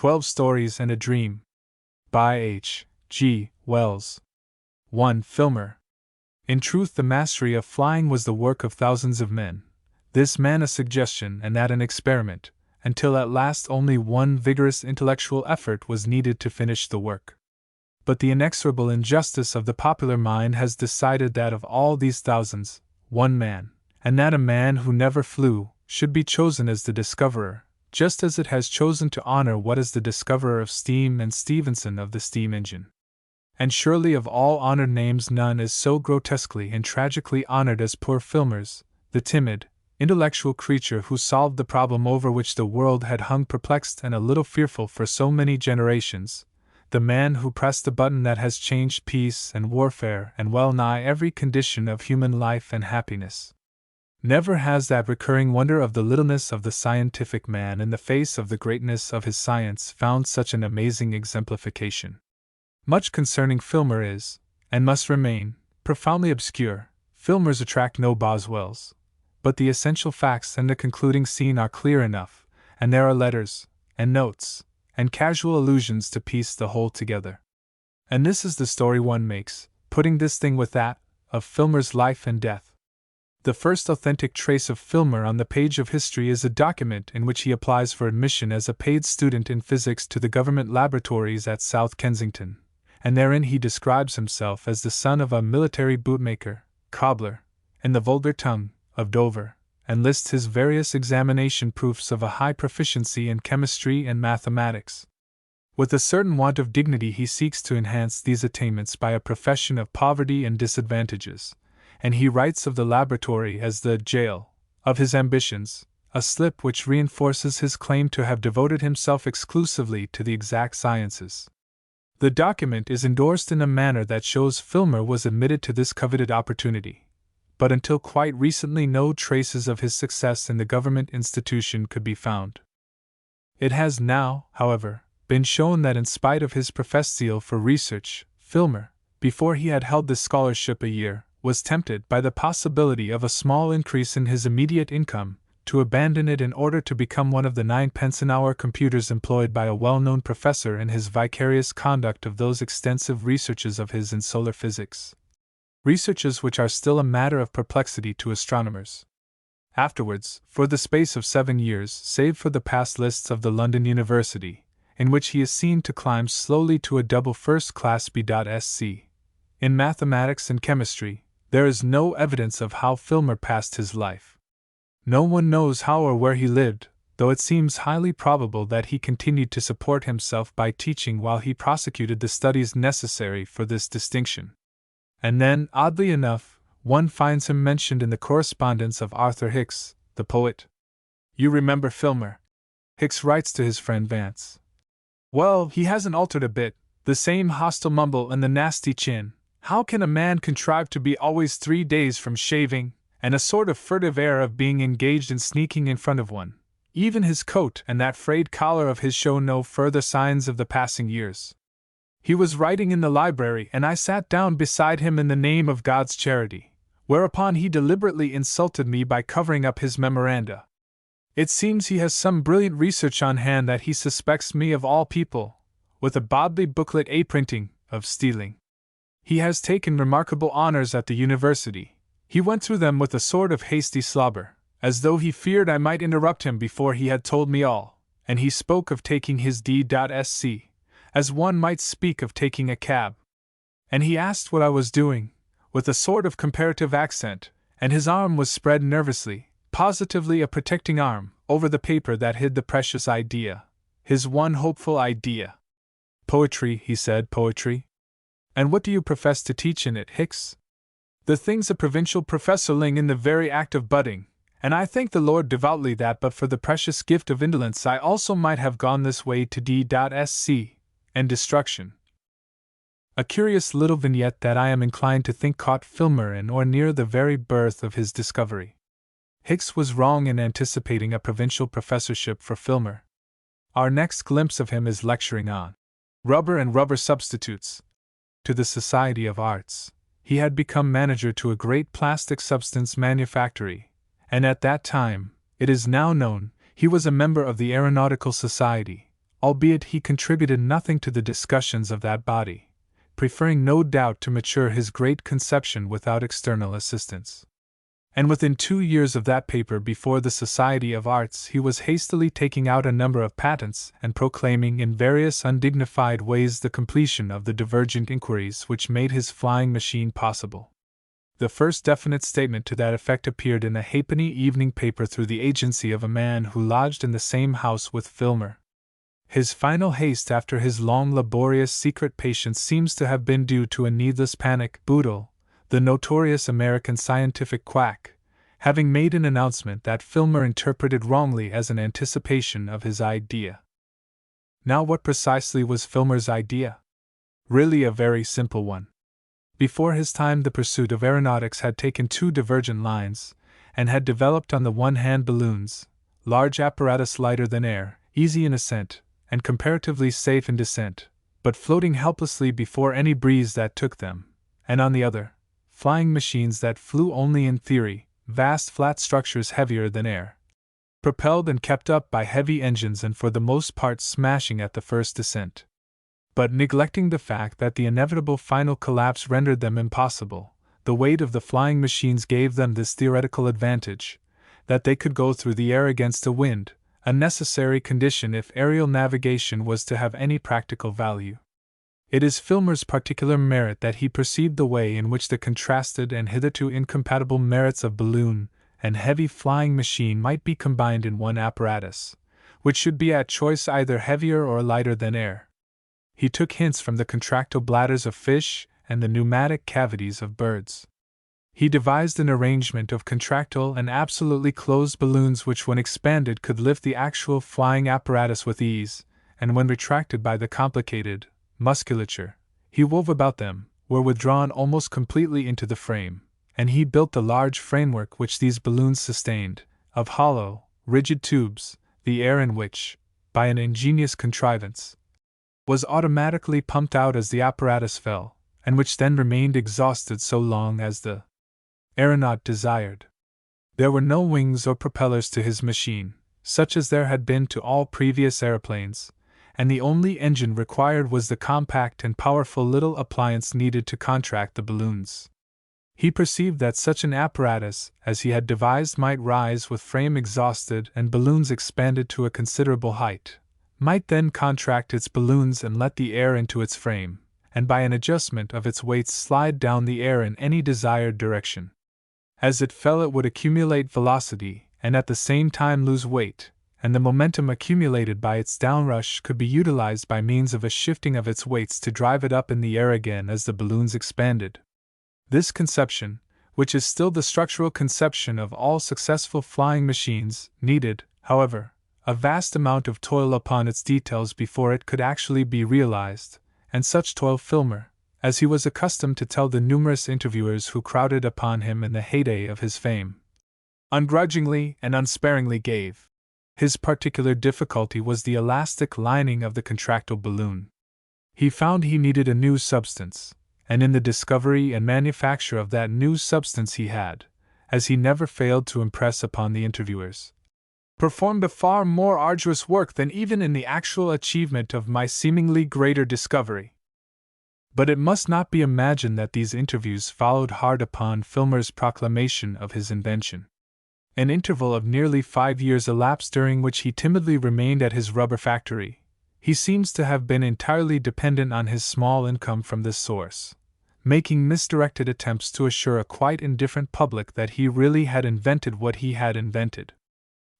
12 Stories and a Dream. By H. G. Wells. 1. Filmer. In truth, the mastery of flying was the work of thousands of men, this man a suggestion and that an experiment, until at last only one vigorous intellectual effort was needed to finish the work. But the inexorable injustice of the popular mind has decided that of all these thousands, one man, and that a man who never flew, should be chosen as the discoverer, just as it has chosen to honor what is the discoverer of steam and Stephenson of the steam engine. And surely of all honored names none is so grotesquely and tragically honored as poor Filmer's, the timid, intellectual creature who solved the problem over which the world had hung perplexed and a little fearful for so many generations, the man who pressed the button that has changed peace and warfare and well nigh every condition of human life and happiness. Never has that recurring wonder of the littleness of the scientific man in the face of the greatness of his science found such an amazing exemplification. Much concerning Filmer is, and must remain, profoundly obscure. Filmers attract no Boswells. But the essential facts and the concluding scene are clear enough, and there are letters, and notes, and casual allusions to piece the whole together. And this is the story one makes, putting this thing with that, of Filmer's life and death. The first authentic trace of Filmer on the page of history is a document in which he applies for admission as a paid student in physics to the government laboratories at South Kensington, and therein he describes himself as the son of a military bootmaker, cobbler, in the vulgar tongue, of Dover, and lists his various examination proofs of a high proficiency in chemistry and mathematics. With a certain want of dignity he seeks to enhance these attainments by a profession of poverty and disadvantages, and he writes of the laboratory as the jail of his ambitions, a slip which reinforces his claim to have devoted himself exclusively to the exact sciences. The document is endorsed in a manner that shows Filmer was admitted to this coveted opportunity, but until quite recently no traces of his success in the government institution could be found. It has now, however, been shown that in spite of his professed zeal for research, Filmer, before he had held this scholarship a year, was tempted by the possibility of a small increase in his immediate income, to abandon it in order to become one of the 9 pence an hour computers employed by a well-known professor in his vicarious conduct of those extensive researches of his in solar physics. Researches which are still a matter of perplexity to astronomers. Afterwards, for the space of 7 years, save for the past lists of the London University, in which he is seen to climb slowly to a double first-class B.Sc. in mathematics and chemistry, there is no evidence of how Filmer passed his life. No one knows how or where he lived, though it seems highly probable that he continued to support himself by teaching while he prosecuted the studies necessary for this distinction. And then, oddly enough, one finds him mentioned in the correspondence of Arthur Hicks, the poet. "You remember Filmer?" Hicks writes to his friend Vance. "Well, he hasn't altered a bit, the same hostile mumble and the nasty chin. How can a man contrive to be always 3 days from shaving, and a sort of furtive air of being engaged in sneaking in front of one? Even his coat and that frayed collar of his show no further signs of the passing years. He was writing in the library, and I sat down beside him in the name of God's charity, whereupon he deliberately insulted me by covering up his memoranda. It seems he has some brilliant research on hand that he suspects me of all people, with a Bodley booklet printing, of stealing. He has taken remarkable honors at the university. He went through them with a sort of hasty slobber, as though he feared I might interrupt him before he had told me all, and he spoke of taking his D.Sc. as one might speak of taking a cab. And he asked what I was doing, with a sort of comparative accent, and his arm was spread nervously, positively a protecting arm, over the paper that hid the precious idea, his one hopeful idea. "Poetry," he said, "poetry. And what do you profess to teach in it, Hicks?" "The thing's a provincial professorling in the very act of budding, and I thank the Lord devoutly that but for the precious gift of indolence I also might have gone this way to D.Sc. and destruction." A curious little vignette that I am inclined to think caught Filmer in or near the very birth of his discovery. Hicks was wrong in anticipating a provincial professorship for Filmer. Our next glimpse of him is lecturing on rubber and rubber substitutes to the Society of Arts. He had become manager to a great plastic substance manufactory, and at that time, it is now known, he was a member of the Aeronautical Society, albeit he contributed nothing to the discussions of that body, preferring no doubt to mature his great conception without external assistance. And within 2 years of that paper before the Society of Arts, he was hastily taking out a number of patents and proclaiming in various undignified ways the completion of the divergent inquiries which made his flying machine possible. The first definite statement to that effect appeared in a halfpenny evening paper through the agency of a man who lodged in the same house with Filmer. His final haste after his long laborious secret patience seems to have been due to a needless panic. Boodle, the notorious American scientific quack, having made an announcement that Filmer interpreted wrongly as an anticipation of his idea. Now, what precisely was Filmer's idea? Really a very simple one. Before his time, the pursuit of aeronautics had taken 2 divergent lines, and had developed on the one hand balloons, large apparatus lighter than air, easy in ascent, and comparatively safe in descent, but floating helplessly before any breeze that took them, and on the other, flying machines that flew only in theory, vast flat structures heavier than air, propelled and kept up by heavy engines and for the most part smashing at the first descent. But neglecting the fact that the inevitable final collapse rendered them impossible, the weight of the flying machines gave them this theoretical advantage, that they could go through the air against a wind, a necessary condition if aerial navigation was to have any practical value. It is Filmer's particular merit that he perceived the way in which the contrasted and hitherto incompatible merits of balloon and heavy flying machine might be combined in one apparatus, which should be at choice either heavier or lighter than air. He took hints from the contractile bladders of fish and the pneumatic cavities of birds. He devised an arrangement of contractile and absolutely closed balloons which, when expanded, could lift the actual flying apparatus with ease, and when retracted by the complicated musculature he wove about them, were withdrawn almost completely into the frame, and he built the large framework which these balloons sustained, of hollow, rigid tubes, the air in which, by an ingenious contrivance, was automatically pumped out as the apparatus fell, and which then remained exhausted so long as the aeronaut desired. There were no wings or propellers to his machine, such as there had been to all previous aeroplanes, and the only engine required was the compact and powerful little appliance needed to contract the balloons. He perceived that such an apparatus as he had devised might rise with frame exhausted and balloons expanded to a considerable height, might then contract its balloons and let the air into its frame, and by an adjustment of its weights slide down the air in any desired direction. As it fell, it would accumulate velocity and at the same time lose weight, and the momentum accumulated by its downrush could be utilized by means of a shifting of its weights to drive it up in the air again as the balloons expanded. This conception, which is still the structural conception of all successful flying machines, needed, however, a vast amount of toil upon its details before it could actually be realized, and such toil Filmer, as he was accustomed to tell the numerous interviewers who crowded upon him in the heyday of his fame, ungrudgingly and unsparingly gave. His particular difficulty was the elastic lining of the contractile balloon. He found he needed a new substance, and in the discovery and manufacture of that new substance he had, as he never failed to impress upon the interviewers, performed a far more arduous work than even in the actual achievement of my seemingly greater discovery. But it must not be imagined that these interviews followed hard upon Filmer's proclamation of his invention. An interval of nearly 5 years elapsed during which he timidly remained at his rubber factory. He seems to have been entirely dependent on his small income from this source, making misdirected attempts to assure a quite indifferent public that he really had invented what he had invented.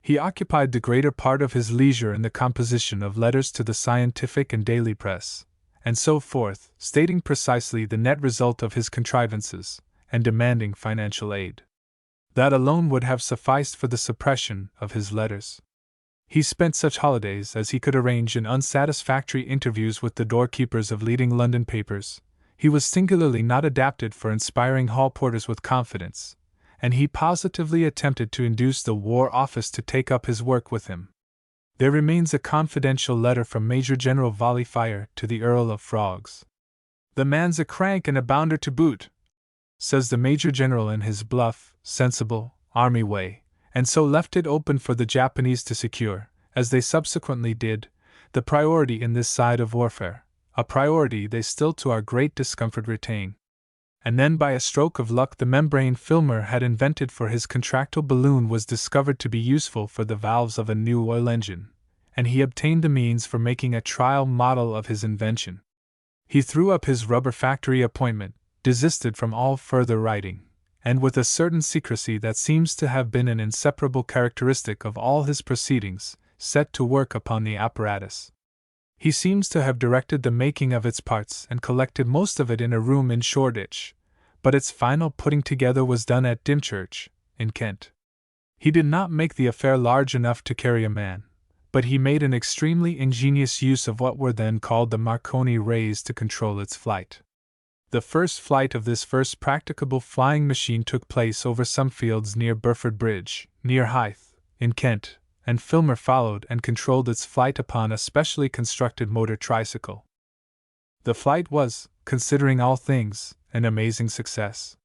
He occupied the greater part of his leisure in the composition of letters to the scientific and daily press, and so forth, stating precisely the net result of his contrivances, and demanding financial aid. That alone would have sufficed for the suppression of his letters. He spent such holidays as he could arrange in unsatisfactory interviews with the doorkeepers of leading London papers. He was singularly not adapted for inspiring hall porters with confidence, and he positively attempted to induce the War Office to take up his work with him. There remains a confidential letter from Major General Volleyfire to the Earl of Frogs. "The man's a crank and a bounder to boot," says the Major General in his bluff, sensible, army way, and so left it open for the Japanese to secure, as they subsequently did, the priority in this side of warfare, a priority they still to our great discomfort retain. And then by a stroke of luck the membrane Filmer had invented for his contractile balloon was discovered to be useful for the valves of a new oil engine, and he obtained the means for making a trial model of his invention. He threw up his rubber factory appointment, desisted from all further writing, and with a certain secrecy that seems to have been an inseparable characteristic of all his proceedings, set to work upon the apparatus. He seems to have directed the making of its parts and collected most of it in a room in Shoreditch, but its final putting together was done at Dymchurch, in Kent. He did not make the affair large enough to carry a man, but he made an extremely ingenious use of what were then called the Marconi rays to control its flight. The first flight of this first practicable flying machine took place over some fields near Burford Bridge, near Hythe, in Kent, and Filmer followed and controlled its flight upon a specially constructed motor tricycle. The flight was, considering all things, an amazing success.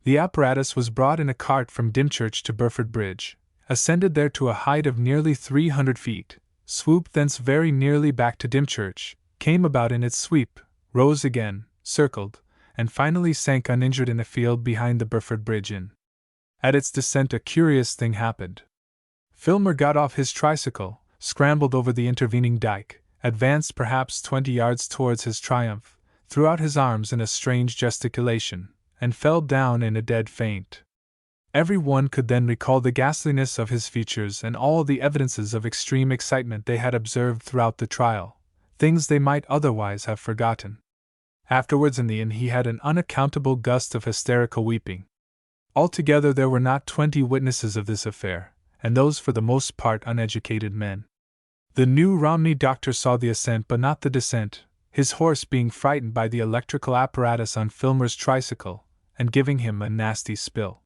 The apparatus was brought in a cart from Dymchurch to Burford Bridge, ascended there to a height of nearly 300 feet, swooped thence very nearly back to Dymchurch, came about in its sweep, rose again, circled, and finally sank uninjured in a field behind the Burford Bridge Inn. At its descent a curious thing happened. Filmer got off his tricycle, scrambled over the intervening dyke, advanced perhaps 20 yards towards his triumph, threw out his arms in a strange gesticulation, and fell down in a dead faint. Every one could then recall the ghastliness of his features and all the evidences of extreme excitement they had observed throughout the trial, things they might otherwise have forgotten. Afterwards in the inn he had an unaccountable gust of hysterical weeping. Altogether there were not 20 witnesses of this affair, and those for the most part uneducated men. The New Romney doctor saw the ascent but not the descent, his horse being frightened by the electrical apparatus on Filmer's tricycle, and giving him a nasty spill.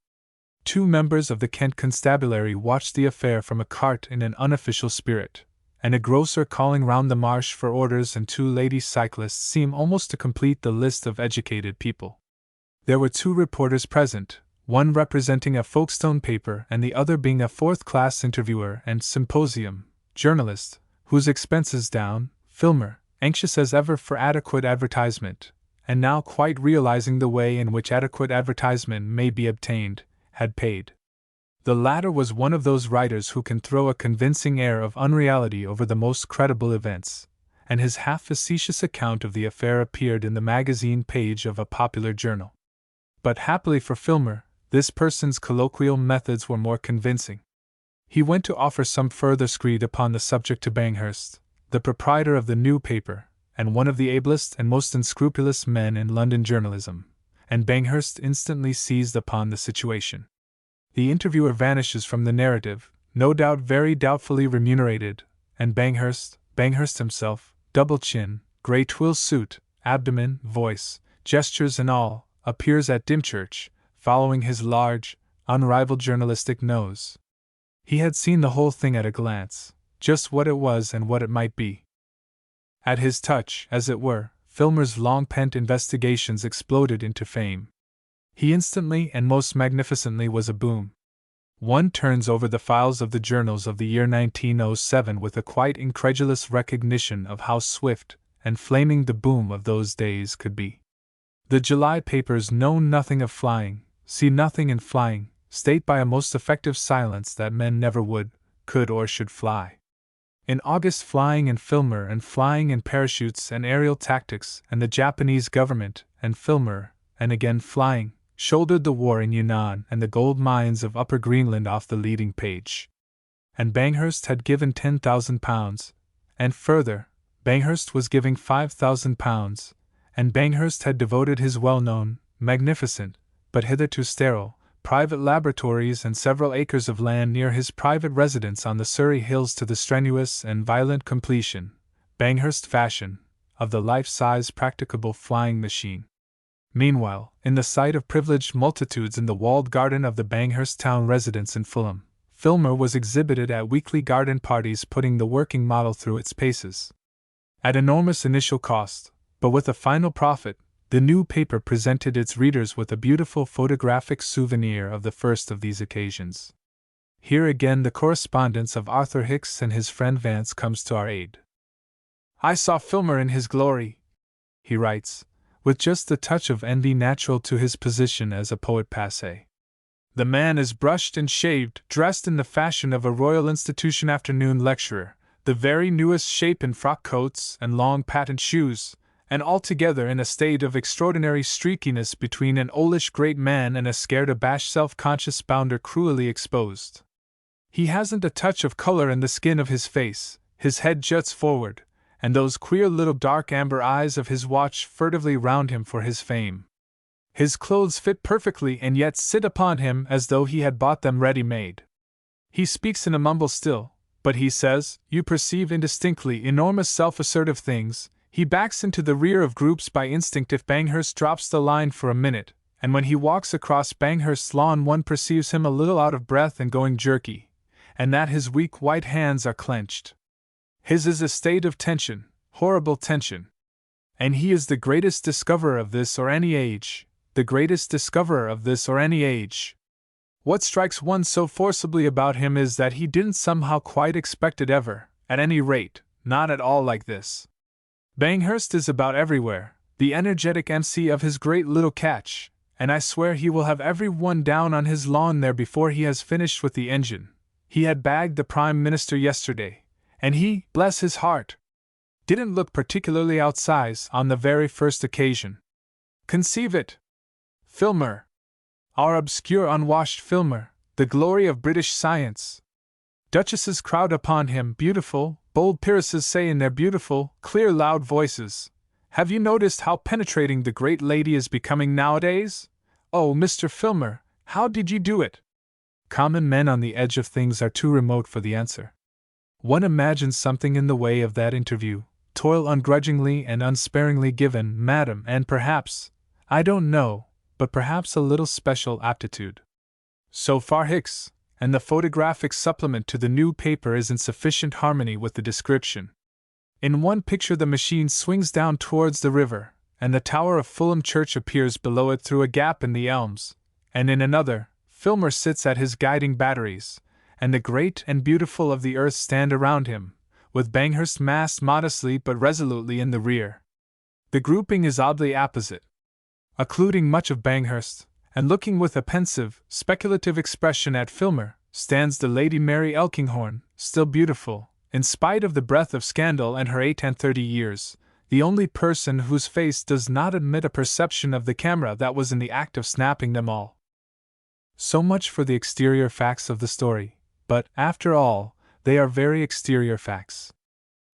2 members of the Kent Constabulary watched the affair from a cart in an unofficial spirit, and a grocer calling round the marsh for orders and 2 lady cyclists seem almost to complete the list of educated people. There were 2 reporters present, one representing a Folkestone paper and the other being a 4th-class interviewer and symposium journalist, whose expenses down, Filmer, anxious as ever for adequate advertisement, and now quite realizing the way in which adequate advertisement may be obtained, had paid. The latter was one of those writers who can throw a convincing air of unreality over the most credible events, and his half-facetious account of the affair appeared in the magazine page of a popular journal. But happily for Filmer, this person's colloquial methods were more convincing. He went to offer some further screed upon the subject to Banghurst, the proprietor of the new paper, and one of the ablest and most unscrupulous men in London journalism, and Banghurst instantly seized upon the situation. The interviewer vanishes from the narrative, no doubt very doubtfully remunerated, and Banghurst himself, double chin, grey twill suit, abdomen, voice, gestures and all, appears at Dymchurch, following his large, unrivaled journalistic nose. He had seen the whole thing at a glance, just what it was and what it might be. At his touch, as it were, Filmer's long-pent investigations exploded into fame. He instantly and most magnificently was a boom. One turns over the files of the journals of the year 1907 with a quite incredulous recognition of how swift and flaming the boom of those days could be. The July papers know nothing of flying, see nothing in flying, state by a most effective silence that men never would, could or should fly. In August flying and Filmer and flying and parachutes and aerial tactics and the Japanese government and Filmer, and again flying, shouldered the war in Yunnan and the gold mines of Upper Greenland off the leading page. And Banghurst had given £10,000, and further, Banghurst was giving £5,000, and Banghurst had devoted his well-known, magnificent, but hitherto sterile, private laboratories and several acres of land near his private residence on the Surrey Hills to the strenuous and violent completion, Banghurst fashion, of the life-size practicable flying machine. Meanwhile, in the sight of privileged multitudes in the walled garden of the Banghurst town residence in Fulham, Filmer was exhibited at weekly garden parties putting the working model through its paces. At enormous initial cost, but with a final profit, the new paper presented its readers with a beautiful photographic souvenir of the first of these occasions. Here again the correspondence of Arthur Hicks and his friend Vance comes to our aid. I saw Filmer in his glory, he writes, with just the touch of envy natural to his position as a poet passé. The man is brushed and shaved, dressed in the fashion of a Royal Institution afternoon lecturer, the very newest shape in frock coats and long patent shoes, and altogether in a state of extraordinary streakiness between an oldish great man and a scared abashed self-conscious bounder cruelly exposed. He hasn't a touch of color in the skin of his face, his head juts forward, and those queer little dark amber eyes of his watch furtively round him for his fame. His clothes fit perfectly and yet sit upon him as though he had bought them ready-made. He speaks in a mumble still, but he says, you perceive indistinctly, enormous self-assertive things. He backs into the rear of groups by instinct if Banghurst drops the line for a minute, and when he walks across Banghurst's lawn one perceives him a little out of breath and going jerky, and that his weak white hands are clenched. His is a state of tension, horrible tension. And he is the greatest discoverer of this or any age, the greatest discoverer of this or any age. What strikes one so forcibly about him is that he didn't somehow quite expect it ever, at any rate, not at all like this. Banghurst is about everywhere, the energetic MC of his great little catch, and I swear he will have every one down on his lawn there before he has finished with the engine. He had bagged the Prime Minister yesterday, and he, bless his heart, didn't look particularly outsize on the very first occasion. Conceive it! Filmer! Our obscure unwashed Filmer, the glory of British science. Duchesses crowd upon him, beautiful, bold peeresses say in their beautiful, clear, loud voices, have you noticed how penetrating the great lady is becoming nowadays? Oh, Mr. Filmer, how did you do it? Common men on the edge of things are too remote for the answer. One imagines something in the way of that interview, toil ungrudgingly and unsparingly given, madam, and perhaps, I don't know, but perhaps a little special aptitude. So far Hicks, and the photographic supplement to the new paper is in sufficient harmony with the description. In one picture the machine swings down towards the river, and the tower of Fulham Church appears below it through a gap in the elms, and in another, Filmer sits at his guiding batteries, and the great and beautiful of the earth stand around him, with Banghurst massed modestly but resolutely in the rear. The grouping is oddly apposite. Occluding much of Banghurst, and looking with a pensive, speculative expression at Filmer, stands the Lady Mary Elkinghorn, still beautiful, in spite of the breath of scandal and her 38 years, the only person whose face does not admit a perception of the camera that was in the act of snapping them all. So much for the exterior facts of the story, but, after all, they are very exterior facts.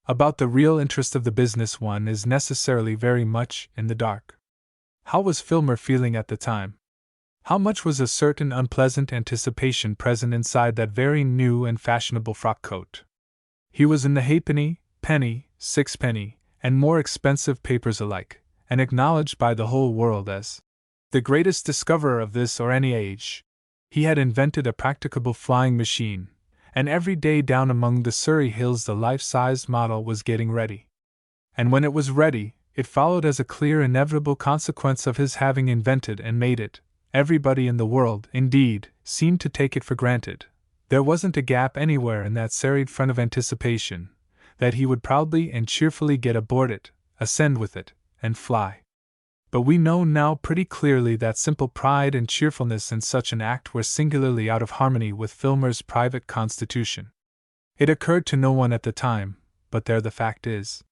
About the real interest of the business one is necessarily very much in the dark. How was Filmer feeling at the time? How much was a certain unpleasant anticipation present inside that very new and fashionable frock coat? He was in the halfpenny, penny, sixpenny, and more expensive papers alike, and acknowledged by the whole world as the greatest discoverer of this or any age. He had invented a practicable flying machine, and every day down among the Surrey hills the life-sized model was getting ready. And when it was ready, it followed as a clear inevitable consequence of his having invented and made it. Everybody in the world, indeed, seemed to take it for granted. There wasn't a gap anywhere in that serried front of anticipation, that he would proudly and cheerfully get aboard it, ascend with it, and fly. But we know now pretty clearly that simple pride and cheerfulness in such an act were singularly out of harmony with Filmer's private constitution. It occurred to no one at the time, but there the fact is.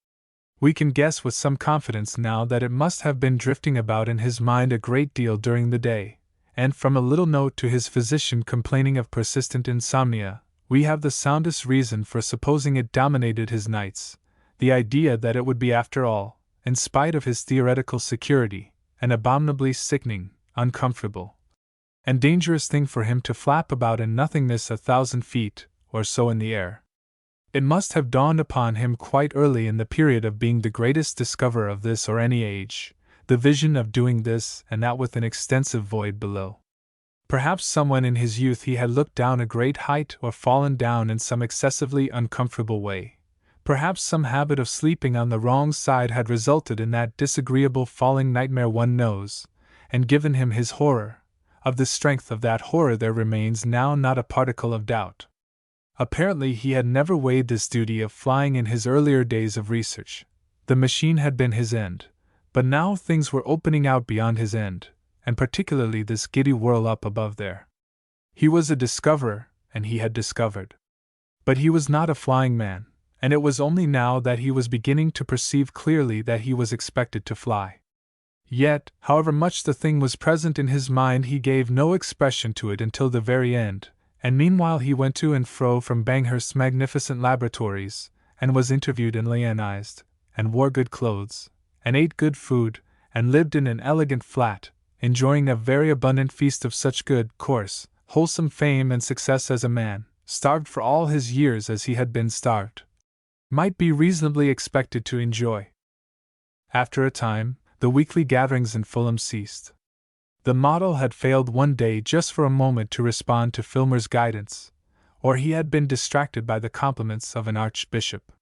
We can guess with some confidence now that it must have been drifting about in his mind a great deal during the day, and from a little note to his physician complaining of persistent insomnia, we have the soundest reason for supposing it dominated his nights, the idea that it would be after all, in spite of his theoretical security, an abominably sickening, uncomfortable, and dangerous thing for him to flap about in nothingness 1,000 feet or so in the air. It must have dawned upon him quite early in the period of being the greatest discoverer of this or any age, the vision of doing this and that with an extensive void below. Perhaps someone in his youth he had looked down a great height or fallen down in some excessively uncomfortable way. Perhaps some habit of sleeping on the wrong side had resulted in that disagreeable falling nightmare one knows, and given him his horror. Of the strength of that horror there remains now not a particle of doubt. Apparently he had never weighed this duty of flying in his earlier days of research, The machine had been his end, but now things were opening out beyond his end, and particularly this giddy whirl up above there. He was a discoverer, and he had discovered. But he was not a flying man, and it was only now that he was beginning to perceive clearly that he was expected to fly. Yet, however much the thing was present in his mind, he gave no expression to it until the very end, and meanwhile he went to and fro from Banghurst's magnificent laboratories, and was interviewed and lionized, and wore good clothes, and ate good food, and lived in an elegant flat, enjoying a very abundant feast of such good, coarse, wholesome fame and success as a man, starved for all his years as he had been starved, might be reasonably expected to enjoy. After a time, the weekly gatherings in Fulham ceased. The model had failed one day just for a moment to respond to Filmer's guidance, or he had been distracted by the compliments of an archbishop.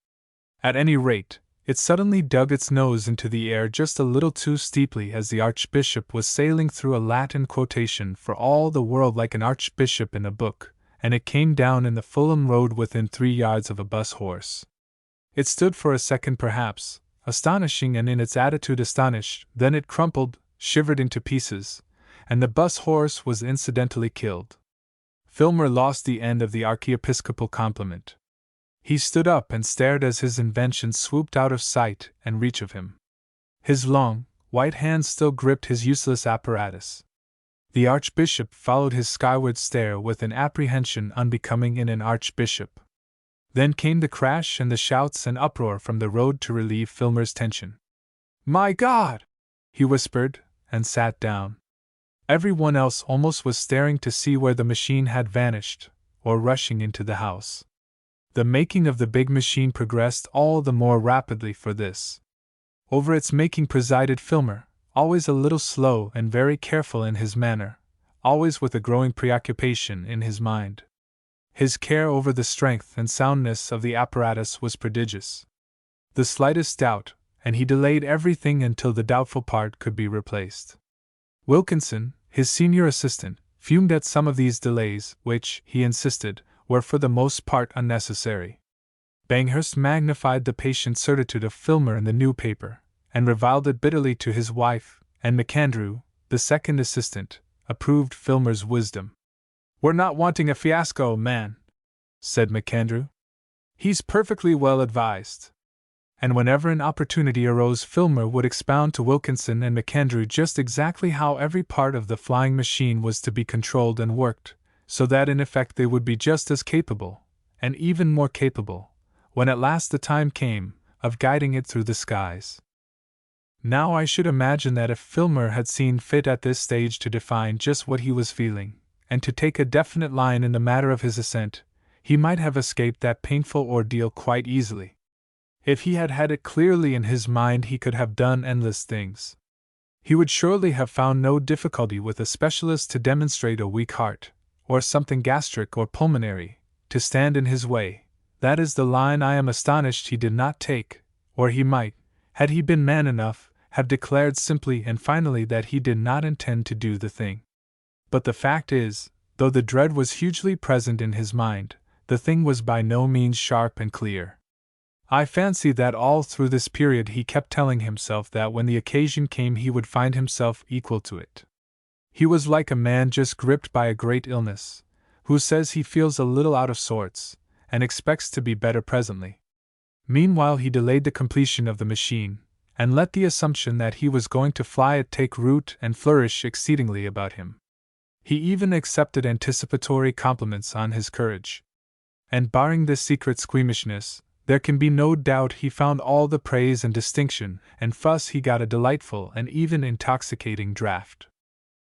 At any rate, it suddenly dug its nose into the air just a little too steeply as the archbishop was sailing through a Latin quotation for all the world like an archbishop in a book, and it came down in the Fulham road within 3 yards of a bus horse. It stood for a second perhaps, astonishing and in its attitude astonished, then it crumpled, shivered into pieces, and the bus horse was incidentally killed. Filmer lost the end of the archiepiscopal compliment. He stood up and stared as his invention swooped out of sight and reach of him. His long, white hands still gripped his useless apparatus. The archbishop followed his skyward stare with an apprehension unbecoming in an archbishop. Then came the crash and the shouts and uproar from the road to relieve Filmer's tension. "My God!" he whispered, and sat down. Everyone else almost was staring to see where the machine had vanished, or rushing into the house. The making of the big machine progressed all the more rapidly for this. Over its making presided Filmer, always a little slow and very careful in his manner, always with a growing preoccupation in his mind. His care over the strength and soundness of the apparatus was prodigious. The slightest doubt, and he delayed everything until the doubtful part could be replaced. Wilkinson, his senior assistant, fumed at some of these delays, which, he insisted, were for the most part unnecessary. Banghurst magnified the patient certitude of Filmer in the new paper, and reviled it bitterly to his wife, and McAndrew, the second assistant, approved Filmer's wisdom. "We're not wanting a fiasco man," said McAndrew. "He's perfectly well advised." And whenever an opportunity arose, Filmer would expound to Wilkinson and McAndrew just exactly how every part of the flying machine was to be controlled and worked, so that in effect they would be just as capable, and even more capable, when at last the time came, of guiding it through the skies. Now I should imagine that if Filmer had seen fit at this stage to define just what he was feeling, and to take a definite line in the matter of his assent, he might have escaped that painful ordeal quite easily. If he had had it clearly in his mind, he could have done endless things. He would surely have found no difficulty with a specialist to demonstrate a weak heart, or something gastric or pulmonary, to stand in his way. That is the line I am astonished he did not take, or he might, had he been man enough, have declared simply and finally that he did not intend to do the thing. But the fact is, though the dread was hugely present in his mind, the thing was by no means sharp and clear. I fancy that all through this period he kept telling himself that when the occasion came he would find himself equal to it. He was like a man just gripped by a great illness, who says he feels a little out of sorts, and expects to be better presently. Meanwhile he delayed the completion of the machine, and let the assumption that he was going to fly it take root and flourish exceedingly about him. He even accepted anticipatory compliments on his courage. And barring this secret squeamishness, there can be no doubt he found all the praise and distinction and fuss he got a delightful and even intoxicating draught.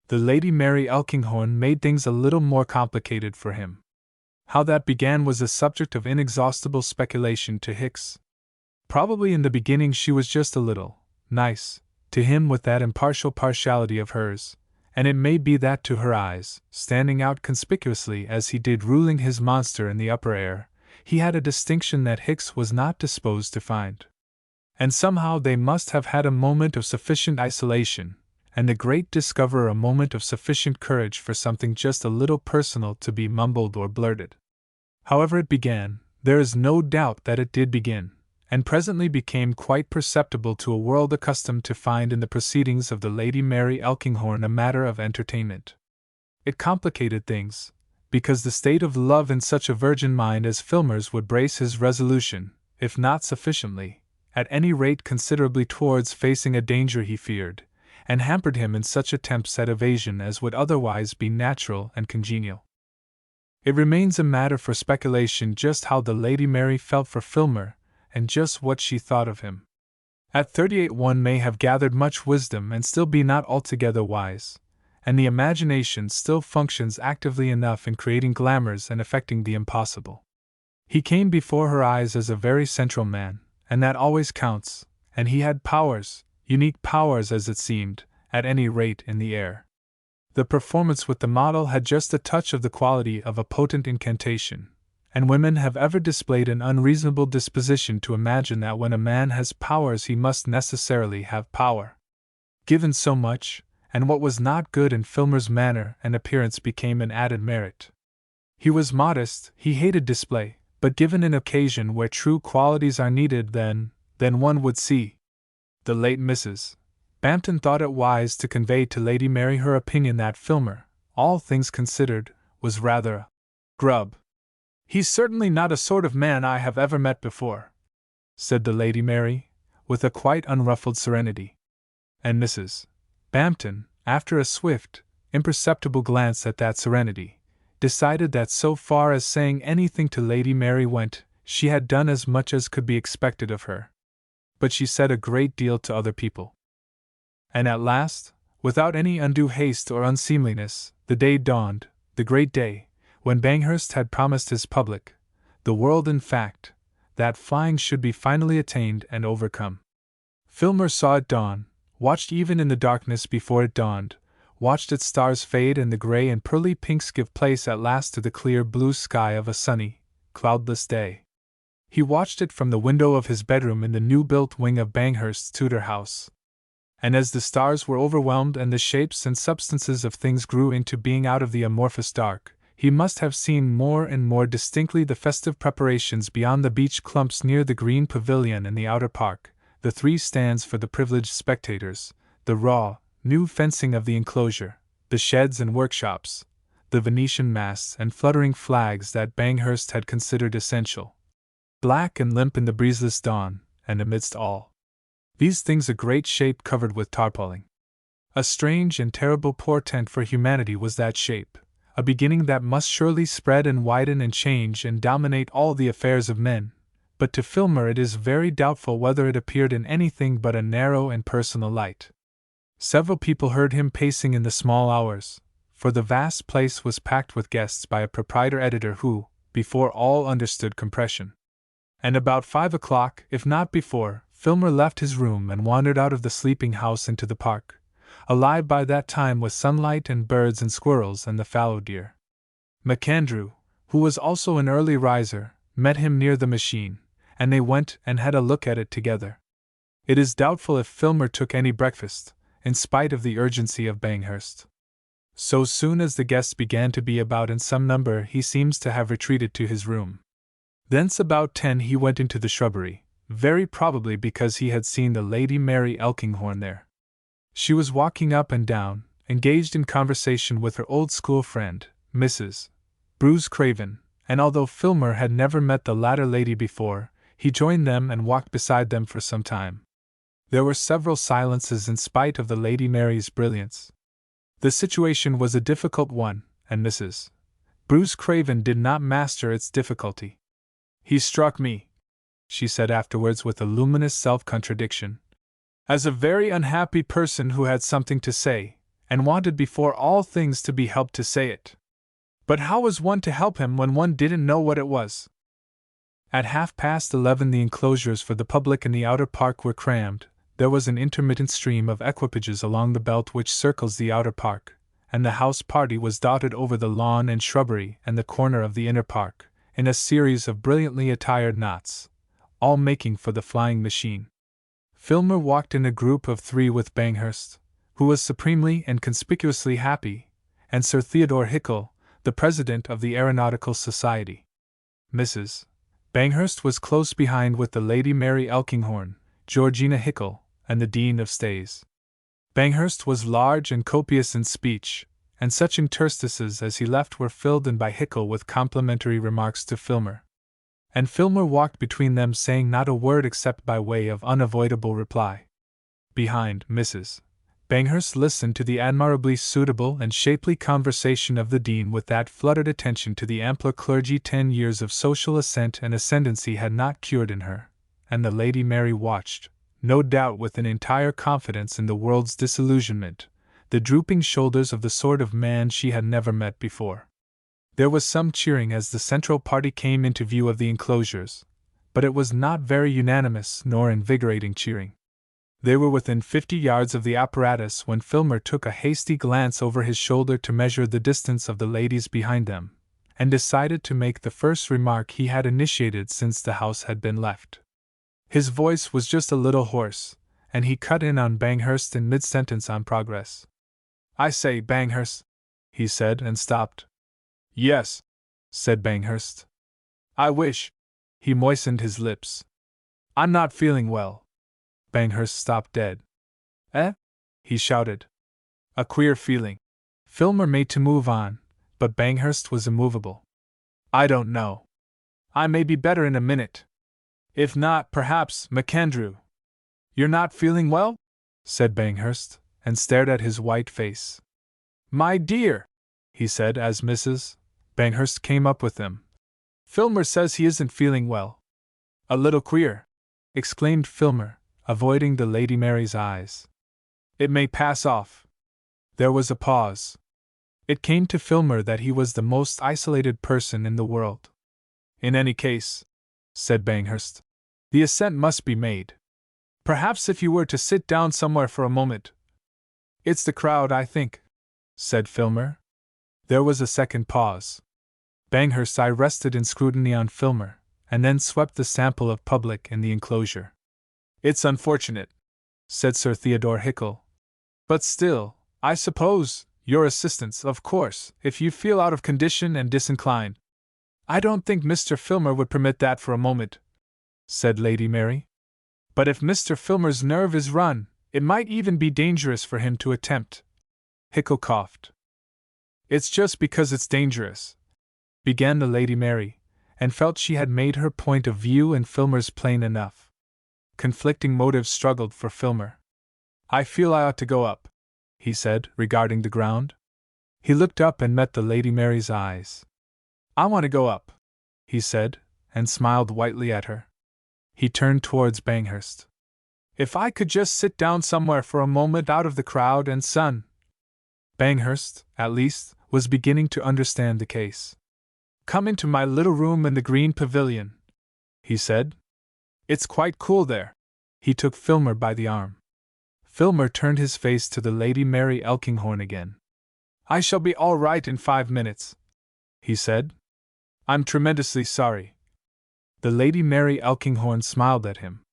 The Lady Mary Elkinghorn made things a little more complicated for him. How that began was a subject of inexhaustible speculation to Hicks. Probably in the beginning she was just a little nice to him with that impartial partiality of hers, and it may be that to her eyes, standing out conspicuously as he did ruling his monster in the upper air, he had a distinction that Hicks was not disposed to find. And somehow they must have had a moment of sufficient isolation, and the great discoverer a moment of sufficient courage for something just a little personal to be mumbled or blurted. However it began, there is no doubt that it did begin, and presently became quite perceptible to a world accustomed to find in the proceedings of the Lady Mary Elkinghorn a matter of entertainment. It complicated things, because the state of love in such a virgin mind as Filmer's would brace his resolution, if not sufficiently, at any rate considerably towards facing a danger he feared, and hampered him in such attempts at evasion as would otherwise be natural and congenial. It remains a matter for speculation just how the Lady Mary felt for Filmer, and just what she thought of him. At 38 one may have gathered much wisdom and still be not altogether wise, and the imagination still functions actively enough in creating glamours and effecting the impossible. He came before her eyes as a very central man, and that always counts, and he had powers, unique powers as it seemed, at any rate in the air. The performance with the model had just a touch of the quality of a potent incantation, and women have ever displayed an unreasonable disposition to imagine that when a man has powers he must necessarily have power. Given so much, and what was not good in Filmer's manner and appearance became an added merit. He was modest, he hated display, but given an occasion where true qualities are needed, then one would see. The late Mrs. Bampton thought it wise to convey to Lady Mary her opinion that Filmer, all things considered, was rather a grub. "He's certainly not a sort of man I have ever met before," said the Lady Mary, with a quite unruffled serenity. And Mrs. Bampton, after a swift, imperceptible glance at that serenity, decided that so far as saying anything to Lady Mary went, she had done as much as could be expected of her. But she said a great deal to other people. And at last, without any undue haste or unseemliness, the day dawned, the great day, when Banghurst had promised his public, the world in fact, that flying should be finally attained and overcome. Filmer saw it dawn, watched even in the darkness before it dawned, watched its stars fade and the gray and pearly pinks give place at last to the clear blue sky of a sunny, cloudless day. He watched it from the window of his bedroom in the new-built wing of Banghurst's Tudor house. And as the stars were overwhelmed and the shapes and substances of things grew into being out of the amorphous dark, he must have seen more and more distinctly the festive preparations beyond the beech clumps near the green pavilion in the outer park, the 3 stands for the privileged spectators, the raw, new fencing of the enclosure, the sheds and workshops, the Venetian masts and fluttering flags that Banghurst had considered essential. Black and limp in the breezeless dawn, and amidst all these things a great shape covered with tarpauling. A strange and terrible portent for humanity was that shape, a beginning that must surely spread and widen and change and dominate all the affairs of men, but to Filmer it is very doubtful whether it appeared in anything but a narrow and personal light. Several people heard him pacing in the small hours, for the vast place was packed with guests by a proprietor-editor who, before all, understood compression. And about 5 o'clock, if not before, Filmer left his room and wandered out of the sleeping house into the park, alive by that time with sunlight and birds and squirrels and the fallow deer. MacAndrew, who was also an early riser, met him near the machine, and they went and had a look at it together. It is doubtful if Filmer took any breakfast, in spite of the urgency of Banghurst. So soon as the guests began to be about in some number he seems to have retreated to his room. Thence about 10 he went into the shrubbery, very probably because he had seen the Lady Mary Elkinghorn there. She was walking up and down, engaged in conversation with her old school friend, Mrs. Bruce Craven, and although Filmer had never met the latter lady before, he joined them and walked beside them for some time. There were several silences in spite of the Lady Mary's brilliance. The situation was a difficult one, and Mrs. Bruce Craven did not master its difficulty. "He struck me," she said afterwards with a luminous self-contradiction, "as a very unhappy person who had something to say, and wanted before all things to be helped to say it. But how was one to help him when one didn't know what it was?" At 11:30 the enclosures for the public in the outer park were crammed. There was an intermittent stream of equipages along the belt which circles the outer park, and the house party was dotted over the lawn and shrubbery and the corner of the inner park, in a series of brilliantly attired knots, all making for the flying machine. Filmer walked in a group of 3 with Banghurst, who was supremely and conspicuously happy, and Sir Theodore Hickle, the president of the Aeronautical Society. Mrs. Banghurst was close behind with the Lady Mary Elkinghorn, Georgina Hickle, and the Dean of Stays. Banghurst was large and copious in speech, and such interstices as he left were filled in by Hickle with complimentary remarks to Filmer. And Filmer walked between them saying not a word except by way of unavoidable reply. Behind Mrs. Banghurst listened to the admirably suitable and shapely conversation of the Dean with that fluttered attention to the ampler clergy 10 years of social ascent and ascendancy had not cured in her, and the Lady Mary watched, no doubt with an entire confidence in the world's disillusionment, the drooping shoulders of the sort of man she had never met before. There was some cheering as the central party came into view of the enclosures, but it was not very unanimous nor invigorating cheering. They were within 50 yards of the apparatus when Filmer took a hasty glance over his shoulder to measure the distance of the ladies behind them, and decided to make the first remark he had initiated since the house had been left. His voice was just a little hoarse, and he cut in on Banghurst in mid-sentence on progress. "I say, Banghurst," he said, and stopped. "Yes," said Banghurst. "I wish—" He moistened his lips. "I'm not feeling well." Banghurst stopped dead. "Eh?" he shouted. "A queer feeling." Filmer made to move on, but Banghurst was immovable. "I don't know. I may be better in a minute. If not, perhaps, MacAndrew." "You're not feeling well?" said Banghurst, and stared at his white face. "My dear," he said as Mrs. Banghurst came up with him, "Filmer says he isn't feeling well." "A little queer," exclaimed Filmer, avoiding the Lady Mary's eyes. "It may pass off." There was a pause. It came to Filmer that he was the most isolated person in the world. "In any case," said Banghurst, "the ascent must be made. Perhaps if you were to sit down somewhere for a moment." "It's the crowd, I think," said Filmer. There was a second pause. Banghurst's eye rested in scrutiny on Filmer, and then swept the sample of public in the enclosure. "It's unfortunate," said Sir Theodore Hickle. "But still, I suppose, your assistance, of course, if you feel out of condition and disinclined." "I don't think Mr. Filmer would permit that for a moment," said Lady Mary. "But if Mr. Filmer's nerve is run, it might even be dangerous for him to attempt." Hickle coughed. "It's just because it's dangerous," began the Lady Mary, and felt she had made her point of view and Filmer's plain enough. Conflicting motives struggled for Filmer. "I feel I ought to go up," he said, regarding the ground. He looked up and met the Lady Mary's eyes. "I want to go up," he said, and smiled whitely at her. He turned towards Banghurst. "If I could just sit down somewhere for a moment out of the crowd and sun." Banghurst, at least, was beginning to understand the case. "Come into my little room in the green pavilion," he said. "It's quite cool there." He took Filmer by the arm. Filmer turned his face to the Lady Mary Elkinghorn again. "I shall be all right in 5 minutes," he said. "I'm tremendously sorry." The Lady Mary Elkinghorn smiled at him.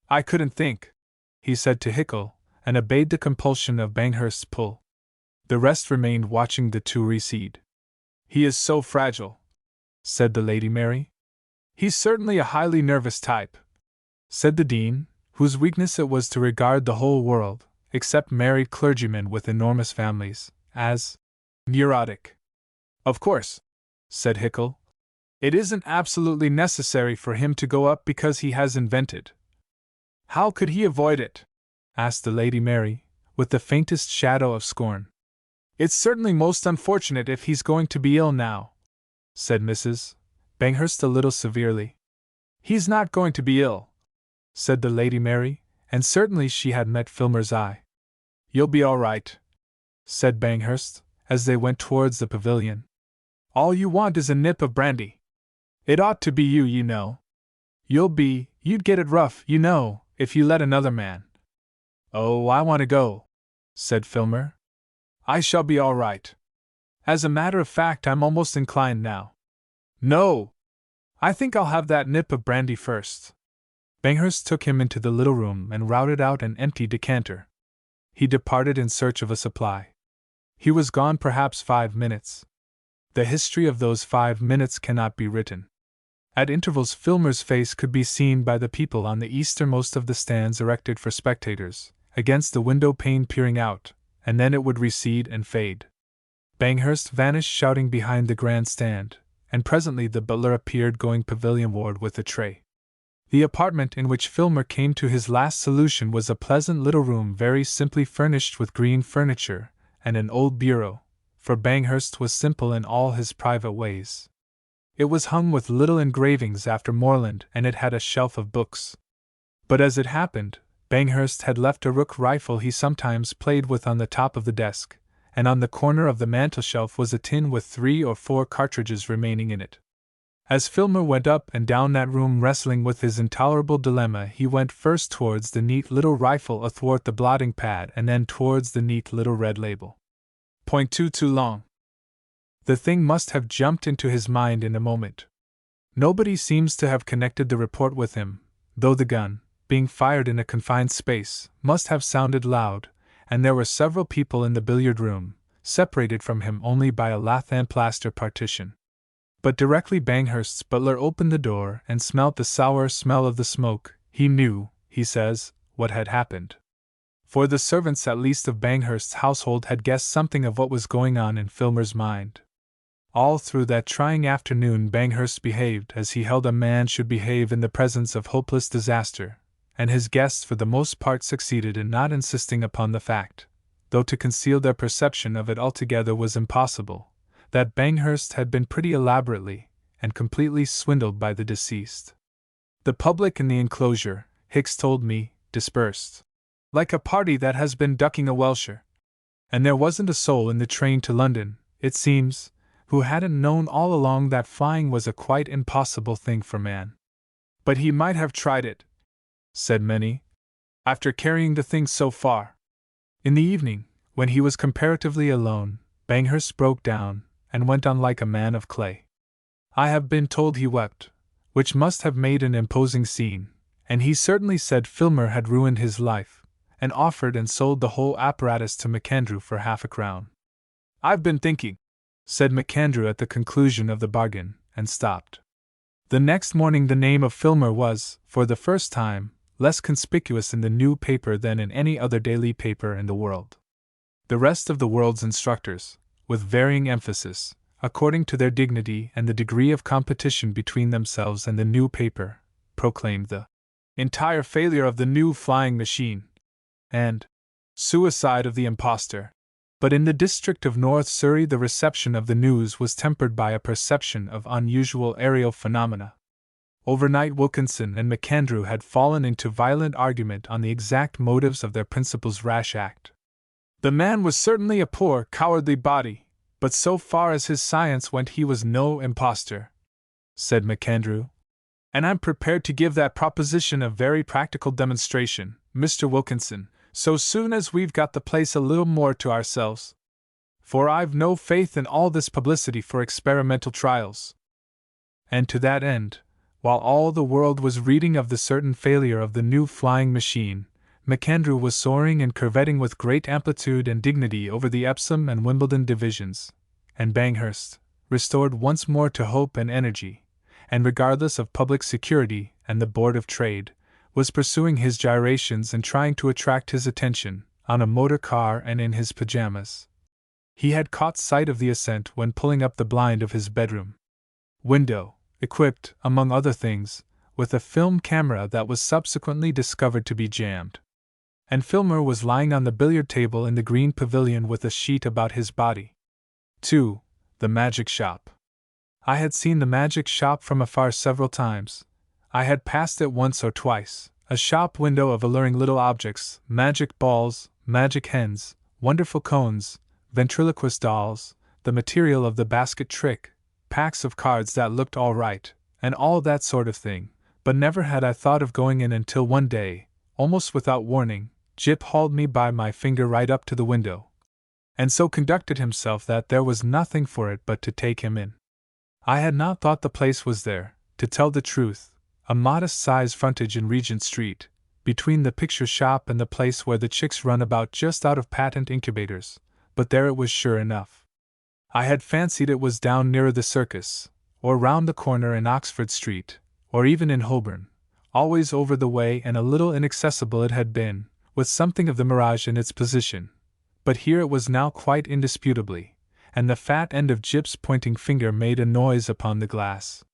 "I couldn't think," he said to Hickle, and obeyed the compulsion of Banghurst's pull. The rest remained watching the two recede. "He is so fragile," said the Lady Mary. "He's certainly a highly nervous type," said the Dean, whose weakness it was to regard the whole world, except married clergymen with enormous families, as neurotic. "Of course," said Hickle, "it isn't absolutely necessary for him to go up because he has invented." "How could he avoid it?" asked the Lady Mary, with the faintest shadow of scorn. "It's certainly most unfortunate if he's going to be ill now," said Mrs. Banghurst a little severely. "He's not going to be ill," said the Lady Mary, and certainly she had met Filmer's eye. "You'll be all right," said Banghurst, as they went towards the pavilion. "All you want is a nip of brandy. It ought to be you, you know. You'd get it rough, you know, if you let another man." "Oh, I want to go," said Filmer. "I shall be all right. As a matter of fact, I'm almost inclined now." "No! I think I'll have that nip of brandy first." Banghurst took him into the little room and routed out an empty decanter. He departed in search of a supply. He was gone perhaps 5 minutes. The history of those 5 minutes cannot be written. At intervals, Filmer's face could be seen by the people on the easternmost of the stands erected for spectators, against the window pane peering out, and then it would recede and fade. Banghurst vanished shouting behind the grandstand, and presently the butler appeared going pavilionward with a tray. The apartment in which Filmer came to his last solution was a pleasant little room very simply furnished with green furniture and an old bureau, for Banghurst was simple in all his private ways. It was hung with little engravings after Morland, and it had a shelf of books. But as it happened, Banghurst had left a rook rifle he sometimes played with on the top of the desk, and on the corner of the mantelshelf was a tin with 3 or 4 cartridges remaining in it. As Filmer went up and down that room wrestling with his intolerable dilemma, he went first towards the neat little rifle athwart the blotting pad and then towards the neat little red label. Point too long. The thing must have jumped into his mind in a moment. Nobody seems to have connected the report with him, though the gun, being fired in a confined space, must have sounded loud, and there were several people in the billiard room, separated from him only by a lath and plaster partition. But directly Banghurst's butler opened the door and smelt the sour smell of the smoke, he knew, he says, what had happened. For the servants at least of Banghurst's household had guessed something of what was going on in Filmer's mind. All through that trying afternoon Banghurst behaved as he held a man should behave in the presence of hopeless disaster, and his guests for the most part succeeded in not insisting upon the fact, though to conceal their perception of it altogether was impossible, that Banghurst had been pretty elaborately and completely swindled by the deceased. The public in the enclosure, Hicks told me, dispersed like a party that has been ducking a welsher. And there wasn't a soul in the train to London, it seems, who hadn't known all along that flying was a quite impossible thing for man. But he might have tried it, said many, after carrying the thing so far. In the evening, when he was comparatively alone, Banghurst broke down and went on like a man of clay. I have been told he wept, which must have made an imposing scene, and he certainly said Filmer had ruined his life, and offered and sold the whole apparatus to MacAndrew for half a crown. I've been thinking, said MacAndrew at the conclusion of the bargain, and stopped. The next morning the name of Filmer was, for the first time, less conspicuous in the new paper than in any other daily paper in the world. The rest of the world's instructors, with varying emphasis, according to their dignity and the degree of competition between themselves and the new paper, proclaimed the entire failure of the new flying machine, and suicide of the impostor. But in the district of North Surrey the reception of the news was tempered by a perception of unusual aerial phenomena. Overnight Wilkinson and MacAndrew had fallen into violent argument on the exact motives of their principal's rash act. The man was certainly a poor, cowardly body, but so far as his science went he was no impostor, said MacAndrew. And I'm prepared to give that proposition a very practical demonstration, Mr. Wilkinson, so soon as we've got the place a little more to ourselves. For I've no faith in all this publicity for experimental trials. And to that end, while all the world was reading of the certain failure of the new flying machine, MacAndrew was soaring and curvetting with great amplitude and dignity over the Epsom and Wimbledon divisions, and Banghurst, restored once more to hope and energy, and regardless of public security and the Board of Trade, was pursuing his gyrations and trying to attract his attention, on a motor car and in his pajamas. He had caught sight of the ascent when pulling up the blind of his bedroom window, equipped, among other things, with a film camera that was subsequently discovered to be jammed. And Filmer was lying on the billiard table in the green pavilion with a sheet about his body. 2. The Magic Shop. I had seen the Magic Shop from afar several times. I had passed it once or twice, a shop window of alluring little objects, magic balls, magic hens, wonderful cones, ventriloquist dolls, the material of the basket trick, packs of cards that looked all right, and all that sort of thing, but never had I thought of going in until one day, almost without warning, Jip hauled me by my finger right up to the window, and so conducted himself that there was nothing for it but to take him in. I had not thought the place was there, to tell the truth, a modest-sized frontage in Regent Street, between the picture shop and the place where the chicks run about just out of patent incubators, but there it was sure enough. I had fancied it was down nearer the circus, or round the corner in Oxford Street, or even in Holborn. Always over the way and a little inaccessible it had been, with something of the mirage in its position. But here it was now quite indisputably, and the fat end of Jip's pointing finger made a noise upon the glass.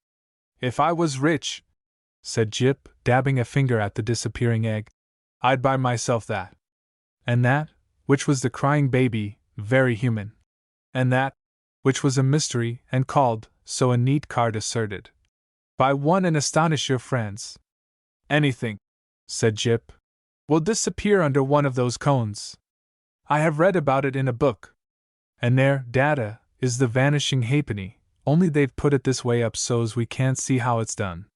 "If I was rich," said Jip, dabbing a finger at the disappearing egg, "I'd buy myself that. And that, which was the crying baby, very human. And that, which was a mystery and called, so a neat card asserted, buy one and astonish your friends. Anything," said Jip, "will disappear under one of those cones. I have read about it in a book. And there, data, is the vanishing halfpenny, only they've put it this way up so's we can't see how it's done.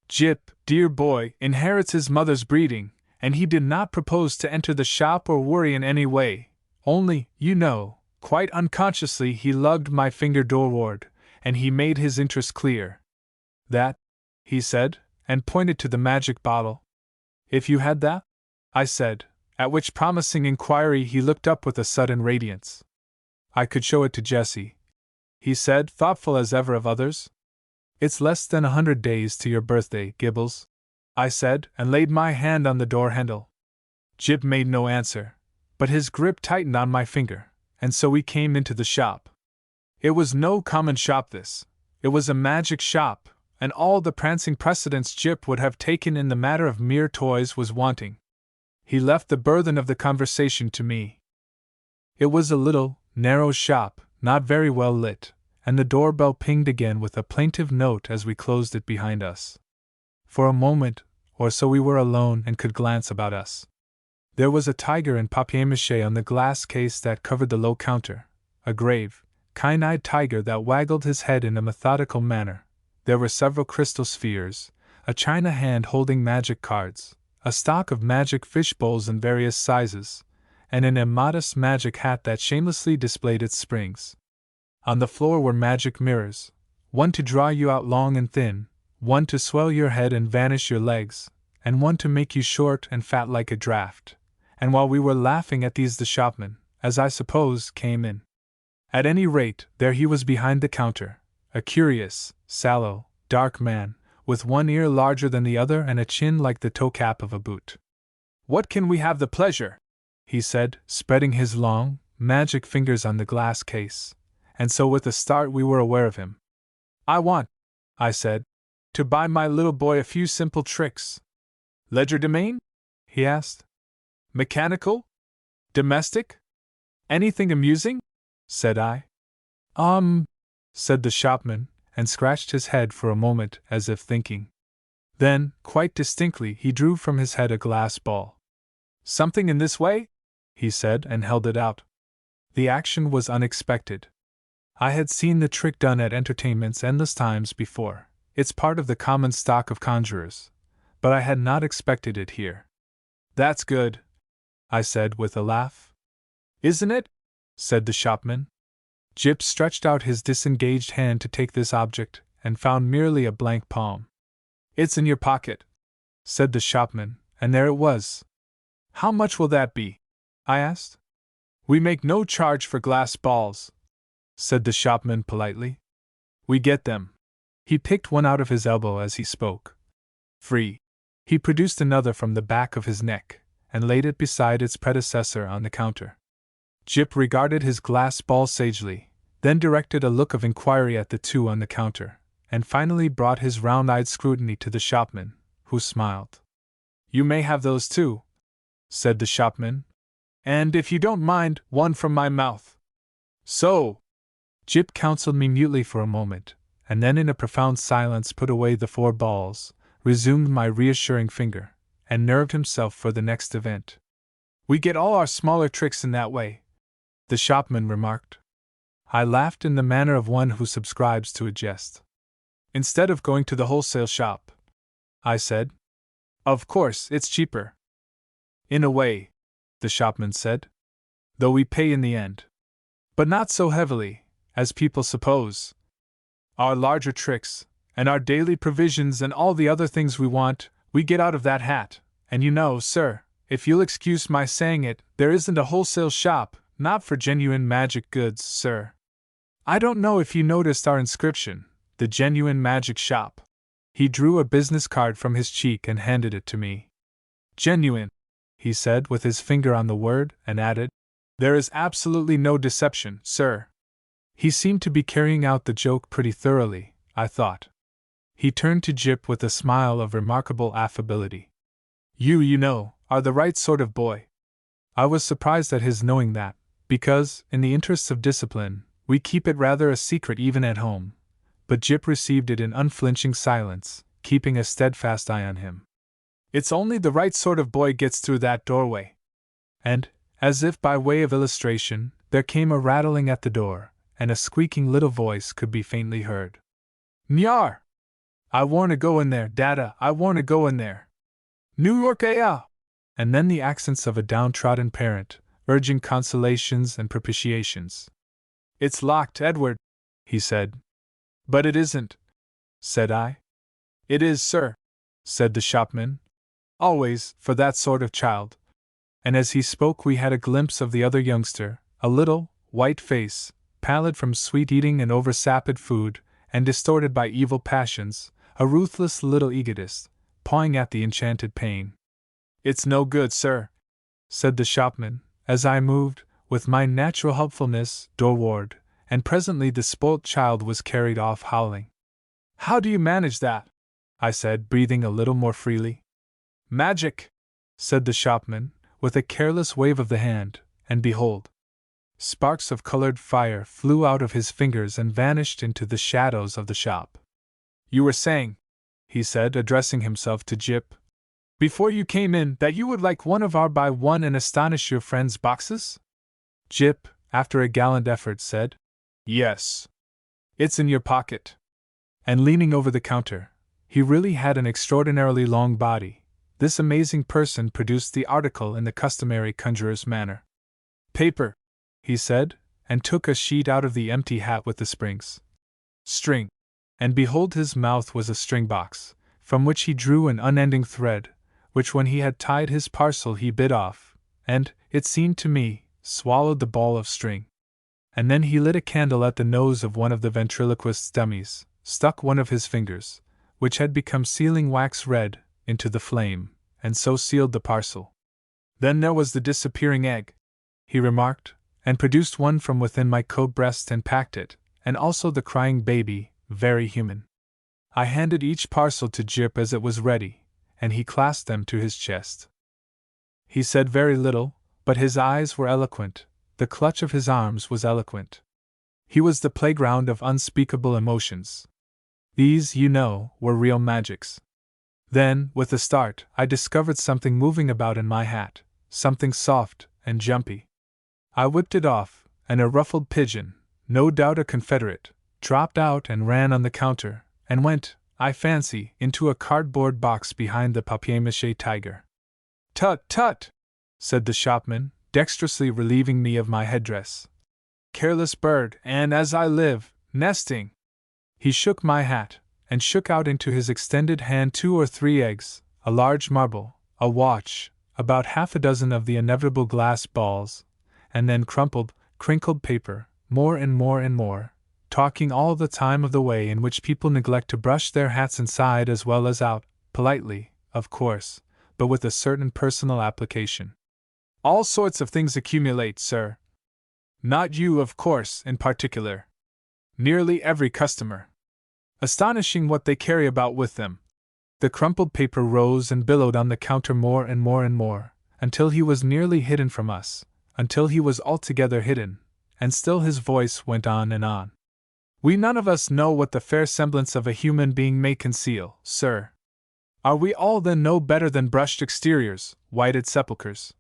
Jip, dear boy, inherits his mother's breeding, and he did not propose to enter the shop or worry in any way, only, you know, quite unconsciously he lugged my finger doorward, and he made his interest clear. That, he said, and pointed to the magic bottle. If you had that? I said, at which promising inquiry he looked up with a sudden radiance. I could show it to Jessie, he said, thoughtful as ever of others. It's less than 100 days to your birthday, Gibbles, I said, and laid my hand on the door handle. Jip made no answer, but his grip tightened on my finger, and so we came into the shop. It was no common shop this. It was a magic shop, and all the prancing precedence Jip would have taken in the matter of mere toys was wanting. He left the burthen of the conversation to me. It was a little, narrow shop, not very well lit, and the doorbell pinged again with a plaintive note as we closed it behind us. For a moment or so we were alone and could glance about us. There was a tiger in papier-mâché on the glass case that covered the low counter, a grave, keen-eyed tiger that waggled his head in a methodical manner. There were several crystal spheres, a china hand holding magic cards, a stock of magic fish bowls in various sizes, and an immodest magic hat that shamelessly displayed its springs. On the floor were magic mirrors, one to draw you out long and thin, one to swell your head and vanish your legs, and one to make you short and fat like a draft. And while we were laughing at these the shopman, as I suppose, came in. At any rate, there he was behind the counter, a curious, sallow, dark man, with one ear larger than the other and a chin like the toe-cap of a boot. "What can we have the pleasure?" he said, spreading his long, magic fingers on the glass case, and so with a start we were aware of him. "I want," I said, "to buy my little boy a few simple tricks." "Legerdemain?" he asked. "Mechanical? Domestic? Anything amusing?" said I. Said the shopman, and scratched his head for a moment as if thinking. Then, quite distinctly, he drew from his head a glass ball. "Something in this way?" he said, and held it out. The action was unexpected. I had seen the trick done at entertainments endless times before. It's part of the common stock of conjurers. But I had not expected it here. "That's good," I said with a laugh. "Isn't it?" said the shopman. Jip stretched out his disengaged hand to take this object, and found merely a blank palm. "It's in your pocket," said the shopman, and there it was. "How much will that be?" I asked. "We make no charge for glass balls," said the shopman politely. "We get them." He picked one out of his elbow as he spoke. "Free." He produced another from the back of his neck, and laid it beside its predecessor on the counter. Jip regarded his glass ball sagely, then directed a look of inquiry at the two on the counter, and finally brought his round-eyed scrutiny to the shopman, who smiled. "You may have those too," said the shopman. "And if you don't mind, one from my mouth." "So!" Jip counseled me mutely for a moment, and then in a profound silence put away the 4 balls, resumed my reassuring finger, and nerved himself for the next event. "We get all our smaller tricks in that way," the shopman remarked. I laughed in the manner of one who subscribes to a jest. "Instead of going to the wholesale shop," I said. "Of course, it's cheaper." "In a way," the shopman said. "Though we pay in the end. But not so heavily, as people suppose. Our larger tricks, and our daily provisions and all the other things we want, we get out of that hat, and you know, sir, if you'll excuse my saying it, there isn't a wholesale shop, not for genuine magic goods, sir. I don't know if you noticed our inscription, the genuine magic shop. He drew a business card from his cheek and handed it to me. Genuine, he said with his finger on the word, and added, "There is absolutely no deception, sir." He seemed to be carrying out the joke pretty thoroughly, I thought. He turned to Jip with a smile of remarkable affability. You know, are the right sort of boy." I was surprised at his knowing that, because, in the interests of discipline, we keep it rather a secret even at home. But Jip received it in unflinching silence, keeping a steadfast eye on him. "It's only the right sort of boy gets through that doorway." And, as if by way of illustration, there came a rattling at the door, and a squeaking little voice could be faintly heard. "Nyar! I warna go in there, Dada, I warna go in there. New York, aya!" And then the accents of a downtrodden parent, urging consolations and propitiations. "It's locked, Edward," he said. "But it isn't," said I. "It is, sir," said the shopman. "Always, for that sort of child." And as he spoke we had a glimpse of the other youngster, a little, white face, pallid from sweet eating and oversapid food, and distorted by evil passions, a ruthless little egotist, pawing at the enchanted pane. "It's no good, sir," said the shopman, as I moved, with my natural helpfulness, doorward, and presently the spoilt child was carried off howling. "How do you manage that?" I said, breathing a little more freely. "Magic," said the shopman, with a careless wave of the hand, and behold, sparks of colored fire flew out of his fingers and vanished into the shadows of the shop. "You were saying," he said, addressing himself to Jip, "before you came in that you would like one of our buy one and astonish your friends boxes?" Jip, after a gallant effort, said, "Yes. It's in your pocket." And leaning over the counter, he really had an extraordinarily long body. This amazing person produced the article in the customary conjurer's manner. "Paper," he said, and took a sheet out of the empty hat with the springs. "String." And behold, his mouth was a string box, from which he drew an unending thread, which when he had tied his parcel he bit off, and, it seemed to me, swallowed the ball of string. And then he lit a candle at the nose of one of the ventriloquist's dummies, stuck one of his fingers, which had become sealing wax red, into the flame, and so sealed the parcel. "Then there was the disappearing egg," he remarked, and produced one from within my coat breast and packed it, and also the crying baby, very human. I handed each parcel to Jip as it was ready, and he clasped them to his chest. He said very little, but his eyes were eloquent, the clutch of his arms was eloquent. He was the playground of unspeakable emotions. These, you know, were real magics. Then, with a start, I discovered something moving about in my hat, something soft and jumpy. I whipped it off, and a ruffled pigeon, no doubt a Confederate, dropped out and ran on the counter, and went, I fancy, into a cardboard box behind the papier-mâché tiger. "Tut, tut!" said the shopman, dexterously relieving me of my headdress. "Careless bird, and as I live, nesting!" He shook my hat, and shook out into his extended hand 2 or 3 eggs, a large marble, a watch, about half a dozen of the inevitable glass balls, and then crumpled, crinkled paper, more and more and more, talking all the time of the way in which people neglect to brush their hats inside as well as out, politely, of course, but with a certain personal application. "All sorts of things accumulate, sir. Not you, of course, in particular. Nearly every customer. Astonishing what they carry about with them." The crumpled paper rose and billowed on the counter more and more and more, until he was nearly hidden from us, until he was altogether hidden, and still his voice went on and on. "We none of us know what the fair semblance of a human being may conceal, sir. Are we all then no better than brushed exteriors, whited sepulchres?"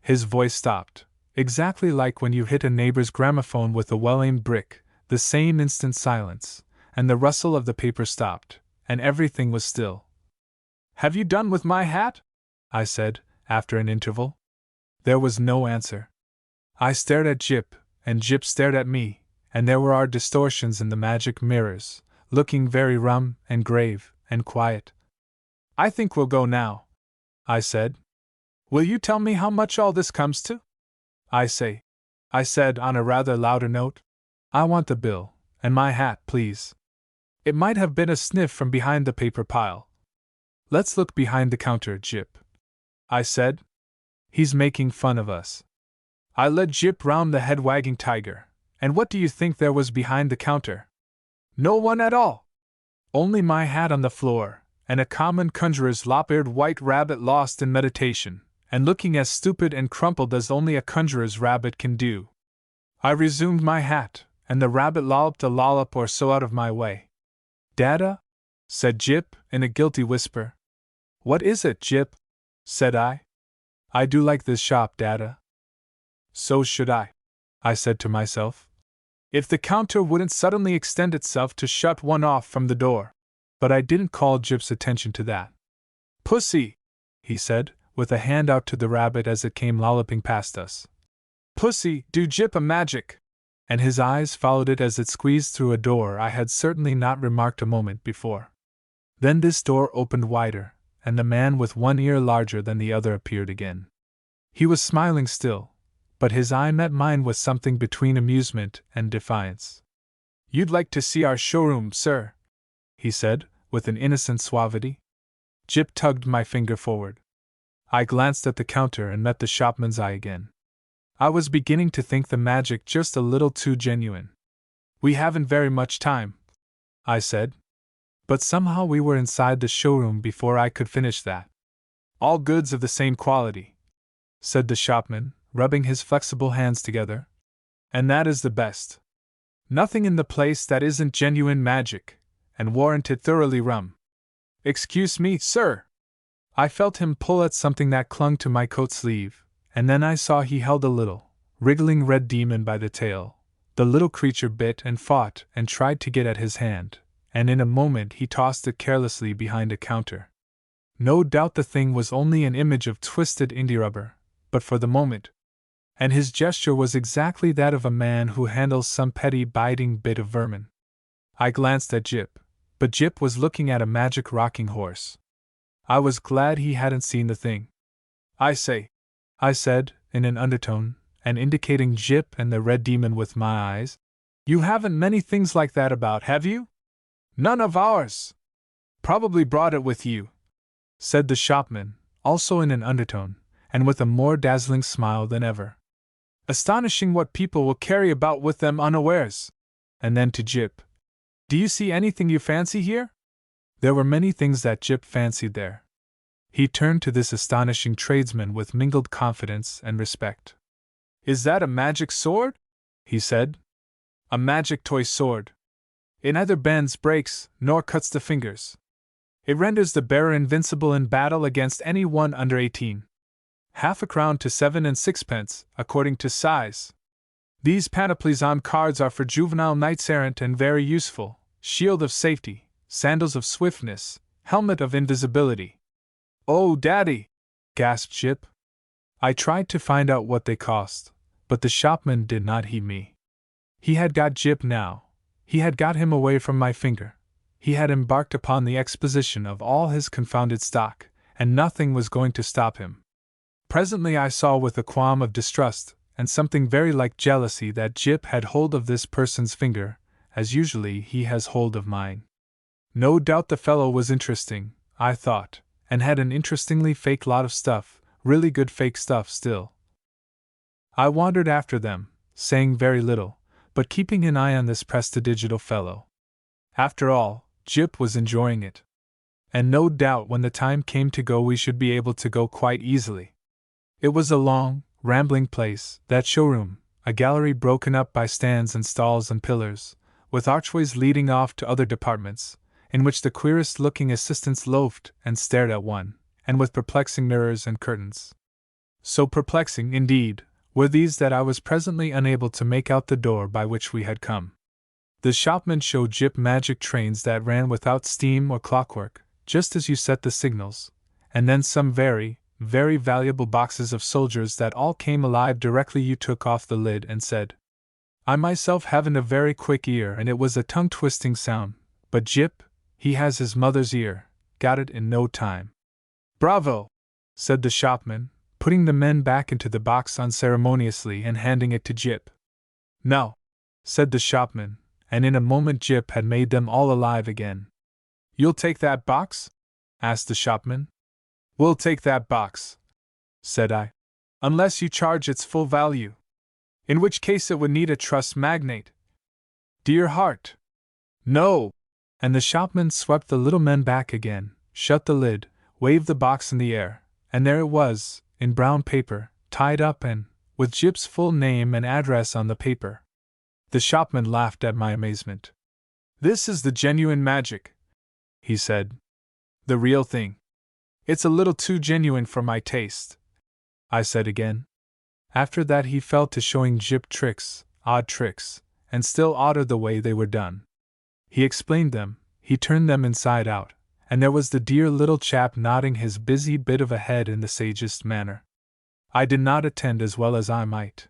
His voice stopped, exactly like when you hit a neighbor's gramophone with a well-aimed brick, the same instant silence, and the rustle of the paper stopped, and everything was still. "Have you done with my hat?" I said, after an interval. There was no answer. I stared at Jip, and Jip stared at me, and there were our distortions in the magic mirrors, looking very rum and grave and quiet. "I think we'll go now," I said. "Will you tell me how much all this comes to?" I said on a rather louder note. "I want the bill, and my hat, please." It might have been a sniff from behind the paper pile. Let's look behind the counter, Jip, I said. He's making fun of us. I led Jip round the head-wagging tiger, and what do you think there was behind the counter? No one at all. Only my hat on the floor, and a common conjurer's lop-eared white rabbit lost in meditation, and looking as stupid and crumpled as only a conjurer's rabbit can do. I resumed my hat, and the rabbit lolloped a lollop or so out of my way. Dada? Said Jip, in a guilty whisper. What is it, Jip? Said I. I do like this shop, Dada. So should I said to myself. If the counter wouldn't suddenly extend itself to shut one off from the door. But I didn't call Jip's attention to that. Pussy, he said, with a hand out to the rabbit as it came lolloping past us. Pussy, do Jip a magic! And his eyes followed it as it squeezed through a door I had certainly not remarked a moment before. Then this door opened wider, and the man with one ear larger than the other appeared again. He was smiling still, but his eye met mine with something between amusement and defiance. You'd like to see our showroom, sir? He said, with an innocent suavity. Jip tugged my finger forward. I glanced at the counter and met the shopman's eye again. I was beginning to think the magic just a little too genuine. We haven't very much time, I said. But somehow we were inside the showroom before I could finish that. All goods of the same quality, said the shopman, rubbing his flexible hands together. And that is the best. Nothing in the place that isn't genuine magic, and warranted thoroughly rum. Excuse me, sir. I felt him pull at something that clung to my coat sleeve, and then I saw he held a little, wriggling red demon by the tail. The little creature bit and fought and tried to get at his hand, and in a moment he tossed it carelessly behind a counter. No doubt the thing was only an image of twisted india-rubber, but for the moment. And his gesture was exactly that of a man who handles some petty biting bit of vermin. I glanced at Jip, but Jip was looking at a magic rocking horse. I was glad he hadn't seen the thing. I say, I said, in an undertone, and indicating Jip and the red demon with my eyes, you haven't many things like that about, have you? None of ours. Probably brought it with you, said the shopman, also in an undertone, and with a more dazzling smile than ever. Astonishing what people will carry about with them unawares. And then to Jip. Do you see anything you fancy here? There were many things that Jip fancied there. He turned to this astonishing tradesman with mingled confidence and respect. Is that a magic sword? He said. A magic toy sword. It neither bends, breaks, nor cuts the fingers. It renders the bearer invincible in battle against any one under 18. Half a crown to 7 and 6pence, according to size. These panoplies on cards are for juvenile knights-errant and very useful. Shield of safety, sandals of swiftness, helmet of invisibility. Oh, Daddy! Gasped Jip. I tried to find out what they cost, but the shopman did not heed me. He had got Jip now. He had got him away from my finger. He had embarked upon the exposition of all his confounded stock, and nothing was going to stop him. Presently I saw with a qualm of distrust, and something very like jealousy, that Jip had hold of this person's finger, as usually he has hold of mine. No doubt the fellow was interesting, I thought, and had an interestingly fake lot of stuff, really good fake stuff still. I wandered after them, saying very little, but keeping an eye on this prestidigital fellow. After all, Jip was enjoying it. And no doubt when the time came to go we should be able to go quite easily. It was a long, rambling place, that showroom, a gallery broken up by stands and stalls and pillars, with archways leading off to other departments, in which the queerest-looking assistants loafed and stared at one, and with perplexing mirrors and curtains. So perplexing, indeed, were these that I was presently unable to make out the door by which we had come. The shopman showed Jip magic trains that ran without steam or clockwork, just as you set the signals, and then some very, very valuable boxes of soldiers that all came alive directly you took off the lid and said. I myself haven't a very quick ear and it was a tongue-twisting sound, but Jip, he has his mother's ear, got it in no time. Bravo! Said the shopman, putting the men back into the box unceremoniously and handing it to Jip. No, said the shopman, and in a moment Jip had made them all alive again. "You'll take that box?" asked the shopman. "We'll take that box," said I, "unless you charge its full value. In which case it would need a trust magnate." "Dear heart! No!" And the shopman swept the little men back again, shut the lid, waved the box in the air, and there it was, in brown paper, tied up and, with Jip's full name and address on the paper. The shopman laughed at my amazement. "This is the genuine magic," he said. "The real thing." "It's a little too genuine for my taste," I said again. After that he fell to showing Jip tricks, odd tricks, and still odder the way they were done. He explained them, he turned them inside out, and there was the dear little chap nodding his busy bit of a head in the sagest manner. I did not attend as well as I might.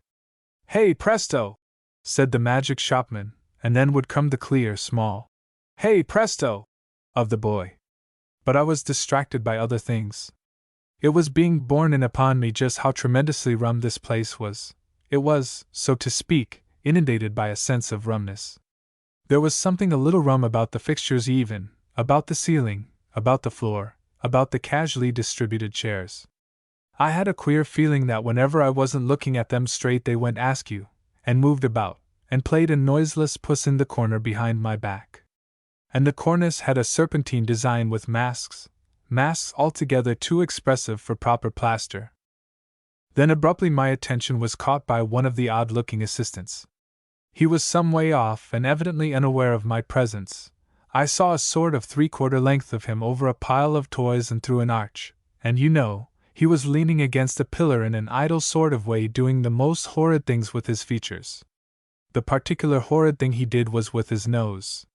"Hey, presto!" said the magic shopman, and then would come the clear, small "Hey, presto!" of the boy. But I was distracted by other things. It was being borne in upon me just how tremendously rum this place was. It was, so to speak, inundated by a sense of rumness. There was something a little rum about the fixtures even, about the ceiling, about the floor, about the casually distributed chairs. I had a queer feeling that whenever I wasn't looking at them straight they went askew, and moved about, and played a noiseless puss in the corner behind my back. And the cornice had a serpentine design with masks altogether too expressive for proper plaster. Then abruptly my attention was caught by one of the odd-looking assistants. He was some way off and evidently unaware of my presence. I saw a sort of three-quarter length of him over a pile of toys and through an arch, and he was leaning against a pillar in an idle sort of way doing the most horrid things with his features. The particular horrid thing he did was with his nose.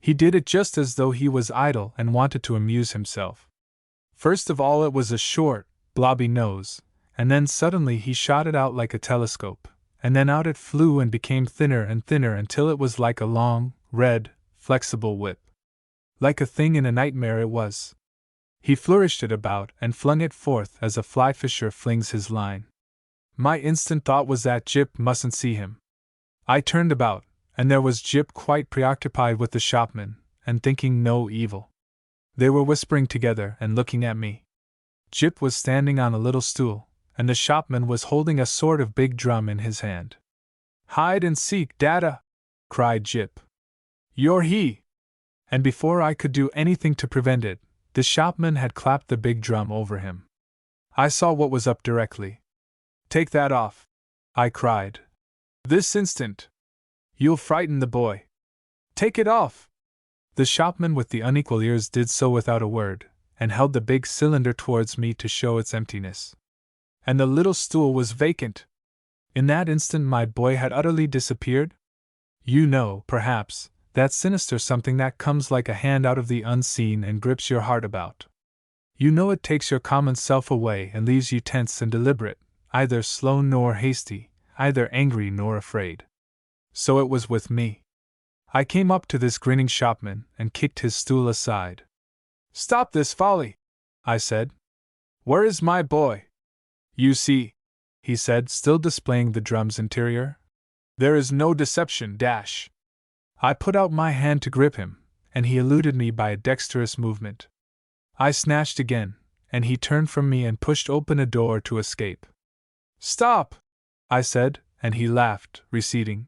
He did it just as though he was idle and wanted to amuse himself. First of all it was a short, blobby nose, and then suddenly he shot it out like a telescope, and then out it flew and became thinner and thinner until it was like a long, red, flexible whip. Like a thing in a nightmare it was. He flourished it about and flung it forth as a fly fisher flings his line. My instant thought was that Jip mustn't see him. I turned about, and there was Jip quite preoccupied with the shopman, and thinking no evil. They were whispering together and looking at me. Jip was standing on a little stool, and the shopman was holding a sort of big drum in his hand. "Hide and seek, Dada!" cried Jip. "You're he!" And before I could do anything to prevent it, the shopman had clapped the big drum over him. I saw what was up directly. "Take that off!" I cried. "This instant! You'll frighten the boy. Take it off!" The shopman with the unequal ears did so without a word, and held the big cylinder towards me to show its emptiness. And the little stool was vacant! In that instant my boy had utterly disappeared. You know, perhaps, that sinister something that comes like a hand out of the unseen and grips your heart about. You know it takes your common self away and leaves you tense and deliberate, either slow nor hasty, either angry nor afraid. So it was with me. I came up to this grinning shopman and kicked his stool aside. "Stop this folly," I said. "Where is my boy?" "You see," he said, still displaying the drum's interior, "there is no deception, dash." I put out my hand to grip him, and he eluded me by a dexterous movement. I snatched again, and he turned from me and pushed open a door to escape. "Stop!" I said, and he laughed, receding.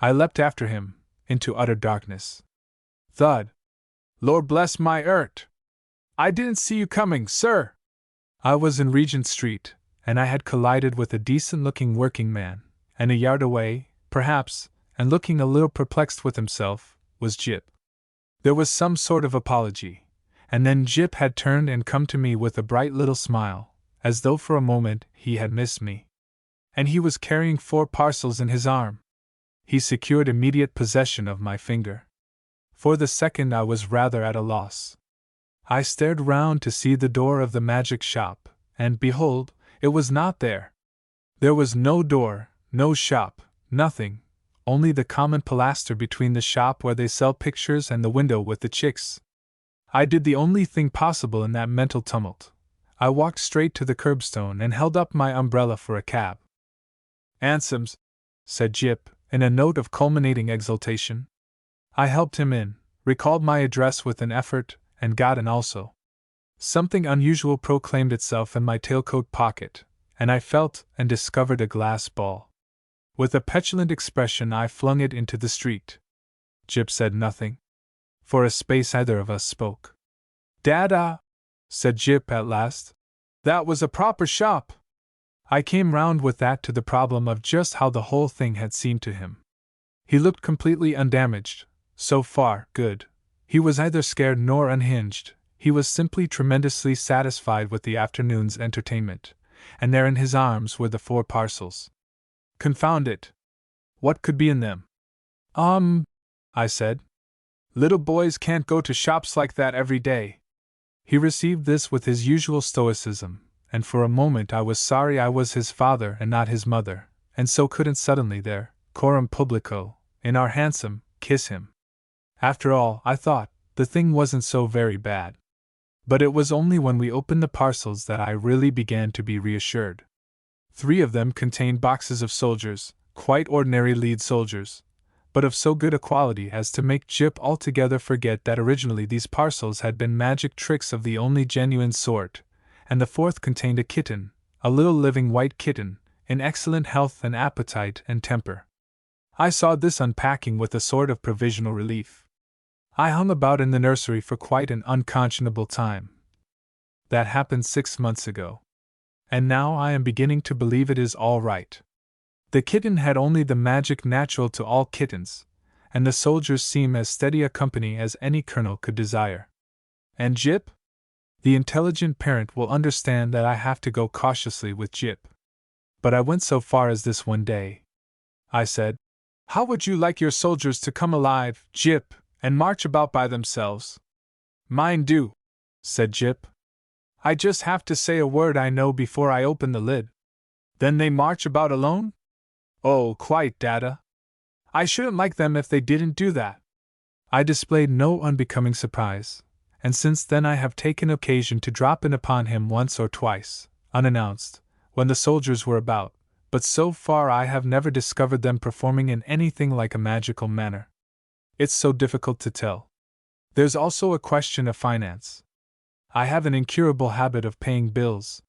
I leapt after him, into utter darkness. Thud! "Lord bless my earth! I didn't see you coming, sir!" I was in Regent Street, and I had collided with a decent-looking working man, and a yard away, perhaps, and looking a little perplexed with himself, was Jip. There was some sort of apology, and then Jip had turned and come to me with a bright little smile, as though for a moment he had missed me. And he was carrying 4 parcels in his arm. He secured immediate possession of my finger. For the second I was rather at a loss. I stared round to see the door of the magic shop, and behold, it was not there. There was no door, no shop, nothing, only the common pilaster between the shop where they sell pictures and the window with the chicks. I did the only thing possible in that mental tumult. I walked straight to the curbstone and held up my umbrella for a cab. "Ansoms," said Jip, in a note of culminating exultation. I helped him in, recalled my address with an effort, and got in also. Something unusual proclaimed itself in my tailcoat pocket, and I felt and discovered a glass ball. With a petulant expression, I flung it into the street. Jip said nothing. For a space, neither of us spoke. "Dada," said Jip at last, "that was a proper shop." I came round with that to the problem of just how the whole thing had seemed to him. He looked completely undamaged. So far, good. He was neither scared nor unhinged. He was simply tremendously satisfied with the afternoon's entertainment, and there in his arms were the 4 parcels. Confound it! What could be in them? I said. "Little boys can't go to shops like that every day." He received this with his usual stoicism, and for a moment I was sorry I was his father and not his mother, and so couldn't suddenly there, coram publico, in our hansom, kiss him. After all, I thought, the thing wasn't so very bad. But it was only when we opened the parcels that I really began to be reassured. 3 of them contained boxes of soldiers, quite ordinary lead soldiers, but of so good a quality as to make Jip altogether forget that originally these parcels had been magic tricks of the only genuine sort, and the 4th contained a kitten, a little living white kitten, in excellent health and appetite and temper. I saw this unpacking with a sort of provisional relief. I hung about in the nursery for quite an unconscionable time. That happened 6 months ago. And now I am beginning to believe it is all right. The kitten had only the magic natural to all kittens, and the soldiers seem as steady a company as any colonel could desire. And Jip? The intelligent parent will understand that I have to go cautiously with Jip. But I went so far as this one day. I said, "How would you like your soldiers to come alive, Jip, and march about by themselves?" "Mine do," said Jip. "I just have to say a word I know before I open the lid." "Then they march about alone?" "Oh, quite, Dada. I shouldn't like them if they didn't do that." I displayed no unbecoming surprise, and since then I have taken occasion to drop in upon him once or twice, unannounced, when the soldiers were about, but so far I have never discovered them performing in anything like a magical manner. It's so difficult to tell. There's also a question of finance. I have an incurable habit of paying bills.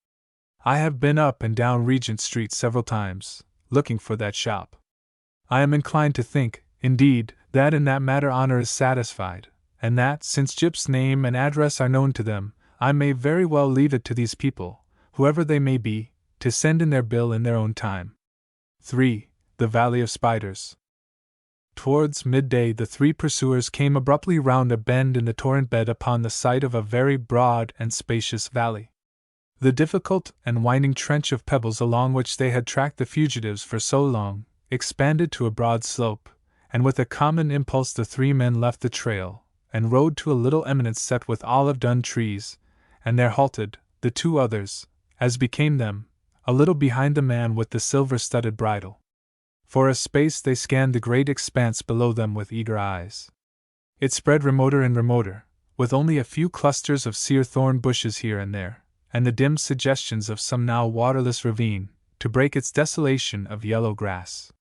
I have been up and down Regent Street several times, looking for that shop. I am inclined to think, indeed, that in that matter honor is satisfied, and that, since Jip's name and address are known to them, I may very well leave it to these people, whoever they may be, to send in their bill in their own time. 3. The Valley of Spiders. Towards midday the 3 pursuers came abruptly round a bend in the torrent bed upon the sight of a very broad and spacious valley. The difficult and winding trench of pebbles along which they had tracked the fugitives for so long expanded to a broad slope, and with a common impulse the 3 men left the trail, and rode to a little eminence set with olive-dun trees, and there halted, the 2 others, as became them, a little behind the man with the silver-studded bridle. For a space they scanned the great expanse below them with eager eyes. It spread remoter and remoter, with only a few clusters of sere thorn bushes here and there, and the dim suggestions of some now waterless ravine, to break its desolation of yellow grass.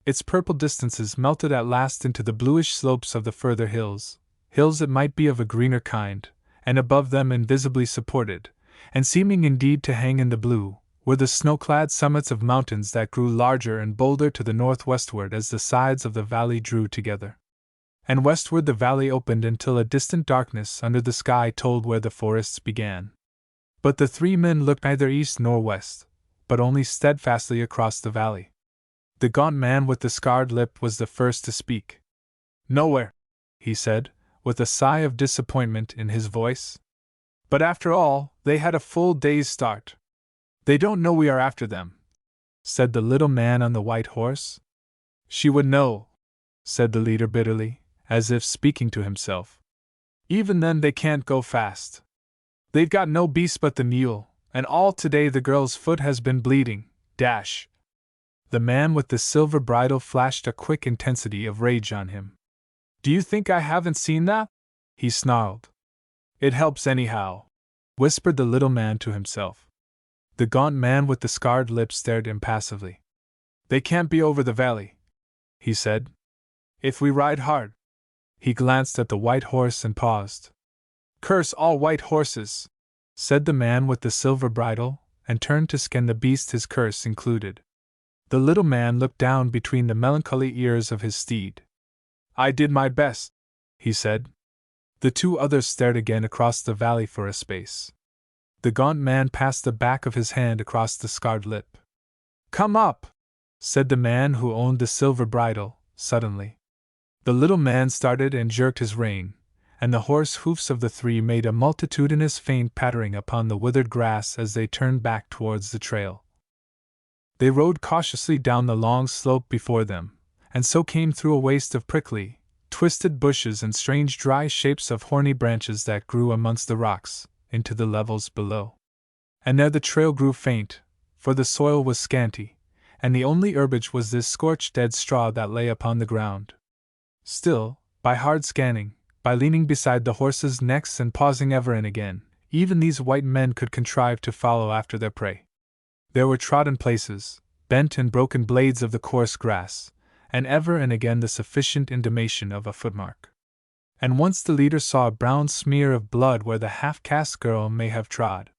Its purple distances melted at last into the bluish slopes of the further hills, hills that might be of a greener kind, and above them invisibly supported, and seeming indeed to hang in the blue, were the snow-clad summits of mountains that grew larger and bolder to the northwestward as the sides of the valley drew together. And westward the valley opened until a distant darkness under the sky told where the forests began. But the 3 men looked neither east nor west, but only steadfastly across the valley. The gaunt man with the scarred lip was the first to speak. "Nowhere," he said, with a sigh of disappointment in his voice. "But after all, they had a full day's start." "They don't know we are after them," said the little man on the white horse. "She would know," said the leader bitterly, as if speaking to himself. "Even then they can't go fast. They've got no beast but the mule, and all today the girl's foot has been bleeding, dash." The man with the silver bridle flashed a quick intensity of rage on him. "Do you think I haven't seen that?" he snarled. "It helps anyhow," whispered the little man to himself. The gaunt man with the scarred lips stared impassively. "They can't be over the valley," he said. "If we ride hard." He glanced at the white horse and paused. "Curse all white horses!" said the man with the silver bridle, and turned to scan the beast his curse included. The little man looked down between the melancholy ears of his steed. "I did my best," he said. The two others stared again across the valley for a space. The gaunt man passed the back of his hand across the scarred lip. "Come up!" said the man who owned the silver bridle, suddenly. The little man started and jerked his rein, and the horse hoofs of the three made a multitudinous faint pattering upon the withered grass as they turned back towards the trail. They rode cautiously down the long slope before them, and so came through a waste of prickly, twisted bushes and strange dry shapes of horny branches that grew amongst the rocks, into the levels below. And there the trail grew faint, for the soil was scanty, and the only herbage was this scorched dead straw that lay upon the ground. Still, by hard scanning, by leaning beside the horses' necks and pausing ever and again, even these white men could contrive to follow after their prey. There were trodden places, bent and broken blades of the coarse grass, and ever and again the sufficient intimation of a footmark. And once the leader saw a brown smear of blood where the half-caste girl may have trod.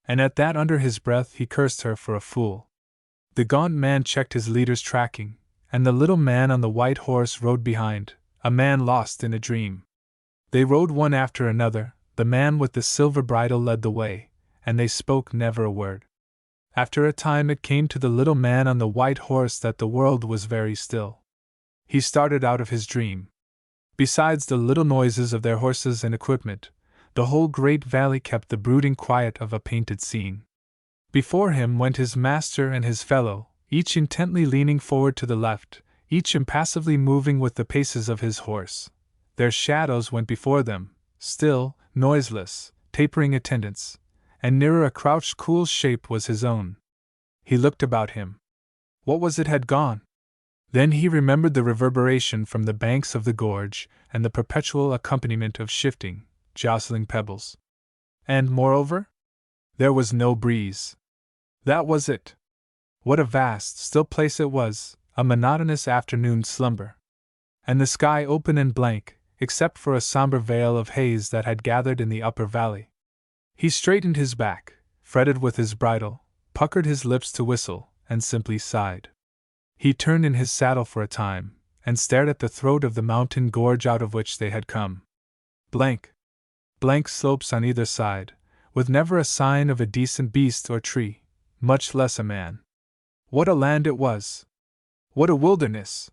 And at that under his breath he cursed her for a fool. The gaunt man checked his leader's tracking, and the little man on the white horse rode behind, a man lost in a dream. They rode one after another, the man with the silver bridle led the way, and they spoke never a word. After a time it came to the little man on the white horse that the world was very still. He started out of his dream. Besides the little noises of their horses and equipment, the whole great valley kept the brooding quiet of a painted scene. Before him went his master and his fellow, each intently leaning forward to the left, each impassively moving with the paces of his horse. Their shadows went before them, still, noiseless, tapering attendants, and nearer a crouched cool shape was his own. He looked about him. What was it had gone? Then he remembered the reverberation from the banks of the gorge and the perpetual accompaniment of shifting, jostling pebbles. And, moreover, there was no breeze. That was it. What a vast, still place it was, a monotonous afternoon slumber. And the sky open and blank, except for a somber veil of haze that had gathered in the upper valley. He straightened his back, fretted with his bridle, puckered his lips to whistle, and simply sighed. He turned in his saddle for a time, and stared at the throat of the mountain gorge out of which they had come. Blank slopes on either side, with never a sign of a decent beast or tree, much less a man. What a land it was! What a wilderness!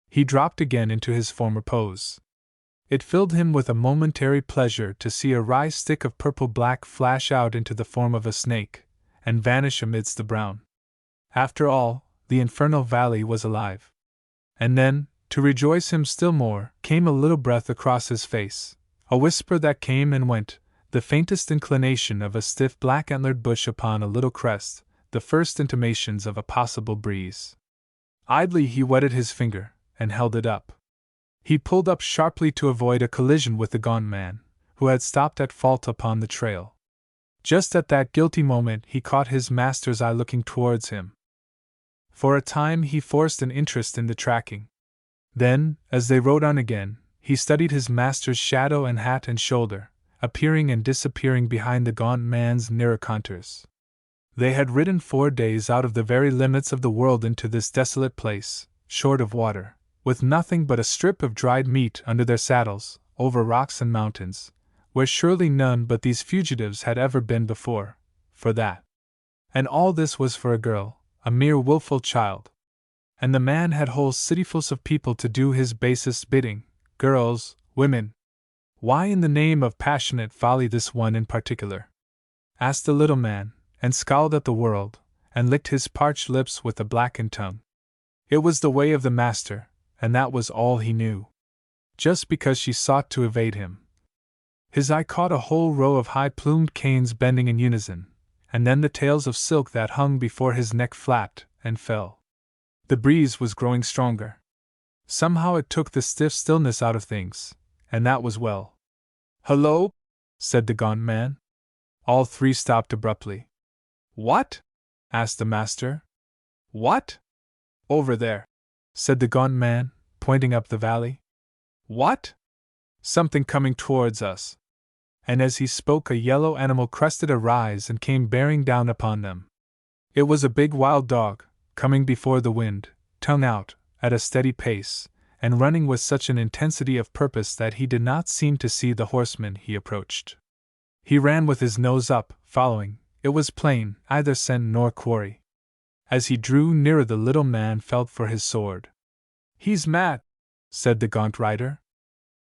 He dropped again into his former pose. It filled him with a momentary pleasure to see a wry stick of purple-black flash out into the form of a snake, and vanish amidst the brown. After all, the infernal valley was alive. And then, to rejoice him still more, came a little breath across his face, a whisper that came and went, the faintest inclination of a stiff black-antlered bush upon a little crest, the first intimations of a possible breeze. Idly he wetted his finger, and held it up. He pulled up sharply to avoid a collision with the gaunt man, who had stopped at fault upon the trail. Just at that guilty moment he caught his master's eye looking towards him. For a time he forced an interest in the tracking. Then, as they rode on again, he studied his master's shadow and hat and shoulder, appearing and disappearing behind the gaunt man's nearer contours. They had ridden 4 days out of the very limits of the world into this desolate place, short of water, with nothing but a strip of dried meat under their saddles, over rocks and mountains, where surely none but these fugitives had ever been before, for that. And all this was for a girl, a mere willful child. And the man had whole cityfuls of people to do his basest bidding, girls, women. Why in the name of passionate folly this one in particular? Asked the little man, and scowled at the world, and licked his parched lips with a blackened tongue. It was the way of the master, and that was all he knew. Just because she sought to evade him. His eye caught a whole row of high-plumed canes bending in unison, and then the tails of silk that hung before his neck flapped and fell. The breeze was growing stronger. Somehow it took the stiff stillness out of things, and that was well. "Hello?" said the gaunt man. All three stopped abruptly. "What?" asked the master. "What?" "Over there," said the gaunt man, pointing up the valley. "What?" Something coming towards us. And as he spoke, a yellow animal crested a rise and came bearing down upon them. It was a big wild dog, coming before the wind, tongue out, at a steady pace, and running with such an intensity of purpose that he did not seem to see the horseman he approached. He ran with his nose up, following, it was plain, either scent nor quarry. As he drew nearer, the little man felt for his sword. "He's mad," said the gaunt rider.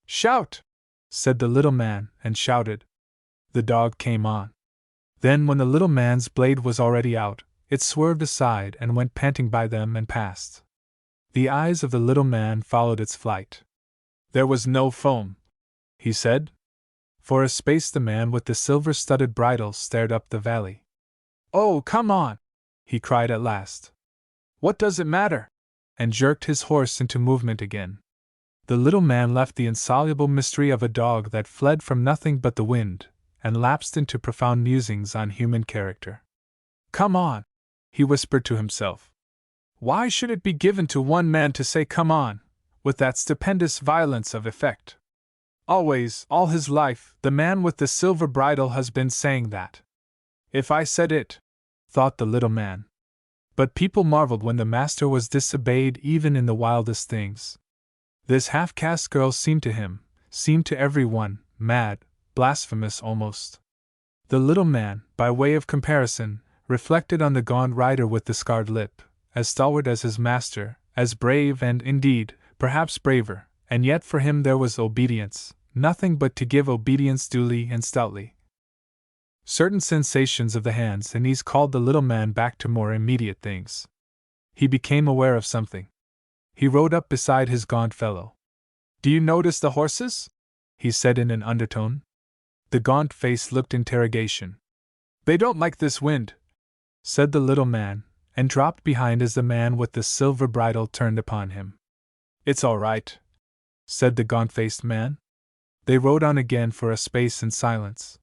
"Shout!" said the little man, and shouted. The dog came on. Then, when the little man's blade was already out, it swerved aside and went panting by them and passed. The eyes of the little man followed its flight. "There was no foam," he said. For a space the man with the silver-studded bridle stared up the valley. "Oh, come on!" he cried at last. "What does it matter?" and jerked his horse into movement again. The little man left the insoluble mystery of a dog that fled from nothing but the wind, and lapsed into profound musings on human character. "Come on!" he whispered to himself. Why should it be given to one man to say "come on," with that stupendous violence of effect? Always, all his life, the man with the silver bridle has been saying that. If I said it, thought the little man. But people marveled when the master was disobeyed even in the wildest things. This half-caste girl seemed to everyone, mad, blasphemous almost. The little man, by way of comparison, reflected on the gaunt rider with the scarred lip, as stalwart as his master, as brave and, indeed, perhaps braver, and yet for him there was obedience, nothing but to give obedience duly and stoutly. Certain sensations of the hands and knees called the little man back to more immediate things. He became aware of something. He rode up beside his gaunt fellow. "Do you notice the horses?" he said in an undertone. The gaunt face looked interrogation. "They don't like this wind," said the little man, and dropped behind as the man with the silver bridle turned upon him. "It's all right," said the gaunt-faced man. They rode on again for a space in silence.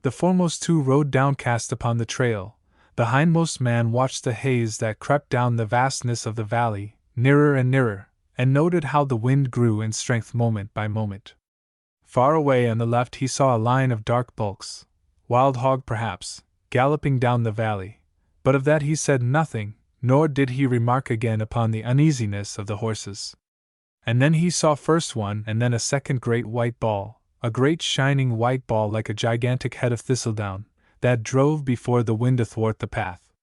The foremost two rode downcast upon the trail. The hindmost man watched the haze that crept down the vastness of the valley, nearer and nearer, and noted how the wind grew in strength moment by moment. Far away on the left he saw a line of dark bulks, wild hog perhaps, galloping down the valley, but of that he said nothing, nor did he remark again upon the uneasiness of the horses. And then he saw first one and then a second great white ball, a great shining white ball like a gigantic head of thistledown, that drove before the wind athwart the path.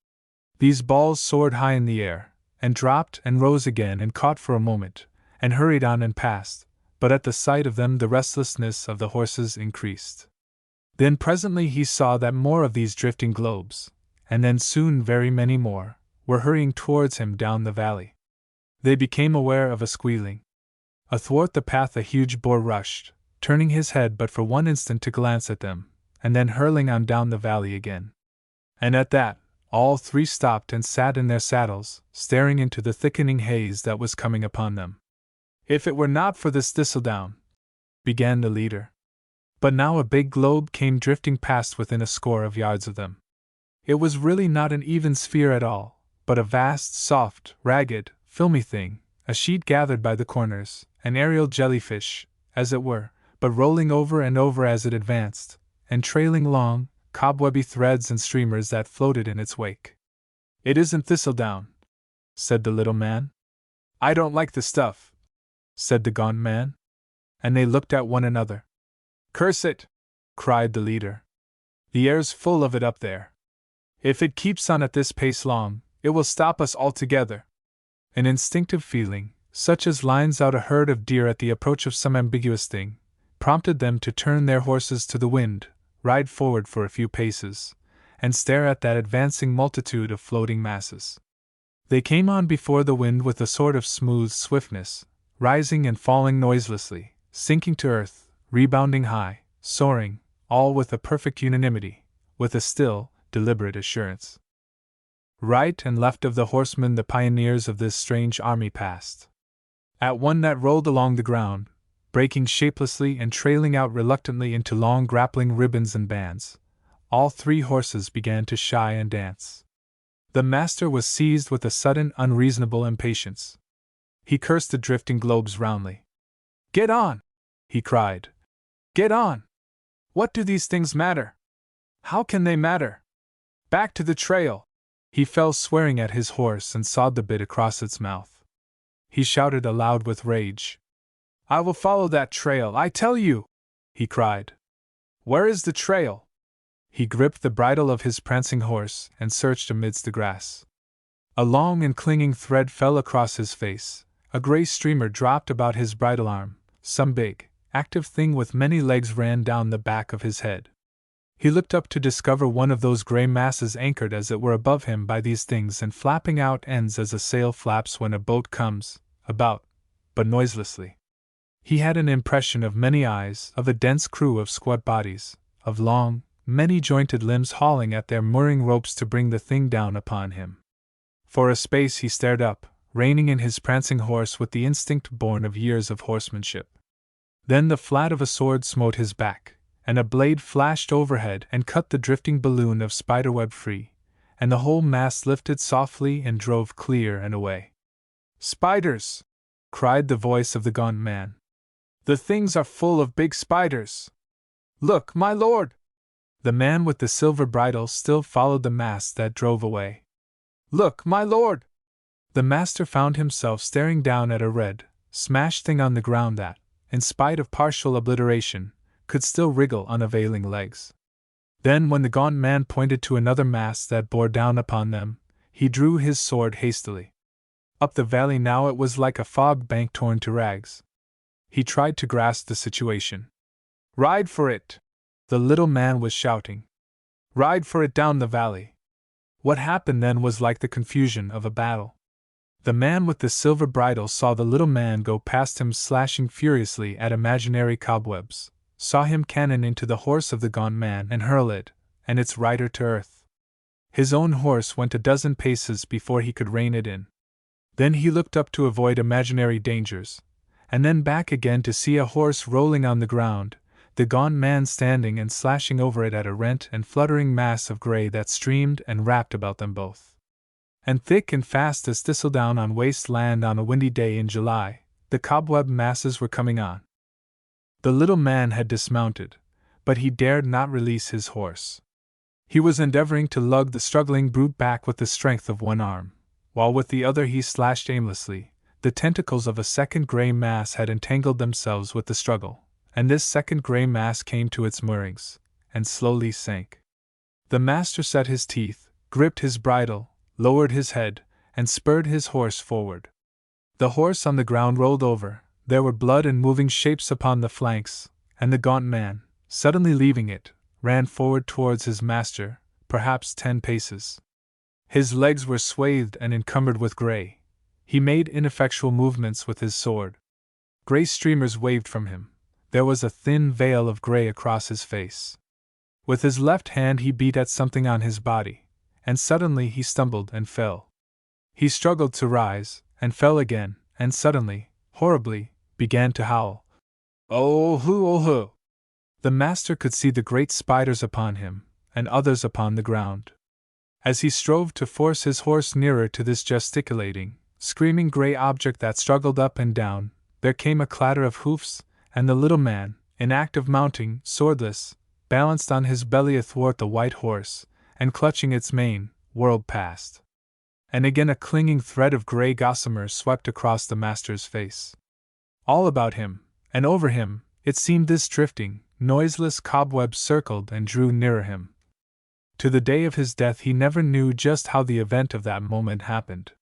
These balls soared high in the air, and dropped and rose again and caught for a moment, and hurried on and passed, but at the sight of them the restlessness of the horses increased. Then presently he saw that more of these drifting globes, and then soon very many more, were hurrying towards him down the valley. They became aware of a squealing. Athwart the path a huge boar rushed, turning his head but for one instant to glance at them, and then hurling on down the valley again. And at that, all three stopped and sat in their saddles, staring into the thickening haze that was coming upon them. "If it were not for this thistledown," began the leader. But now a big globe came drifting past within a score of yards of them. It was really not an even sphere at all, but a vast, soft, ragged, filmy thing, a sheet gathered by the corners, an aerial jellyfish, as it were, but rolling over and over as it advanced, and trailing long, cobwebby threads and streamers that floated in its wake. "It isn't thistledown," said the little man. "I don't like the stuff," said the gaunt man. And they looked at one another. "Curse it!" cried the leader. "The air's full of it up there. If it keeps on at this pace long, it will stop us altogether." An instinctive feeling, such as lines out a herd of deer at the approach of some ambiguous thing, prompted them to turn their horses to the wind, ride forward for a few paces, and stare at that advancing multitude of floating masses. They came on before the wind with a sort of smooth swiftness, rising and falling noiselessly, sinking to earth, rebounding high, soaring, all with a perfect unanimity, with a still, deliberate assurance. Right and left of the horsemen the pioneers of this strange army passed. At one that rolled along the ground, breaking shapelessly and trailing out reluctantly into long grappling ribbons and bands, all three horses began to shy and dance. The master was seized with a sudden unreasonable impatience. He cursed the drifting globes roundly. "Get on!" he cried. "Get on! What do these things matter? How can they matter? Back to the trail!" He fell swearing at his horse and sawed the bit across its mouth. He shouted aloud with rage. "I will follow that trail, I tell you!" he cried. "Where is the trail?" He gripped the bridle of his prancing horse and searched amidst the grass. A long and clinging thread fell across his face, a gray streamer dropped about his bridle arm, some big, active thing with many legs ran down the back of his head. He looked up to discover one of those gray masses anchored as it were above him by these things and flapping out ends as a sail flaps when a boat comes about, but noiselessly. He had an impression of many eyes, of a dense crew of squat bodies, of long, many-jointed limbs hauling at their mooring ropes to bring the thing down upon him. For a space he stared up, reining in his prancing horse with the instinct born of years of horsemanship. Then the flat of a sword smote his back, and a blade flashed overhead and cut the drifting balloon of spiderweb free, and the whole mass lifted softly and drove clear and away. "Spiders!" cried the voice of the gaunt man. "The things are full of big spiders! Look, my lord!" The man with the silver bridle still followed the mass that drove away. "Look, my lord!" The master found himself staring down at a red, smashed thing on the ground that, in spite of partial obliteration, could still wriggle unavailing legs. Then, when the gaunt man pointed to another mass that bore down upon them, he drew his sword hastily. Up the valley now it was like a fog bank torn to rags. He tried to grasp the situation. "Ride for it!" the little man was shouting. "Ride for it down the valley!" What happened then was like the confusion of a battle. The man with the silver bridle saw the little man go past him slashing furiously at imaginary cobwebs, saw him cannon into the horse of the gaunt man and hurl it, and its rider to earth. His own horse went a dozen paces before he could rein it in. Then he looked up to avoid imaginary dangers, and then back again to see a horse rolling on the ground, the gaunt man standing and slashing over it at a rent and fluttering mass of gray that streamed and wrapped about them both. And thick and fast as thistledown on waste land on a windy day in July, the cobweb masses were coming on. The little man had dismounted, but he dared not release his horse. He was endeavoring to lug the struggling brute back with the strength of one arm, while with the other he slashed aimlessly. The tentacles of a second gray mass had entangled themselves with the struggle, and this second gray mass came to its moorings, and slowly sank. The master set his teeth, gripped his bridle, lowered his head, and spurred his horse forward. The horse on the ground rolled over, there were blood and moving shapes upon the flanks, and the gaunt man, suddenly leaving it, ran forward towards his master, perhaps 10 paces. His legs were swathed and encumbered with gray. He made ineffectual movements with his sword. Gray streamers waved from him. There was a thin veil of gray across his face. With his left hand he beat at something on his body, and suddenly he stumbled and fell. He struggled to rise, and fell again, and suddenly, horribly, began to howl. "Oh hoo, oh hoo!" The master could see the great spiders upon him, and others upon the ground. As he strove to force his horse nearer to this gesticulating, screaming gray object that struggled up and down, there came a clatter of hoofs, and the little man, in act of mounting, swordless, balanced on his belly athwart the white horse, and clutching its mane, whirled past. And again a clinging thread of gray gossamer swept across the master's face. All about him, and over him, it seemed this drifting, noiseless cobweb circled and drew nearer him. To the day of his death he never knew just how the event of that moment happened.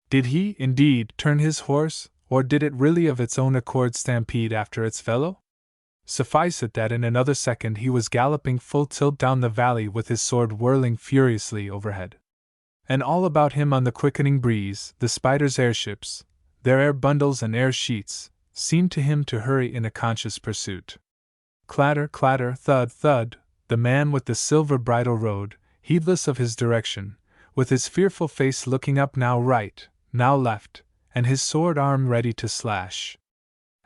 Did he, indeed, turn his horse, or did it really of its own accord stampede after its fellow? Suffice it that in another second he was galloping full tilt down the valley with his sword whirling furiously overhead. And all about him on the quickening breeze, the spiders' airships, their air bundles and air sheets, seemed to him to hurry in a conscious pursuit. Clatter, clatter, thud, thud, the man with the silver bridle rode, heedless of his direction, with his fearful face looking up now right, now left, and his sword arm ready to slash.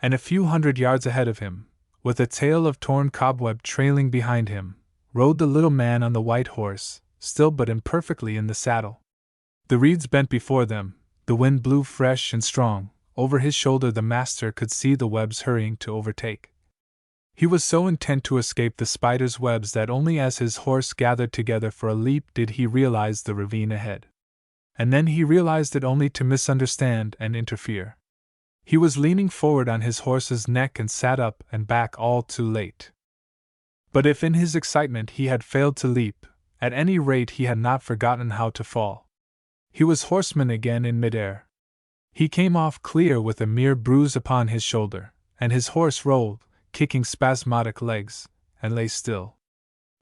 And a few hundred yards ahead of him, with a tail of torn cobweb trailing behind him, rode the little man on the white horse, still but imperfectly in the saddle. The reeds bent before them, the wind blew fresh and strong, over his shoulder the master could see the webs hurrying to overtake, He was so intent to escape the spider's webs that only as his horse gathered together for a leap did he realize the ravine ahead. And then he realized it only to misunderstand and interfere. He was leaning forward on his horse's neck and sat up and back all too late. But if in his excitement he had failed to leap, at any rate he had not forgotten how to fall. He was horseman again in midair. He came off clear with a mere bruise upon his shoulder, and his horse rolled, kicking spasmodic legs, and lay still.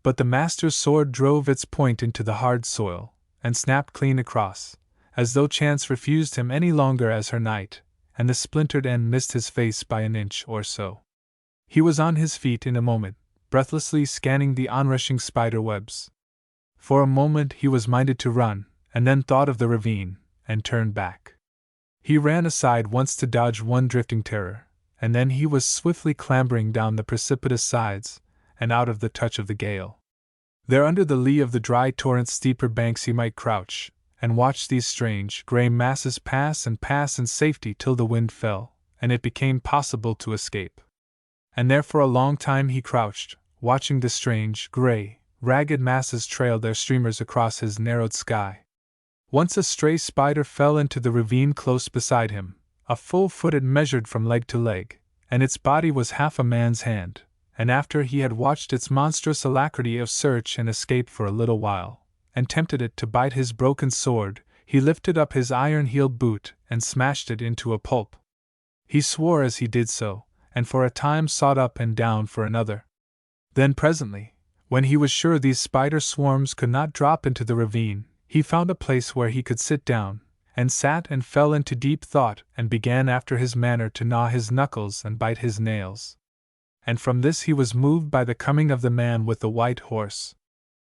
But the master's sword drove its point into the hard soil, and snapped clean across, as though chance refused him any longer as her knight, and the splintered end missed his face by an inch or so. He was on his feet in a moment, breathlessly scanning the onrushing spider webs. For a moment he was minded to run, and then thought of the ravine, and turned back. He ran aside once to dodge one drifting terror, and then he was swiftly clambering down the precipitous sides, and out of the touch of the gale. There under the lee of the dry torrent's steeper banks he might crouch, and watch these strange, grey masses pass and pass in safety till the wind fell, and it became possible to escape. And there for a long time he crouched, watching the strange, grey, ragged masses trail their streamers across his narrowed sky. Once a stray spider fell into the ravine close beside him, a full foot it measured from leg to leg, and its body was half a man's hand, and after he had watched its monstrous alacrity of search and escape for a little while, and tempted it to bite his broken sword, he lifted up his iron-heeled boot and smashed it into a pulp. He swore as he did so, and for a time sought up and down for another. Then presently, when he was sure these spider swarms could not drop into the ravine, he found a place where he could sit down, and sat and fell into deep thought and began after his manner to gnaw his knuckles and bite his nails. And from this he was moved by the coming of the man with the white horse.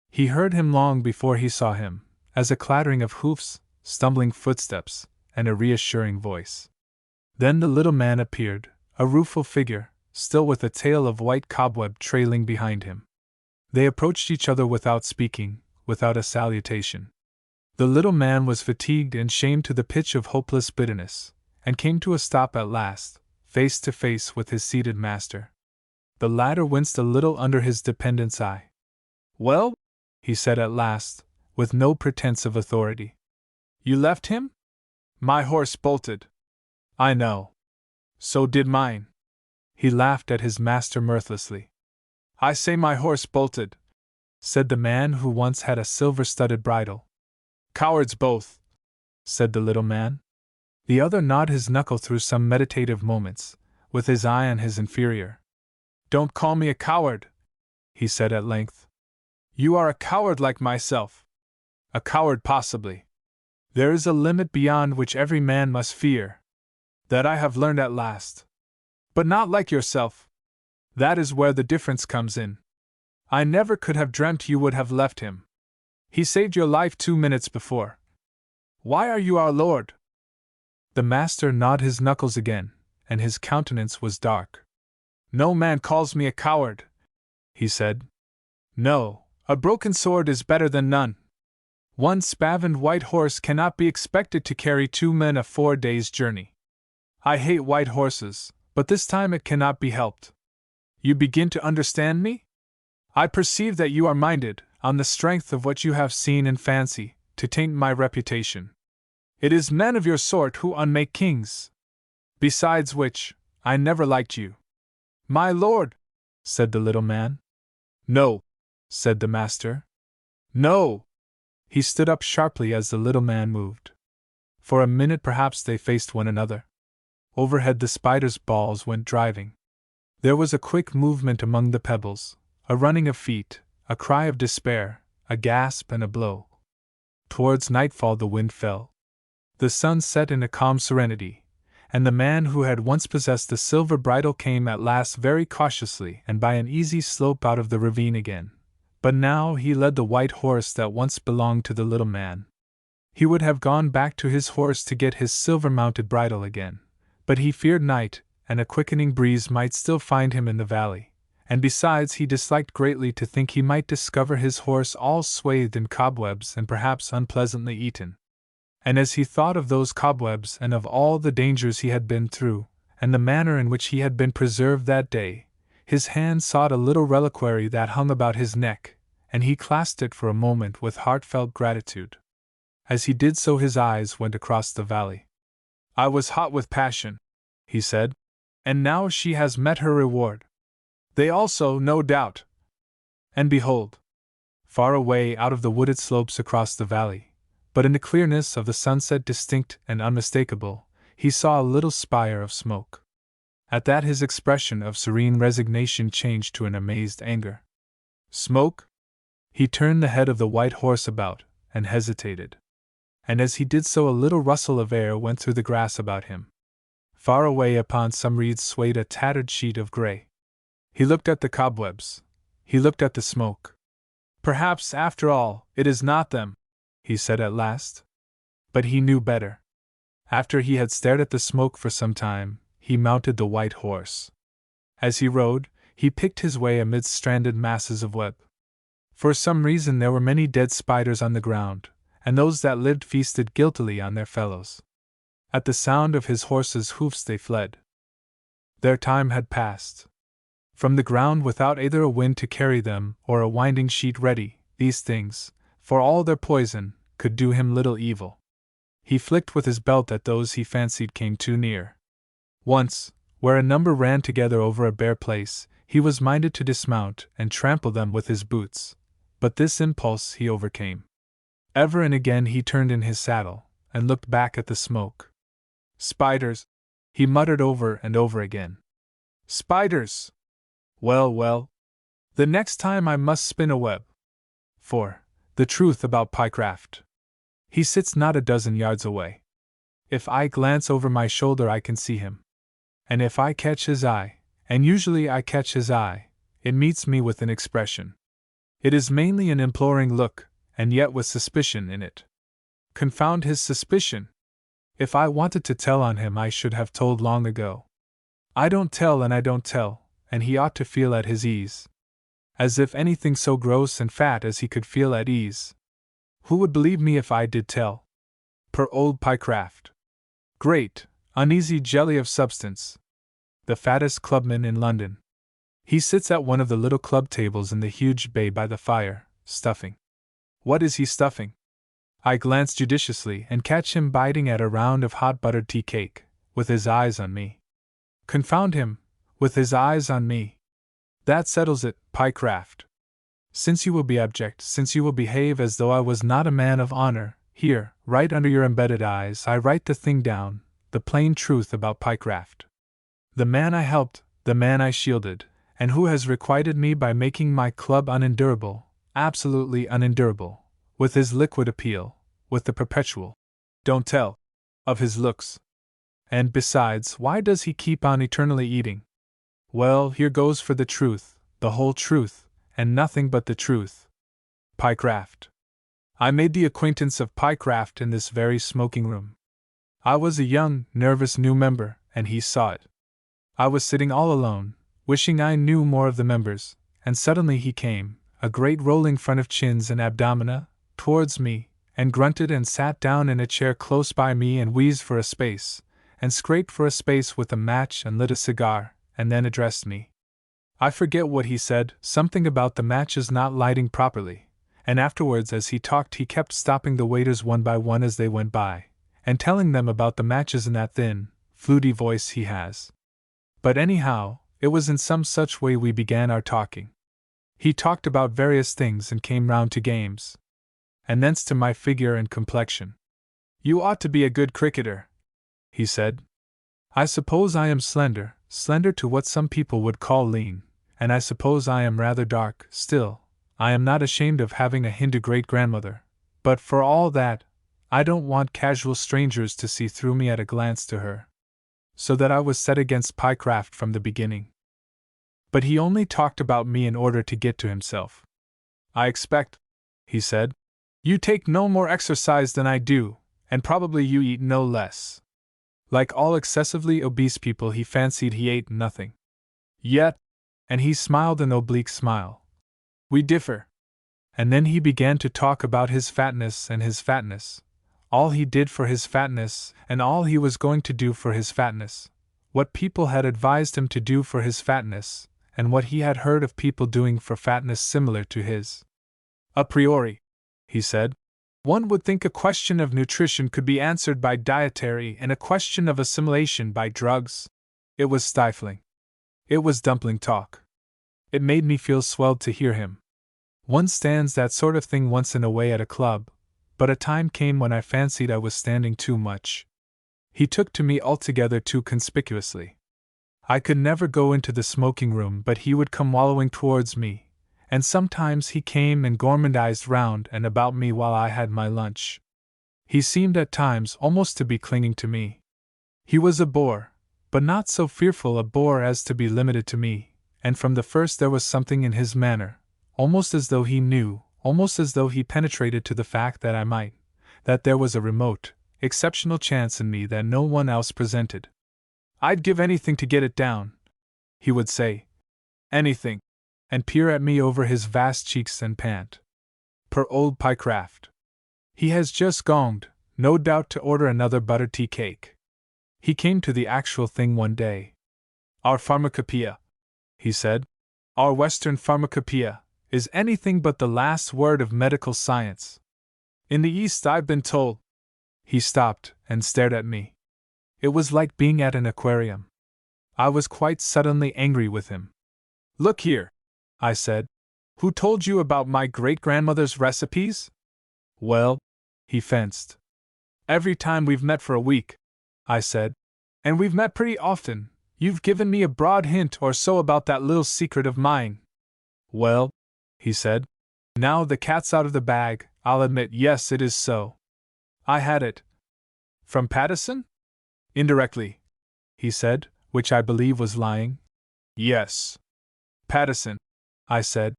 He heard him long before he saw him, as a clattering of hoofs, stumbling footsteps, and a reassuring voice. Then the little man appeared, a rueful figure, still with a tail of white cobweb trailing behind him. They approached each other without speaking, without a salutation. The little man was fatigued and shamed to the pitch of hopeless bitterness, and came to a stop at last, face to face with his seated master. The latter winced a little under his dependent's eye. "Well?" he said at last, with no pretense of authority. "You left him?" "My horse bolted." "I know. So did mine." He laughed at his master mirthlessly. "I say my horse bolted," said the man who once had a silver-studded bridle. "Cowards both," said the little man. The other gnawed his knuckle through some meditative moments, with his eye on his inferior. "Don't call me a coward," he said at length. "You are a coward like myself. A coward possibly. There is a limit beyond which every man must fear. That I have learned at last. But not like yourself. That is where the difference comes in. I never could have dreamt you would have left him. He saved your life 2 minutes before. Why are you our lord?" The master gnawed his knuckles again, and his countenance was dark. "No man calls me a coward," he said. "No, a broken sword is better than none. One spavined white horse cannot be expected to carry 2 men a 4 days' journey. I hate white horses, but this time it cannot be helped. You begin to understand me? I perceive that you are minded, on the strength of what you have seen in fancy, to taint my reputation. It is men of your sort who unmake kings. Besides which, I never liked you." "My lord," said the little man. "No," said the master. "No!" He stood up sharply as the little man moved. For a minute perhaps they faced one another. Overhead the spider's balls went driving. There was a quick movement among the pebbles, a running of feet, a cry of despair, a gasp and a blow. Towards nightfall the wind fell. The sun set in a calm serenity, and the man who had once possessed the silver bridle came at last very cautiously and by an easy slope out of the ravine again. But now he led the white horse that once belonged to the little man. He would have gone back to his horse to get his silver-mounted bridle again, but he feared night, and a quickening breeze might still find him in the valley, and besides he disliked greatly to think he might discover his horse all swathed in cobwebs and perhaps unpleasantly eaten. And as he thought of those cobwebs and of all the dangers he had been through, and the manner in which he had been preserved that day, His hand sought a little reliquary that hung about his neck, and he clasped it for a moment with heartfelt gratitude. As he did so, his eyes went across the valley. "I was hot with passion," he said, "and now she has met her reward. They also, no doubt." And behold, far away out of the wooded slopes across the valley, but in the clearness of the sunset distinct and unmistakable, he saw a little spire of smoke. At that his expression of serene resignation changed to an amazed anger. "Smoke?" He turned the head of the white horse about, and hesitated. And as he did so, a little rustle of air went through the grass about him. Far away upon some reeds swayed a tattered sheet of gray. He looked at the cobwebs. He looked at the smoke. "Perhaps, after all, it is not them," he said at last. But he knew better. After he had stared at the smoke for some time, he mounted the white horse. As he rode, he picked his way amidst stranded masses of web. For some reason there were many dead spiders on the ground, and those that lived feasted guiltily on their fellows. At the sound of his horse's hoofs they fled. Their time had passed. From the ground, without either a wind to carry them or a winding sheet ready, these things, for all their poison, could do him little evil. He flicked with his belt at those he fancied came too near. Once, where a number ran together over a bare place, he was minded to dismount and trample them with his boots, but this impulse he overcame. Ever and again he turned in his saddle, and looked back at the smoke. "Spiders," he muttered over and over again. "Spiders! Well, well. The next time I must spin a web. For, the truth about Pyecraft. He sits not a dozen yards away. If I glance over my shoulder I can see him. And if I catch his eye, and usually I catch his eye, it meets me with an expression. It is mainly an imploring look, and yet with suspicion in it. Confound his suspicion! If I wanted to tell on him I should have told long ago. I don't tell, and I don't tell, and he ought to feel at his ease. As if anything so gross and fat as he could feel at ease. Who would believe me if I did tell? Per old Pyecraft. Great, uneasy jelly of substance. The fattest clubman in London. He sits at one of the little club tables in the huge bay by the fire, stuffing. What is he stuffing? I glance judiciously and catch him biting at a round of hot buttered tea cake, with his eyes on me. Confound him, with his eyes on me. That settles it, Pyecraft. Since you will be abject, since you will behave as though I was not a man of honor, here, right under your embedded eyes, I write the thing down, the plain truth about Pyecraft. The man I helped, the man I shielded, and who has requited me by making my club unendurable, absolutely unendurable, with his liquid appeal, with the perpetual "don't tell" of his looks. And besides, why does he keep on eternally eating? Well, here goes for the truth, the whole truth, and nothing but the truth. Pyecraft. I made the acquaintance of Pyecraft in this very smoking room. I was a young, nervous new member, and he saw it. I was sitting all alone, wishing I knew more of the members, and suddenly he came, a great rolling front of chins and abdomina, towards me, and grunted and sat down in a chair close by me and wheezed for a space, and scraped for a space with a match and lit a cigar, and then addressed me. I forget what he said, something about the matches not lighting properly, and afterwards as he talked he kept stopping the waiters one by one as they went by, and telling them about the matches in that thin, fluty voice he has. But anyhow, it was in some such way we began our talking. He talked about various things and came round to games. And thence to my figure and complexion. "You ought to be a good cricketer," he said. "I suppose I am slender to what some people would call lean, and I suppose I am rather dark, still, I am not ashamed of having a Hindu great-grandmother, but for all that, I don't want casual strangers to see through me at a glance to her. So that I was set against Pyecraft from the beginning. But he only talked about me in order to get to himself. "I expect," he said, "you take no more exercise than I do, and probably you eat no less." Like all excessively obese people, he fancied he ate nothing. Yet, and he smiled an oblique smile, "we differ." And then he began to talk about his fatness and his fatness, all he did for his fatness and all he was going to do for his fatness, what people had advised him to do for his fatness, and what he had heard of people doing for fatness similar to his. A priori, he said, one would think a question of nutrition could be answered by dietary and a question of assimilation by drugs. It was stifling. It was dumpling talk. It made me feel swelled to hear him. One stands that sort of thing once in a way at a club, but a time came when I fancied I was standing too much. He took to me altogether too conspicuously. I could never go into the smoking room but he would come wallowing towards me, and sometimes he came and gourmandized round and about me while I had my lunch. He seemed at times almost to be clinging to me. He was a bore, but not so fearful a bore as to be limited to me, and from the first there was something in his manner, almost as though he knew, almost as though he penetrated to the fact that there was a remote, exceptional chance in me that no one else presented. "I'd give anything to get it down," he would say. "Anything," and peer at me over his vast cheeks and pant. "Per old Pycraft. He has just gonged, no doubt to order another butter tea cake." He came to the actual thing one day. "Our pharmacopoeia," he said, "our Western pharmacopoeia, is anything but the last word of medical science. In the East I've been told—" He stopped and stared at me. It was like being at an aquarium. I was quite suddenly angry with him. "Look here," I said, "who told you about my great-grandmother's recipes?" "Well," he fenced. "Every time we've met for a week," I said, "and we've met pretty often, you've given me a broad hint or so about that little secret of mine." "Well," he said, "now the cat's out of the bag, I'll admit yes it is so. I had it." "From Pattison?" "Indirectly," he said, which I believe was lying. "Yes. Pattison," I said,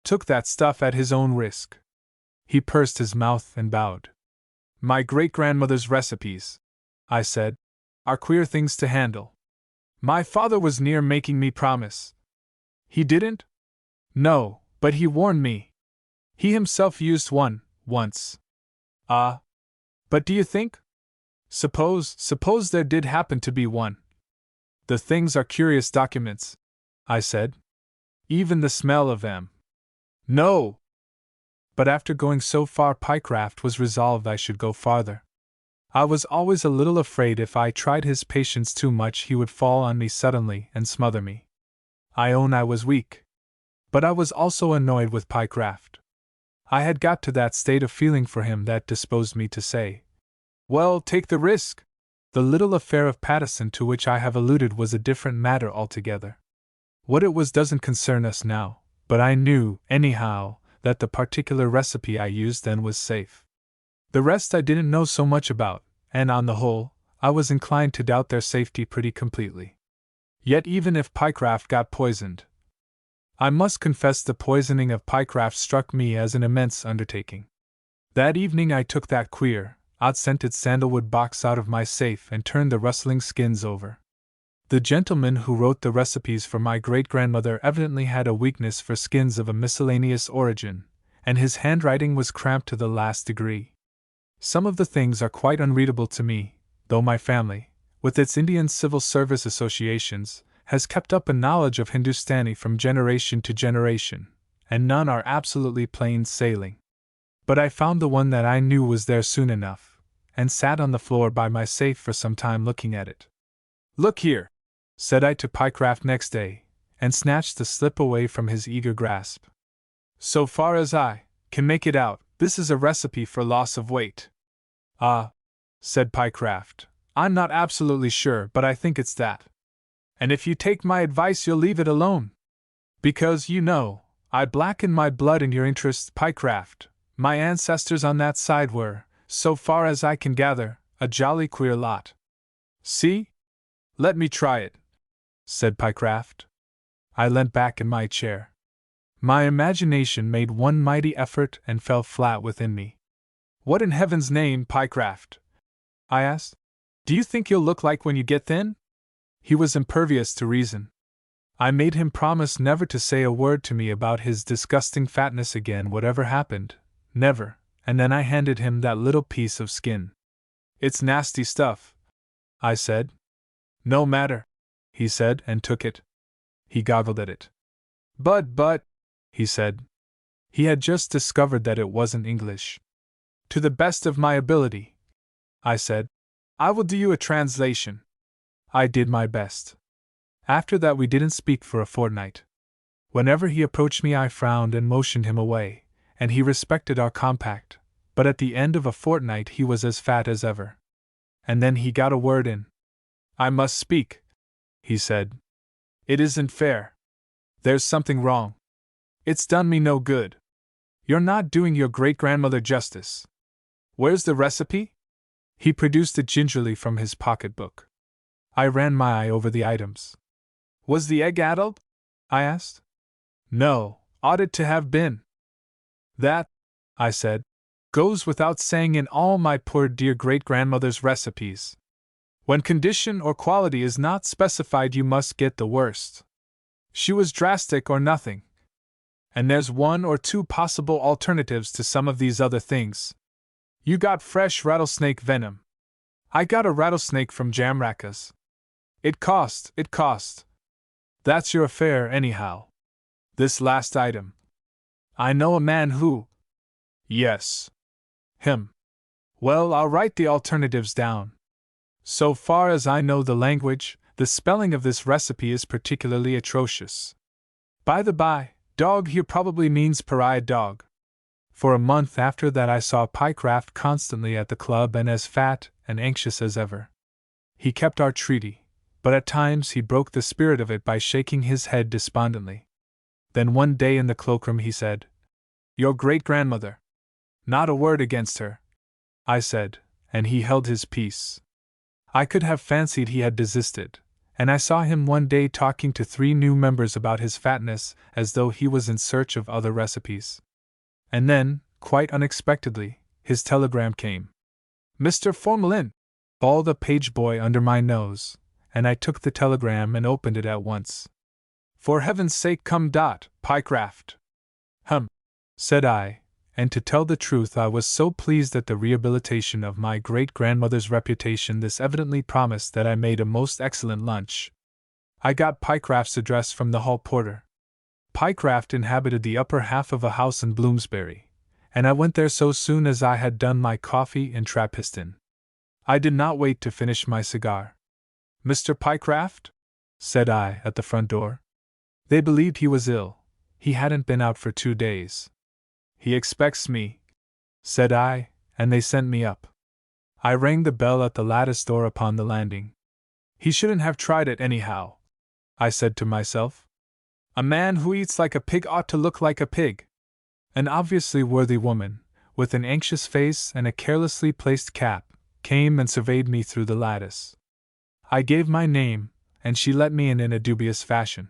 "took that stuff at his own risk." He pursed his mouth and bowed. "My great-grandmother's recipes," I said, "are queer things to handle. My father was near making me promise." "He didn't?" "No, but he warned me. He himself used one, once." "Ah. But do you think? Suppose there did happen to be one." "The things are curious documents," I said. "Even the smell of them." "No!" But after going so far, Pycraft was resolved I should go farther. I was always a little afraid if I tried his patience too much he would fall on me suddenly and smother me. I own I was weak. But I was also annoyed with Pycraft. I had got to that state of feeling for him that disposed me to say, "Well, take the risk." The little affair of Pattison to which I have alluded was a different matter altogether. What it was doesn't concern us now, but I knew, anyhow, that the particular recipe I used then was safe. The rest I didn't know so much about, and on the whole, I was inclined to doubt their safety pretty completely. Yet even if Pycraft got poisoned, I must confess the poisoning of Pycraft struck me as an immense undertaking. That evening I took that queer, odd-scented sandalwood box out of my safe and turned the rustling skins over. The gentleman who wrote the recipes for my great-grandmother evidently had a weakness for skins of a miscellaneous origin, and his handwriting was cramped to the last degree. Some of the things are quite unreadable to me, though my family, with its Indian civil service associations, has kept up a knowledge of Hindustani from generation to generation, and none are absolutely plain sailing. But I found the one that I knew was there soon enough, and sat on the floor by my safe for some time looking at it. "Look here," said I to Pycraft next day, and snatched the slip away from his eager grasp. "So far as I can make it out, this is a recipe for loss of weight." "Ah," said Pycraft, "I'm not absolutely sure, but I think it's that. And if you take my advice you'll leave it alone. Because, you know, I blacken my blood in your interests, Pycraft. My ancestors on that side were, so far as I can gather, a jolly queer lot." "See? Let me try it," said Pycraft. I leant back in my chair. My imagination made one mighty effort and fell flat within me. "What in heaven's name, Pycraft?" I asked. "Do you think you'll look like when you get thin?" He was impervious to reason. I made him promise never to say a word to me about his disgusting fatness again, whatever happened. Never, and then I handed him that little piece of skin. "It's nasty stuff," I said. "No matter," he said, and took it. He goggled at it. But, he said. He had just discovered that it wasn't English. To the best of my ability, I said. I will do you a translation. I did my best. After that, we didn't speak for a fortnight. Whenever he approached me, I frowned and motioned him away, and he respected our compact, but at the end of a fortnight he was as fat as ever. And then he got a word in. I must speak, he said. It isn't fair. There's something wrong. It's done me no good. You're not doing your great-grandmother justice. Where's the recipe? He produced it gingerly from his pocketbook. I ran my eye over the items. Was the egg addled? I asked. No, ought it to have been. That, I said, goes without saying in all my poor dear great-grandmother's recipes. When condition or quality is not specified, you must get the worst. She was drastic or nothing. And there's one or two possible alternatives to some of these other things. You got fresh rattlesnake venom. I got a rattlesnake from Jamraka's. It cost. That's your affair, anyhow. This last item. I know a man who. Yes. Him. Well, I'll write the alternatives down. So far as I know the language, the spelling of this recipe is particularly atrocious. By the by, dog here probably means pariah dog. For a month after that I saw Pycraft constantly at the club and as fat and anxious as ever. He kept our treaty, but at times he broke the spirit of it by shaking his head despondently. Then one day in the cloakroom he said, Your great-grandmother. Not a word against her, I said, and he held his peace. I could have fancied he had desisted, and I saw him one day talking to 3 new members about his fatness as though he was in search of other recipes. And then, quite unexpectedly, his telegram came. Mr. Formalin, bawled a page boy under my nose, and I took the telegram and opened it at once. For heaven's sake come, Pycraft. Said I, and to tell the truth I was so pleased at the rehabilitation of my great-grandmother's reputation this evidently promised that I made a most excellent lunch. I got Pycraft's address from the hall porter. Pycraft inhabited the upper half of a house in Bloomsbury, and I went there so soon as I had done my coffee and Trappisten. I did not wait to finish my cigar. Mr. Pycraft? Said I at the front door. They believed he was ill. He hadn't been out for 2 days. He expects me, said I, and they sent me up. I rang the bell at the lattice door upon the landing. He shouldn't have tried it anyhow, I said to myself. A man who eats like a pig ought to look like a pig. An obviously worthy woman, with an anxious face and a carelessly placed cap, came and surveyed me through the lattice. I gave my name, and she let me in a dubious fashion.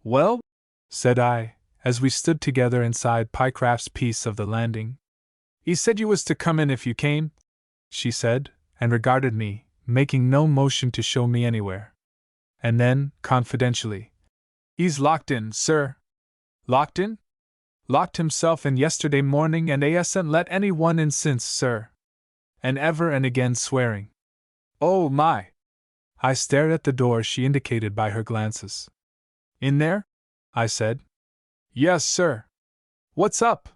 Well? Said I, as we stood together inside Pycraft's piece of the landing. He said you was to come in if you came, she said, and regarded me, making no motion to show me anywhere. And then, confidentially, He's locked in, sir. Locked in? Locked himself in yesterday morning and asn't let any one in since, sir. And ever and again swearing. Oh my! I stared at the door she indicated by her glances. In there? I said. Yes, sir. What's up?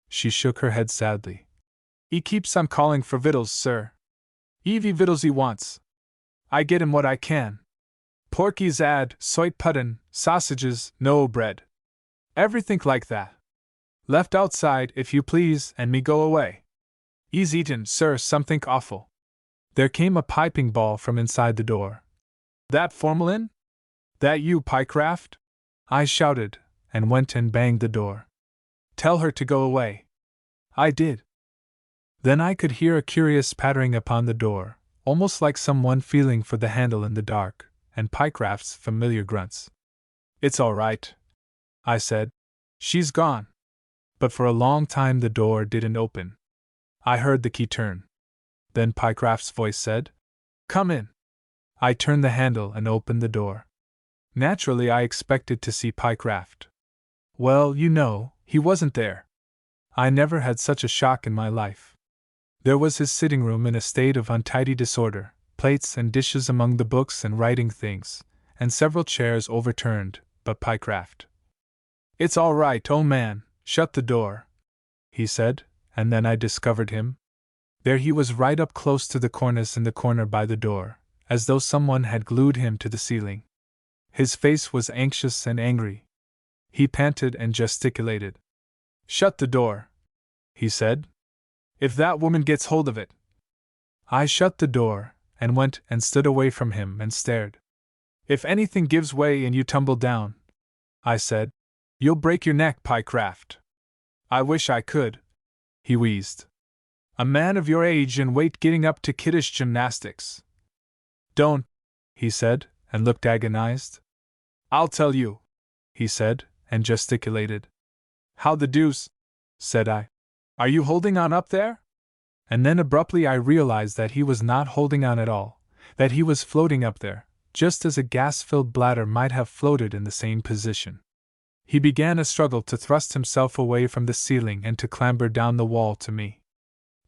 She shook her head sadly. He keeps on calling for victuals, sir. Evie victuals he wants. I get him what I can. Porky's ad, soit puddin', sausages, no bread. Everything like that. Left outside, if you please, and me go away. He's eaten, sir, something awful. There came a piping bawl from inside the door. That Formalin? That you, Pycraft? I shouted, and went and banged the door. Tell her to go away. I did. Then I could hear a curious pattering upon the door, almost like someone feeling for the handle in the dark, and Pycraft's familiar grunts. It's all right, I said. She's gone. But for a long time the door didn't open. I heard the key turn. Then Pycraft's voice said, Come in. I turned the handle and opened the door. Naturally, I expected to see Pycraft. Well, you know, he wasn't there. I never had such a shock in my life. There was his sitting room in a state of untidy disorder, plates and dishes among the books and writing things, and several chairs overturned, but Pycraft. It's all right, old man, shut the door, he said, and then I discovered him. There he was right up close to the cornice in the corner by the door, as though someone had glued him to the ceiling. His face was anxious and angry. He panted and gesticulated. Shut the door, he said. If that woman gets hold of it. I shut the door, and went and stood away from him and stared. If anything gives way and you tumble down, I said, you'll break your neck, Pycraft. I wish I could, he wheezed. A man of your age and weight getting up to kiddish gymnastics. Don't, he said, and looked agonized. I'll tell you, he said, and gesticulated. How the deuce, said I. Are you holding on up there? And then abruptly I realized that he was not holding on at all, that he was floating up there, just as a gas-filled bladder might have floated in the same position. He began a struggle to thrust himself away from the ceiling and to clamber down the wall to me.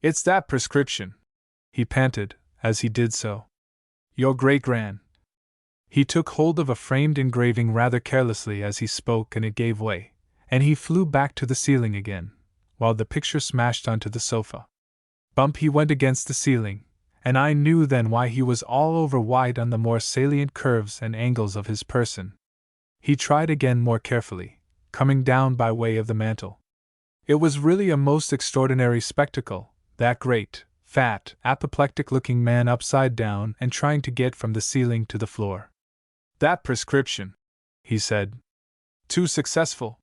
It's that prescription, he panted, as he did so. Your great-gran. He took hold of a framed engraving rather carelessly as he spoke, and it gave way, and he flew back to the ceiling again, while the picture smashed onto the sofa. Bump he went against the ceiling, and I knew then why he was all over white on the more salient curves and angles of his person. He tried again more carefully, coming down by way of the mantel. It was really a most extraordinary spectacle, that great, fat, apoplectic-looking man upside down and trying to get from the ceiling to the floor. That prescription, he said. Too successful.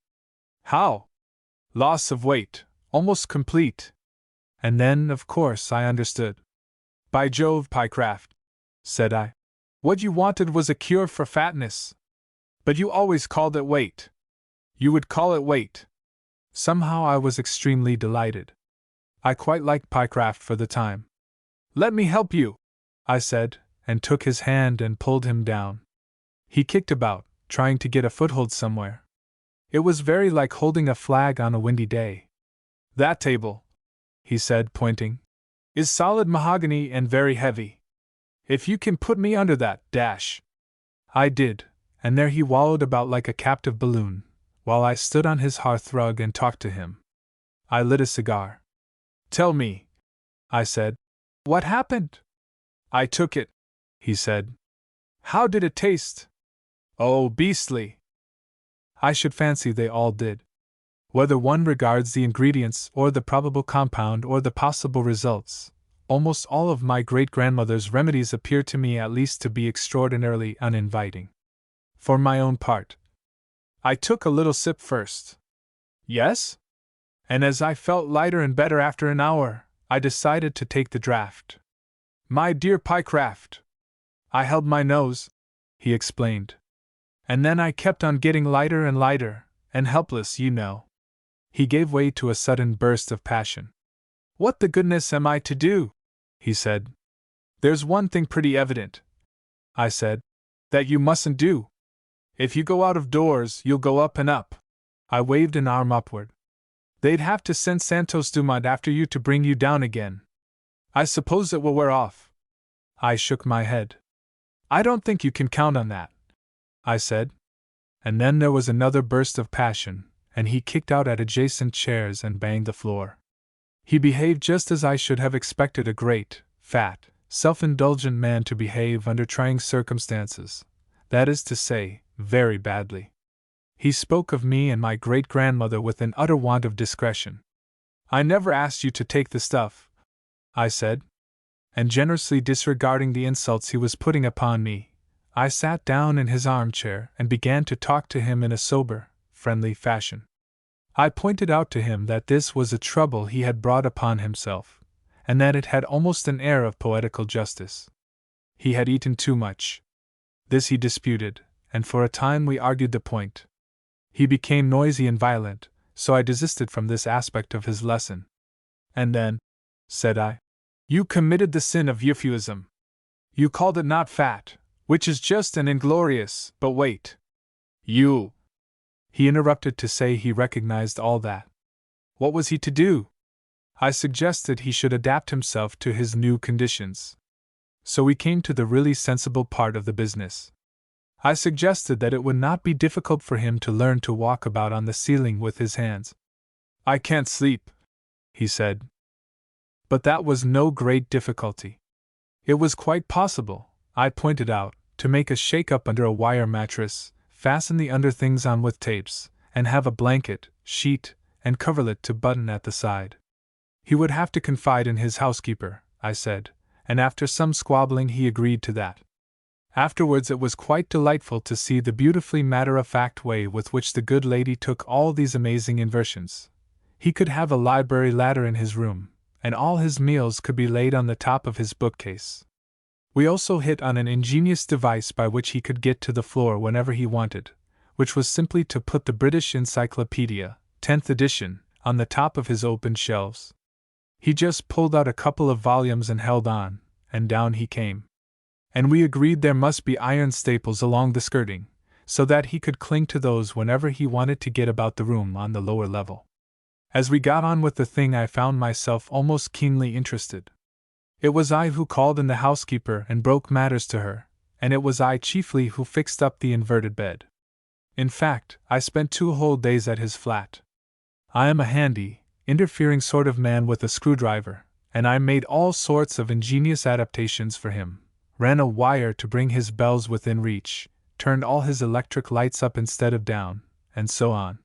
How? Loss of weight, almost complete. And then, of course, I understood. By Jove, Pycraft, said I. What you wanted was a cure for fatness. But you always called it weight. You would call it weight. Somehow I was extremely delighted. I quite liked Pycraft for the time. Let me help you, I said, and took his hand and pulled him down. He kicked about, trying to get a foothold somewhere. It was very like holding a flag on a windy day. That table, he said, pointing, is solid mahogany and very heavy. If you can put me under that, dash. I did, and there he wallowed about like a captive balloon, while I stood on his hearthrug and talked to him. I lit a cigar. Tell me, I said, what happened? I took it, he said. How did it taste? Oh, beastly. I should fancy they all did. Whether one regards the ingredients or the probable compound or the possible results, almost all of my great-grandmother's remedies appear to me at least to be extraordinarily uninviting. For my own part, I took a little sip first. Yes? And as I felt lighter and better after an hour, I decided to take the draught. My dear Pycraft, I held my nose, he explained. And then I kept on getting lighter and lighter, and helpless, you know. He gave way to a sudden burst of passion. What the goodness am I to do? He said. There's one thing pretty evident, I said, that you mustn't do. If you go out of doors, you'll go up and up. I waved an arm upward. They'd have to send Santos Dumont after you to bring you down again. I suppose it will wear off. I shook my head. I don't think you can count on that, I said. And then there was another burst of passion, and he kicked out at adjacent chairs and banged the floor. He behaved just as I should have expected a great, fat, self-indulgent man to behave under trying circumstances, that is to say, very badly. He spoke of me and my great-grandmother with an utter want of discretion. I never asked you to take the stuff, I said. And generously disregarding the insults he was putting upon me, I sat down in his armchair and began to talk to him in a sober, friendly fashion. I pointed out to him that this was a trouble he had brought upon himself, and that it had almost an air of poetical justice. He had eaten too much. This he disputed, and for a time we argued the point. He became noisy and violent, so I desisted from this aspect of his lesson. And then, said I, you committed the sin of euphuism. You called it not fat, which is just and inglorious, but wait. You. He interrupted to say he recognized all that. What was he to do? I suggested he should adapt himself to his new conditions. So we came to the really sensible part of the business. I suggested that it would not be difficult for him to learn to walk about on the ceiling with his hands. I can't sleep, he said. But that was no great difficulty. It was quite possible, I pointed out, to make a shake-up under a wire mattress, fasten the underthings on with tapes, and have a blanket, sheet, and coverlet to button at the side. He would have to confide in his housekeeper, I said, and after some squabbling he agreed to that. Afterwards it was quite delightful to see the beautifully matter-of-fact way with which the good lady took all these amazing inversions. He could have a library ladder in his room, and all his meals could be laid on the top of his bookcase. We also hit on an ingenious device by which he could get to the floor whenever he wanted, which was simply to put the British Encyclopedia, 10th edition, on the top of his open shelves. He just pulled out a couple of volumes and held on, and down he came. And we agreed there must be iron staples along the skirting, so that he could cling to those whenever he wanted to get about the room on the lower level. As we got on with the thing I found myself almost keenly interested. It was I who called in the housekeeper and broke matters to her, and it was I chiefly who fixed up the inverted bed. In fact, I spent 2 whole days at his flat. I am a handy, interfering sort of man with a screwdriver, and I made all sorts of ingenious adaptations for him, ran a wire to bring his bells within reach, turned all his electric lights up instead of down, and so on.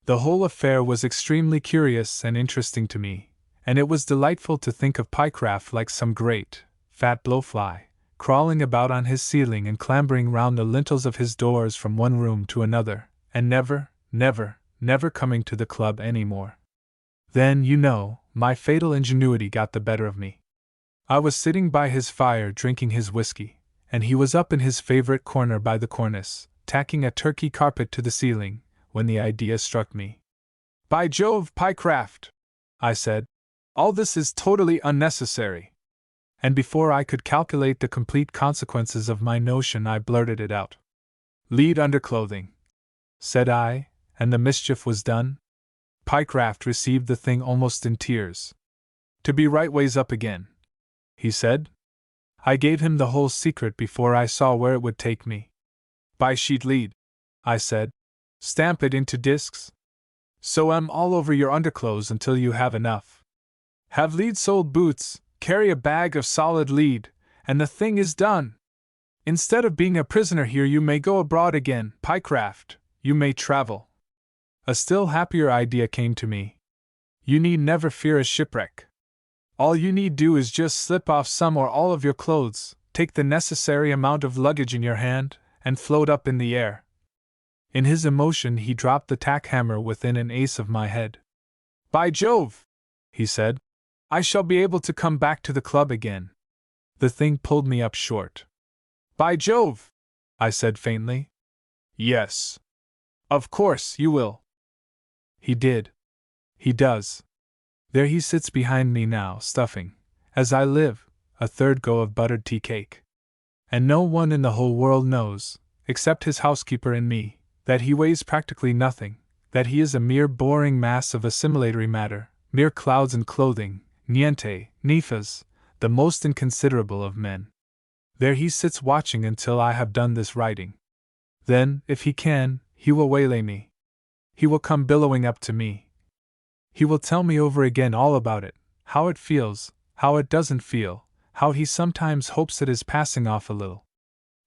The whole affair was extremely curious and interesting to me, and it was delightful to think of Pycraft like some great, fat blowfly, crawling about on his ceiling and clambering round the lintels of his doors from one room to another, and never coming to the club any more. Then, you know, my fatal ingenuity got the better of me. I was sitting by his fire drinking his whiskey, and he was up in his favorite corner by the cornice, tacking a Turkey carpet to the ceiling, when the idea struck me. By Jove, Pycraft, I said, all this is totally unnecessary. And before I could calculate the complete consequences of my notion, I blurted it out. Lead underclothing, said I, and the mischief was done. Pycraft received the thing almost in tears. To be right ways up again, he said. I gave him the whole secret before I saw where it would take me. Buy sheet lead, I said. Stamp it into discs. Sew 'em all over your underclothes until you have enough. Have lead-soled boots, carry a bag of solid lead, and the thing is done. Instead of being a prisoner here, you may go abroad again, Pycraft, you may travel. A still happier idea came to me. You need never fear a shipwreck. All you need do is just slip off some or all of your clothes, take the necessary amount of luggage in your hand, and float up in the air. In his emotion he dropped the tack hammer within an ace of my head. By Jove, he said, I shall be able to come back to the club again. The thing pulled me up short. By Jove, I said faintly. Yes. Of course you will. He did. He does. There he sits behind me now, stuffing, as I live, a 3rd go of buttered tea cake. And no one in the whole world knows, except his housekeeper and me, that he weighs practically nothing, that he is a mere boring mass of assimilatory matter, mere clouds and clothing, niente, nefas, the most inconsiderable of men. There he sits watching until I have done this writing. Then, if he can, he will waylay me. He will come billowing up to me. He will tell me over again all about it, how it feels, how it doesn't feel, how he sometimes hopes it is passing off a little.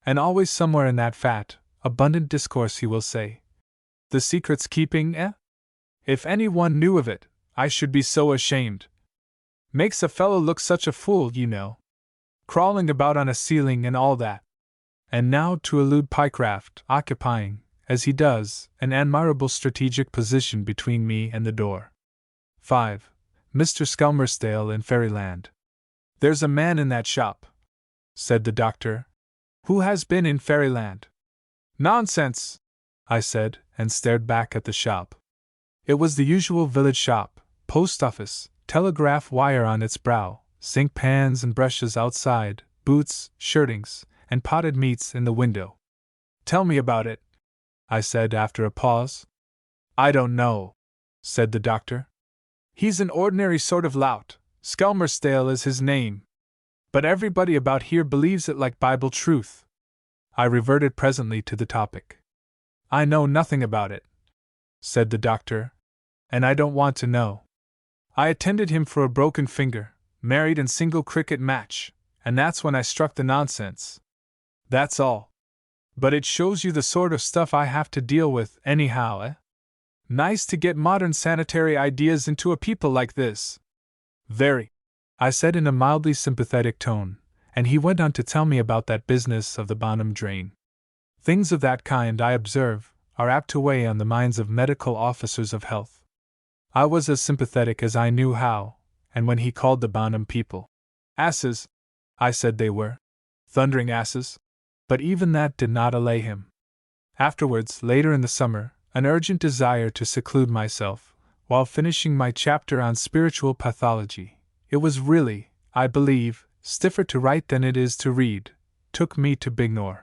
And always somewhere in that fat, abundant discourse he will say, the secret's keeping, eh? If anyone knew of it, I should be so ashamed. Makes a fellow look such a fool, you know. Crawling about on a ceiling and all that. And now to elude Pycraft, occupying, as he does, an admirable strategic position between me and the door. 5. Mr. Skelmersdale in Fairyland. There's a man in that shop, said the doctor. Who has been in Fairyland? Nonsense, I said, and stared back at the shop. It was the usual village shop, post office, telegraph wire on its brow, zinc pans and brushes outside, boots, shirtings, and potted meats in the window. Tell me about it, I said after a pause. I don't know, said the doctor. He's an ordinary sort of lout, Skelmersdale is his name. But everybody about here believes it like Bible truth. I reverted presently to the topic. I know nothing about it, said the doctor, and I don't want to know. I attended him for a broken finger, married and single cricket match, and that's when I struck the nonsense. That's all. But it shows you the sort of stuff I have to deal with, anyhow, eh? Nice to get modern sanitary ideas into a people like this. Very, I said in a mildly sympathetic tone, and he went on to tell me about that business of the Bonham drain. Things of that kind, I observe, are apt to weigh on the minds of medical officers of health. I was as sympathetic as I knew how, and when he called the Bonham people asses, I said they were thundering asses, but even that did not allay him. Afterwards, later in the summer, an urgent desire to seclude myself, while finishing my chapter on spiritual pathology, it was really, I believe, stiffer to write than it is to read, took me to Bignor.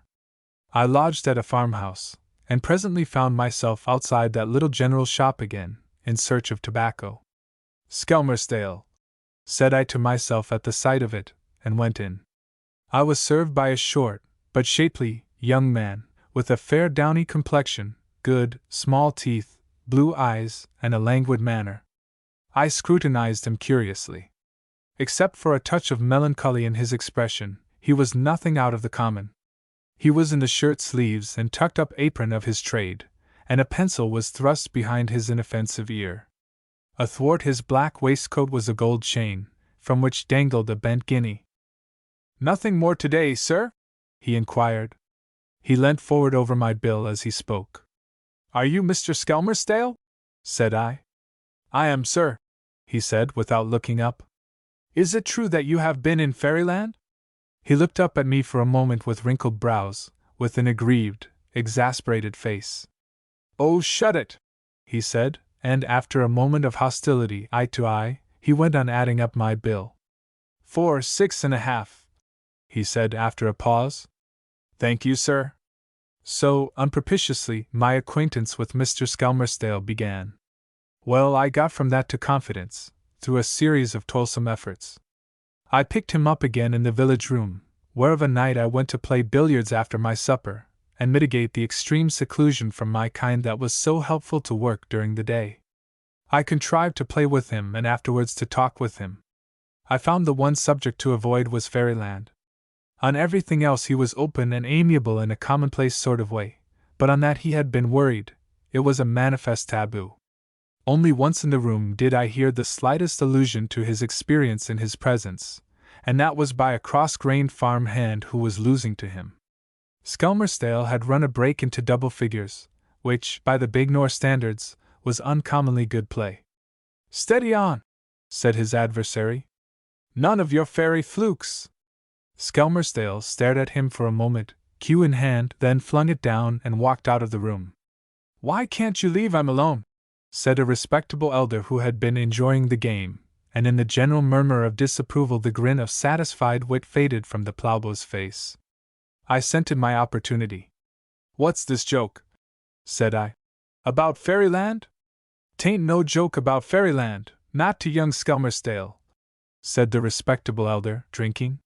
I lodged at a farmhouse, and presently found myself outside that little general shop again, in search of tobacco. Skelmersdale, said I to myself at the sight of it, and went in. I was served by a short, but shapely, young man, with a fair downy complexion, good, small teeth, blue eyes, and a languid manner. I scrutinized him curiously. Except for a touch of melancholy in his expression, he was nothing out of the common. He was in the shirt sleeves and tucked-up apron of his trade, and a pencil was thrust behind his inoffensive ear. Athwart his black waistcoat was a gold chain, from which dangled a bent guinea. "Nothing more today, sir?" he inquired. He leant forward over my bill as he spoke. "Are you Mr. Skelmersdale?" said I. "I am, sir," he said without looking up. "Is it true that you have been in Fairyland?" He looked up at me for a moment with wrinkled brows, with an aggrieved, exasperated face. "Oh, shut it!" he said, and after a moment of hostility eye to eye, he went on adding up my bill. 4, 6.5, he said after a pause. "Thank you, sir." So, unpropitiously, my acquaintance with Mr. Skelmersdale began. Well, I got from that to confidence, through a series of toilsome efforts. I picked him up again in the village room, where of a night I went to play billiards after my supper, and mitigate the extreme seclusion from my kind that was so helpful to work during the day. I contrived to play with him and afterwards to talk with him. I found the one subject to avoid was Fairyland. On everything else he was open and amiable in a commonplace sort of way, but on that he had been worried. It was a manifest taboo. Only once in the room did I hear the slightest allusion to his experience in his presence, and that was by a cross-grained farm hand who was losing to him. Skelmersdale had run a break into double figures, which, by the Bignor standards, was uncommonly good play. "Steady on," said his adversary. "None of your fairy flukes." Skelmersdale stared at him for a moment, cue in hand, then flung it down and walked out of the room. "Why can't you leave him alone?" said a respectable elder who had been enjoying the game, and in the general murmur of disapproval the grin of satisfied wit faded from the ploughboy's face. I scented my opportunity. "What's this joke?" said I. "About Fairyland?" "'Tain't no joke about Fairyland, not to young Skelmersdale," said the respectable elder, drinking.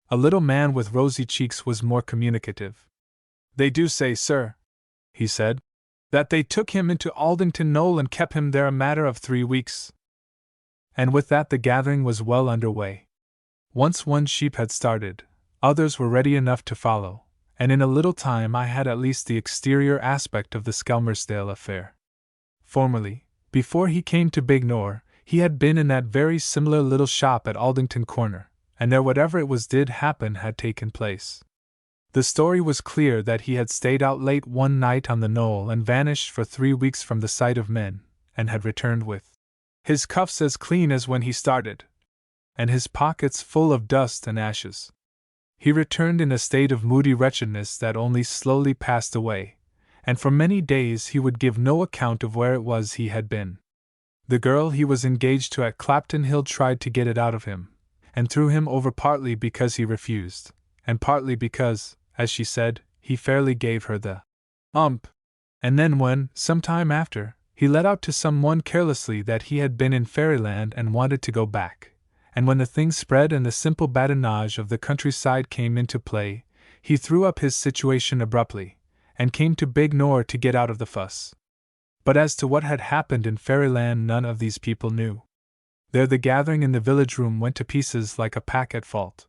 A little man with rosy cheeks was more communicative. "They do say, sir," he said, "that they took him into Aldington Knoll and kept him there a matter of 3 weeks." And with that the gathering was well under way. Once one sheep had started, others were ready enough to follow, and in a little time I had at least the exterior aspect of the Skelmersdale affair. Formerly, before he came to Bignor, he had been in that very similar little shop at Aldington Corner, and there whatever it was did happen had taken place. The story was clear that he had stayed out late one night on the knoll and vanished for 3 weeks from the sight of men, and had returned with his cuffs as clean as when he started, and his pockets full of dust and ashes. He returned in a state of moody wretchedness that only slowly passed away, and for many days he would give no account of where it was he had been. The girl he was engaged to at Clapton Hill tried to get it out of him, and threw him over partly because he refused, and partly because, as she said, he fairly gave her the ump. And then when, some time after, he let out to some one carelessly that he had been in Fairyland and wanted to go back, and when the thing spread and the simple badinage of the countryside came into play, He threw up his situation abruptly, and came to Bignor to get out of the fuss. But as to what had happened in Fairyland, none of these people knew. There the gathering in the village room went to pieces like a pack at fault.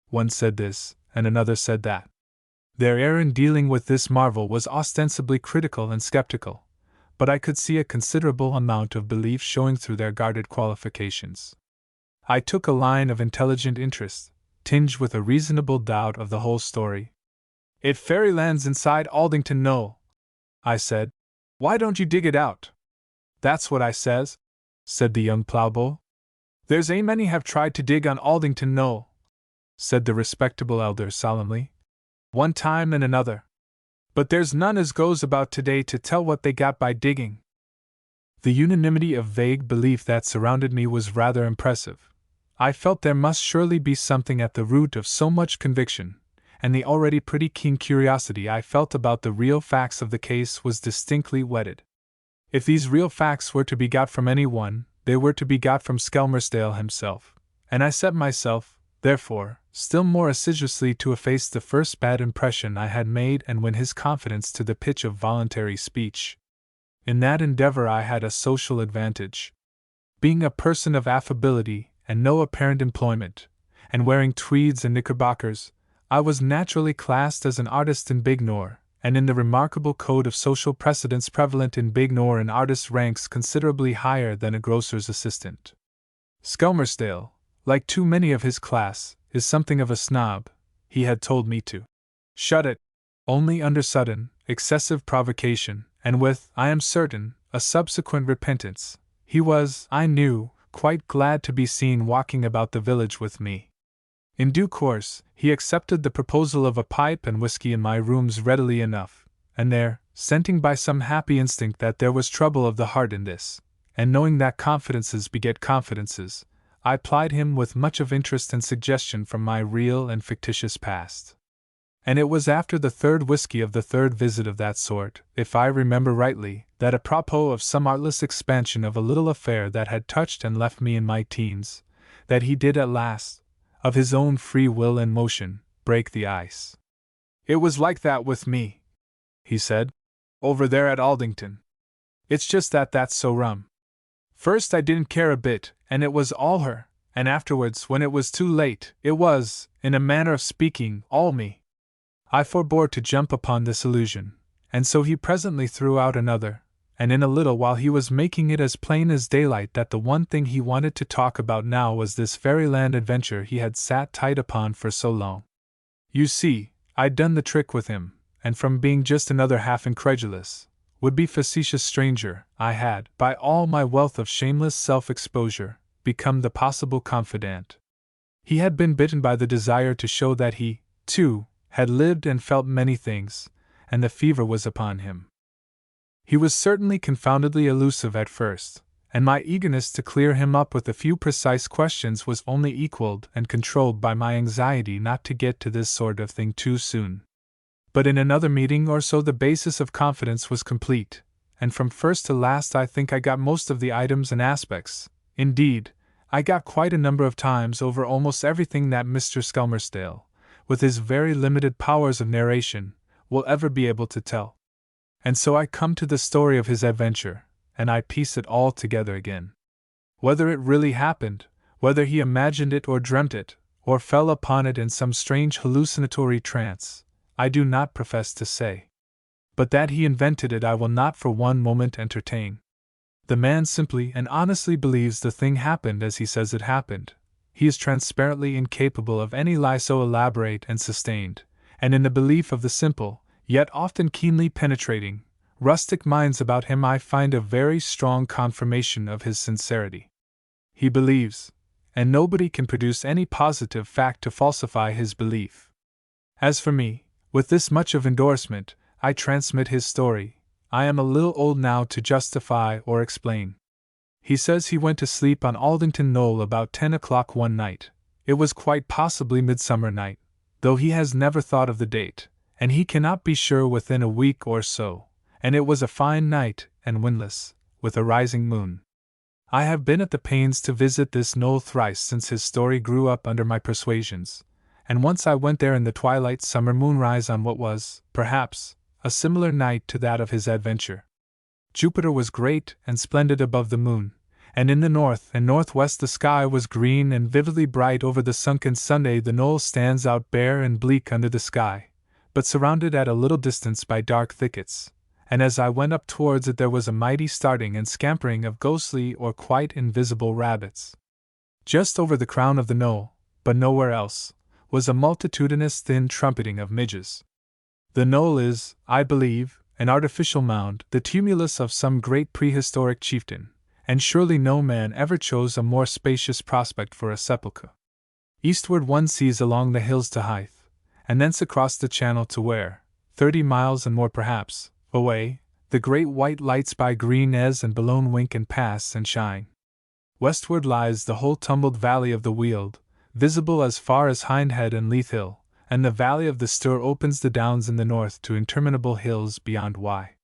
One said this, and another said that. Their air in dealing with this marvel was ostensibly critical and skeptical, but I could see a considerable amount of belief showing through their guarded qualifications. I took a line of intelligent interest, tinged with a reasonable doubt of the whole story. "It fairylands inside Aldington Knoll," I said. "Why don't you dig it out?" "That's what I says," said the young ploughboy. "There's a many have tried to dig on Aldington Knoll," said the respectable elder solemnly, "one time and another. But there's none as goes about today to tell what they got by digging." The unanimity of vague belief that surrounded me was rather impressive. I felt there must surely be something at the root of so much conviction, and the already pretty keen curiosity I felt about the real facts of the case was distinctly whetted. If these real facts were to be got from anyone, they were to be got from Skelmersdale himself, and I set myself, therefore, still more assiduously to efface the first bad impression I had made and win his confidence to the pitch of voluntary speech. In that endeavor I had a social advantage. Being a person of affability and no apparent employment, and wearing tweeds and knickerbockers, I was naturally classed as an artist in Bignor, and in the remarkable code of social precedence prevalent in Bignor an artist ranks considerably higher than a grocer's assistant. Skelmersdale, like too many of his class, is something of a snob. He had told me to shut it, only under sudden, excessive provocation, and with, I am certain, a subsequent repentance. He was, I knew, quite glad to be seen walking about the village with me. In due course, he accepted the proposal of a pipe and whiskey in my rooms readily enough, and there, scenting by some happy instinct that there was trouble of the heart in this, and knowing that confidences beget confidences, I plied him with much of interest and suggestion from my real and fictitious past. And it was after the third whiskey of the third visit of that sort, if I remember rightly, that apropos of some artless expansion of a little affair that had touched and left me in my teens, that he did at last, of his own free will and motion, break the ice. "It was like that with me," he said, "over there at Aldington. It's just that that's so rum. First I didn't care a bit, and it was all her, and afterwards, when it was too late, it was, in a manner of speaking, all me." I forbore to jump upon this illusion, and so he presently threw out another, and in a little while he was making it as plain as daylight that the one thing he wanted to talk about now was this fairyland adventure he had sat tight upon for so long. You see, I'd done the trick with him, and from being just another half incredulous, would-be facetious stranger, I had, by all my wealth of shameless self-exposure, become the possible confidant. He had been bitten by the desire to show that he, too, had lived and felt many things, and the fever was upon him. He was certainly confoundedly elusive at first, and my eagerness to clear him up with a few precise questions was only equaled and controlled by my anxiety not to get to this sort of thing too soon. But in another meeting or so the basis of confidence was complete, and from first to last I think I got most of the items and aspects. Indeed, I got quite a number of times over almost everything that Mr. Skelmersdale, with his very limited powers of narration, will ever be able to tell. And so I come to the story of his adventure, and I piece it all together again. Whether it really happened, whether he imagined it or dreamt it, or fell upon it in some strange hallucinatory trance, I do not profess to say. But that he invented it I will not for one moment entertain. The man simply and honestly believes the thing happened as he says it happened. He is transparently incapable of any lie so elaborate and sustained, and in the belief of the simple, yet often keenly penetrating, rustic minds about him I find a very strong confirmation of his sincerity. He believes, and nobody can produce any positive fact to falsify his belief. As for me, with this much of endorsement, I transmit his story. I am a little old now to justify or explain. He says he went to sleep on Aldington Knoll about 10 o'clock one night. It was quite possibly Midsummer Night, though he has never thought of the date, and he cannot be sure within a week or so, and it was a fine night, and windless, with a rising moon. I have been at the pains to visit this knoll thrice since his story grew up under my persuasions, and once I went there in the twilight summer moonrise on what was, perhaps, a similar night to that of his adventure. Jupiter was great and splendid above the moon, and in the north and northwest the sky was green and vividly bright over the sunken Sunday. The knoll stands out bare and bleak under the sky, but surrounded at a little distance by dark thickets, and as I went up towards it there was a mighty starting and scampering of ghostly or quite invisible rabbits. Just over the crown of the knoll, but nowhere else, was a multitudinous thin trumpeting of midges. The knoll is, I believe, an artificial mound, the tumulus of some great prehistoric chieftain, and surely no man ever chose a more spacious prospect for a sepulchre. Eastward one sees along the hills to Hythe, and thence across the channel to where, 30 miles and more perhaps, away, the great white lights by Green Ees and Boulogne wink and pass and shine. Westward lies the whole tumbled valley of the Weald, visible as far as Hindhead and Leith Hill, and the valley of the Stour opens the downs in the north to interminable hills beyond Wye.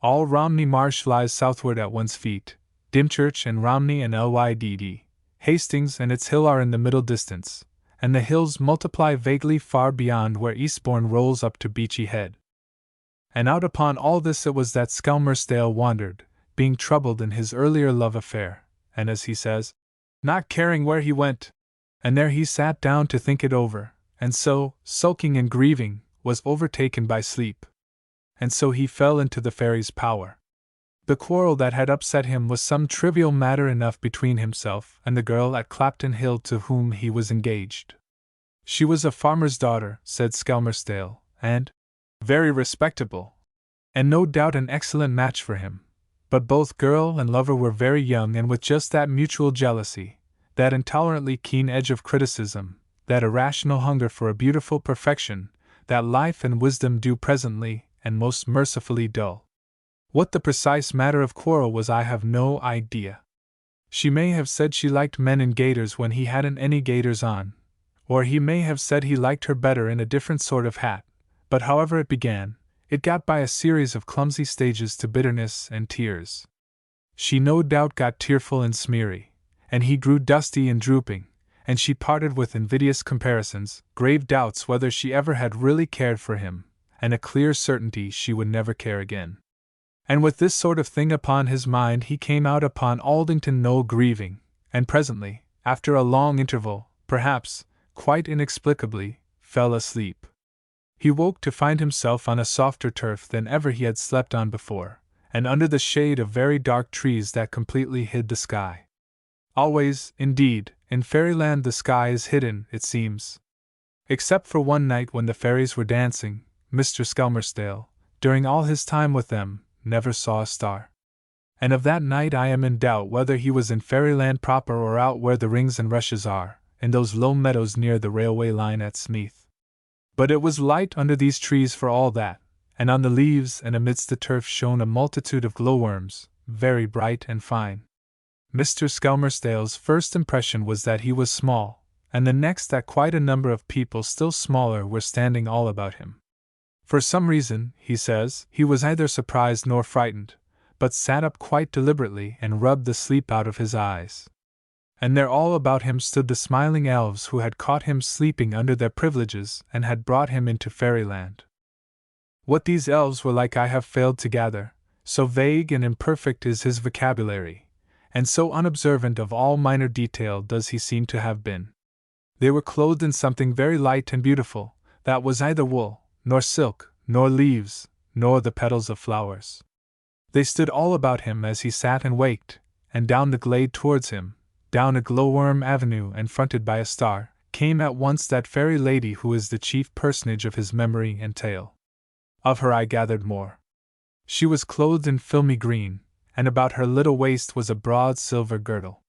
All Romney Marsh lies southward at one's feet. Dymchurch and Romney and Lydd, Hastings and its hill are in the middle distance, and the hills multiply vaguely far beyond where Eastbourne rolls up to Beachy Head. And out upon all this it was that Skelmersdale wandered, being troubled in his earlier love affair, and as he says, not caring where he went. And there he sat down to think it over, and so, sulking and grieving, was overtaken by sleep. And so he fell into the fairy's power. The quarrel that had upset him was some trivial matter enough between himself and the girl at Clapton Hill to whom he was engaged. She was a farmer's daughter, said Skelmersdale, and very respectable, and no doubt an excellent match for him. But both girl and lover were very young, and with just that mutual jealousy, that intolerantly keen edge of criticism, that irrational hunger for a beautiful perfection, that life and wisdom do presently and most mercifully dull. What the precise matter of quarrel was I have no idea. She may have said she liked men in gaiters when he hadn't any gaiters on, or he may have said he liked her better in a different sort of hat, but however it began, it got by a series of clumsy stages to bitterness and tears. She no doubt got tearful and smeary, and he grew dusty and drooping, and she parted with invidious comparisons, grave doubts whether she ever had really cared for him, and a clear certainty she would never care again. And with this sort of thing upon his mind he came out upon Aldington Knoll grieving, and presently, after a long interval, perhaps, quite inexplicably, fell asleep. He woke to find himself on a softer turf than ever he had slept on before, and under the shade of very dark trees that completely hid the sky. Always, indeed, in fairyland the sky is hidden, it seems. Except for one night when the fairies were dancing, Mr. Skelmersdale, during all his time with them, never saw a star. And of that night I am in doubt whether he was in fairyland proper or out where the rings and rushes are, in those low meadows near the railway line at Smeeth. But it was light under these trees for all that, and on the leaves and amidst the turf shone a multitude of glowworms, very bright and fine. Mr. Skelmersdale's first impression was that he was small, and the next that quite a number of people still smaller were standing all about him. For some reason, he says, he was neither surprised nor frightened, but sat up quite deliberately and rubbed the sleep out of his eyes. And there all about him stood the smiling elves who had caught him sleeping under their privileges and had brought him into fairyland. What these elves were like I have failed to gather, so vague and imperfect is his vocabulary, and so unobservant of all minor detail does he seem to have been. They were clothed in something very light and beautiful, that was neither wool, nor silk, nor leaves, nor the petals of flowers. They stood all about him as he sat and waked, and down the glade towards him, down a glowworm avenue and fronted by a star, came at once that fairy lady who is the chief personage of his memory and tale. Of her I gathered more. She was clothed in filmy green, and about her little waist was a broad silver girdle.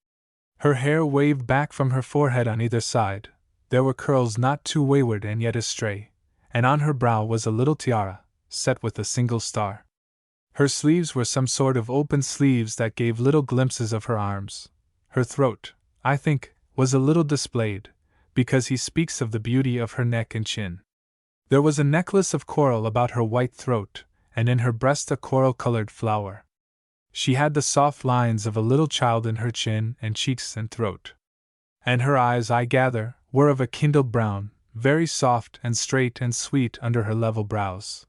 Her hair waved back from her forehead on either side, there were curls not too wayward and yet astray, and on her brow was a little tiara, set with a single star. Her sleeves were some sort of open sleeves that gave little glimpses of her arms. Her throat, I think, was a little displayed, because he speaks of the beauty of her neck and chin. There was a necklace of coral about her white throat, and in her breast a coral-colored flower. She had the soft lines of a little child in her chin and cheeks and throat. And her eyes, I gather, were of a kindled brown, very soft and straight and sweet under her level brows.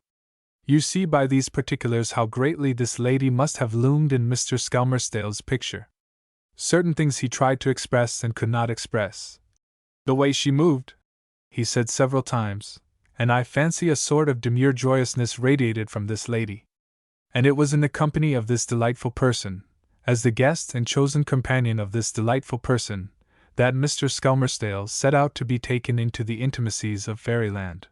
You see by these particulars how greatly this lady must have loomed in Mr. Skelmersdale's picture. Certain things he tried to express and could not express. The way she moved, he said several times, and I fancy a sort of demure joyousness radiated from this lady. And it was in the company of this delightful person, as the guest and chosen companion of this delightful person, that Mr. Skelmersdale set out to be taken into the intimacies of fairyland.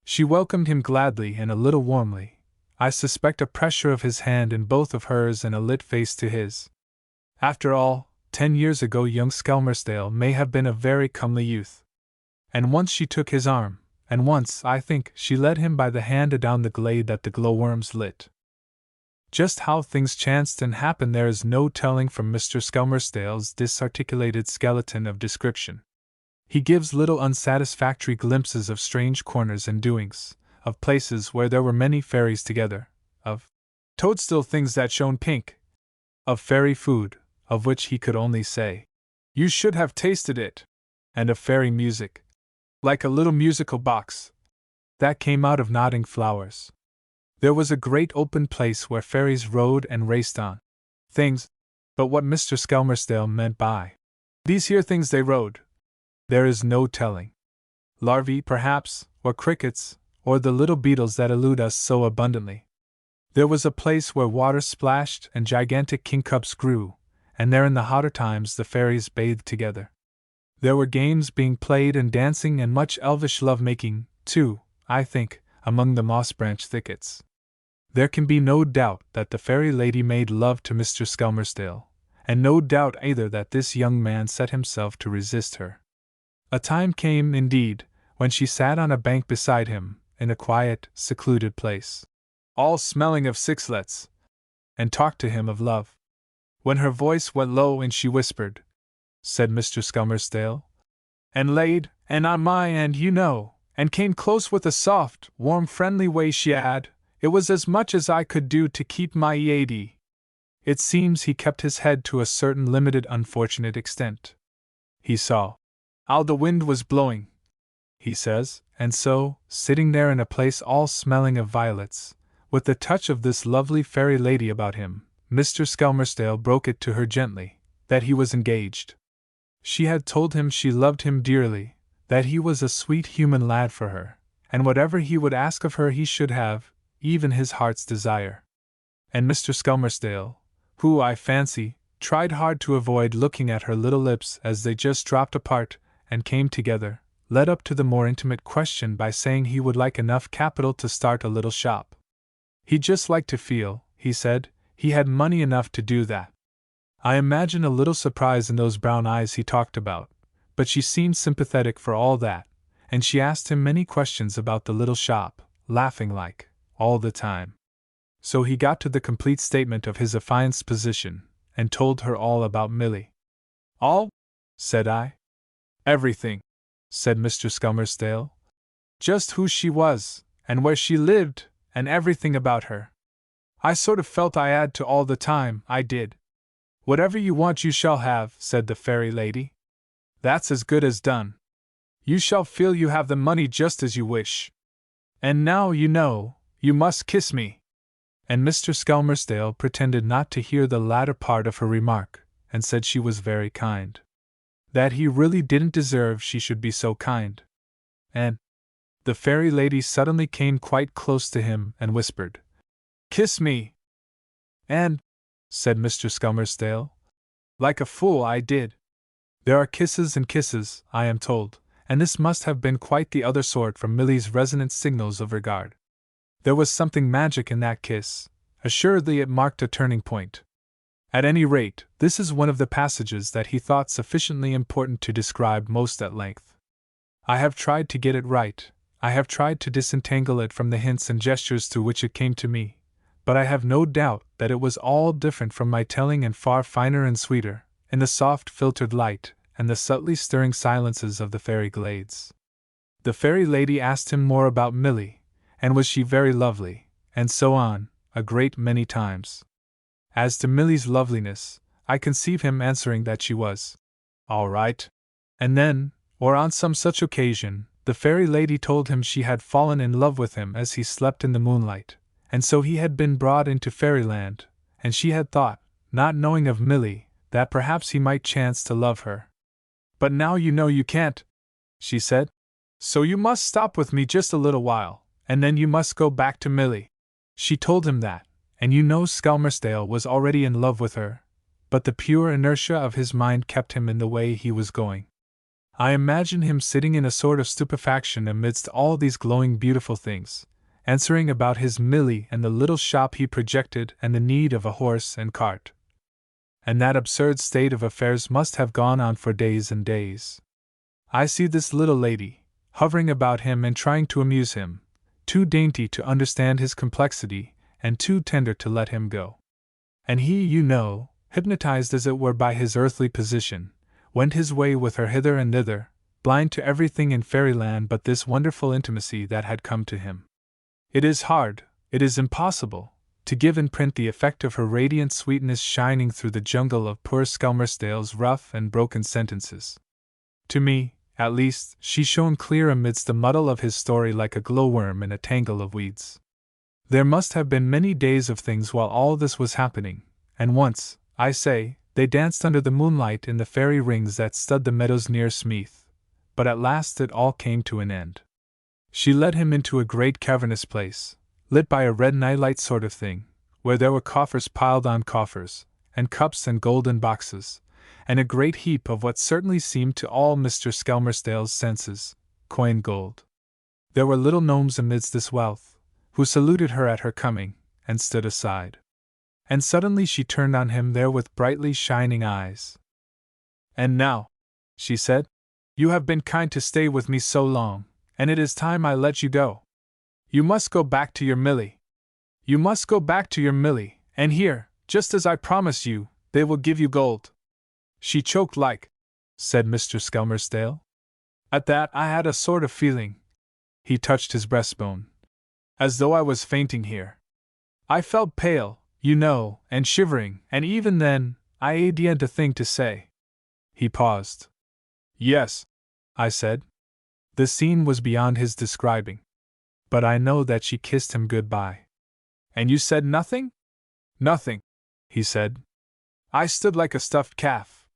She welcomed him gladly and a little warmly. I suspect a pressure of his hand in both of hers and a lit face to his. After all, 10 years ago young Skelmersdale may have been a very comely youth. And once she took his arm, and once, I think, she led him by the hand adown the glade that the glowworms lit. Just how things chanced and happened there is no telling from Mr. Skelmersdale's disarticulated skeleton of description. He gives little unsatisfactory glimpses of strange corners and doings, of places where there were many fairies together, of toadstool things that shone pink, of fairy food, of which he could only say, "You should have tasted it," and of fairy music, like a little musical box, that came out of nodding flowers. There was a great open place where fairies rode and raced on things, but what Mr. Skelmersdale meant by these here things they rode, there is no telling. Larvae, perhaps, or crickets, or the little beetles that elude us so abundantly. There was a place where water splashed and gigantic kingcups grew, and there in the hotter times the fairies bathed together. There were games being played and dancing and much elvish love-making, too, I think, among the moss-branch thickets. There can be no doubt that the fairy lady made love to Mr. Skelmersdale, and no doubt either that this young man set himself to resist her. A time came, indeed, when she sat on a bank beside him, in a quiet, secluded place, all smelling of sixlets, and talked to him of love. When her voice went low and she whispered, said Mr. Skelmersdale, and laid, and on my end, you know, and came close with a soft, warm, friendly way she had, it was as much as I could do to keep my EAD. It seems he kept his head to a certain limited unfortunate extent. He saw how the wind was blowing, he says, and so, sitting there in a place all smelling of violets, with the touch of this lovely fairy lady about him, Mr. Skelmersdale broke it to her gently, that he was engaged. She had told him she loved him dearly, that he was a sweet human lad for her, and whatever he would ask of her he should have, even his heart's desire. And Mr. Skelmersdale, who, I fancy, tried hard to avoid looking at her little lips as they just dropped apart and came together, led up to the more intimate question by saying he would like enough capital to start a little shop. He'd just like to feel, he said, he had money enough to do that. I imagine a little surprise in those brown eyes he talked about, but she seemed sympathetic for all that, and she asked him many questions about the little shop, laughing like, all the time. So he got to the complete statement of his affianced position, and told her all about Milly. All? Said I. Everything, said Mr. Skelmersdale. Just who she was, and where she lived, and everything about her. I sort of felt I had to all the time, I did. Whatever you want you shall have, said the fairy lady. That's as good as done. You shall feel you have the money just as you wish. And now you know, you must kiss me. And Mr. Skelmersdale pretended not to hear the latter part of her remark, and said she was very kind. That he really didn't deserve she should be so kind. And the fairy lady suddenly came quite close to him and whispered, "Kiss me." And, said Mr. Skelmersdale, like a fool I did. There are kisses and kisses, I am told, and this must have been quite the other sort from Milly's resonant signals of regard. There was something magic in that kiss. Assuredly it marked a turning point. At any rate, this is one of the passages that he thought sufficiently important to describe most at length. I have tried to get it right, I have tried to disentangle it from the hints and gestures through which it came to me, but I have no doubt that it was all different from my telling and far finer and sweeter, in the soft filtered light and the subtly stirring silences of the fairy glades. The fairy lady asked him more about Milly, and was she very lovely, and so on, a great many times. As to Milly's loveliness, I conceive him answering that she was all right. And then, or on some such occasion, The fairy lady told him she had fallen in love with him as he slept in the moonlight, and so he had been brought into fairyland, and she had thought, not knowing of Millie, that perhaps he might chance to love her. But now you know you can't, she said. So you must stop with me just a little while, and then you must go back to Millie. She told him that, and you know Skelmersdale was already in love with her, but the pure inertia of his mind kept him in the way he was going. I imagine him sitting in a sort of stupefaction amidst all these glowing beautiful things, answering about his Millie and the little shop he projected and the need of a horse and cart. And that absurd state of affairs must have gone on for days and days. I see this little lady, hovering about him and trying to amuse him, too dainty to understand his complexity, and too tender to let him go. And he, you know, hypnotized as it were by his earthly position, went his way with her hither and thither, blind to everything in fairyland but this wonderful intimacy that had come to him. It is hard, it is impossible, to give in print the effect of her radiant sweetness shining through the jungle of poor Skelmersdale's rough and broken sentences. To me, at least, she shone clear amidst the muddle of his story like a glowworm in a tangle of weeds. There must have been many days of things while all this was happening, and once, I say, they danced under the moonlight in the fairy rings that stud the meadows near Smeeth, but at last it all came to an end. She led him into a great cavernous place, lit by a red nightlight sort of thing, where there were coffers piled on coffers, and cups and golden boxes, and a great heap of what certainly seemed to all Mr. Skelmersdale's senses, coined gold. There were little gnomes amidst this wealth, who saluted her at her coming, and stood aside. And suddenly she turned on him there with brightly shining eyes. "And now," she said, "you have been kind to stay with me so long, and it is time I let you go. You must go back to your Millie. You must go back to your Millie, and here, just as I promised you, they will give you gold." She choked like, said Mr. Skelmersdale. At that I had a sort of feeling, he touched his breastbone, as though I was fainting here. I felt pale, you know, and shivering, and even then, I hadn't a thing to say. He paused. "Yes," I said. The scene was beyond his describing. But I know that she kissed him good-bye. "And you said nothing?" "Nothing," he said. "I stood like a stuffed calf.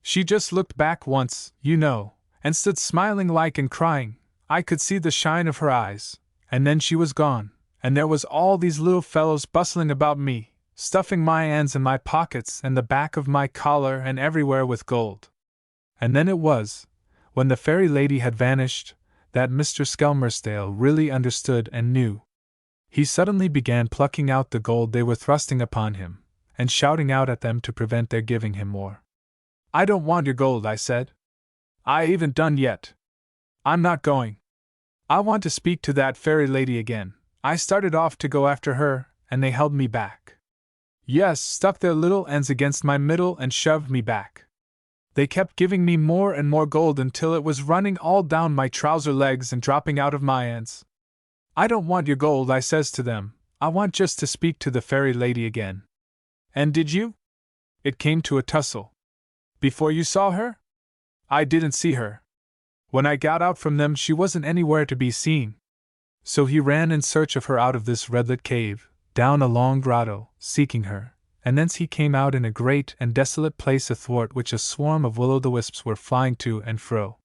She just looked back once, you know, and stood smiling like and crying. I could see the shine of her eyes, and then she was gone. And there was all these little fellows bustling about me, stuffing my hands in my pockets and the back of my collar and everywhere with gold. And then it was, when the fairy lady had vanished, that Mr. Skelmersdale really understood and knew. He suddenly began plucking out the gold they were thrusting upon him, and shouting out at them to prevent their giving him more. "I don't want your gold," I said. "I haven't done yet. I'm not going. I want to speak to that fairy lady again." I started off to go after her, and they held me back. Yes, stuck their little ends against my middle and shoved me back. They kept giving me more and more gold until it was running all down my trouser legs and dropping out of my hands. "I don't want your gold," I says to them. "I want just to speak to the fairy lady again." "And did you?" It came to a tussle. "Before you saw her?" "I didn't see her. When I got out from them she wasn't anywhere to be seen." So he ran in search of her out of this red-lit cave, down a long grotto, seeking her, and thence he came out in a great and desolate place athwart which a swarm of will-o'-the-wisps were flying to and fro.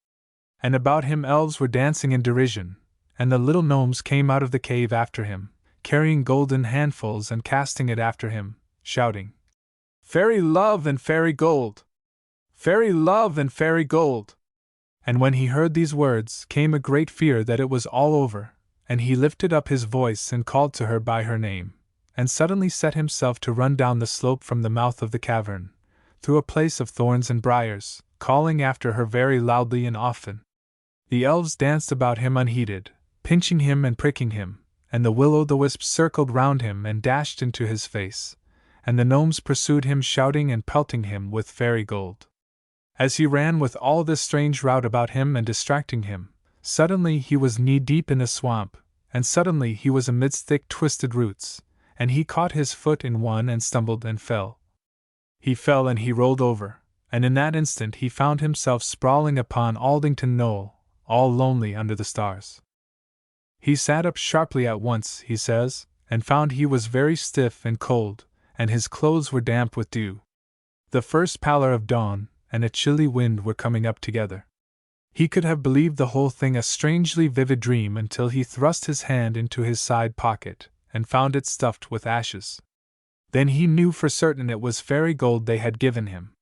And about him elves were dancing in derision, and the little gnomes came out of the cave after him, carrying golden handfuls and casting it after him, shouting, "Fairy love and fairy gold! Fairy love and fairy gold!" And when he heard these words came a great fear that it was all over, and he lifted up his voice and called to her by her name, and suddenly set himself to run down the slope from the mouth of the cavern, through a place of thorns and briars, calling after her very loudly and often. The elves danced about him unheeded, pinching him and pricking him, and the will-o'-the-wisps circled round him and dashed into his face, and the gnomes pursued him shouting and pelting him with fairy gold. As he ran with all this strange rout about him and distracting him, suddenly he was knee-deep in a swamp, and suddenly he was amidst thick twisted roots, and he caught his foot in one and stumbled and fell. He fell and he rolled over, and in that instant he found himself sprawling upon Aldington Knoll, all lonely under the stars. He sat up sharply at once, he says, and found he was very stiff and cold, and his clothes were damp with dew. The first pallor of dawn and a chilly wind were coming up together. He could have believed the whole thing a strangely vivid dream until he thrust his hand into his side pocket and found it stuffed with ashes. Then he knew for certain it was fairy gold they had given him.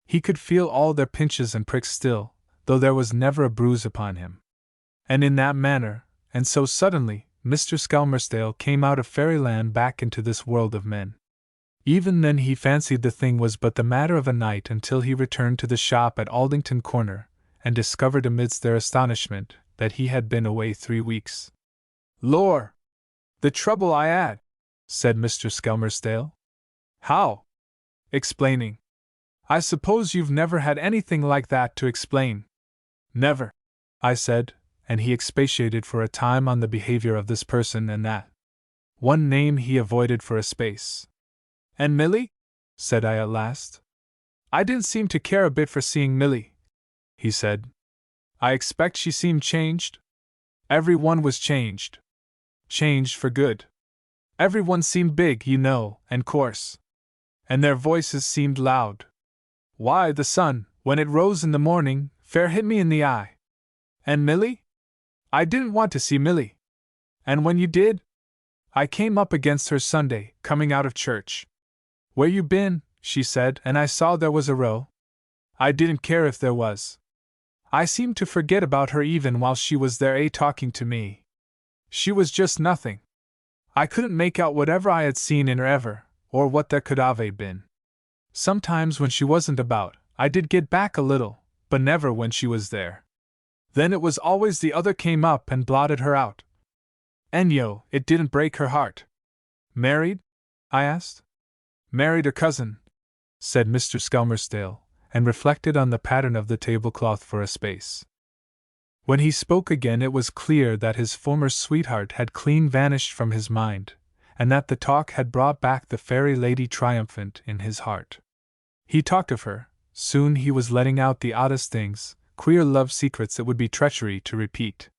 He could feel all their pinches and pricks still, though there was never a bruise upon him. And in that manner, and so suddenly, Mr. Skelmersdale came out of fairyland back into this world of men. Even then he fancied the thing was but the matter of a night until he returned to the shop at Aldington Corner, and discovered amidst their astonishment that he had been away 3 weeks. "Lor! The trouble I 'ad," said Mr. Skelmersdale. "How?" "Explaining. I suppose you've never had anything like that to explain." "Never," I said, and he expatiated for a time on the behavior of this person and that. One name he avoided for a space. "And Milly?" said I at last. "I didn't seem to care a bit for seeing Milly," he said. "I expect she seemed changed?" "Every one was changed. Changed for good. Every one seemed big, you know, and coarse. And their voices seemed loud. Why, the sun, when it rose in the morning, fair hit me in the eye. And Milly? I didn't want to see Milly. And when you did? I came up against her Sunday, coming out of church. 'Where you been?' she said, and I saw there was a row. I didn't care if there was. I seemed to forget about her even while she was there talking to me. She was just nothing. I couldn't make out whatever I had seen in her ever, or what there could have been. Sometimes when she wasn't about, I did get back a little, but never when she was there. Then it was always the other came up and blotted her out. And it didn't break her heart." "Married?" I asked. "Married her cousin," said Mr. Skelmersdale, and reflected on the pattern of the tablecloth for a space. When he spoke again it was clear that his former sweetheart had clean vanished from his mind, and that the talk had brought back the fairy lady triumphant in his heart. He talked of her, soon he was letting out the oddest things, queer love secrets it would be treachery to repeat.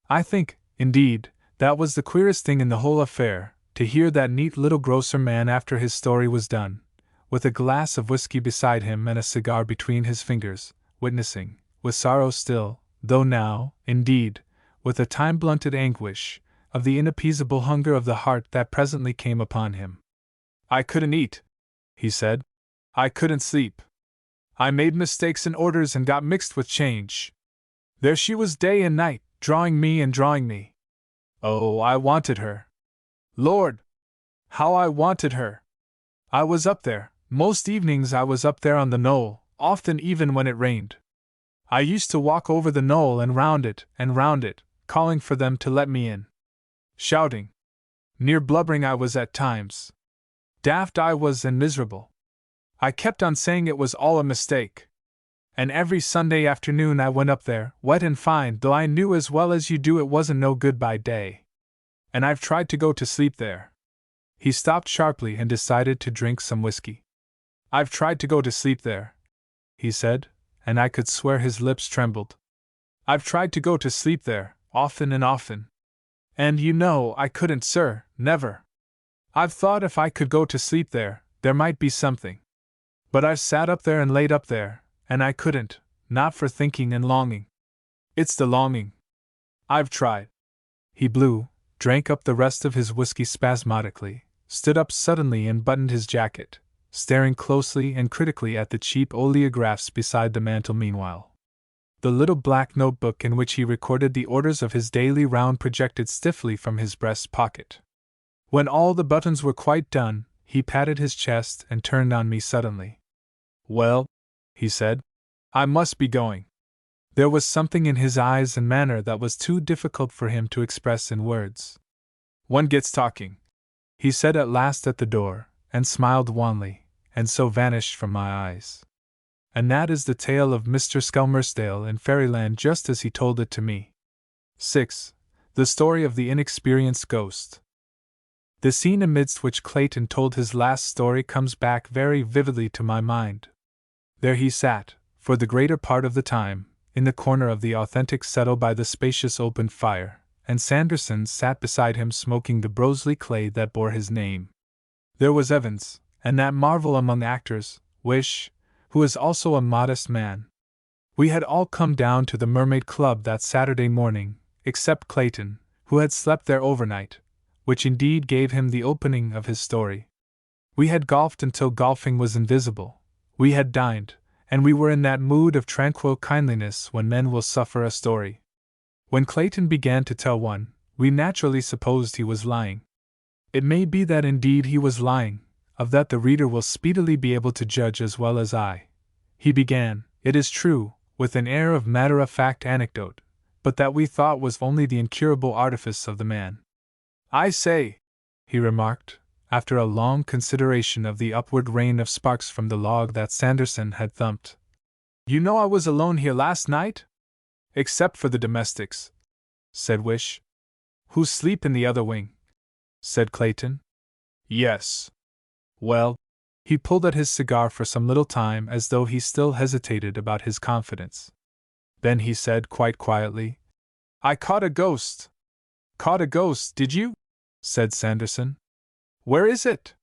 I think, indeed, that was the queerest thing in the whole affair, to hear that neat little grocer man after his story was done, with a glass of whiskey beside him and a cigar between his fingers, witnessing, with sorrow still, though now, indeed, with a time-blunted anguish, of the inappeasable hunger of the heart that presently came upon him. "I couldn't eat," he said. "I couldn't sleep. I made mistakes in orders and got mixed with change. There she was day and night, drawing me and drawing me. Oh, I wanted her. Lord! How I wanted her! I was up there, most evenings I was up there on the knoll, often even when it rained. I used to walk over the knoll and round it, calling for them to let me in. Shouting. Near blubbering I was at times. Daft I was and miserable. I kept on saying it was all a mistake. And every Sunday afternoon I went up there, wet and fine, though I knew as well as you do it wasn't no good by day. And I've tried to go to sleep there." He stopped sharply and decided to drink some whiskey. "I've tried to go to sleep there," he said, and I could swear his lips trembled. "I've tried to go to sleep there, often and often. And I couldn't, sir, never. I've thought if I could go to sleep there might be something. But I've sat up there and laid up there, and I couldn't, not for thinking and longing. It's the longing. I've tried." He blew, drank up the rest of his whiskey spasmodically, stood up suddenly and buttoned his jacket, staring closely and critically at the cheap oleographs beside the mantel meanwhile. The little black notebook in which he recorded the orders of his daily round projected stiffly from his breast pocket. When all the buttons were quite done, he patted his chest and turned on me suddenly. "Well," he said, "I must be going." There was something in his eyes and manner that was too difficult for him to express in words. "One gets talking," he said at last at the door, and smiled wanly, and so vanished from my eyes. And that is the tale of Mr. Skelmersdale in Fairyland just as he told it to me. 6. The story of the inexperienced ghost. The scene amidst which Clayton told his last story comes back very vividly to my mind. There he sat, for the greater part of the time, in the corner of the authentic settle by the spacious open fire, and Sanderson sat beside him smoking the Broseley clay that bore his name. There was Evans, and that marvel among actors, Wish, who is also a modest man. We had all come down to the Mermaid Club that Saturday morning, except Clayton, who had slept there overnight, which indeed gave him the opening of his story. We had golfed until golfing was invisible. We had dined, and we were in that mood of tranquil kindliness when men will suffer a story. When Clayton began to tell one, we naturally supposed he was lying. It may be that indeed he was lying, of that the reader will speedily be able to judge as well as I. He began, it is true, with an air of matter-of-fact anecdote, but that we thought was only the incurable artifice of the man. "I say," he remarked, after a long consideration of the upward rain of sparks from the log that Sanderson had thumped. "You know I was alone here last night?" "Except for the domestics," said Wish. "Who sleep in the other wing," said Clayton. "Yes." "Well," he pulled at his cigar for some little time as though he still hesitated about his confidence. Then he said quite quietly, "I caught a ghost." "Caught a ghost, did you?" said Sanderson. "Where is it?"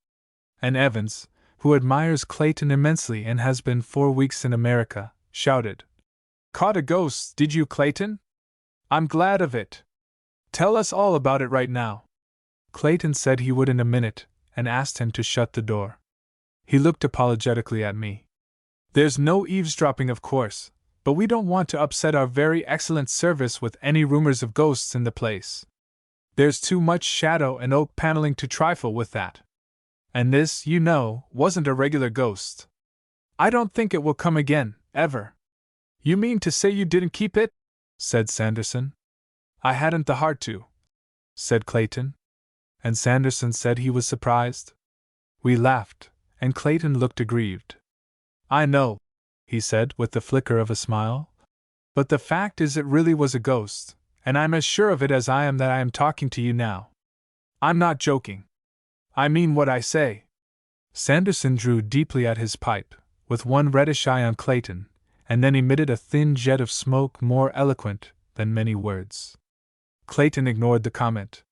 And Evans, who admires Clayton immensely and has been 4 weeks in America, shouted, "Caught a ghost, did you, Clayton? I'm glad of it. Tell us all about it right now." Clayton said he would in a minute, and asked him to shut the door. He looked apologetically at me. "There's no eavesdropping, of course, but we don't want to upset our very excellent service with any rumors of ghosts in the place. There's too much shadow and oak paneling to trifle with that. And this, you know, wasn't a regular ghost. I don't think it will come again, ever." "You mean to say you didn't keep it?" said Sanderson. "I hadn't the heart to," said Clayton. And Sanderson said he was surprised. We laughed, and Clayton looked aggrieved. "I know," he said with the flicker of a smile. "But the fact is it really was a ghost, and I'm as sure of it as I am that I am talking to you now. I'm not joking. I mean what I say." Sanderson drew deeply at his pipe, with one reddish eye on Clayton, and then emitted a thin jet of smoke more eloquent than many words. Clayton ignored the comment.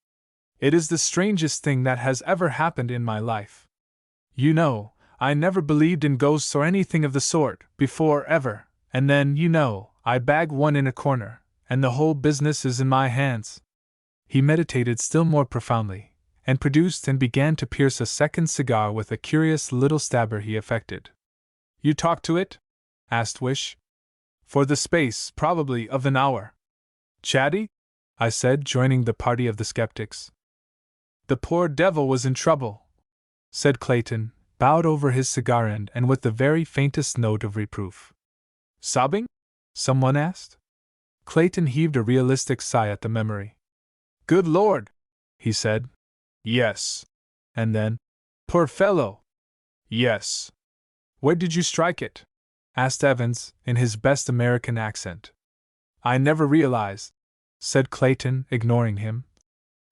"It is the strangest thing that has ever happened in my life. You know, I never believed in ghosts or anything of the sort, before, ever, and then, you know, I bag one in a corner, and the whole business is in my hands." He meditated still more profoundly, and produced and began to pierce a second cigar with a curious little stabber he affected. "You talked to it?" asked Wish. "For the space, probably, of an hour." "Chatty?" I said, joining the party of the skeptics. "The poor devil was in trouble," said Clayton, bowed over his cigar end and with the very faintest note of reproof. "Sobbing?" someone asked. Clayton heaved a realistic sigh at the memory. "Good Lord!" he said. "Yes." And then, "Poor fellow!" "Yes." "Where did you strike it?" asked Evans, in his best American accent. "I never realized," said Clayton, ignoring him.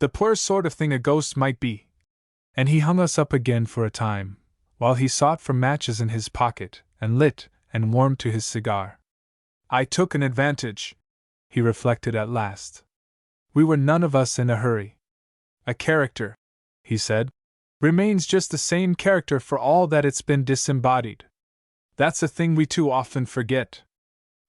"The poor sort of thing a ghost might be." And he hung us up again for a time, while he sought for matches in his pocket, and lit, and warmed to his cigar. "I took an advantage," he reflected at last. We were none of us in a hurry. "A character," he said, "remains just the same character for all that it's been disembodied. That's a thing we too often forget.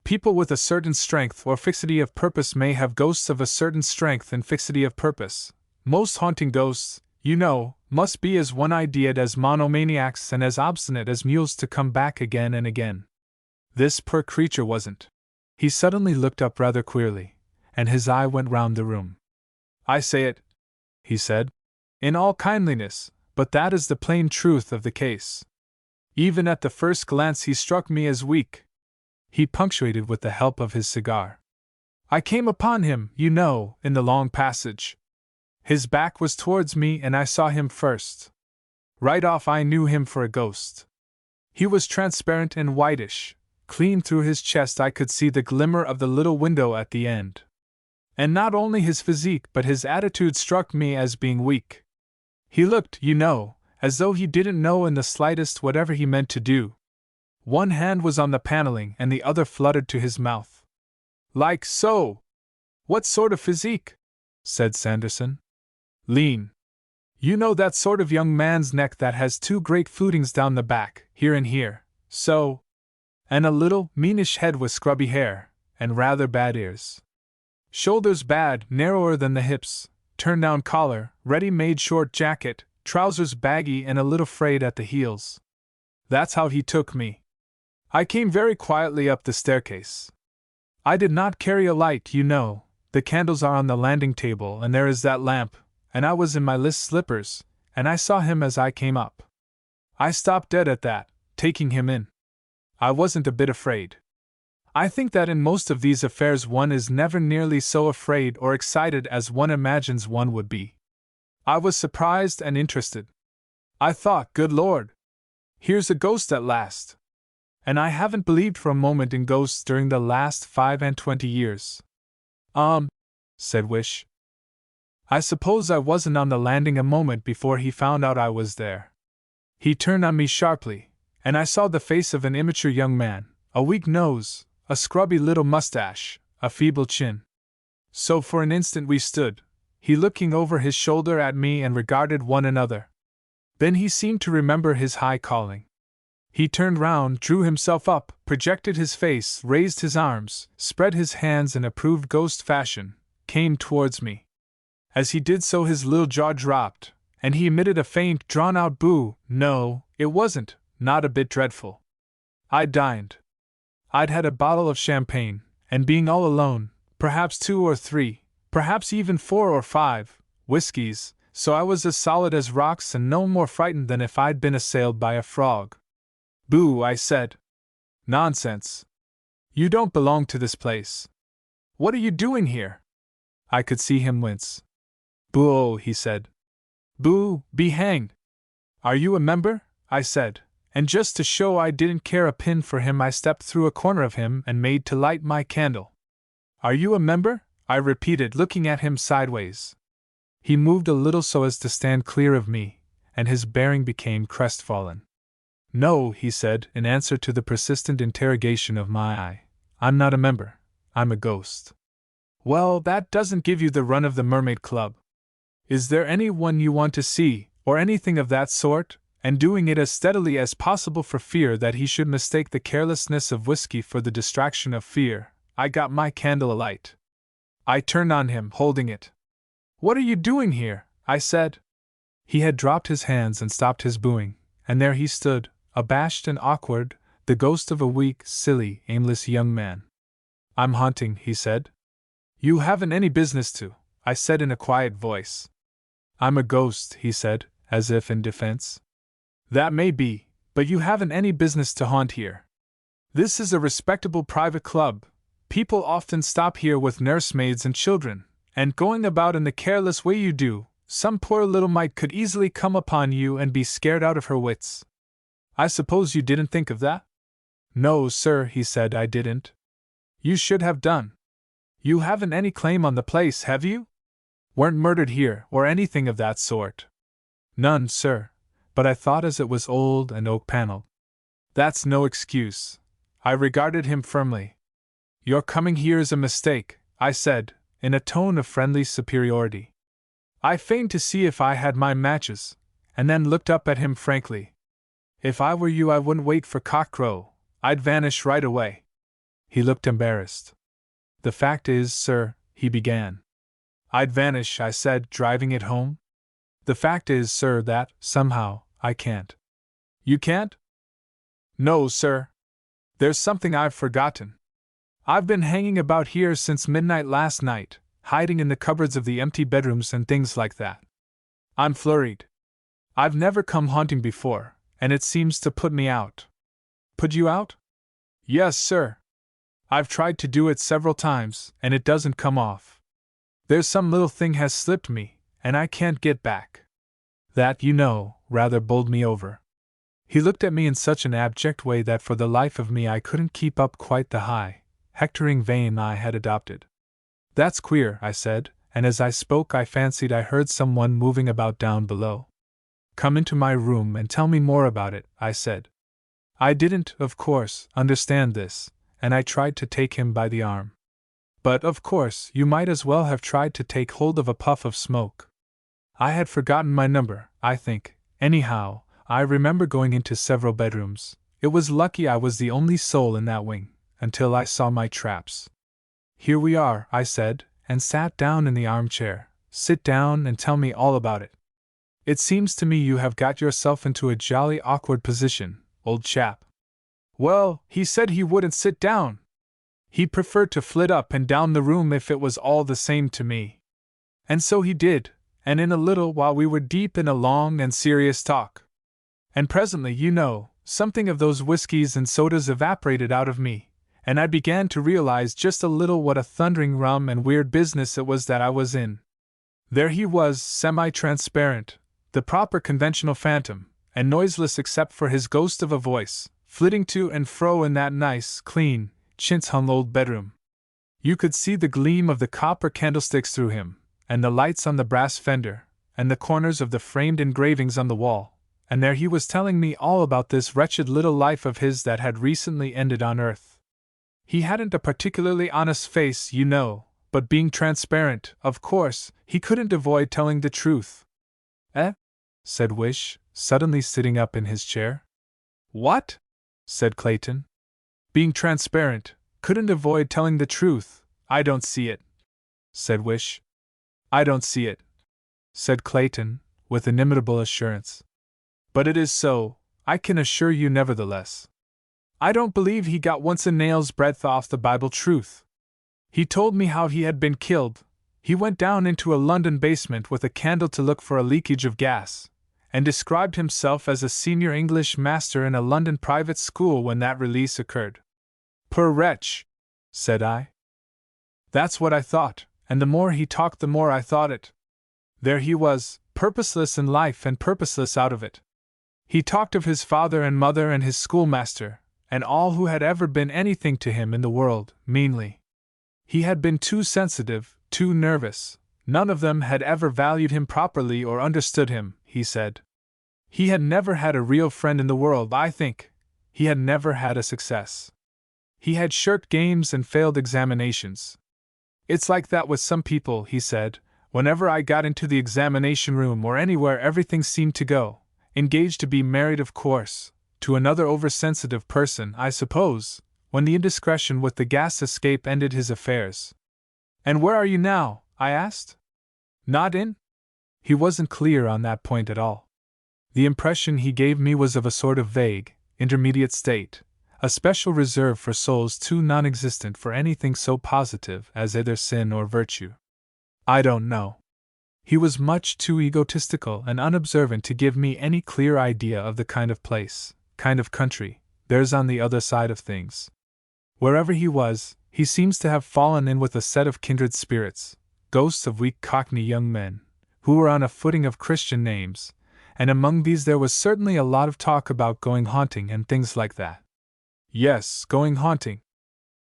People with a certain strength or fixity of purpose may have ghosts of a certain strength and fixity of purpose. Most haunting ghosts, you know, must be as one-ideaed as monomaniacs and as obstinate as mules to come back again and again. This poor creature wasn't." He suddenly looked up rather queerly, and his eye went round the room. "I say it," he said, "in all kindliness, but that is the plain truth of the case. Even at the first glance he struck me as weak." He punctuated with the help of his cigar. "I came upon him, you know, in the long passage. His back was towards me and I saw him first. Right off I knew him for a ghost. He was transparent and whitish. Clean through his chest I could see the glimmer of the little window at the end. And not only his physique but his attitude struck me as being weak. He looked, you know, as though he didn't know in the slightest whatever he meant to do. One hand was on the paneling and the other fluttered to his mouth. Like so. What sort of physique? Said Sanderson. Lean. You know that sort of young man's neck that has two great flutings down the back, here and here, so. And a little, meanish head with scrubby hair, and rather bad ears. Shoulders bad, narrower than the hips, turn-down collar, ready-made short jacket, trousers baggy and a little frayed at the heels. That's how he took me. I came very quietly up the staircase. I did not carry a light, you know. The candles are on the landing table and there is that lamp, and I was in my list slippers, and I saw him as I came up. I stopped dead at that, taking him in. I wasn't a bit afraid. I think that in most of these affairs one is never nearly so afraid or excited as one imagines one would be. I was surprised and interested. I thought, good Lord! Here's a ghost at last. And I haven't believed for a moment in ghosts during the last 25 years. Said Wish. I suppose I wasn't on the landing a moment before he found out I was there. He turned on me sharply, and I saw the face of an immature young man, a weak nose, a scrubby little mustache, a feeble chin. So for an instant we stood, he looking over his shoulder at me and regarded one another. Then he seemed to remember his high calling. He turned round, drew himself up, projected his face, raised his arms, spread his hands in approved ghost fashion, came towards me. As he did so his little jaw dropped, and he emitted a faint, drawn-out boo. No, it wasn't, not a bit dreadful. I'd dined. I'd had a bottle of champagne, and being all alone, perhaps 2 or 3, perhaps even 4 or 5, whiskies, so I was as solid as rocks and no more frightened than if I'd been assailed by a frog. Boo, I said. Nonsense. You don't belong to this place. What are you doing here? I could see him wince. Boo, he said. Boo, be hanged. Are you a member? I said, and just to show I didn't care a pin for him I stepped through a corner of him and made to light my candle. Are you a member? I repeated, looking at him sideways. He moved a little so as to stand clear of me, and his bearing became crestfallen. No, he said, in answer to the persistent interrogation of my eye. I'm not a member. I'm a ghost. Well, that doesn't give you the run of the Mermaid Club. Is there any one you want to see, or anything of that sort? And doing it as steadily as possible for fear that he should mistake the carelessness of whiskey for the distraction of fear, I got my candle alight. I turned on him, holding it. What are you doing here? I said. He had dropped his hands and stopped his booing, and there he stood, abashed and awkward, the ghost of a weak, silly, aimless young man. I'm hunting, he said. You haven't any business to, I said in a quiet voice. I'm a ghost, he said, as if in defense. That may be, but you haven't any business to haunt here. This is a respectable private club. People often stop here with nursemaids and children, and going about in the careless way you do, some poor little mite could easily come upon you and be scared out of her wits. I suppose you didn't think of that? No, sir, he said, I didn't. You should have done. You haven't any claim on the place, have you? Weren't murdered here, or anything of that sort? None, sir, but I thought as it was old and oak-paneled. That's no excuse. I regarded him firmly. Your coming here is a mistake, I said, in a tone of friendly superiority. I feigned to see if I had my matches, and then looked up at him frankly. If I were you I wouldn't wait for cockcrow, I'd vanish right away. He looked embarrassed. The fact is, sir, he began. I'd vanish, I said, driving it home. The fact is, sir, that, somehow, I can't. You can't? No, sir. There's something I've forgotten. I've been hanging about here since midnight last night, hiding in the cupboards of the empty bedrooms and things like that. I'm flurried. I've never come haunting before, and it seems to put me out. Put you out? Yes, sir. I've tried to do it several times, and it doesn't come off. There's some little thing has slipped me, and I can't get back. That, you know, rather bowled me over. He looked at me in such an abject way that for the life of me I couldn't keep up quite the high, hectoring vein I had adopted. That's queer, I said, and as I spoke I fancied I heard someone moving about down below. Come into my room and tell me more about it, I said. I didn't, of course, understand this, and I tried to take him by the arm. But, of course, you might as well have tried to take hold of a puff of smoke. I had forgotten my number, I think. Anyhow, I remember going into several bedrooms. It was lucky I was the only soul in that wing, until I saw my traps. Here we are, I said, and sat down in the armchair. Sit down and tell me all about it. It seems to me you have got yourself into a jolly awkward position, old chap. Well, he said he wouldn't sit down. He preferred to flit up and down the room if it was all the same to me. And so he did, and in a little while we were deep in a long and serious talk. And presently, something of those whiskeys and sodas evaporated out of me, and I began to realize just a little what a thundering rum and weird business it was that I was in. There he was, semi-transparent, the proper conventional phantom, and noiseless except for his ghost of a voice, flitting to and fro in that nice, clean, chintz-hung old bedroom. You could see the gleam of the copper candlesticks through him, and the lights on the brass fender, and the corners of the framed engravings on the wall, and there he was telling me all about this wretched little life of his that had recently ended on earth. He hadn't a particularly honest face, but being transparent, of course, he couldn't avoid telling the truth. Eh? Said Wish, suddenly sitting up in his chair. What? Said Clayton. Being transparent, couldn't avoid telling the truth. I don't see it, said Wish. I don't see it, said Clayton, with inimitable assurance. But it is so, I can assure you nevertheless. I don't believe he got once a nail's breadth off the Bible truth. He told me how he had been killed. He went down into a London basement with a candle to look for a leakage of gas, and described himself as a senior English master in a London private school when that release occurred. Poor wretch, said I. That's what I thought, and the more he talked the more I thought it. There he was, purposeless in life and purposeless out of it. He talked of his father and mother and his schoolmaster, and all who had ever been anything to him in the world, meanly. He had been too sensitive, too nervous. None of them had ever valued him properly or understood him, he said. He had never had a real friend in the world, I think. He had never had a success. He had shirked games and failed examinations. It's like that with some people, he said. Whenever I got into the examination room or anywhere, everything seemed to go. Engaged to be married, of course, to another oversensitive person, I suppose, when the indiscretion with the gas escape ended his affairs. And where are you now? I asked. Not in? He wasn't clear on that point at all. The impression he gave me was of a sort of vague, intermediate state, a special reserve for souls too non-existent for anything so positive as either sin or virtue. I don't know. He was much too egotistical and unobservant to give me any clear idea of the kind of place, kind of country, there's on the other side of things. Wherever he was, he seems to have fallen in with a set of kindred spirits, ghosts of weak Cockney young men, who were on a footing of Christian names, and among these there was certainly a lot of talk about going haunting and things like that. Yes, going haunting.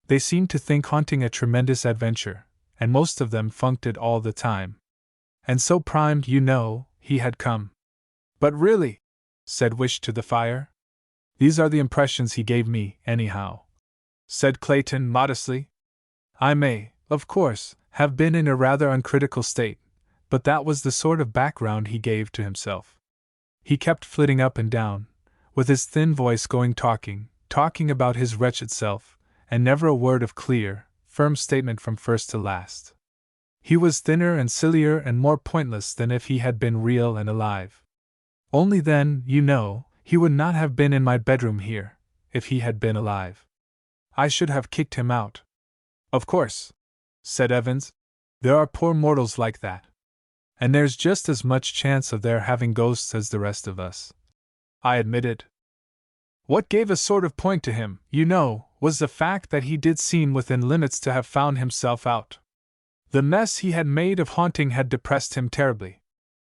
They seemed to think haunting a tremendous adventure, and most of them funked it all the time. And so primed, he had come. But really, said Wish to the fire, these are the impressions he gave me, anyhow, said Clayton modestly. I may, of course, have been in a rather uncritical state, but that was the sort of background he gave to himself. He kept flitting up and down, with his thin voice talking about his wretched self, and never a word of clear, firm statement from first to last. He was thinner and sillier and more pointless than if he had been real and alive. Only then, he would not have been in my bedroom here, if he had been alive. I should have kicked him out. Of course, said Evans, there are poor mortals like that. And there's just as much chance of their having ghosts as the rest of us. I admitted. What gave a sort of point to him, was the fact that he did seem within limits to have found himself out. The mess he had made of haunting had depressed him terribly.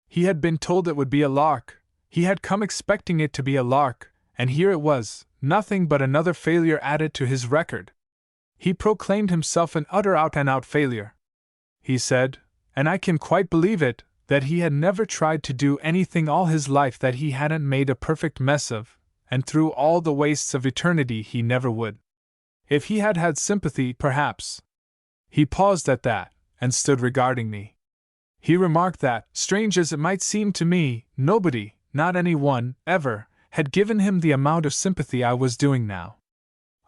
He had been told it would be a lark. He had come expecting it to be a lark, and here it was, nothing but another failure added to his record. He proclaimed himself an utter out-and-out failure. He said, and I can quite believe it, that he had never tried to do anything all his life that he hadn't made a perfect mess of, and through all the wastes of eternity he never would. If he had had sympathy, perhaps. He paused at that, and stood regarding me. He remarked that, strange as it might seem to me, nobody, not anyone, ever, had given him the amount of sympathy I was doing now.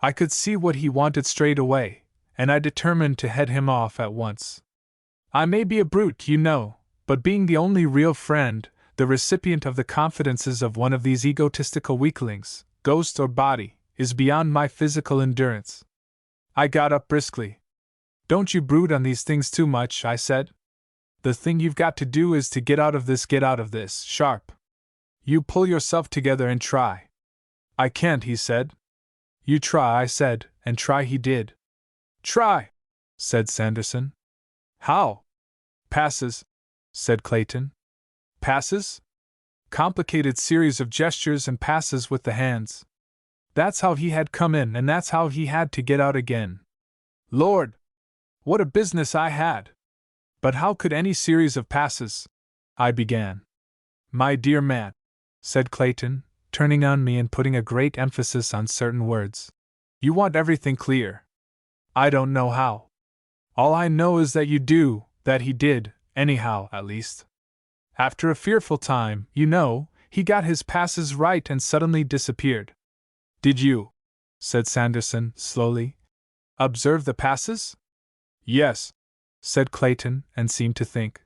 I could see what he wanted straight away, and I determined to head him off at once. I may be a brute, you know, but being the only real friend, the recipient of the confidences of one of these egotistical weaklings, ghost or body, is beyond my physical endurance. I got up briskly. Don't you brood on these things too much, I said. The thing you've got to do is to get out of this, sharp. You pull yourself together and try. I can't, he said. You try, I said, and try he did. Try, said Sanderson. How? Passes, said Clayton. Passes? Complicated series of gestures and passes with the hands. That's how he had come in, and that's how he had to get out again. Lord! What a business I had! But how could any series of passes? I began. My dear man, said Clayton, turning on me and putting a great emphasis on certain words. You want everything clear. I don't know how. All I know is that you do, that he did, anyhow, at least. After a fearful time, you know, he got his passes right and suddenly disappeared. Did you, said Sanderson, slowly, observe the passes? Yes, said Clayton, and seemed to think.